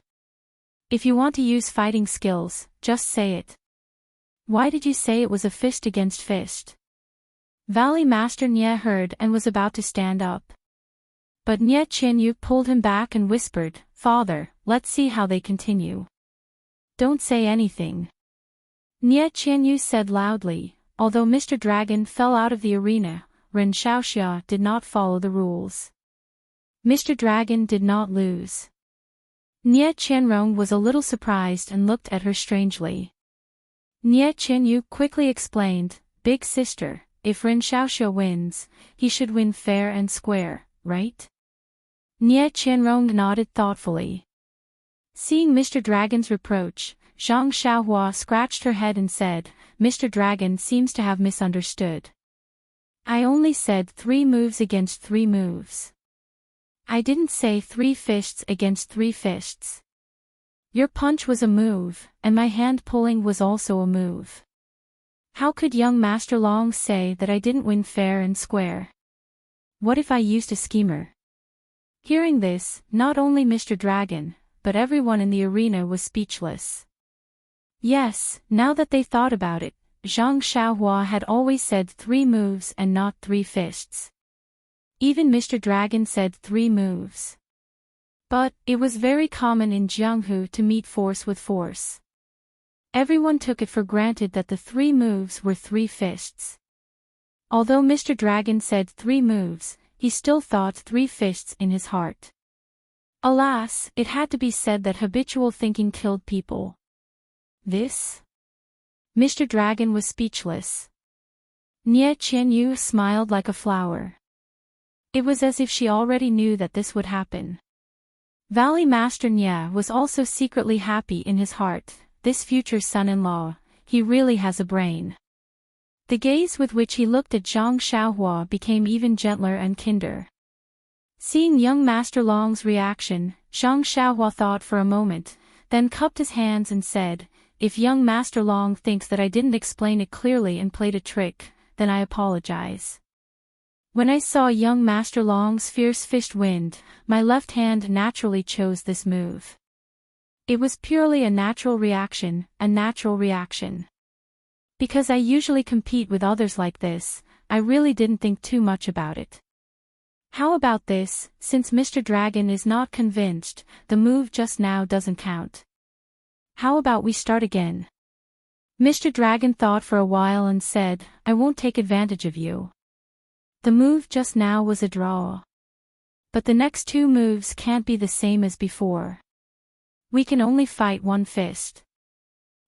If you want to use fighting skills, just say it. Why did you say it was a fist against fist?" Valley Master Nie heard and was about to stand up. But Nie Qianyu pulled him back and whispered, "Father, let's see how they continue. Don't say anything." Nie Qianyu said loudly, "Although Mr. Dragon fell out of the arena, Ren Xiaoxia did not follow the rules. Mr. Dragon did not lose." Nie Qianrong was a little surprised and looked at her strangely. Nie Qianyu quickly explained, "Big sister, if Ren Xiaoxia wins, he should win fair and square, right?" Nie Qianrong nodded thoughtfully. Seeing Mr. Dragon's reproach, Zhang Xiaohua scratched her head and said, "Mr. Dragon seems to have misunderstood. I only said 3 moves against 3 moves. I didn't say 3 fists against 3 fists." Your punch was a move, and my hand pulling was also a move. How could young Master Long say that I didn't win fair and square? What if I used a schemer? Hearing this, not only Mr. Dragon, but everyone in the arena was speechless. Yes, now that they thought about it, Zhang Xiaohua had always said 3 moves and not 3 fists. Even Mr. Dragon said 3 moves. But, it was very common in Jianghu to meet force with force. Everyone took it for granted that the 3 moves were 3 fists. Although Mr. Dragon said 3 moves, he still thought 3 fists in his heart. Alas, it had to be said that habitual thinking killed people. This? Mr. Dragon was speechless. Nie Qianyu smiled like a flower. It was as if she already knew that this would happen. Valley Master Nya was also secretly happy in his heart. This future son-in-law, he really has a brain. The gaze with which he looked at Zhang Xiaohua became even gentler and kinder. Seeing young Master Long's reaction, Zhang Xiaohua thought for a moment, then cupped his hands and said, "If young Master Long thinks that I didn't explain it clearly and played a trick, then I apologize. When I saw young Master Long's fierce fist wind, my left hand naturally chose this move. It was purely a natural reaction, Because I usually compete with others like this, I really didn't think too much about it. How about this, since Mr. Dragon is not convinced, the move just now doesn't count. How about we start again?" Mr. Dragon thought for a while and said, "I won't take advantage of you. The move just now was a draw. But the next 2 moves can't be the same as before. We can only fight 1 fist.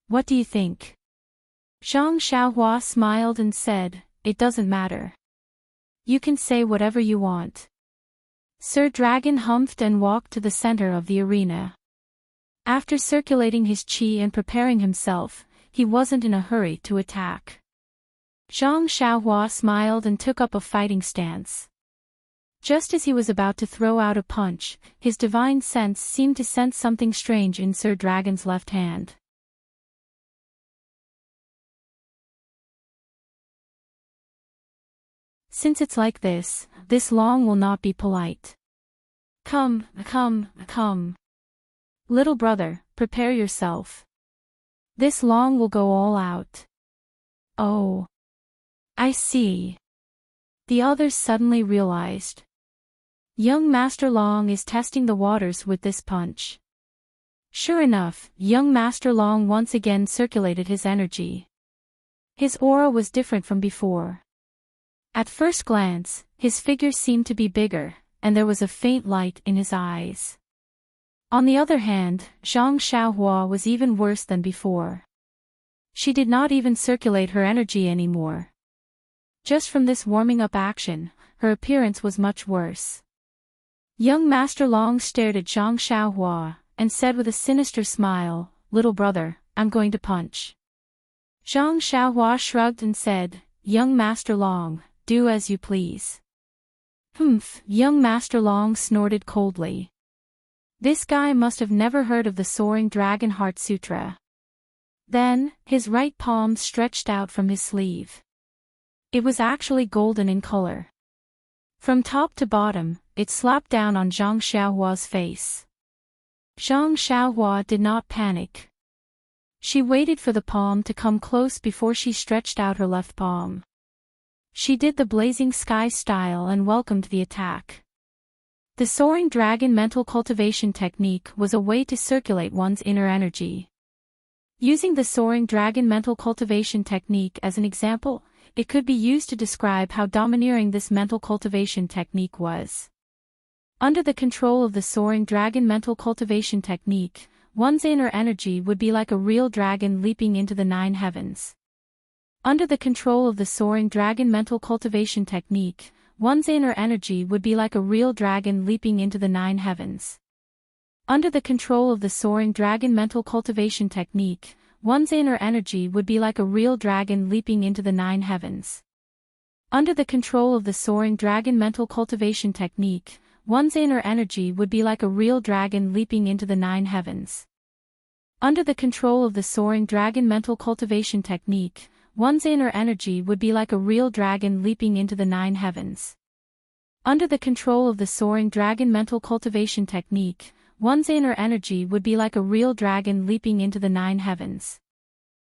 What do you think?" Zhang Xiaohua smiled and said, "It doesn't matter. You can say whatever you want." Sir Dragon humphed and walked to the center of the arena. After circulating his qi and preparing himself, he wasn't in a hurry to attack. Zhang Xiaohua smiled and took up a fighting stance. Just as he was about to throw out a punch, his divine sense seemed to sense something strange in Sir Dragon's left hand. "Since it's like this, this Long will not be polite. Come. Little brother, prepare yourself. This Long will go all out." "Oh. I see." The others suddenly realized. Young Master Long is testing the waters with this punch. Sure enough, young Master Long once again circulated his energy. His aura was different from before. At first glance, his figure seemed to be bigger, and there was a faint light in his eyes. On the other hand, Zhang Xiaohua was even worse than before. She did not even circulate her energy anymore. Just from this warming up action, her appearance was much worse. Young Master Long stared at Zhang Xiaohua, and said with a sinister smile, "Little brother, I'm going to punch." Zhang Xiaohua shrugged and said, "Young Master Long, do as you please." "Humph," young Master Long snorted coldly. This guy must have never heard of the Soaring Dragon Heart Sutra. Then, his right palm stretched out from his sleeve. It was actually golden in color. From top to bottom, it slapped down on Zhang Xiaohua's face. Zhang Xiaohua did not panic. She waited for the palm to come close before she stretched out her left palm. She did the blazing sky style and welcomed the attack. The Soaring Dragon mental cultivation technique was a way to circulate one's inner energy. Using the Soaring Dragon mental cultivation technique as an example, it could be used to describe how domineering this mental cultivation technique was. Under the control of the Soaring Dragon mental cultivation technique, one's inner energy would be like a real dragon leaping into the 9 heavens. Under the control of the Soaring Dragon mental cultivation technique, one's inner energy would be like a real dragon leaping into the 9 heavens. Under the control of the Soaring Dragon mental cultivation technique, one's inner energy would be like a real dragon leaping into the 9 heavens. Under the control of the Soaring Dragon mental cultivation technique, one's inner energy would be like a real dragon leaping into the 9 heavens. Under the control of the soaring dragon mental cultivation technique, one's inner energy would be like a real dragon leaping into the 9 heavens. Under the control of the soaring dragon mental cultivation technique, one's inner energy would be like a real dragon leaping into the 9 heavens.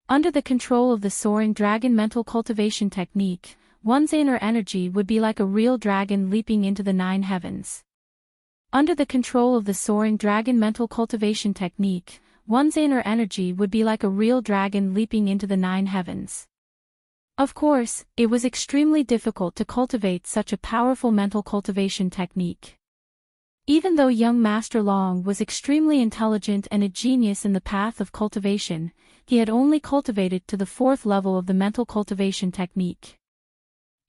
Under the control of the soaring dragon mental cultivation technique, one's inner energy would be like a real dragon leaping into the 9 heavens. Under the control of the soaring dragon mental cultivation technique, one's inner energy would be like a real dragon leaping into the 9 heavens. Of course, it was extremely difficult to cultivate such a powerful mental cultivation technique. Even though young Master Long was extremely intelligent and a genius in the path of cultivation, he had only cultivated to the 4th level of the mental cultivation technique.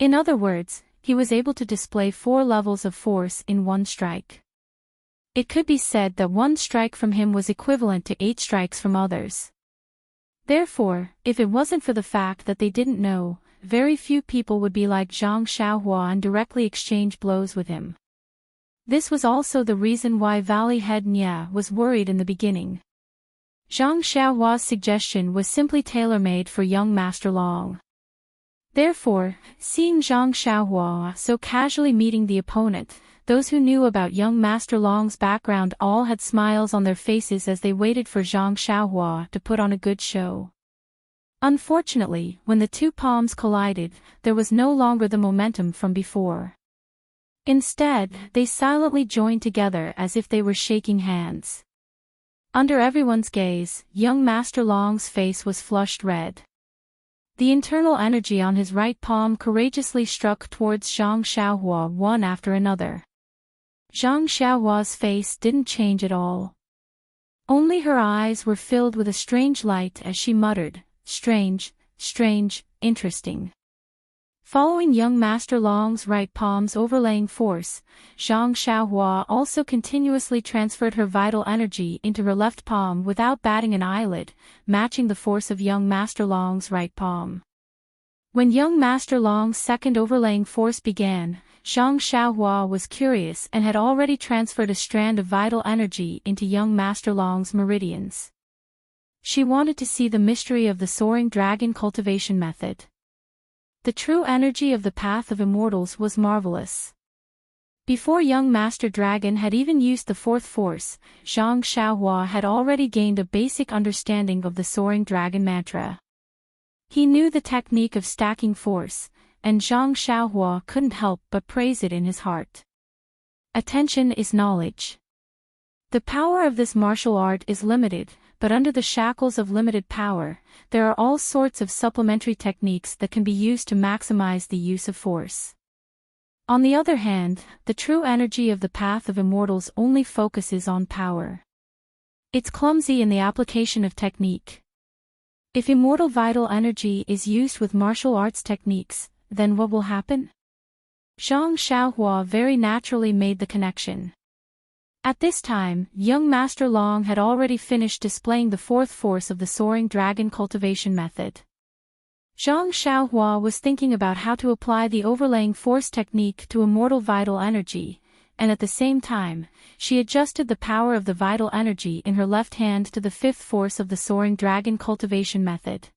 In other words, he was able to display 4 levels of force in one strike. It could be said that one strike from him was equivalent to 8 strikes from others. Therefore, if it wasn't for the fact that they didn't know, very few people would be like Zhang Xiaohua and directly exchange blows with him. This was also the reason why Valley Head Nya was worried in the beginning. Zhang Xiaohua's suggestion was simply tailor-made for young Master Long. Therefore, seeing Zhang Xiaohua so casually meeting the opponent, those who knew about young Master Long's background all had smiles on their faces as they waited for Zhang Xiaohua to put on a good show. Unfortunately, when the 2 palms collided, there was no longer the momentum from before. Instead, they silently joined together as if they were shaking hands. Under everyone's gaze, young Master Long's face was flushed red. The internal energy on his right palm courageously struck towards Zhang Xiaohua one after another. Zhang Xiaohua's face didn't change at all. Only her eyes were filled with a strange light as she muttered, "Strange, strange, interesting." Following young Master Long's right palm's overlaying force, Zhang Xiaohua also continuously transferred her vital energy into her left palm without batting an eyelid, matching the force of young Master Long's right palm. When young Master Long's second overlaying force began, Zhang Xiaohua was curious and had already transferred a strand of vital energy into young Master Long's meridians. She wanted to see the mystery of the soaring dragon cultivation method. The true energy of the Path of Immortals was marvelous. Before young Master Dragon had even used the 4th force, Zhang Xiaohua had already gained a basic understanding of the soaring dragon mantra. He knew the technique of stacking force, and Zhang Xiaohua couldn't help but praise it in his heart. Attention is knowledge. The power of this martial art is limited, but under the shackles of limited power, there are all sorts of supplementary techniques that can be used to maximize the use of force. On the other hand, the true energy of the Path of Immortals only focuses on power. It's clumsy in the application of technique. If immortal vital energy is used with martial arts techniques, then what will happen? Zhang Xiaohua very naturally made the connection. At this time, young Master Long had already finished displaying the 4th force of the soaring dragon cultivation method. Zhang Xiaohua was thinking about how to apply the overlaying force technique to immortal vital energy, and at the same time, she adjusted the power of the vital energy in her left hand to the 5th force of the soaring dragon cultivation method.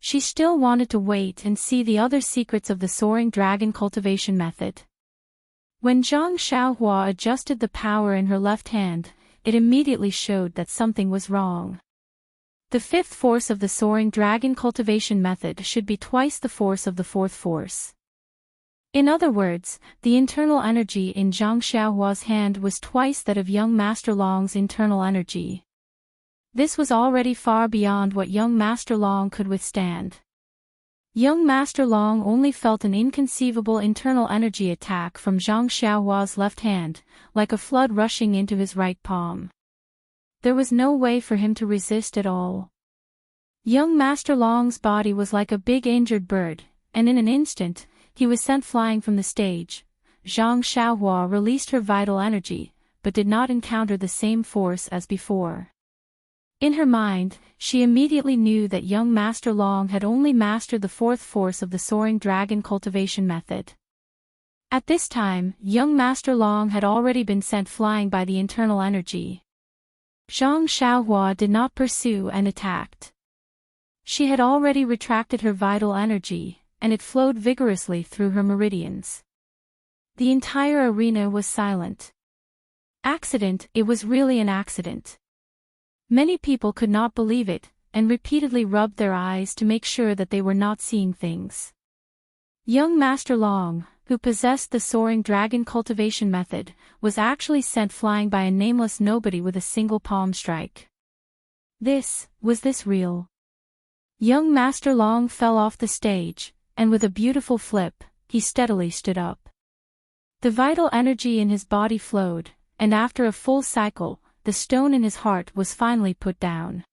She still wanted to wait and see the other secrets of the soaring dragon cultivation method. When Zhang Xiaohua adjusted the power in her left hand, it immediately showed that something was wrong. The 5th force of the soaring dragon cultivation method should be twice the force of the 4th force. In other words, the internal energy in Zhang Xiaohua's hand was twice that of young Master Long's internal energy. This was already far beyond what young Master Long could withstand. Young Master Long only felt an inconceivable internal energy attack from Zhang Xiaohua's left hand, like a flood rushing into his right palm. There was no way for him to resist at all. Young Master Long's body was like a big injured bird, and in an instant, he was sent flying from the stage. Zhang Xiaohua released her vital energy, but did not encounter the same force as before. In her mind, she immediately knew that young Master Long had only mastered the 4th force of the soaring dragon cultivation method. At this time, young Master Long had already been sent flying by the internal energy. Zhang Xiaohua did not pursue and attacked. She had already retracted her vital energy, and it flowed vigorously through her meridians. The entire arena was silent. Accident, it was really an accident. Many people could not believe it, and repeatedly rubbed their eyes to make sure that they were not seeing things. Young Master Long, who possessed the soaring dragon cultivation method, was actually sent flying by a nameless nobody with a single palm strike. Was this real? Young Master Long fell off the stage, and with a beautiful flip, he steadily stood up. The vital energy in his body flowed, and after a full cycle, the stone in his heart was finally put down.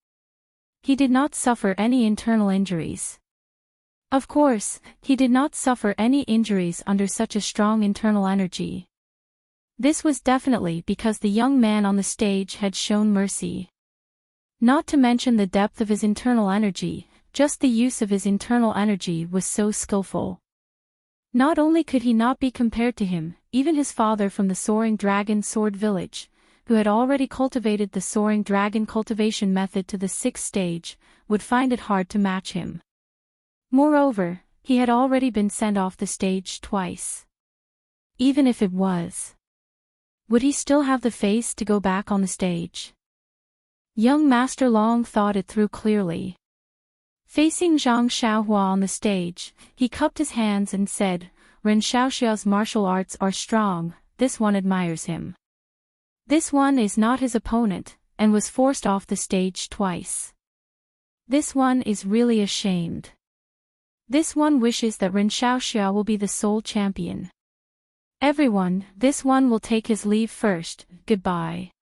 He did not suffer any internal injuries. Of course, he did not suffer any injuries under such a strong internal energy. This was definitely because the young man on the stage had shown mercy. Not to mention the depth of his internal energy, just the use of his internal energy was so skillful. Not only could he not be compared to him, even his father from the Soaring Dragon Sword Village, who had already cultivated the Soaring Dragon cultivation method to the 6th stage, would find it hard to match him. Moreover, he had already been sent off the stage twice. Even if it was, would he still have the face to go back on the stage? Young Master Long thought it through clearly. Facing Zhang Xiaohua on the stage, he cupped his hands and said, "Ren Xiaoxiao's martial arts are strong, this one admires him. This one is not his opponent, and was forced off the stage twice. This one is really ashamed. This one wishes that Ren Xiaoxiao will be the sole champion. Everyone, this one will take his leave first, goodbye."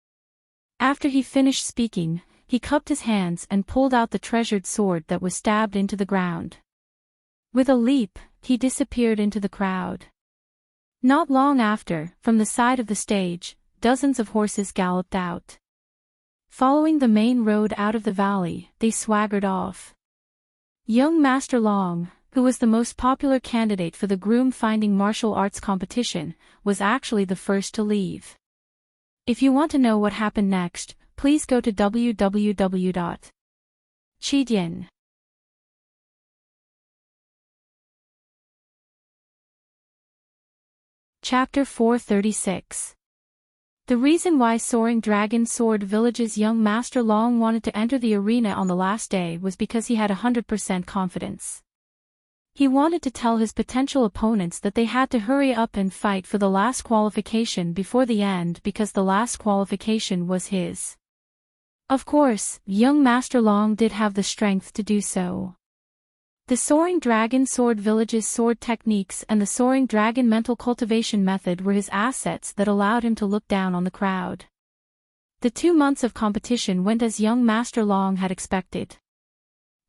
After he finished speaking, he cupped his hands and pulled out the treasured sword that was stabbed into the ground. With a leap, he disappeared into the crowd. Not long after, from the side of the stage, dozens of horses galloped out. Following the main road out of the valley, they swaggered off. Young Master Long, who was the most popular candidate for the groom-finding martial arts competition, was actually the first to leave. If you want to know what happened next, please go to www.chidian. Chapter 436. The reason why Soaring Dragon Sword Village's young Master Long wanted to enter the arena on the last day was because he had 100% confidence. He wanted to tell his potential opponents that they had to hurry up and fight for the last qualification before the end because the last qualification was his. Of course, young Master Long did have the strength to do so. The Soaring Dragon Sword Village's sword techniques and the Soaring Dragon mental cultivation method were his assets that allowed him to look down on the crowd. The 2 months of competition went as young Master Long had expected.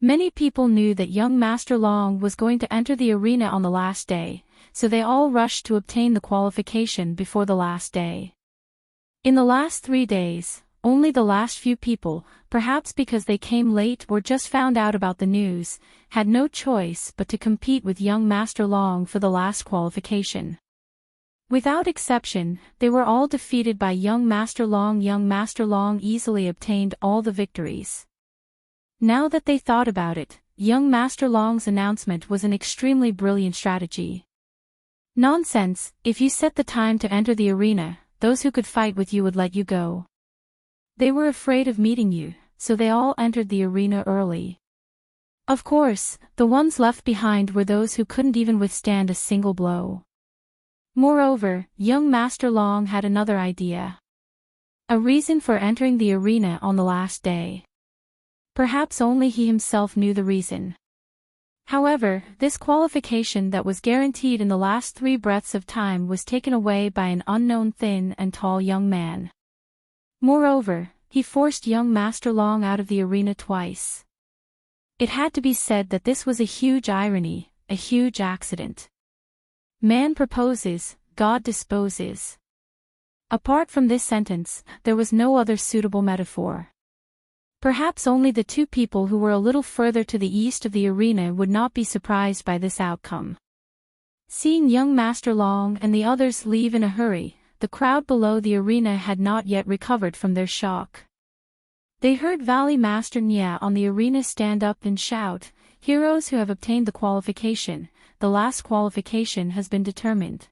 Many people knew that young Master Long was going to enter the arena on the last day, so they all rushed to obtain the qualification before the last day. In the last 3 days, only the last few people, perhaps because they came late or just found out about the news, had no choice but to compete with young Master Long for the last qualification. Without exception, they were all defeated by young Master Long. Young Master Long easily obtained all the victories. Now that they thought about it, young Master Long's announcement was an extremely brilliant strategy. Nonsense, if you set the time to enter the arena, those who could fight with you would let you go. They were afraid of meeting you, so they all entered the arena early. Of course, the ones left behind were those who couldn't even withstand a single blow. Moreover, young Master Long had another idea. A reason for entering the arena on the last day. Perhaps only he himself knew the reason. However, this qualification that was guaranteed in the last 3 breaths of time was taken away by an unknown thin and tall young man. Moreover, he forced young Master Long out of the arena twice. It had to be said that this was a huge irony, a huge accident. Man proposes, God disposes. Apart from this sentence, there was no other suitable metaphor. Perhaps only the 2 people who were a little further to the east of the arena would not be surprised by this outcome. Seeing young Master Long and the others leave in a hurry, the crowd below the arena had not yet recovered from their shock. They heard Valley Master Nya on the arena stand up and shout, "Heroes who have obtained the qualification, the last qualification has been determined.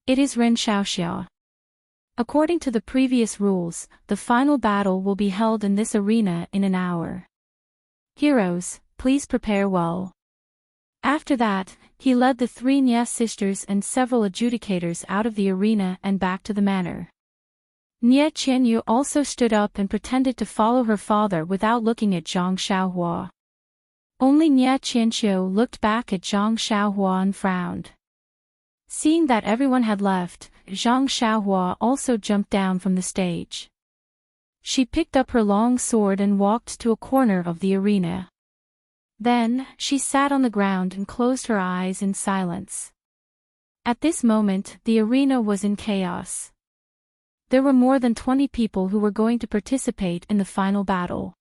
It is Ren Xiaoxia. According to the previous rules, the final battle will be held in this arena in an hour. Heroes, please prepare well." After that, he led the three Nya sisters and several adjudicators out of the arena and back to the manor. Nya Qianyu also stood up and pretended to follow her father without looking at Zhang Xiaohua. Only Nya Qianqiu looked back at Zhang Xiaohua and frowned. Seeing that everyone had left, Zhang Xiaohua also jumped down from the stage. She picked up her long sword and walked to a corner of the arena. Then, she sat on the ground and closed her eyes in silence. At this moment, the arena was in chaos. There were more than 20 people who were going to participate in the final battle.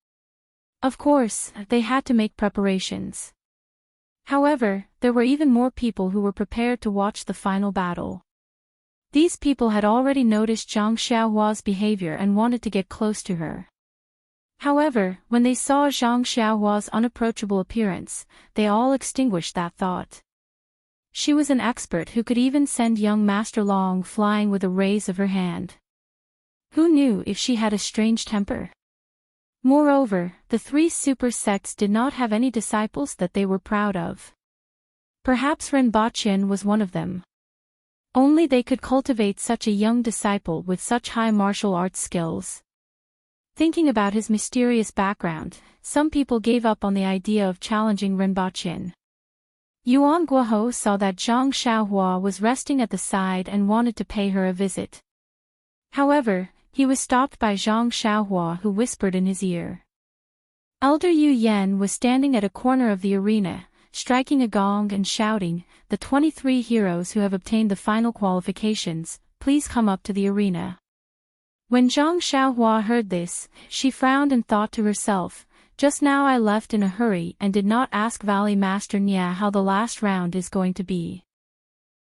Of course, they had to make preparations. However, there were even more people who were prepared to watch the final battle. These people had already noticed Zhang Xiaohua's behavior and wanted to get close to her. However, when they saw Zhang Xiaohua's unapproachable appearance, they all extinguished that thought. She was an expert who could even send young Master Long flying with a raise of her hand. Who knew if she had a strange temper? Moreover, the three super sects did not have any disciples that they were proud of. Perhaps Ren Baqian was one of them. Only they could cultivate such a young disciple with such high martial arts skills. Thinking about his mysterious background, some people gave up on the idea of challenging Ren Baqian. Yuan Guohou saw that Zhang Xiaohua was resting at the side and wanted to pay her a visit. However, he was stopped by Zhang Xiaohua, who whispered in his ear. Elder Yu Yan was standing at a corner of the arena, striking a gong and shouting, "The 23 heroes who have obtained the final qualifications, please come up to the arena." When Zhang Xiaohua heard this, she frowned and thought to herself, "Just now I left in a hurry and did not ask Valley Master Nya how the last round is going to be.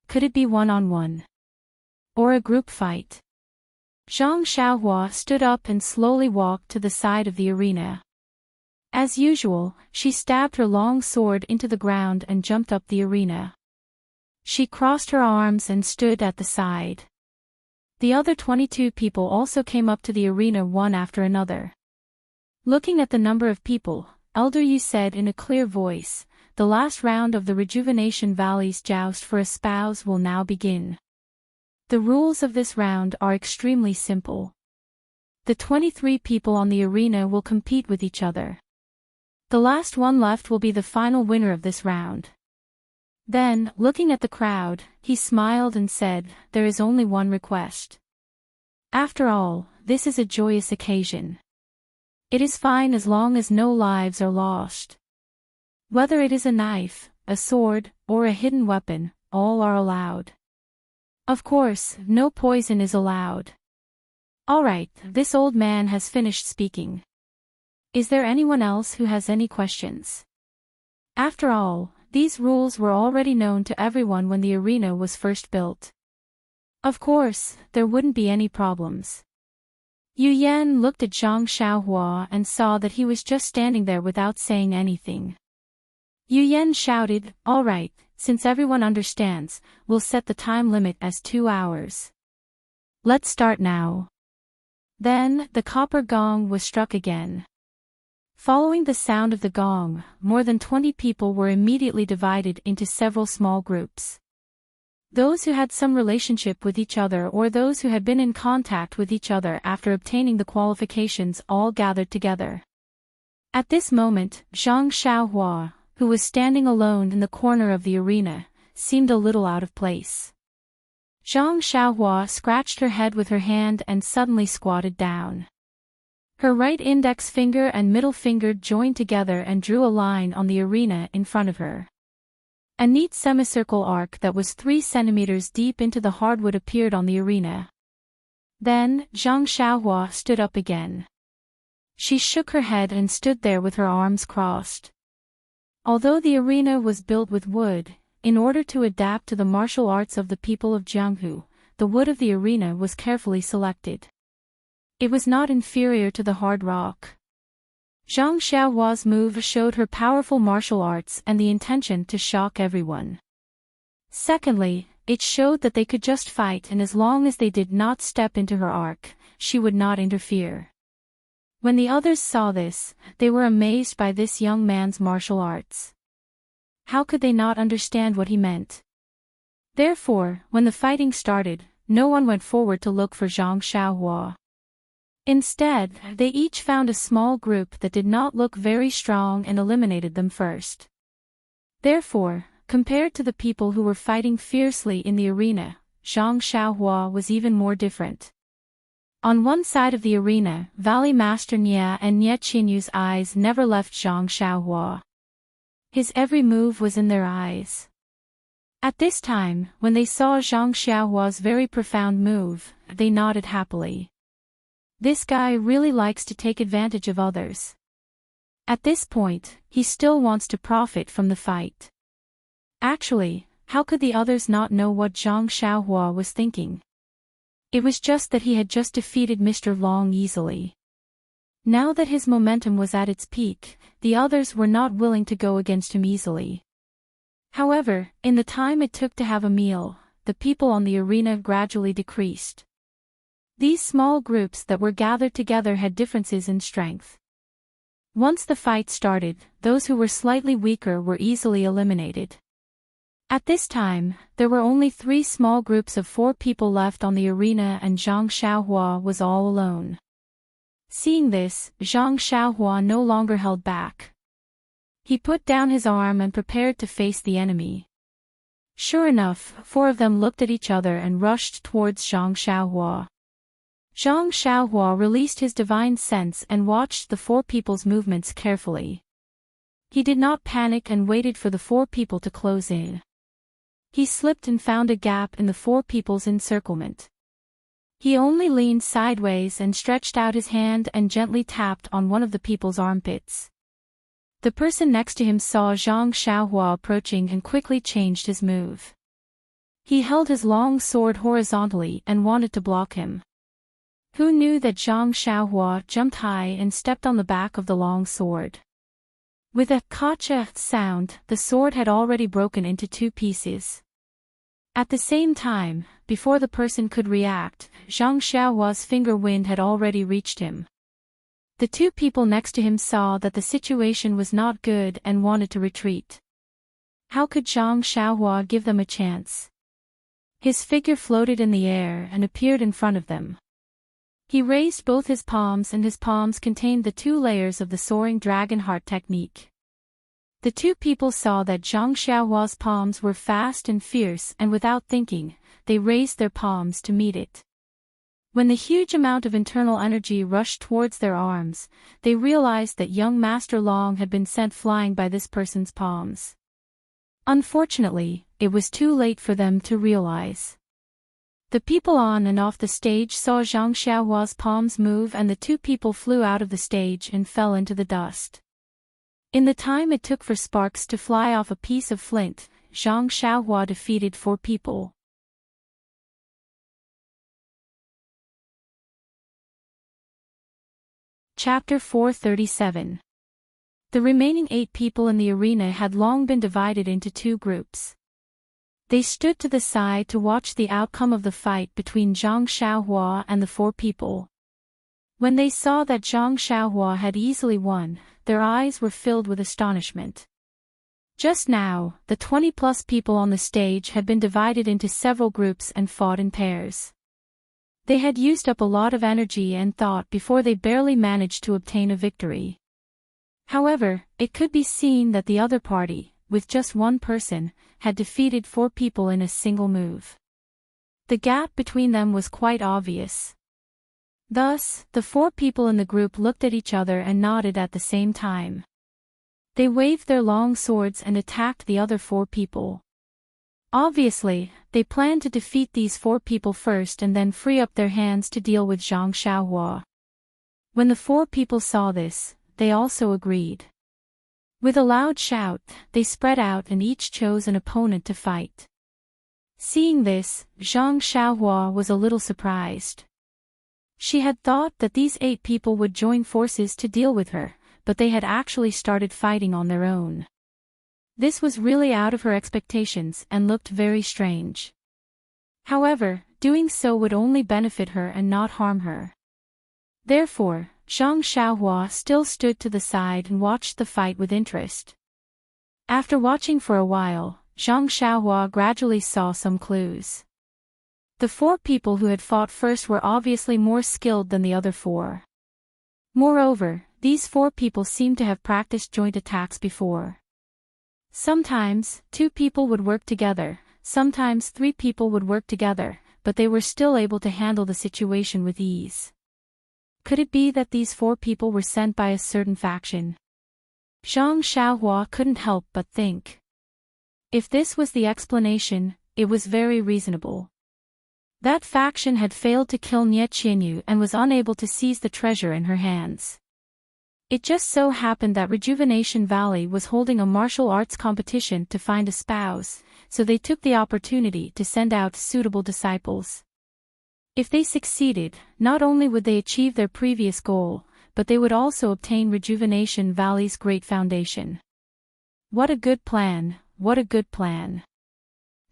Could it be one-on-one? Or a group fight?" Zhang Xiaohua stood up and slowly walked to the side of the arena. As usual, she stabbed her long sword into the ground and jumped up the arena. She crossed her arms and stood at the side. The other 22 people also came up to the arena one after another. Looking at the number of people, Elder Yu said in a clear voice, "The last round of the Rejuvenation Valley's joust for a spouse will now begin. The rules of this round are extremely simple. The 23 people on the arena will compete with each other. The last one left will be the final winner of this round." Then, looking at the crowd, he smiled and said, "There is only one request. After all, this is a joyous occasion. It is fine as long as no lives are lost. Whether it is a knife, a sword, or a hidden weapon, all are allowed. Of course, no poison is allowed." Alright, this old man has finished speaking. Is there anyone else who has any questions? After all, these rules were already known to everyone when the arena was first built. Of course, there wouldn't be any problems. Yu Yan looked at Zhang Xiaohua and saw that he was just standing there without saying anything. Yu Yan shouted, "Alright, since everyone understands, we'll set the time limit as 2 hours. Let's start now." Then, the copper gong was struck again. Following the sound of the gong, more than 20 people were immediately divided into several small groups. Those who had some relationship with each other or those who had been in contact with each other after obtaining the qualifications all gathered together. At this moment, Zhang Xiaohua, who was standing alone in the corner of the arena, seemed a little out of place. Zhang Xiaohua scratched her head with her hand and suddenly squatted down. Her right index finger and middle finger joined together and drew a line on the arena in front of her. A neat semicircle arc that was 3 centimeters deep into the hardwood appeared on the arena. Then, Zhang Xiaohua stood up again. She shook her head and stood there with her arms crossed. Although the arena was built with wood, in order to adapt to the martial arts of the people of Jianghu, the wood of the arena was carefully selected. It was not inferior to the hard rock. Zhang Xiaohua's move showed her powerful martial arts and the intention to shock everyone. Secondly, it showed that they could just fight, and as long as they did not step into her arc, she would not interfere. When the others saw this, they were amazed by this young man's martial arts. How could they not understand what he meant? Therefore, when the fighting started, no one went forward to look for Zhang Xiaohua. Instead, they each found a small group that did not look very strong and eliminated them first. Therefore, compared to the people who were fighting fiercely in the arena, Zhang Xiaohua was even more different. On one side of the arena, Valley Master Nia and Nie Qinyu's eyes never left Zhang Xiaohua. His every move was in their eyes. At this time, when they saw Zhang Xiaohua's very profound move, they nodded happily. This guy really likes to take advantage of others. At this point, he still wants to profit from the fight. Actually, how could the others not know what Zhang Xiaohua was thinking? It was just that he had just defeated Mr. Long easily. Now that his momentum was at its peak, the others were not willing to go against him easily. However, in the time it took to have a meal, the people on the arena gradually decreased. These small groups that were gathered together had differences in strength. Once the fight started, those who were slightly weaker were easily eliminated. At this time, there were only 3 small groups of 4 people left on the arena, and Zhang Xiaohua was all alone. Seeing this, Zhang Xiaohua no longer held back. He put down his arm and prepared to face the enemy. Sure enough, 4 of them looked at each other and rushed towards Zhang Xiaohua. Zhang Xiaohua released his divine sense and watched the 4 people's movements carefully. He did not panic and waited for the 4 people to close in. He slipped and found a gap in the 4 people's encirclement. He only leaned sideways and stretched out his hand and gently tapped on one of the people's armpits. The person next to him saw Zhang Xiaohua approaching and quickly changed his move. He held his long sword horizontally and wanted to block him. Who knew that Zhang Xiaohua jumped high and stepped on the back of the long sword? With a "kacha" sound, the sword had already broken into 2 pieces. At the same time, before the person could react, Zhang Xiaohua's finger wind had already reached him. The 2 people next to him saw that the situation was not good and wanted to retreat. How could Zhang Xiaohua give them a chance? His figure floated in the air and appeared in front of them. He raised both his palms, and his palms contained the 2 layers of the soaring dragon heart technique. The 2 people saw that Zhang Xiaohua's palms were fast and fierce, and without thinking, they raised their palms to meet it. When the huge amount of internal energy rushed towards their arms, they realized that young Master Long had been sent flying by this person's palms. Unfortunately, it was too late for them to realize. The people on and off the stage saw Zhang Xiaohua's palms move, and the 2 people flew out of the stage and fell into the dust. In the time it took for sparks to fly off a piece of flint, Zhang Xiaohua defeated 4 people. Chapter 437. The remaining 8 people in the arena had long been divided into 2 groups. They stood to the side to watch the outcome of the fight between Zhang Xiaohua and the 4 people. When they saw that Zhang Xiaohua had easily won, their eyes were filled with astonishment. Just now, the 20-plus people on the stage had been divided into several groups and fought in pairs. They had used up a lot of energy and thought before they barely managed to obtain a victory. However, it could be seen that the other party, with just 1 person, had defeated 4 people in a single move. The gap between them was quite obvious. Thus, the 4 people in the group looked at each other and nodded at the same time. They waved their long swords and attacked the other 4 people. Obviously, they planned to defeat these 4 people first and then free up their hands to deal with Zhang Xiaohua. When the 4 people saw this, they also agreed. With a loud shout, they spread out and each chose an opponent to fight. Seeing this, Zhang Xiaohua was a little surprised. She had thought that these 8 people would join forces to deal with her, but they had actually started fighting on their own. This was really out of her expectations and looked very strange. However, doing so would only benefit her and not harm her. Therefore, Zhang Xiaohua still stood to the side and watched the fight with interest. After watching for a while, Zhang Xiaohua gradually saw some clues. The 4 people who had fought first were obviously more skilled than the other 4. Moreover, these 4 people seemed to have practiced joint attacks before. Sometimes, 2 people would work together, sometimes 3 people would work together, but they were still able to handle the situation with ease. Could it be that these 4 people were sent by a certain faction? Zhang Xiaohua couldn't help but think. If this was the explanation, it was very reasonable. That faction had failed to kill Nie Qianyu and was unable to seize the treasure in her hands. It just so happened that Rejuvenation Valley was holding a martial arts competition to find a spouse, so they took the opportunity to send out suitable disciples. If they succeeded, not only would they achieve their previous goal, but they would also obtain Rejuvenation Valley's great foundation. What a good plan, what a good plan.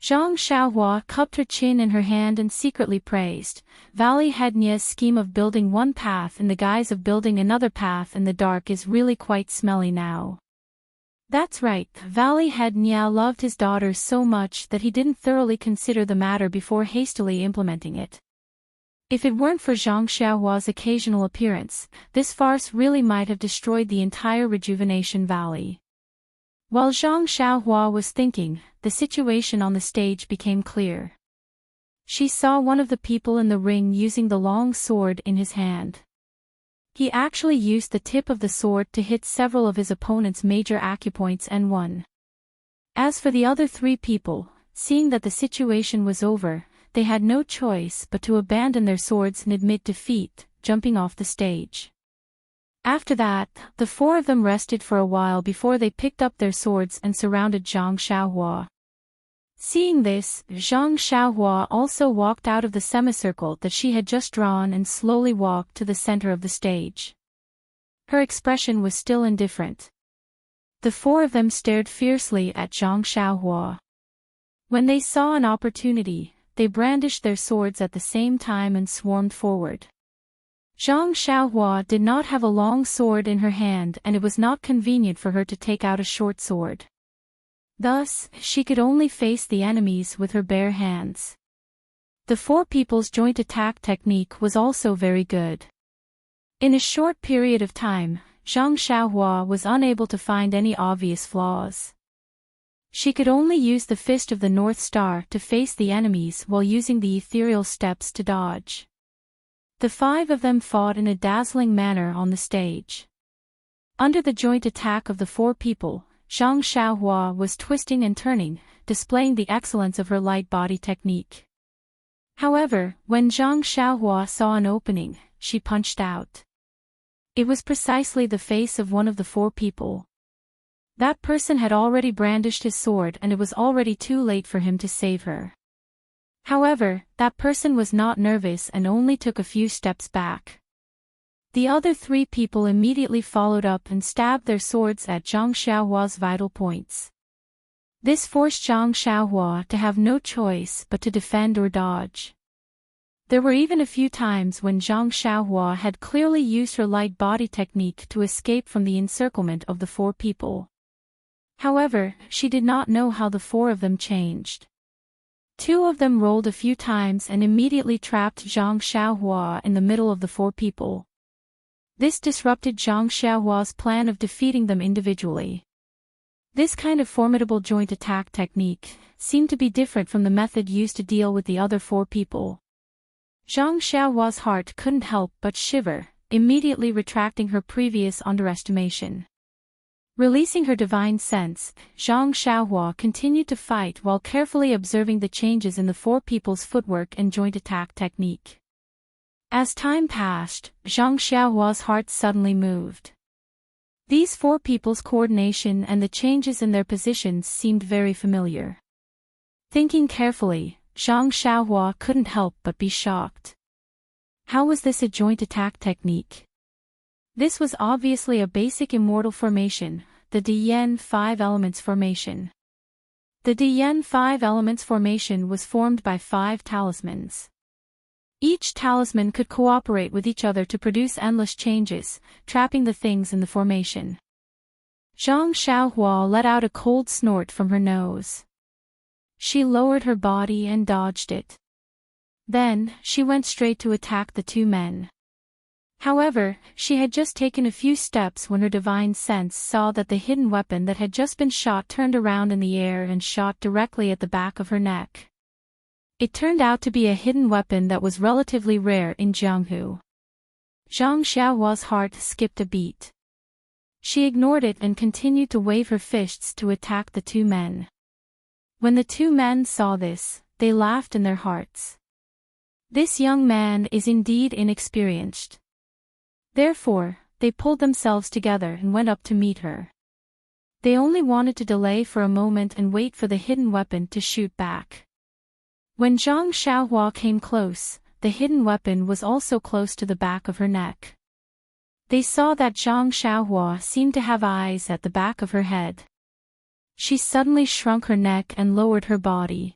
Zhang Xiaohua cupped her chin in her hand and secretly praised. Valley Head Nia's scheme of building one path in the guise of building another path in the dark is really quite smelly now. That's right, Valley Head Nia loved his daughter so much that he didn't thoroughly consider the matter before hastily implementing it. If it weren't for Zhang Xiaohua's occasional appearance, this farce really might have destroyed the entire Rejuvenation Valley. While Zhang Xiaohua was thinking, the situation on the stage became clear. She saw one of the people in the ring using the long sword in his hand. He actually used the tip of the sword to hit several of his opponent's major acupoints and won. As for the other 3 people, seeing that the situation was over, they had no choice but to abandon their swords and admit defeat, jumping off the stage. After that, the 4 of them rested for a while before they picked up their swords and surrounded Zhang Xiaohua. Seeing this, Zhang Xiaohua also walked out of the semicircle that she had just drawn and slowly walked to the center of the stage. Her expression was still indifferent. The 4 of them stared fiercely at Zhang Xiaohua. When they saw an opportunity, they brandished their swords at the same time and swarmed forward. Zhang Xiaohua did not have a long sword in her hand and it was not convenient for her to take out a short sword. Thus, she could only face the enemies with her bare hands. The 4 people's joint attack technique was also very good. In a short period of time, Zhang Xiaohua was unable to find any obvious flaws. She could only use the Fist of the North Star to face the enemies while using the ethereal steps to dodge. The 5 of them fought in a dazzling manner on the stage. Under the joint attack of the 4 people, Zhang Xiaohua was twisting and turning, displaying the excellence of her light body technique. However, when Zhang Xiaohua saw an opening, she punched out. It was precisely the face of one of the 4 people. That person had already brandished his sword and it was already too late for him to save her. However, that person was not nervous and only took a few steps back. The other 3 people immediately followed up and stabbed their swords at Zhang Xiaohua's vital points. This forced Zhang Xiaohua to have no choice but to defend or dodge. There were even a few times when Zhang Xiaohua had clearly used her light body technique to escape from the encirclement of the 4 people. However, she did not know how the 4 of them changed. 2 of them rolled a few times and immediately trapped Zhang Xiaohua in the middle of the 4 people. This disrupted Zhang Xiaohua's plan of defeating them individually. This kind of formidable joint attack technique seemed to be different from the method used to deal with the other 4 people. Zhang Xiaohua's heart couldn't help but shiver, immediately retracting her previous underestimation. Releasing her divine sense, Zhang Xiaohua continued to fight while carefully observing the changes in the 4 people's footwork and joint attack technique. As time passed, Zhang Xiaohua's heart suddenly moved. These 4 people's coordination and the changes in their positions seemed very familiar. Thinking carefully, Zhang Xiaohua couldn't help but be shocked. How was this a joint attack technique? This was obviously a basic immortal formation, the Dian 5 Elements formation. The Dian 5 Elements formation was formed by 5 talismans. Each talisman could cooperate with each other to produce endless changes, trapping the things in the formation. Zhang Xiaohua let out a cold snort from her nose. She lowered her body and dodged it. Then, she went straight to attack the 2 men. However, she had just taken a few steps when her divine sense saw that the hidden weapon that had just been shot turned around in the air and shot directly at the back of her neck. It turned out to be a hidden weapon that was relatively rare in Jianghu. Zhang Xiaohua's heart skipped a beat. She ignored it and continued to wave her fists to attack the 2 men. When the 2 men saw this, they laughed in their hearts. This young man is indeed inexperienced. Therefore, they pulled themselves together and went up to meet her. They only wanted to delay for a moment and wait for the hidden weapon to shoot back. When Zhang Xiaohua came close, the hidden weapon was also close to the back of her neck. They saw that Zhang Xiaohua seemed to have eyes at the back of her head. She suddenly shrunk her neck and lowered her body.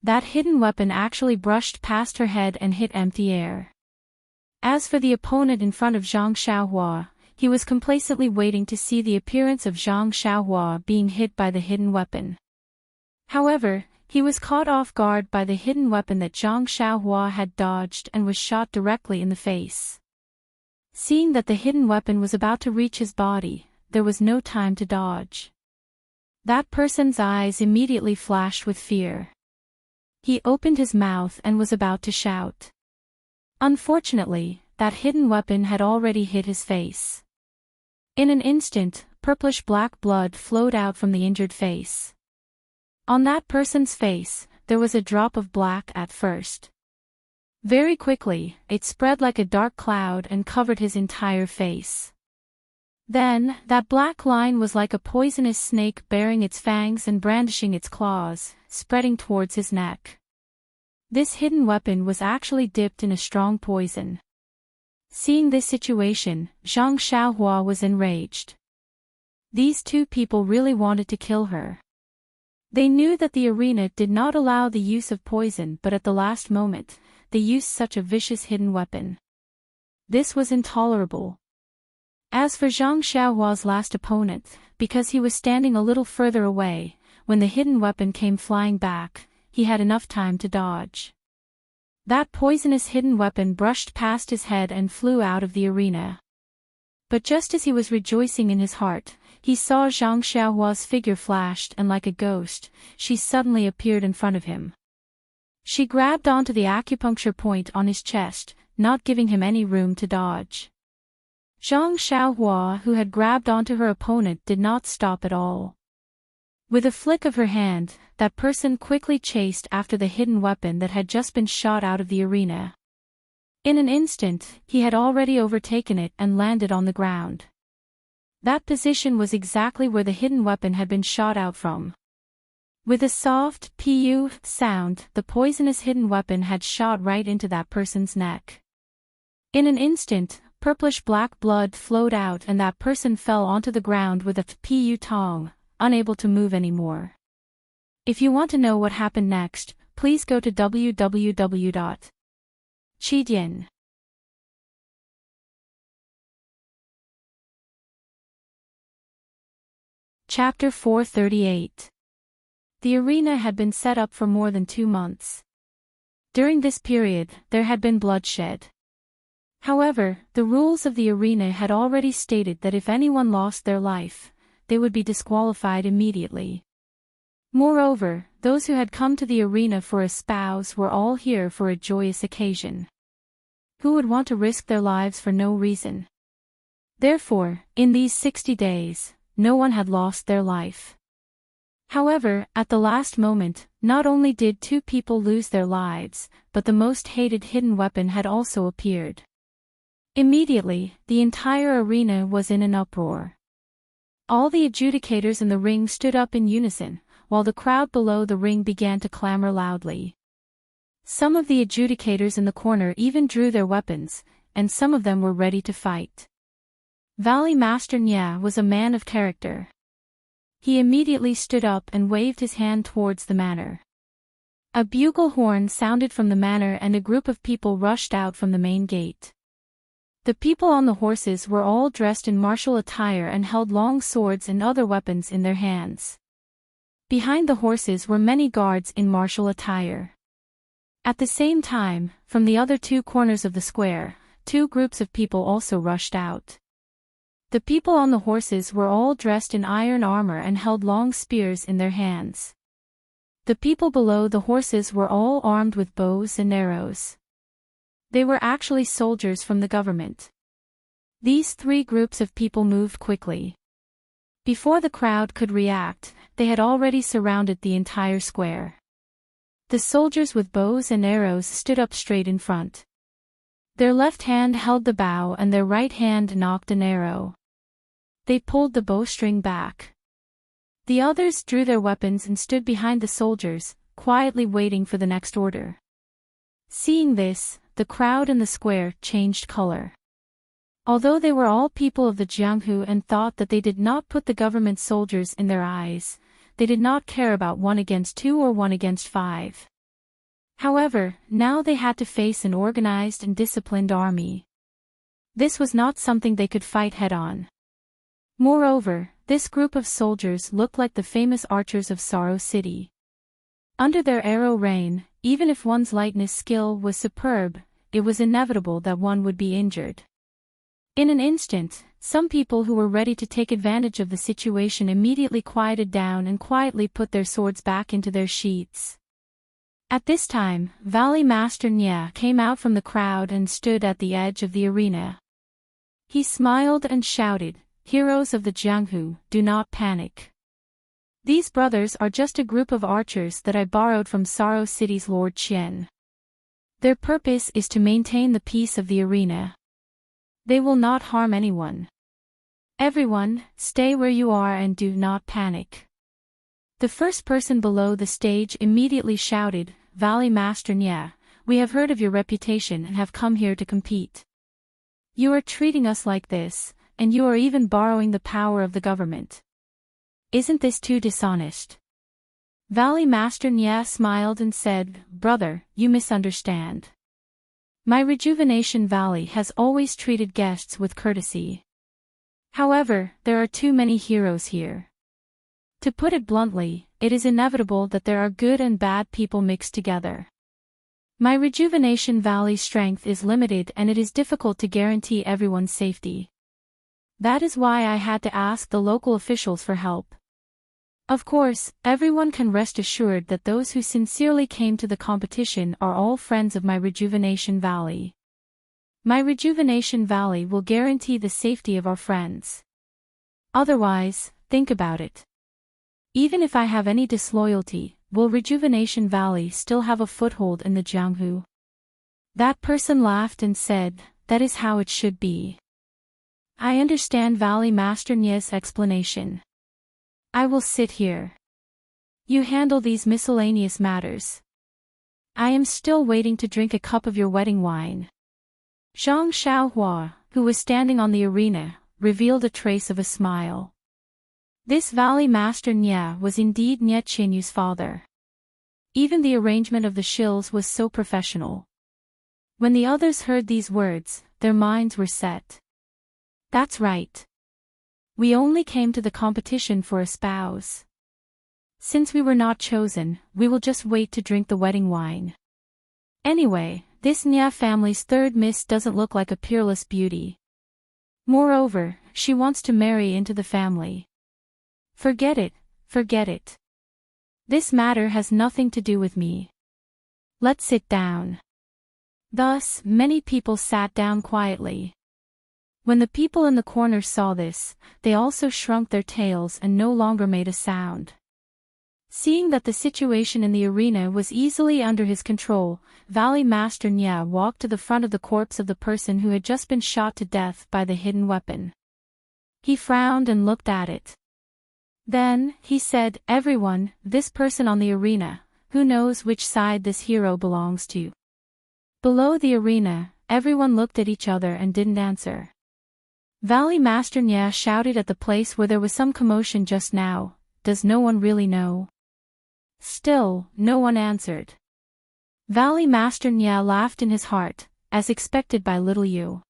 That hidden weapon actually brushed past her head and hit empty air. As for the opponent in front of Zhang Xiaohua, he was complacently waiting to see the appearance of Zhang Xiaohua being hit by the hidden weapon. However, he was caught off guard by the hidden weapon that Zhang Xiaohua had dodged and was shot directly in the face. Seeing that the hidden weapon was about to reach his body, there was no time to dodge. That person's eyes immediately flashed with fear. He opened his mouth and was about to shout. Unfortunately, that hidden weapon had already hit his face. In an instant, purplish-black blood flowed out from the injured face. On that person's face, there was a drop of black at first. Very quickly, it spread like a dark cloud and covered his entire face. Then, that black line was like a poisonous snake baring its fangs and brandishing its claws, spreading towards his neck. This hidden weapon was actually dipped in a strong poison. Seeing this situation, Zhang Xiaohua was enraged. These 2 people really wanted to kill her. They knew that the arena did not allow the use of poison, but at the last moment, they used such a vicious hidden weapon. This was intolerable. As for Zhang Xiaohua's last opponent, because he was standing a little further away, when the hidden weapon came flying back, he had enough time to dodge. That poisonous hidden weapon brushed past his head and flew out of the arena. But just as he was rejoicing in his heart, he saw Zhang Xiaohua's figure flashed and like a ghost, she suddenly appeared in front of him. She grabbed onto the acupuncture point on his chest, not giving him any room to dodge. Zhang Xiaohua, who had grabbed onto her opponent, did not stop at all. With a flick of her hand, that person quickly chased after the hidden weapon that had just been shot out of the arena. In an instant, he had already overtaken it and landed on the ground. That position was exactly where the hidden weapon had been shot out from. With a soft "pu" sound, the poisonous hidden weapon had shot right into that person's neck. In an instant, purplish-black blood flowed out and that person fell onto the ground with a "pu" tongue, unable to move anymore. If you want to know what happened next, please go to www.Chidian. Chapter 438. The arena had been set up for more than 2 months. During this period, there had been bloodshed. However, the rules of the arena had already stated that if anyone lost their life, they would be disqualified immediately. Moreover, those who had come to the arena for a spouse were all here for a joyous occasion. Who would want to risk their lives for no reason? Therefore, in these 60 days, no one had lost their life. However, at the last moment, not only did 2 people lose their lives, but the most hated hidden weapon had also appeared. Immediately, the entire arena was in an uproar. All the adjudicators in the ring stood up in unison, while the crowd below the ring began to clamor loudly. Some of the adjudicators in the corner even drew their weapons, and some of them were ready to fight. Valley Master Nya was a man of character. He immediately stood up and waved his hand towards the manor. A bugle horn sounded from the manor and a group of people rushed out from the main gate. The people on the horses were all dressed in martial attire and held long swords and other weapons in their hands. Behind the horses were many guards in martial attire. At the same time, from the other two corners of the square, two groups of people also rushed out. The people on the horses were all dressed in iron armor and held long spears in their hands. The people below the horses were all armed with bows and arrows. They were actually soldiers from the government. These three groups of people moved quickly. Before the crowd could react, they had already surrounded the entire square. The soldiers with bows and arrows stood up straight in front. Their left hand held the bow and their right hand knocked an arrow. They pulled the bowstring back. The others drew their weapons and stood behind the soldiers, quietly waiting for the next order. Seeing this, the crowd in the square changed color. Although they were all people of the Jianghu and thought that they did not put the government soldiers in their eyes, they did not care about 1 against 2 or 1 against 5. However, now they had to face an organized and disciplined army. This was not something they could fight head-on. Moreover, this group of soldiers looked like the famous archers of Sorrow City. Under their arrow rain, even if one's lightness skill was superb, it was inevitable that one would be injured. In an instant, some people who were ready to take advantage of the situation immediately quieted down and quietly put their swords back into their sheaths. At this time, Valley Master Nya came out from the crowd and stood at the edge of the arena. He smiled and shouted, "Heroes of the Jianghu, do not panic. These brothers are just a group of archers that I borrowed from Sorrow City's Lord Qian. Their purpose is to maintain the peace of the arena. They will not harm anyone. Everyone, stay where you are and do not panic." The first person below the stage immediately shouted, "Valley Master Nya, we have heard of your reputation and have come here to compete. You are treating us like this, and you are even borrowing the power of the government. Isn't this too dishonest?" Valley Master Nya smiled and said, "Brother, you misunderstand. My Rejuvenation Valley has always treated guests with courtesy. However, there are too many heroes here. To put it bluntly, it is inevitable that there are good and bad people mixed together. My Rejuvenation Valley's strength is limited and it is difficult to guarantee everyone's safety. That is why I had to ask the local officials for help. Of course, everyone can rest assured that those who sincerely came to the competition are all friends of my Rejuvenation Valley. My Rejuvenation Valley will guarantee the safety of our friends. Otherwise, think about it. Even if I have any disloyalty, will Rejuvenation Valley still have a foothold in the Jianghu?" That person laughed and said, "That is how it should be. I understand Valley Master Nya's explanation. I will sit here. You handle these miscellaneous matters. I am still waiting to drink a cup of your wedding wine." Zhang Xiaohua, who was standing on the arena, revealed a trace of a smile. This Valley Master Nya was indeed Nya Qinyu's father. Even the arrangement of the shills was so professional. When the others heard these words, their minds were set. That's right. We only came to the competition for a spouse. Since we were not chosen, we will just wait to drink the wedding wine. Anyway, this Nya family's third miss doesn't look like a peerless beauty. Moreover, she wants to marry into the family. Forget it, forget it. This matter has nothing to do with me. Let's sit down. Thus, many people sat down quietly. When the people in the corner saw this, they also shrunk their tails and no longer made a sound. Seeing that the situation in the arena was easily under his control, Valley Master Nya walked to the front of the corpse of the person who had just been shot to death by the hidden weapon. He frowned and looked at it. Then, he said, "Everyone, this person on the arena, who knows which side this hero belongs to? Below the arena, everyone looked at each other and didn't answer. Valley Master Nya shouted at the place where there was some commotion just now, "Does no one really know?" Still, no one answered. Valley Master Nya laughed in his heart, as expected by little Yu.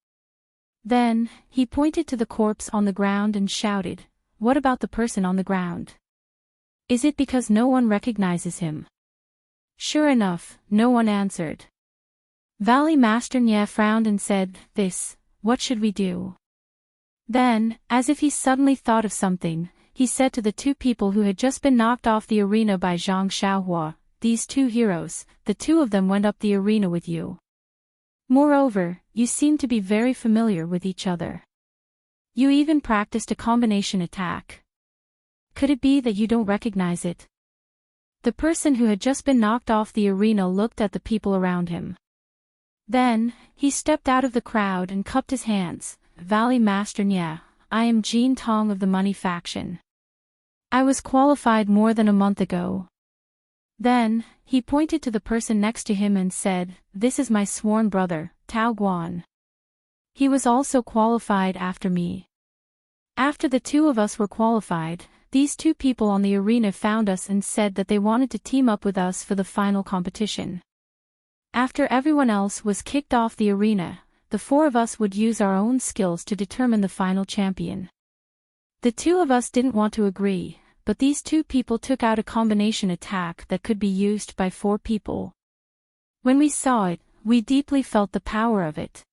Then, he pointed to the corpse on the ground and shouted, "What about the person on the ground? Is it because no one recognizes him?" Sure enough, no one answered. Valley Master Nya frowned and said, "What should we do?" Then, as if he suddenly thought of something, he said to the two people who had just been knocked off the arena by Zhang Xiaohua, "These two heroes, the two of them went up the arena with you. Moreover, you seem to be very familiar with each other. You even practiced a combination attack. Could it be that you don't recognize it?" The person who had just been knocked off the arena looked at the people around him. Then, he stepped out of the crowd and cupped his hands. "Valley Master Nya, I am Jin Tong of the Money Faction. I was qualified more than a month ago." Then, he pointed to the person next to him and said, "This is my sworn brother, Tao Guan. He was also qualified after me. After the two of us were qualified, these two people on the arena found us and said that they wanted to team up with us for the final competition. After everyone else was kicked off the arena, the four of us would use our own skills to determine the final champion. The two of us didn't want to agree, but these two people took out a combination attack that could be used by four people. When we saw it, we deeply felt the power of it.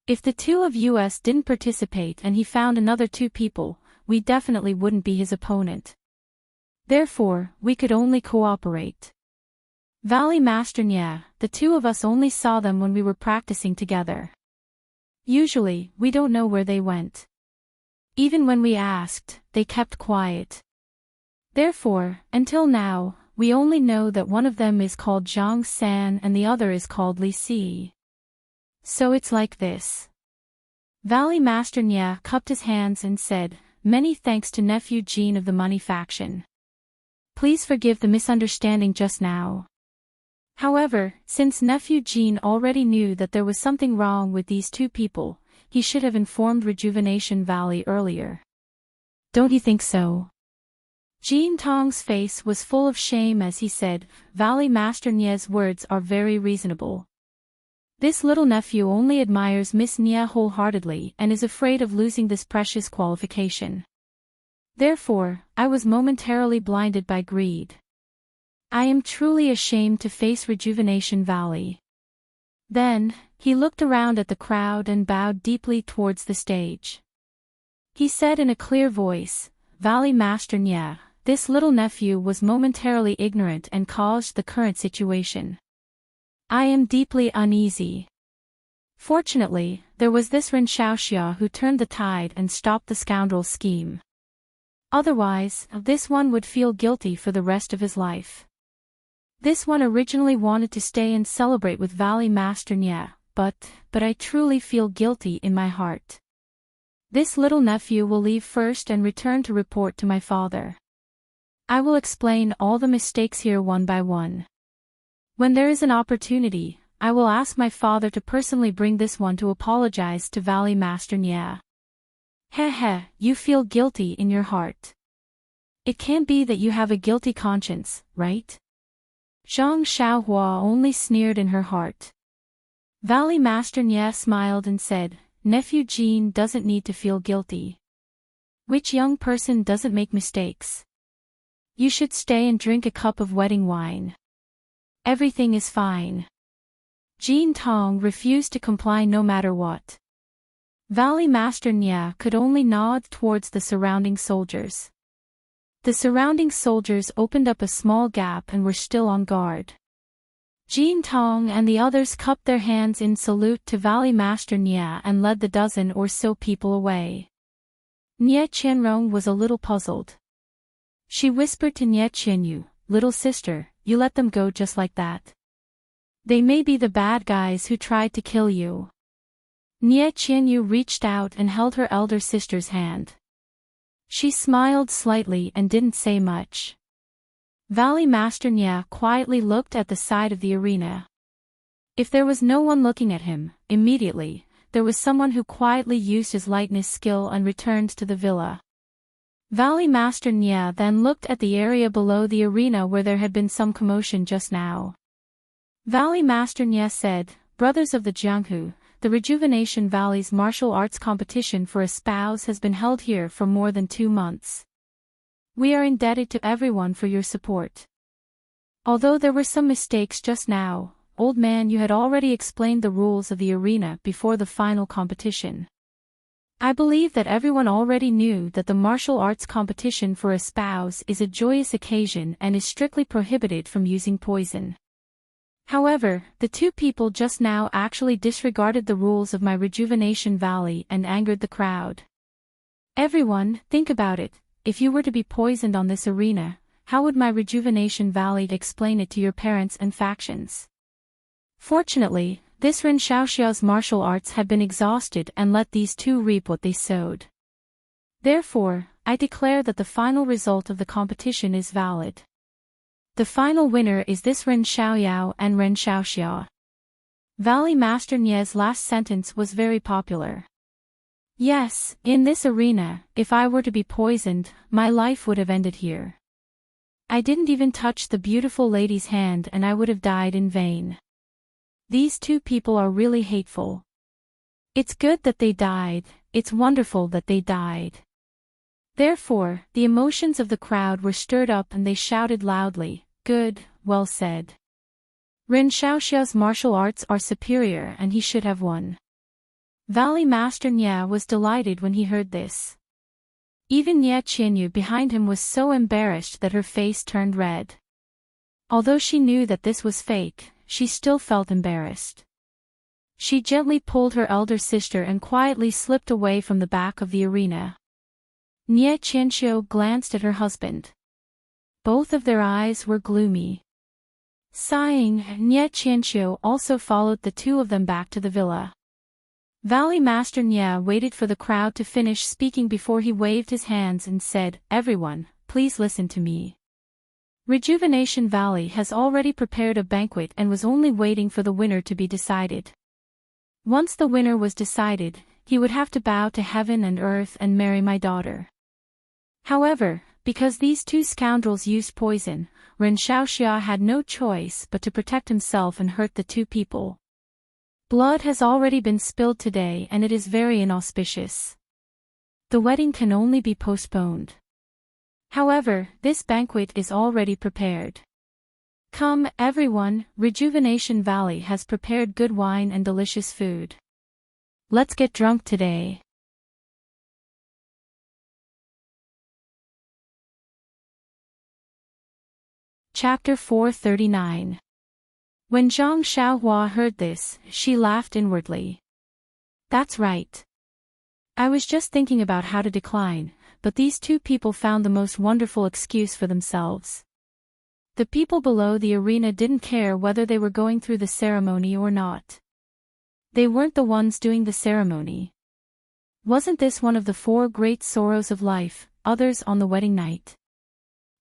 If the two of us didn't participate and he found another two people, we definitely wouldn't be his opponent. Therefore, we could only cooperate. Valley Master Nya, the two of us only saw them when we were practicing together. Usually, we don't know where they went. Even when we asked, they kept quiet. Therefore, until now, we only know that one of them is called Zhang San and the other is called Li Si. So it's like this." Valley Master Nya cupped his hands and said, "Many thanks to Nephew Jin of the Money Faction. Please forgive the misunderstanding just now." However, since Nephew Jin already knew that there was something wrong with these two people, he should have informed Rejuvenation Valley earlier. Don't you think so? Jin Tong's face was full of shame as he said, "Valley Master Nya's words are very reasonable. This little nephew only admires Miss Nya wholeheartedly and is afraid of losing this precious qualification. Therefore, I was momentarily blinded by greed. I am truly ashamed to face Rejuvenation Valley." Then, he looked around at the crowd and bowed deeply towards the stage. He said in a clear voice, "Valley Master Nya, this little nephew was momentarily ignorant and caused the current situation. I am deeply uneasy. Fortunately, there was this Ren Xiaoxia who turned the tide and stopped the scoundrel's scheme. Otherwise, this one would feel guilty for the rest of his life. This one originally wanted to stay and celebrate with Valley Master Nya, but I truly feel guilty in my heart. This little nephew will leave first and return to report to my father. I will explain all the mistakes here one by one. When there is an opportunity, I will ask my father to personally bring this one to apologize to Valley Master Nya." "Heh, you feel guilty in your heart. It can't be that you have a guilty conscience, right?" Zhang Xiaohua only sneered in her heart. Valley Master Nya smiled and said, "Nephew Jin doesn't need to feel guilty. Which young person doesn't make mistakes? You should stay and drink a cup of wedding wine. Everything is fine." Jin Tong refused to comply no matter what. Valley Master Nya could only nod towards the surrounding soldiers. The surrounding soldiers opened up a small gap and were still on guard. Jin Tong and the others cupped their hands in salute to Valley Master Nya and led the dozen or so people away. Nye Qianrong was a little puzzled. She whispered to Nye Qianyu, "Little sister, you let them go just like that? They may be the bad guys who tried to kill you." Nye Qianyu reached out and held her elder sister's hand. She smiled slightly and didn't say much. Valley Master Nya quietly looked at the side of the arena. If there was no one looking at him, immediately, there was someone who quietly used his lightness skill and returned to the villa. Valley Master Nya then looked at the area below the arena where there had been some commotion just now. Valley Master Nya said, "Brothers of the Jianghu, the Rejuvenation Valley's martial arts competition for a spouse has been held here for more than 2 months. We are indebted to everyone for your support. Although there were some mistakes just now, old man, you had already explained the rules of the arena before the final competition. I believe that everyone already knew that the martial arts competition for a spouse is a joyous occasion and is strictly prohibited from using poison. However, the 2 people just now actually disregarded the rules of my Rejuvenation Valley and angered the crowd. Everyone, think about it, if you were to be poisoned on this arena, how would my Rejuvenation Valley explain it to your parents and factions? Fortunately, this Ren Xiaoxiao's martial arts had been exhausted and let these 2 reap what they sowed. Therefore, I declare that the final result of the competition is valid. The final winner is this Ren Xiaoyao and Ren Xiaoxiao." Valley Master Nye's last sentence was very popular. Yes, in this arena, if I were to be poisoned, my life would have ended here. I didn't even touch the beautiful lady's hand and I would have died in vain. These 2 people are really hateful. It's good that they died, it's wonderful that they died. Therefore, the emotions of the crowd were stirred up and they shouted loudly, "Good, well said. Ren Xiaoxiao's martial arts are superior and he should have won." Valley Master Nya was delighted when he heard this. Even Nye Qianyu behind him was so embarrassed that her face turned red. Although she knew that this was fake, she still felt embarrassed. She gently pulled her elder sister and quietly slipped away from the back of the arena. Nye Qianxiu glanced at her husband. Both of their eyes were gloomy. Sighing, Nye Qianxiu also followed the 2 of them back to the villa. Valley Master Nya waited for the crowd to finish speaking before he waved his hands and said, "Everyone, please listen to me. Rejuvenation Valley has already prepared a banquet and was only waiting for the winner to be decided. Once the winner was decided, he would have to bow to heaven and earth and marry my daughter. However, because these 2 scoundrels used poison, Ren Xiaoxia had no choice but to protect himself and hurt the 2 people. Blood has already been spilled today and it is very inauspicious. The wedding can only be postponed. However, this banquet is already prepared. Come, everyone, Rejuvenation Valley has prepared good wine and delicious food. Let's get drunk today." Chapter 439. When Zhang Xiaohua heard this, she laughed inwardly. "That's right. I was just thinking about how to decline, but these 2 people found the most wonderful excuse for themselves." The people below the arena didn't care whether they were going through the ceremony or not. They weren't the ones doing the ceremony. Wasn't this one of the 4 great sorrows of life, others on the wedding night?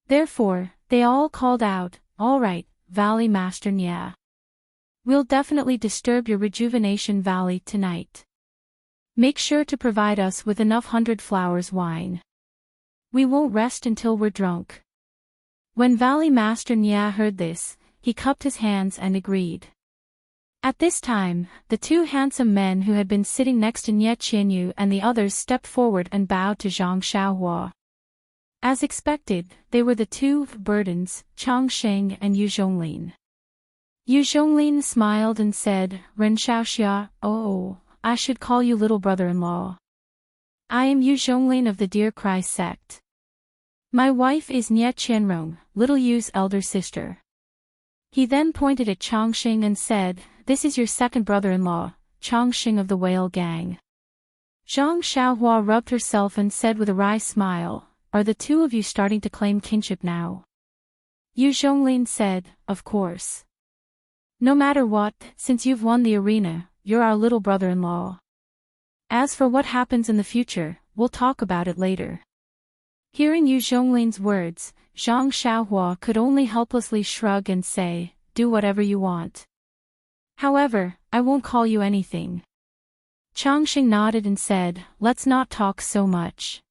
Therefore, they all called out, "All right, Valley Master Nya. We'll definitely disturb your Rejuvenation Valley tonight. Make sure to provide us with enough 100 flowers wine. We won't rest until we're drunk." When Valley Master Nya heard this, he cupped his hands and agreed. At this time, the 2 handsome men who had been sitting next to Nye Qianyu and the others stepped forward and bowed to Zhang Xiaohua. As expected, they were the 2 burdens, Chang Sheng and Yu Zhonglin. Yu Zhonglin smiled and said, "Ren Xiaoxia, oh, I should call you little brother-in-law. I am Yu Zhonglin of the Deer Cry sect. My wife is Nye Qianrong, little Yu's elder sister." He then pointed at Changxing and said, "This is your second brother-in-law, Changxing of the Whale Gang." Zhang Xiaohua rubbed herself and said with a wry smile, "Are the 2 of you starting to claim kinship now?" Yu Zhonglin said, "Of course. No matter what, since you've won the arena, you're our little brother-in-law. As for what happens in the future, we'll talk about it later." Hearing Yu Zhonglin's words, Zhang Xiaohua could only helplessly shrug and say, do whatever you want. However, I won't call you anything. Changxing nodded and said, let's not talk so much.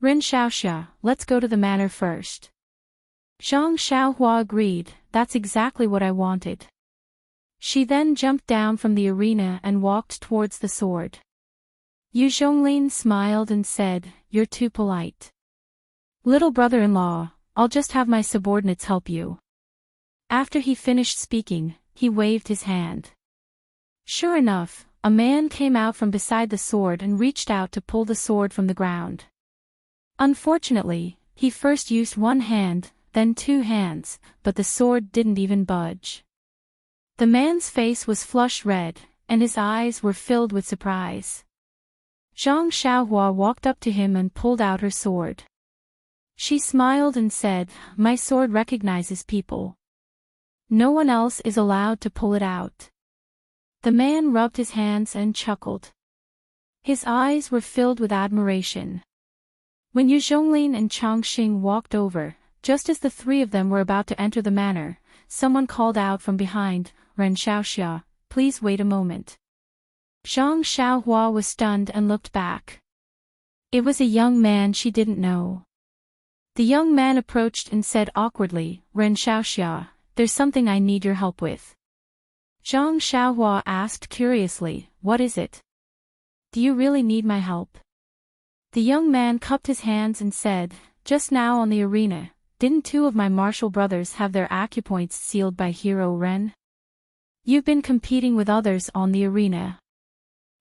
Ren Xiaoxia, let's go to the manor first. Zhang Xiaohua agreed, that's exactly what I wanted. She then jumped down from the arena and walked towards the sword. Yu Zhonglin smiled and said, you're too polite. Little brother-in-law, I'll just have my subordinates help you. After he finished speaking, he waved his hand. Sure enough, a man came out from beside the sword and reached out to pull the sword from the ground. Unfortunately, he first used one hand, then two hands, but the sword didn't even budge. The man's face was flush red, and his eyes were filled with surprise. Zhang Xiaohua walked up to him and pulled out her sword. She smiled and said, my sword recognizes people. No one else is allowed to pull it out. The man rubbed his hands and chuckled. His eyes were filled with admiration. When Yu Zhonglin and Changxing walked over, just as the three of them were about to enter the manor, someone called out from behind, Ren Xiaoxia, please wait a moment. Zhang Xiaohua was stunned and looked back. It was a young man she didn't know. The young man approached and said awkwardly, Ren Xiaoxia, there's something I need your help with. Zhang Xiaohua asked curiously, what is it? Do you really need my help? The young man cupped his hands and said, just now on the arena, didn't two of my martial brothers have their acupoints sealed by Hero Ren? You've been competing with others on the arena.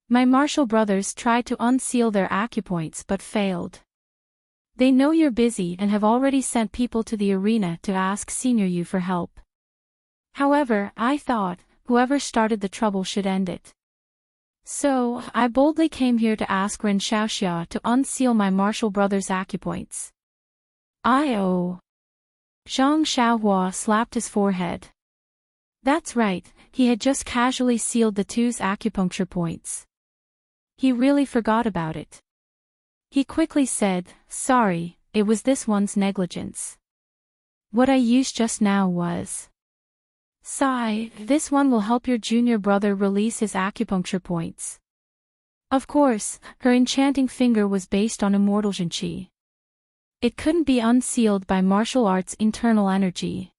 My martial brothers tried to unseal their acupoints but failed. They know you're busy and have already sent people to the arena to ask Senior Yu for help. However, I thought, whoever started the trouble should end it. So, I boldly came here to ask Ren Xiaoxia to unseal my martial brothers' acupoints. Zhang Xiaohua slapped his forehead. That's right, he had just casually sealed the two's acupuncture points. He really forgot about it. He quickly said, sorry, it was this one's negligence. What I used just now was. Sigh, this one will help your junior brother release his acupuncture points. Of course, her enchanting finger was based on immortal Zhenqi. It couldn't be unsealed by martial arts' internal energy.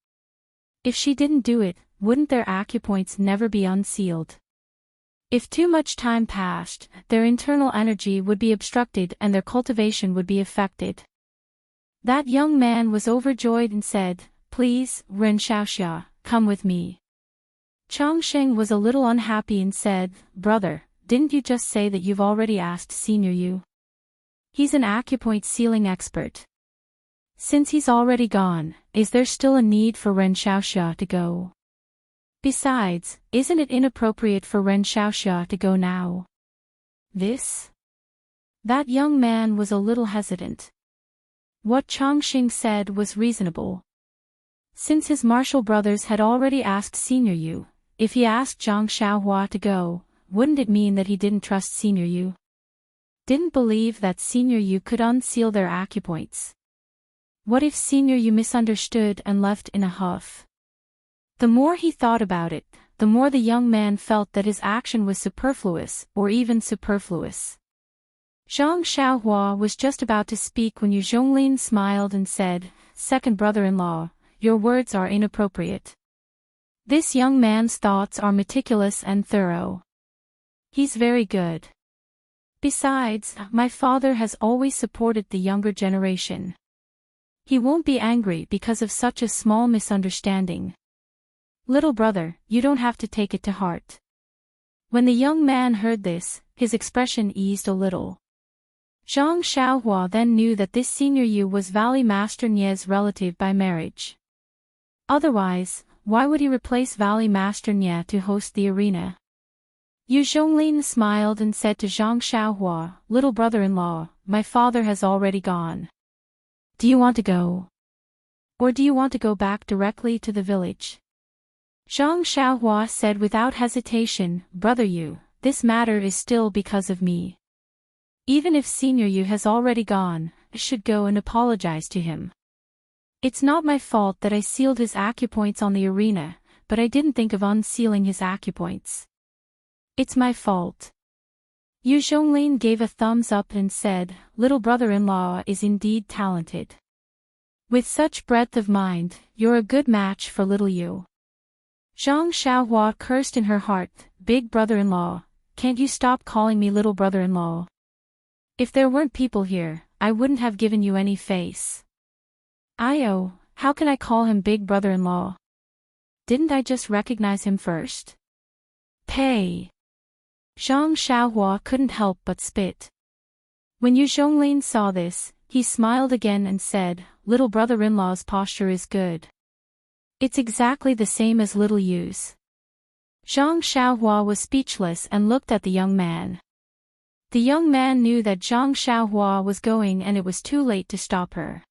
If she didn't do it, wouldn't their acupoints never be unsealed? If too much time passed, their internal energy would be obstructed and their cultivation would be affected. That young man was overjoyed and said, please, Ren Xiaoxia, come with me. Changxing was a little unhappy and said, brother, didn't you just say that you've already asked Senior Yu? He's an acupoint sealing expert. Since he's already gone, is there still a need for Ren Xiaoxia to go? Besides, isn't it inappropriate for Ren Xiaoxia to go now? That young man was a little hesitant. What Changxing said was reasonable. Since his martial brothers had already asked Senior Yu, if he asked Zhang Xiaohua to go, wouldn't it mean that he didn't trust Senior Yu? Didn't believe that Senior Yu could unseal their acupoints? What if Senior Yu misunderstood and left in a huff? The more he thought about it, the more the young man felt that his action was superfluous, or even superfluous. Zhang Xiaohua was just about to speak when Yu Zhonglin smiled and said, second brother-in-law, your words are inappropriate. This young man's thoughts are meticulous and thorough. He's very good. Besides, my father has always supported the younger generation. He won't be angry because of such a small misunderstanding. Little brother, you don't have to take it to heart. When the young man heard this, his expression eased a little. Zhang Xiaohua then knew that this Senior Yu was Valley Master Nie's relative by marriage. Otherwise, why would he replace Valley Master Nie to host the arena? Yu Zhonglin smiled and said to Zhang Xiaohua, little brother-in-law, my father has already gone. Do you want to go? Or do you want to go back directly to the village? Zhang Xiaohua said without hesitation, brother Yu, this matter is still because of me. Even if Senior Yu has already gone, should go and apologize to him. It's not my fault that I sealed his acupoints on the arena, but I didn't think of unsealing his acupoints. It's my fault. Yu Zhonglin gave a thumbs up and said, little brother-in-law is indeed talented. With such breadth of mind, you're a good match for little Yu. Zhang Xiaohua cursed in her heart, big brother-in-law, can't you stop calling me little brother-in-law? If there weren't people here, I wouldn't have given you any face. How can I call him big brother-in-law? Didn't I just recognize him first? Pay. Zhang Xiaohua couldn't help but spit. When Yu Zhonglin saw this, he smiled again and said, little brother-in-law's posture is good. It's exactly the same as little Yu's. Zhang Xiaohua was speechless and looked at the young man. The young man knew that Zhang Xiaohua was going and it was too late to stop her.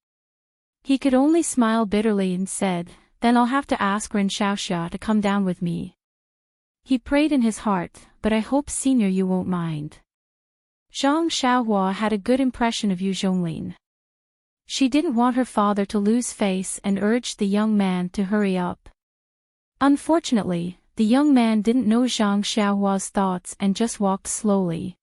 He could only smile bitterly and said, then I'll have to ask Ren Xiaoxia to come down with me. He prayed in his heart, but I hope Senior Yu won't mind. Zhang Xiaohua had a good impression of Yu Zhonglin. She didn't want her father to lose face and urged the young man to hurry up. Unfortunately, the young man didn't know Zhang Xiaohua's thoughts and just walked slowly.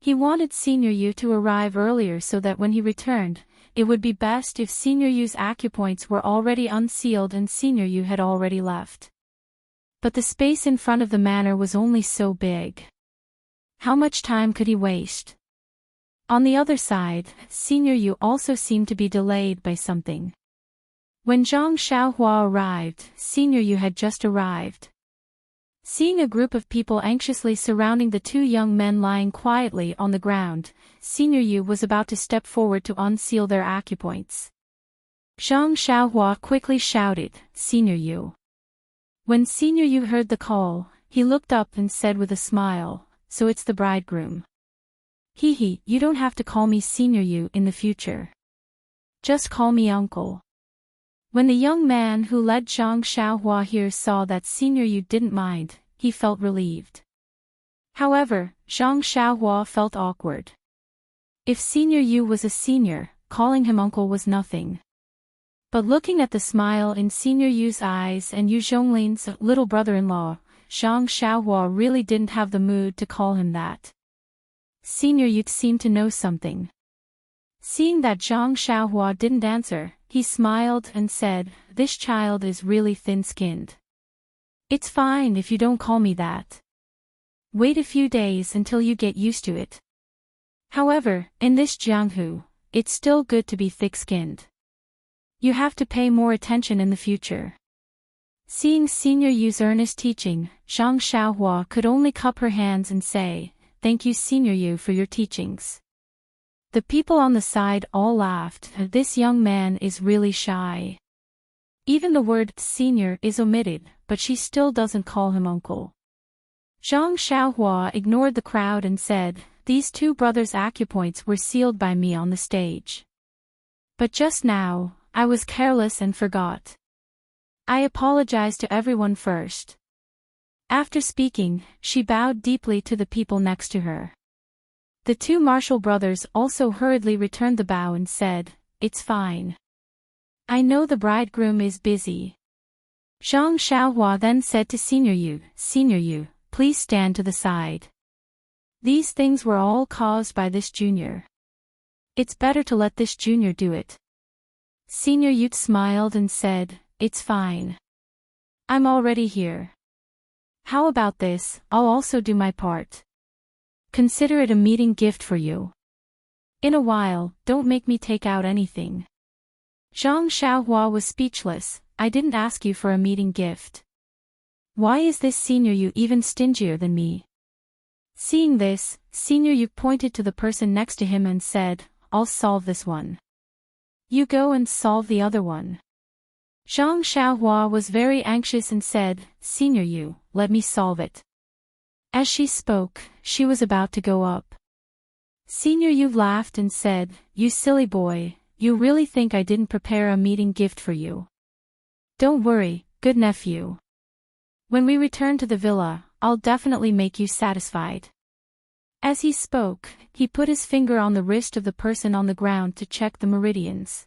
He wanted Senior Yu to arrive earlier so that when he returned, it would be best if Senior Yu's acupoints were already unsealed and Senior Yu had already left. But the space in front of the manor was only so big. How much time could he waste? On the other side, Senior Yu also seemed to be delayed by something. When Zhang Xiaohua arrived, Senior Yu had just arrived. Seeing a group of people anxiously surrounding the two young men lying quietly on the ground, Senior Yu was about to step forward to unseal their acupoints. Zhang Xiaohua quickly shouted, Senior Yu. When Senior Yu heard the call, he looked up and said with a smile, so it's the bridegroom. Hee, you don't have to call me Senior Yu in the future. Just call me uncle. When the young man who led Zhang Xiaohua here saw that Senior Yu didn't mind, he felt relieved. However, Zhang Xiaohua felt awkward. If Senior Yu was a senior, calling him uncle was nothing. But looking at the smile in Senior Yu's eyes and Yu Zhonglin's little brother-in-law, Zhang Xiaohua really didn't have the mood to call him that. Senior Yu seemed to know something. Seeing that Zhang Xiaohua didn't answer, he smiled and said, this child is really thin-skinned. It's fine if you don't call me that. Wait a few days until you get used to it. However, in this Jianghu, it's still good to be thick-skinned. You have to pay more attention in the future. Seeing Senior Yu's earnest teaching, Zhang Xiaohua could only cup her hands and say, thank you Senior Yu for your teachings. The people on the side all laughed. This young man is really shy. Even the word senior is omitted, but she still doesn't call him uncle. Zhang Xiaohua ignored the crowd and said, these two brothers' acupoints were sealed by me on the stage. But just now, I was careless and forgot. I apologize to everyone first. After speaking, she bowed deeply to the people next to her. The two Marshall brothers also hurriedly returned the bow and said, it's fine. I know the bridegroom is busy. Zhang Xiaohua then said to Senior Yu, please stand to the side. These things were all caused by this junior. It's better to let this junior do it. Senior Yu smiled and said, it's fine. I'm already here. How about this, I'll also do my part. Consider it a meeting gift for you. In a while, don't make me take out anything. Zhang Xiaohua was speechless, I didn't ask you for a meeting gift. Why is this Senior Yu even stingier than me? Seeing this, Senior Yu pointed to the person next to him and said, I'll solve this one. You go and solve the other one. Zhang Xiaohua was very anxious and said, Senior Yu, let me solve it. As she spoke, she was about to go up. Senior Yu laughed and said, you silly boy, you really think I didn't prepare a meeting gift for you? Don't worry, good nephew. When we return to the villa, I'll definitely make you satisfied. As he spoke, he put his finger on the wrist of the person on the ground to check the meridians.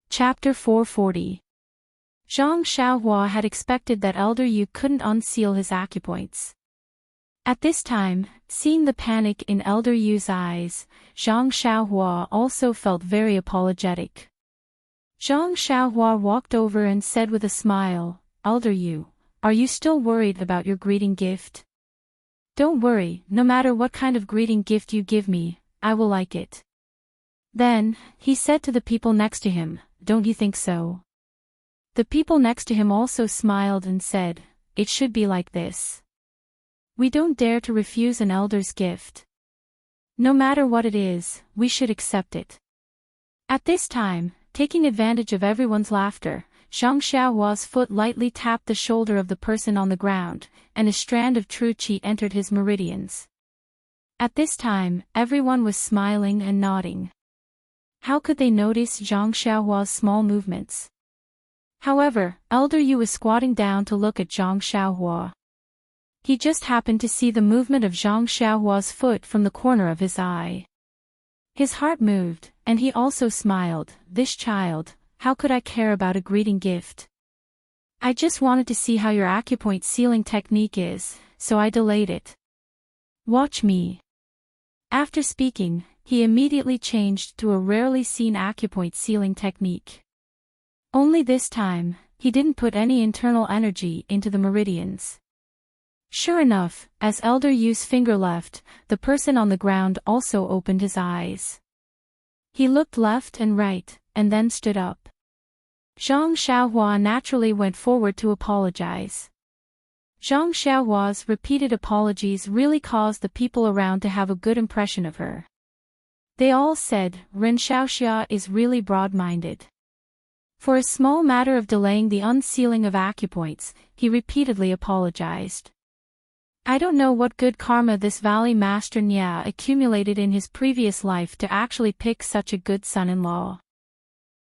Chapter 440. Zhang Xiaohua had expected that Elder Yu couldn't unseal his acupoints. At this time, seeing the panic in Elder Yu's eyes, Zhang Xiaohua also felt very apologetic. Zhang Xiaohua walked over and said with a smile, "Elder Yu, are you still worried about your greeting gift? Don't worry, no matter what kind of greeting gift you give me, I will like it." Then, he said to the people next to him, "Don't you think so?" The people next to him also smiled and said, "It should be like this. We don't dare to refuse an elder's gift. No matter what it is, we should accept it." At this time, taking advantage of everyone's laughter, Zhang Xiaohua's foot lightly tapped the shoulder of the person on the ground, and a strand of true qi entered his meridians. At this time, everyone was smiling and nodding. How could they notice Zhang Xiaohua's small movements? However, Elder Yu was squatting down to look at Zhang Xiaohua. He just happened to see the movement of Zhang Xiaohua's foot from the corner of his eye. His heart moved, and he also smiled. "This child, how could I care about a greeting gift? I just wanted to see how your acupoint sealing technique is, so I delayed it. Watch me." After speaking, he immediately changed to a rarely seen acupoint sealing technique. Only this time, he didn't put any internal energy into the meridians. Sure enough, as Elder Yu's finger left, the person on the ground also opened his eyes. He looked left and right, and then stood up. Zhang Xiaohua naturally went forward to apologize. Zhang Xiaohua's repeated apologies really caused the people around to have a good impression of her. They all said, "Ren Xiaoxia is really broad-minded." For a small matter of delaying the unsealing of acupoints, he repeatedly apologized. I don't know what good karma this Valley Master Nya accumulated in his previous life to actually pick such a good son-in-law.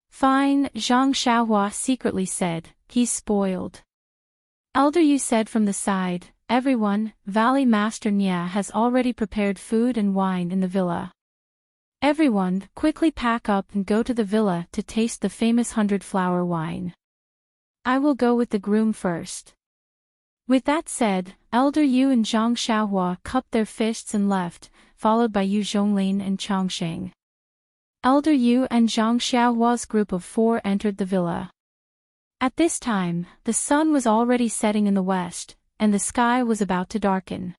Fine, Zhang Xiaohua secretly said, "He's spoiled." Elder Yu said from the side, "Everyone, Valley Master Nya has already prepared food and wine in the villa. Everyone, quickly pack up and go to the villa to taste the famous 100-flower wine. I will go with the groom first." With that said, Elder Yu and Zhang Xiaohua cupped their fists and left, followed by Yu Zhonglin and Changsheng. Elder Yu and Zhang Xiaohua's group of 4 entered the villa. At this time, the sun was already setting in the west, and the sky was about to darken.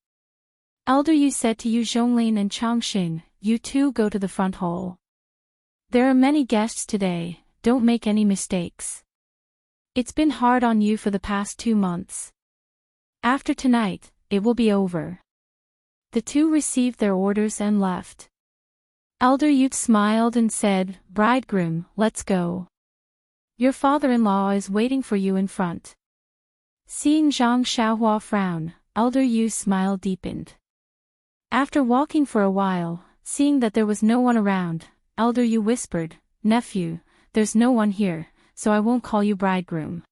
Elder Yu said to Yu Zhonglin and Changsheng, "You two go to the front hall. There are many guests today, don't make any mistakes. It's been hard on you for the past 2 months. After tonight, it will be over." The two received their orders and left. Elder Yu smiled and said, "Bridegroom, let's go. Your father-in-law is waiting for you in front." Seeing Zhang Xiaohua frown, Elder Yu's smile deepened. After walking for a while, seeing that there was no one around, Elder Yu whispered, "Nephew, there's no one here, so I won't call you bridegroom."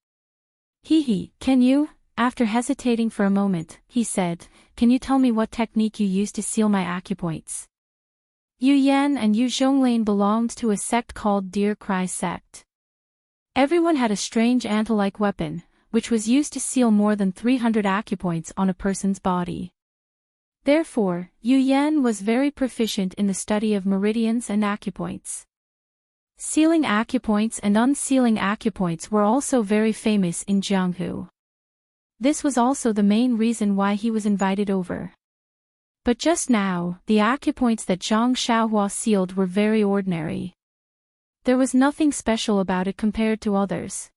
"Hee, can you?" After hesitating for a moment, he said, "Can you tell me what technique you use to seal my acupoints?" Yu Yan and Yu Zhonglin belonged to a sect called Deer Cry Sect. Everyone had a strange ant-like weapon, which was used to seal more than 300 acupoints on a person's body. Therefore, Yu Yan was very proficient in the study of meridians and acupoints. Sealing acupoints and unsealing acupoints were also very famous in Jianghu. This was also the main reason why he was invited over. But just now, the acupoints that Zhang Xiaohua sealed were very ordinary. There was nothing special about it compared to others.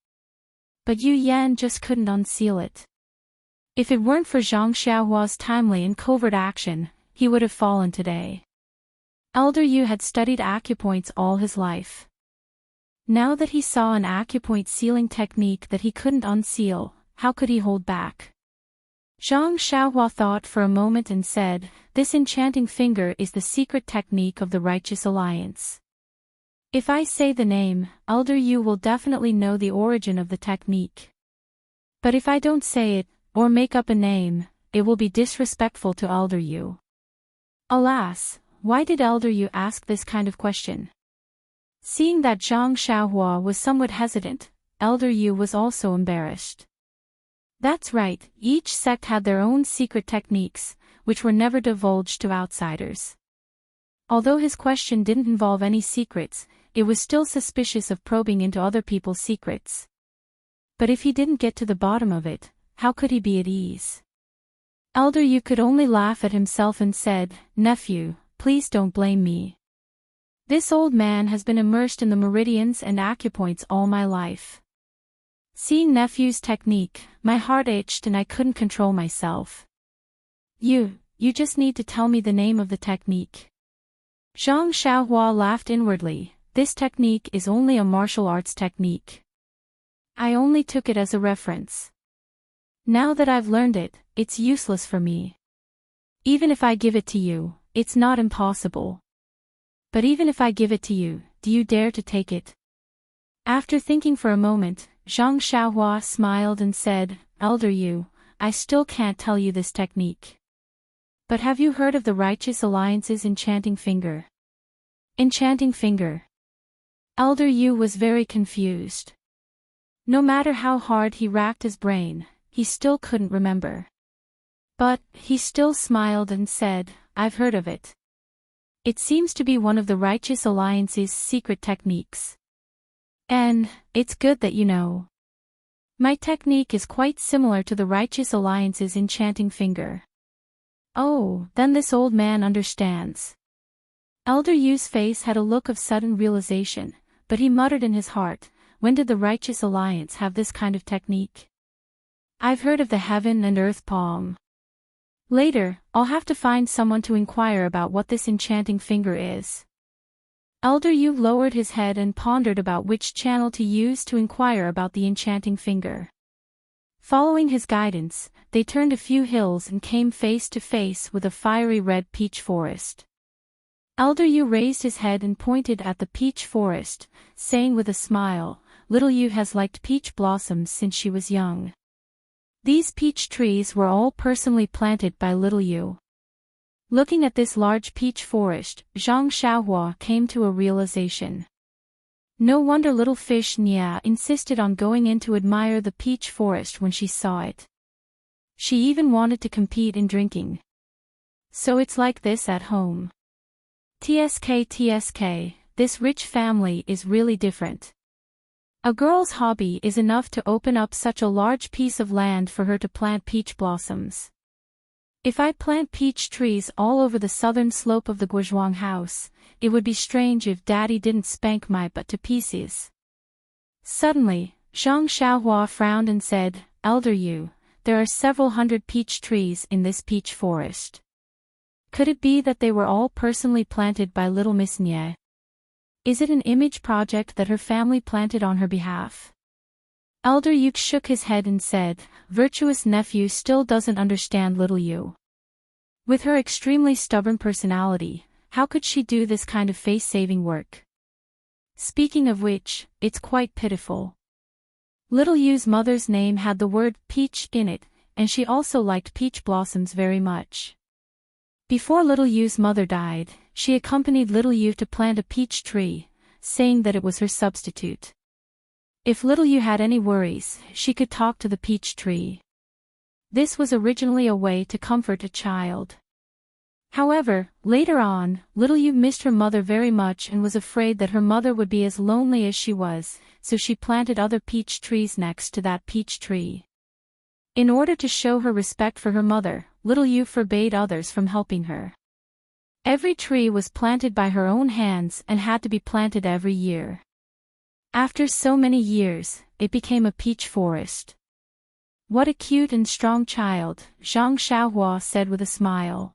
But Yu Yan just couldn't unseal it. If it weren't for Zhang Xiaohua's timely and covert action, he would have fallen today. Elder Yu had studied acupoints all his life. Now that he saw an acupoint sealing technique that he couldn't unseal, how could he hold back? Zhang Xiaohua thought for a moment and said, "This enchanting finger is the secret technique of the Righteous Alliance. If I say the name, Elder Yu will definitely know the origin of the technique." But if I don't say it, or make up a name, it will be disrespectful to Elder Yu. Alas, why did Elder Yu ask this kind of question? Seeing that Zhang Xiaohua was somewhat hesitant, Elder Yu was also embarrassed. That's right, each sect had their own secret techniques, which were never divulged to outsiders. Although his question didn't involve any secrets, it was still suspicious of probing into other people's secrets. But if he didn't get to the bottom of it, how could he be at ease? Elder Yu could only laugh at himself and said, "Nephew, please don't blame me. This old man has been immersed in the meridians and acupoints all my life." Seeing nephew's technique, my heart itched and I couldn't control myself. You just need to tell me the name of the technique." Zhang Xiaohua laughed inwardly. "This technique is only a martial arts technique. I only took it as a reference. Now that I've learned it, it's useless for me. Even if I give it to you, it's not impossible. But even if I give it to you, do you dare to take it?" After thinking for a moment, Zhang Xiaohua smiled and said, "Elder Yu, I still can't tell you this technique. But have you heard of the Righteous Alliance's Enchanting Finger?" Enchanting Finger. Elder Yu was very confused. No matter how hard he racked his brain, he still couldn't remember. But he still smiled and said, "I've heard of it. It seems to be one of the Righteous Alliance's secret techniques. And it's good that you know. My technique is quite similar to the Righteous Alliance's Enchanting Finger." Oh, then this old man understands. Elder Yu's face had a look of sudden realization, but he muttered in his heart, "When did the Righteous Alliance have this kind of technique? I've heard of the Heaven and Earth Palm. Later, I'll have to find someone to inquire about what this Enchanting Finger is." Elder Yu lowered his head and pondered about which channel to use to inquire about the Enchanting Finger. Following his guidance, they turned a few hills and came face to face with a fiery red peach forest. Elder Yu raised his head and pointed at the peach forest, saying with a smile, "Little Yu has liked peach blossoms since she was young." These peach trees were all personally planted by Little Yu. Looking at this large peach forest, Zhang Xiaohua came to a realization. No wonder little fish Nia insisted on going in to admire the peach forest when she saw it. She even wanted to compete in drinking. So it's like this at home. TSK, this rich family is really different. A girl's hobby is enough to open up such a large piece of land for her to plant peach blossoms. If I plant peach trees all over the southern slope of the Guozhuang house, it would be strange if Daddy didn't spank my butt to pieces." Suddenly, Zhang Xiaohua frowned and said, "Elder Yu, there are several hundred peach trees in this peach forest. Could it be that they were all personally planted by little Miss Nie? Is it an image project that her family planted on her behalf?" Elder Yu shook his head and said, "Virtuous nephew still doesn't understand Little Yu. With her extremely stubborn personality, how could she do this kind of face-saving work? Speaking of which, it's quite pitiful. Little Yu's mother's name had the word peach in it, and she also liked peach blossoms very much. Before Little Yu's mother died, she accompanied Little Yu to plant a peach tree, saying that it was her substitute. If Little Yu had any worries, she could talk to the peach tree. This was originally a way to comfort a child. However, later on, Little Yu missed her mother very much and was afraid that her mother would be as lonely as she was, so she planted other peach trees next to that peach tree. In order to show her respect for her mother, Little Yu forbade others from helping her. Every tree was planted by her own hands and had to be planted every year. After so many years, it became a peach forest. "What a cute and strong child," Zhang Xiaohua said with a smile.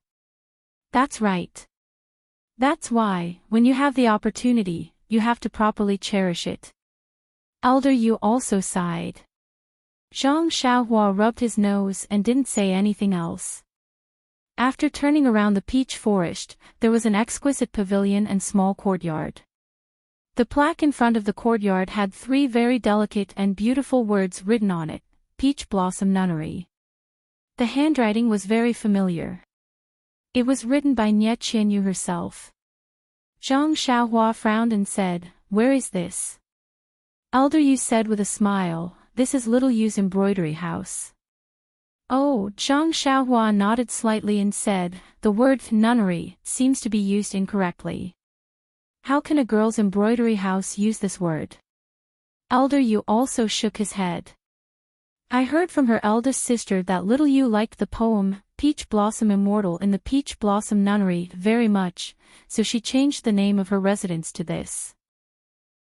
"That's right. That's why, when you have the opportunity, you have to properly cherish it." Elder Yu also sighed. Zhang Xiaohua rubbed his nose and didn't say anything else. After turning around the peach forest, there was an exquisite pavilion and small courtyard. The plaque in front of the courtyard had 3 very delicate and beautiful words written on it. Peach Blossom Nunnery. The handwriting was very familiar. It was written by Nie Qianyu herself. Zhang Xiaohua frowned and said, "Where is this?" Elder Yu said with a smile, "This is Little Yu's embroidery house." Oh, Zhang Xiaohua nodded slightly and said, "The word nunnery seems to be used incorrectly. How can a girl's embroidery house use this word?" Elder Yu also shook his head. "I heard from her eldest sister that Little Yu liked the poem, Peach Blossom Immortal in the Peach Blossom Nunnery very much, so she changed the name of her residence to this."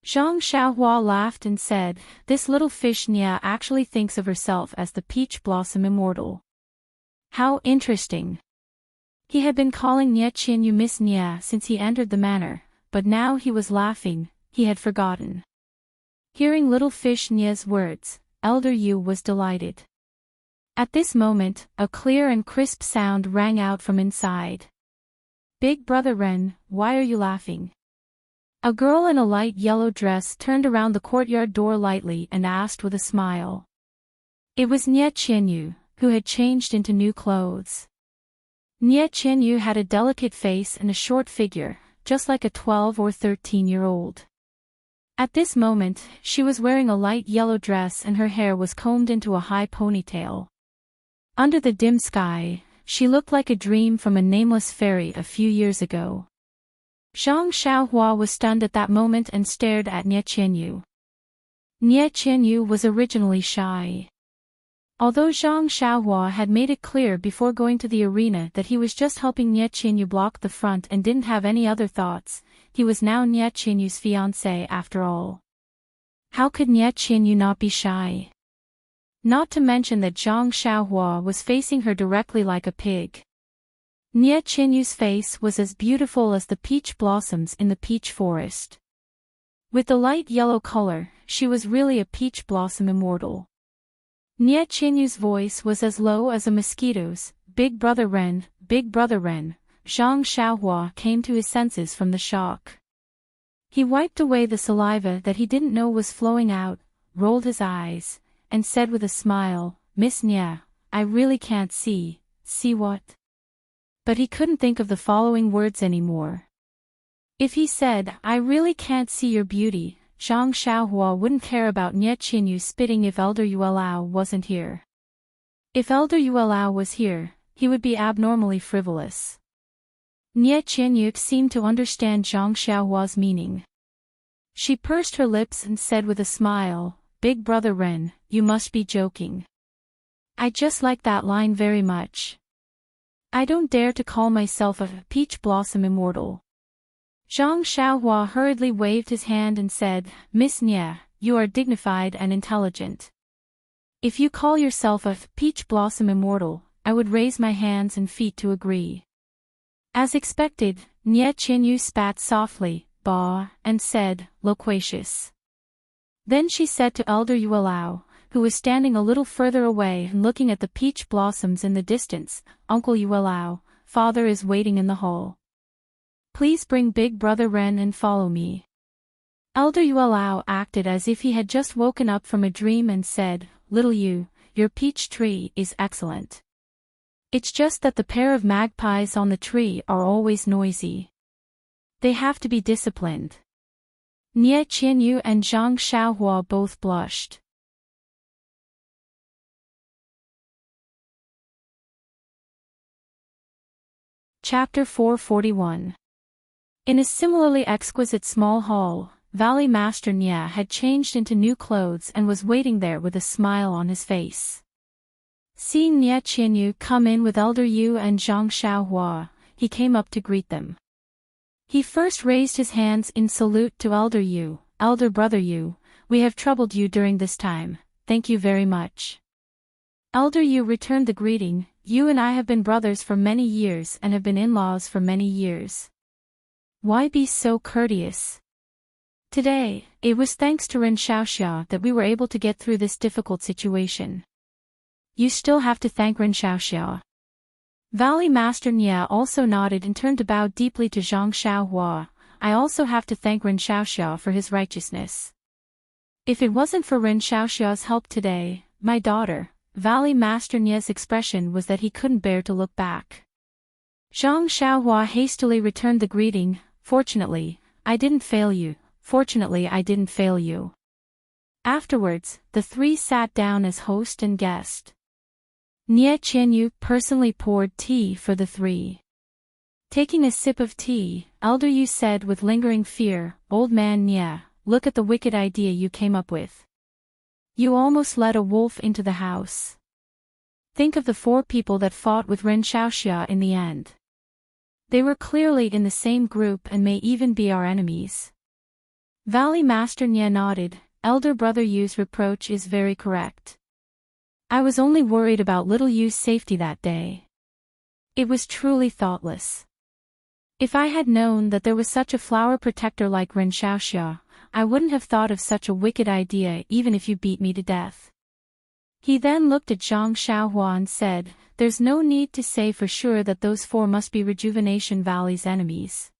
Zhang Xiaohua laughed and said, "This little fish Nia actually thinks of herself as the Peach Blossom Immortal. How interesting." He had been calling Nie Qianyu Miss Nia since he entered the manor, but now he was laughing, he had forgotten. Hearing little fish Nia's words, Elder Yu was delighted. At this moment, a clear and crisp sound rang out from inside. "Big Brother Ren, why are you laughing?" A girl in a light yellow dress turned around the courtyard door lightly and asked with a smile. It was Nie Qianyu, who had changed into new clothes. Nie Qianyu had a delicate face and a short figure, just like a 12 or 13-year-old. At this moment, she was wearing a light yellow dress and her hair was combed into a high ponytail. Under the dim sky, she looked like a dream from a nameless fairy a few years ago. Zhang Xiaohua was stunned at that moment and stared at Nie Qianyu. Nie Qianyu was originally shy. Although Zhang Xiaohua had made it clear before going to the arena that he was just helping Nie Qianyu block the front and didn't have any other thoughts, he was now Nie Qianyu's fiancé after all. How could Nie Qianyu not be shy? Not to mention that Zhang Xiaohua was facing her directly like a pig. Nie Qianyu's face was as beautiful as the peach blossoms in the peach forest. With the light yellow color, she was really a peach blossom immortal. Nie Qianyu's voice was as low as a mosquito's. Big Brother Ren, Big Brother Ren." Zhang Xiaohua came to his senses from the shock. He wiped away the saliva that he didn't know was flowing out, rolled his eyes, and said with a smile, "Miss Nie, I really can't see what?" But he couldn't think of the following words anymore. If he said, "I really can't see your beauty," Zhang Xiaohua wouldn't care about Nie Qianyu spitting if Elder Yuelao wasn't here. If Elder Yuelao was here, he would be abnormally frivolous. Nie Qianyu seemed to understand Zhang Xiaohua's meaning. She pursed her lips and said with a smile, "Big Brother Ren, you must be joking. I just like that line very much. I don't dare to call myself a peach blossom immortal." Zhang Xiaohua hurriedly waved his hand and said, "Miss Nie, you are dignified and intelligent. If you call yourself a peach blossom immortal, I would raise my hands and feet to agree." As expected, Nie Qianyu spat softly, "Bah," and said, "Loquacious." Then she said to Elder Yuelao, who was standing a little further away and looking at the peach blossoms in the distance, "Uncle Yuelao, father is waiting in the hall. Please bring Big Brother Ren and follow me." Elder Yuelao acted as if he had just woken up from a dream and said, "Little Yu, your peach tree is excellent. It's just that the pair of magpies on the tree are always noisy. They have to be disciplined." Nie Qianyu and Zhang Xiaohua both blushed. Chapter 441. In a similarly exquisite small hall, Valley Master Nia had changed into new clothes and was waiting there with a smile on his face. Seeing Nie Qianyu come in with Elder Yu and Zhang Xiaohua, he came up to greet them. He first raised his hands in salute to Elder Yu. "Elder Brother Yu, we have troubled you during this time, thank you very much." Elder Yu returned the greeting. "You and I have been brothers for many years and have been in-laws for many years. Why be so courteous? Today, it was thanks to Ren Xiaoxia that we were able to get through this difficult situation. You still have to thank Ren Xiaoxia." Valley Master Nia also nodded and turned to bow deeply to Zhang Xiaohua. "I also have to thank Ren Xiaoxia for his righteousness. If it wasn't for Ren Xiaoxia's help today, my daughter. Valley Master Nia's expression was that he couldn't bear to look back. Zhang Xiaohua hastily returned the greeting, fortunately, I didn't fail you, fortunately I didn't fail you. Afterwards, the three sat down as host and guest. Nie Qianyu personally poured tea for the three. Taking a sip of tea, Elder Yu said with lingering fear, Old man Nie, look at the wicked idea you came up with. You almost let a wolf into the house. Think of the 4 people that fought with Ren Xiaoxia in the end. They were clearly in the same group and may even be our enemies. Valley Master Nie nodded, Elder Brother Yu's reproach is very correct. I was only worried about little Yu's safety that day. It was truly thoughtless. If I had known that there was such a flower protector like Ren Xiaoxia, I wouldn't have thought of such a wicked idea even if you beat me to death. He then looked at Zhang Xiaohua and said, there's no need to say for sure that those 4 must be Rejuvenation Valley's enemies.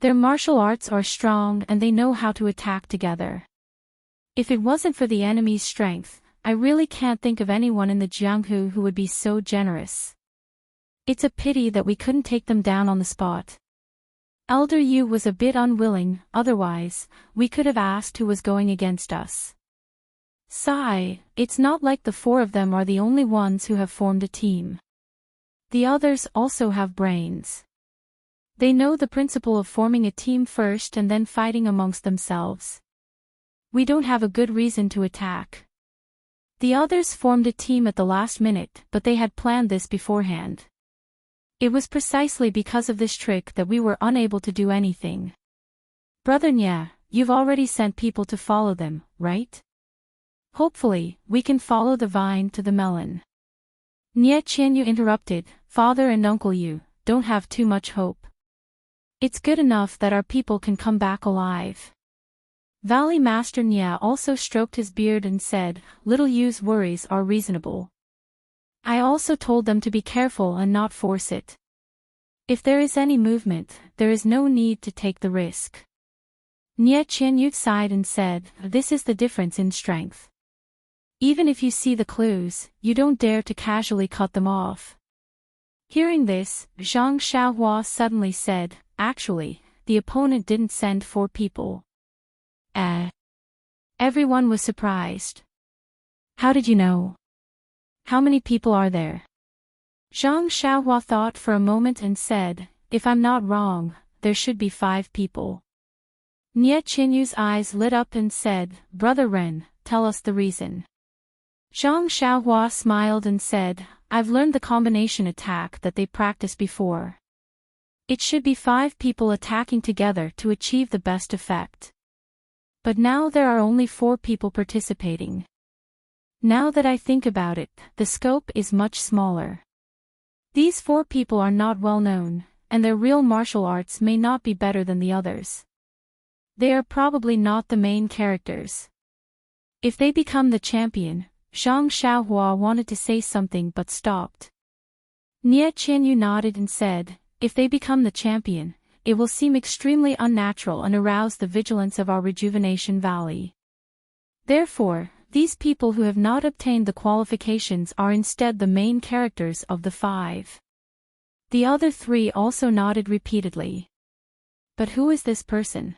Their martial arts are strong and they know how to attack together. If it wasn't for the enemy's strength, I really can't think of anyone in the Jianghu who would be so generous. It's a pity that we couldn't take them down on the spot. Elder Yu was a bit unwilling, otherwise, we could have asked who was going against us. Sigh, it's not like the 4 of them are the only ones who have formed a team. The others also have brains. They know the principle of forming a team first and then fighting amongst themselves. We don't have a good reason to attack. The others formed a team at the last minute, but they had planned this beforehand. It was precisely because of this trick that we were unable to do anything. Brother Nie, you've already sent people to follow them, right? Hopefully, we can follow the vine to the melon. Nie Qianyu interrupted, Father and Uncle Yu, don't have too much hope. It's good enough that our people can come back alive. Valley Master Nie also stroked his beard and said, Little Yu's worries are reasonable. I also told them to be careful and not force it. If there is any movement, there is no need to take the risk. Nie Qianyu sighed and said, This is the difference in strength. Even if you see the clues, you don't dare to casually cut them off. Hearing this, Zhang Xiaohua suddenly said, Actually, the opponent didn't send 4 people. Everyone was surprised. How did you know? How many people are there? Zhang Xiaohua thought for a moment and said, If I'm not wrong, there should be 5 people. Nie Qianyu's eyes lit up and said, Brother Ren, tell us the reason. Zhang Xiaohua smiled and said, I've learned the combination attack that they practiced before. It should be 5 people attacking together to achieve the best effect. But now there are only 4 people participating. Now that I think about it, the scope is much smaller. These 4 people are not well known, and their real martial arts may not be better than the others. They are probably not the main characters. If they become the champion, Zhang Xiaohua wanted to say something but stopped. Nie Qianyu nodded and said, If they become the champion, it will seem extremely unnatural and arouse the vigilance of our Rejuvenation Valley. Therefore, these people who have not obtained the qualifications are instead the main characters of the 5. The other 3 also nodded repeatedly. But who is this person?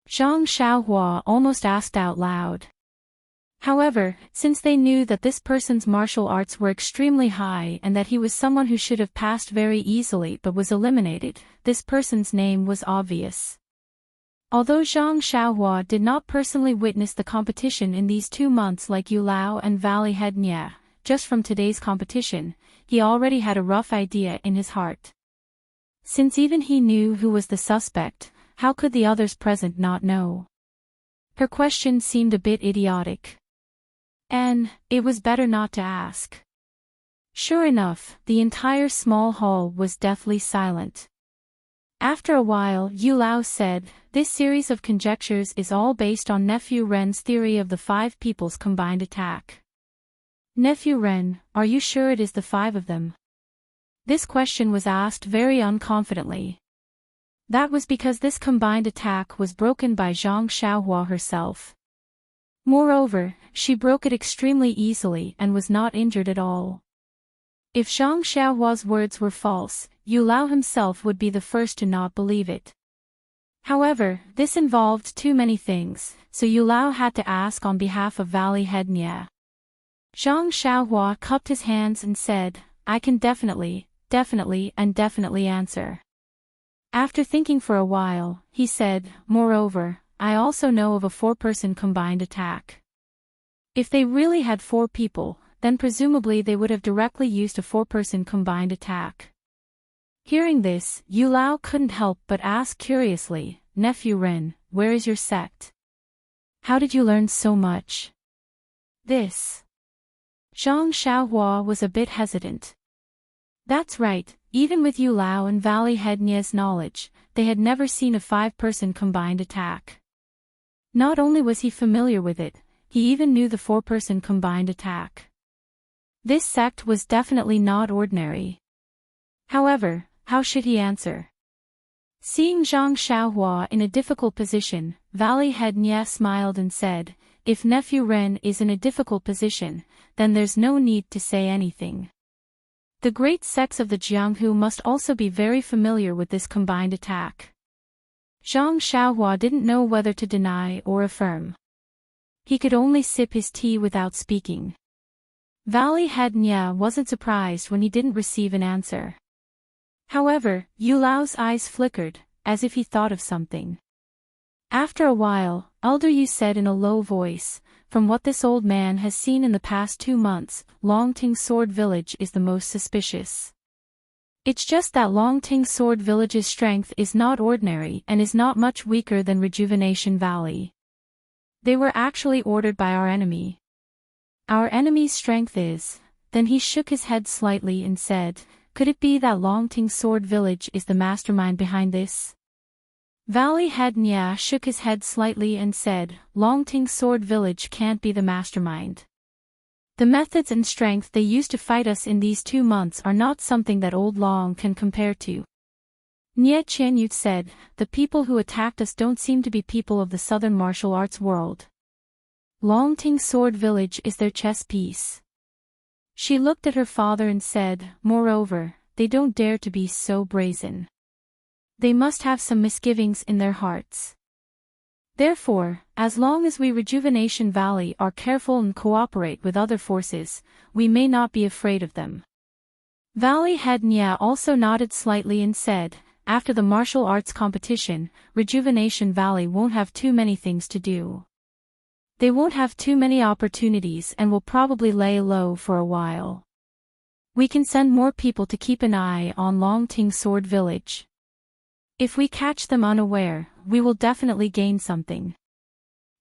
Zhang Xiaohua almost asked out loud. However, since they knew that this person's martial arts were extremely high and that he was someone who should have passed very easily but was eliminated, this person's name was obvious. Although Zhang Xiaohua did not personally witness the competition in these 2 months like Yu Lao and Valley Head Nie, just from today's competition, he already had a rough idea in his heart. Since even he knew who was the suspect, how could the others present not know? Her question seemed a bit idiotic. And it was better not to ask. Sure enough, the entire small hall was deathly silent. After a while, Yu Lao said, This series of conjectures is all based on Nephew Ren's theory of the 5 people's combined attack. Nephew Ren, are you sure it is the 5 of them? This question was asked very unconfidently. That was because this combined attack was broken by Zhang Xiaohua herself. Moreover, she broke it extremely easily and was not injured at all. If Zhang Xiaohua's words were false, Yu Lao himself would be the first to not believe it. However, this involved too many things, so Yu Lao had to ask on behalf of Valley Head Nia. Zhang Xiaohua cupped his hands and said, I can definitely answer. After thinking for a while, he said, moreover, I also know of a 4-person combined attack. If they really had 4 people, then presumably they would have directly used a 4-person combined attack. Hearing this, Yu Lao couldn't help but ask curiously, Nephew Ren, where is your sect? How did you learn so much? This. Zhang Xiaohua was a bit hesitant. That's right, even with Yu Lao and Valley Head Nia's knowledge, they had never seen a 5-person combined attack. Not only was he familiar with it, he even knew the 4-person combined attack. This sect was definitely not ordinary. However, how should he answer? Seeing Zhang Xiaohua in a difficult position, Valley Head Nia smiled and said, if Nephew Ren is in a difficult position, then there's no need to say anything. The great sects of the Jianghu must also be very familiar with this combined attack. Zhang Xiaohua didn't know whether to deny or affirm. He could only sip his tea without speaking. Valley Head Nia wasn't surprised when he didn't receive an answer. However, Yu Lao's eyes flickered, as if he thought of something. After a while, Elder Yu said in a low voice, from what this old man has seen in the past 2 months, Longting Sword Village is the most suspicious. It's just that Longting Sword Village's strength is not ordinary and is not much weaker than Rejuvenation Valley. They were actually ordered by our enemy. Our enemy's strength is. Then he shook his head slightly and said, could it be that Longting Sword Village is the mastermind behind this? Valley Head Nia shook his head slightly and said, Longting Sword Village can't be the mastermind. The methods and strength they used to fight us in these 2 months are not something that Old Long can compare to. Nie Qianyu said, the people who attacked us don't seem to be people of the southern martial arts world. Longting Sword Village is their chess piece. She looked at her father and said, moreover, they don't dare to be so brazen. They must have some misgivings in their hearts. Therefore, as long as we Rejuvenation Valley are careful and cooperate with other forces, we may not be afraid of them. Valley Head Nia also nodded slightly and said, after the martial arts competition, Rejuvenation Valley won't have too many things to do. They won't have too many opportunities and will probably lay low for a while. We can send more people to keep an eye on Longting Sword Village. If we catch them unaware, we will definitely gain something.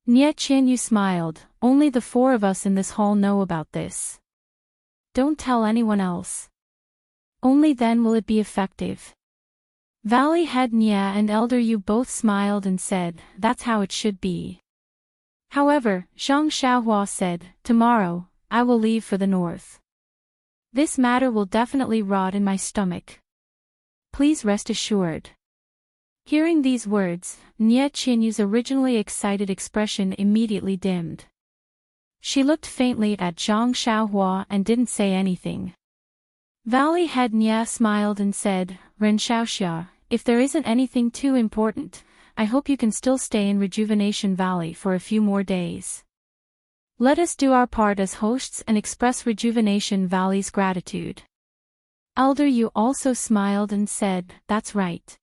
Nie Qianyu smiled, only the 4 of us in this hall know about this. Don't tell anyone else. Only then will it be effective. Valley Head Nia and Elder Yu both smiled and said, that's how it should be. However, Zhang Xiaohua said, tomorrow, I will leave for the north. This matter will definitely rot in my stomach. Please rest assured. Hearing these words, Nie Qianyu's originally excited expression immediately dimmed. She looked faintly at Zhang Xiaohua and didn't say anything. Valley Head Nia smiled and said, Ren Xiaoxia, if there isn't anything too important, I hope you can still stay in Rejuvenation Valley for a few more days. Let us do our part as hosts and express Rejuvenation Valley's gratitude. Elder Yu also smiled and said, that's right.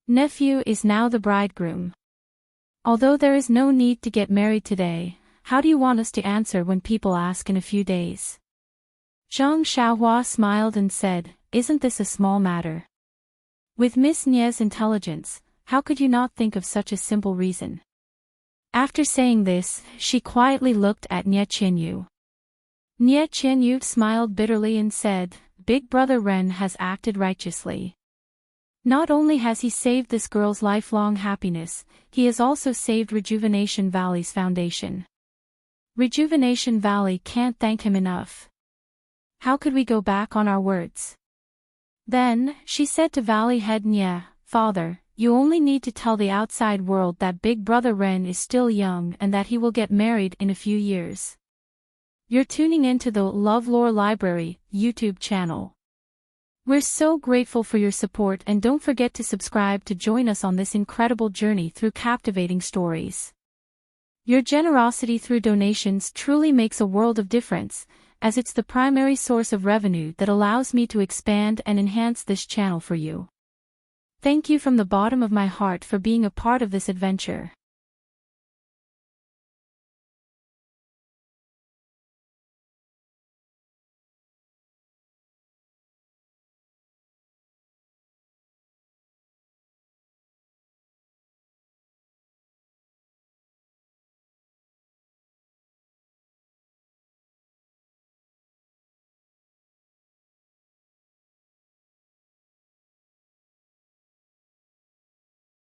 Nephew is now the bridegroom. Although there is no need to get married today, how do you want us to answer when people ask in a few days? Zhang Xiaohua smiled and said, isn't this a small matter? With Miss Nie's intelligence, how could you not think of such a simple reason? After saying this, she quietly looked at Nie Qianyu. Nie Qianyu smiled bitterly and said, Big Brother Ren has acted righteously. Not only has he saved this girl's lifelong happiness, he has also saved Rejuvenation Valley's foundation. Rejuvenation Valley can't thank him enough. How could we go back on our words? Then, she said to Valley Head Nia, Father, You only need to tell the outside world that Big Brother Ren is still young and that he will get married in a few years. You're tuning into the LoveLore Library YouTube channel. We're so grateful for your support, and don't forget to subscribe to join us on this incredible journey through captivating stories. Your generosity through donations truly makes a world of difference, as it's the primary source of revenue that allows me to expand and enhance this channel for you. Thank you from the bottom of my heart for being a part of this adventure.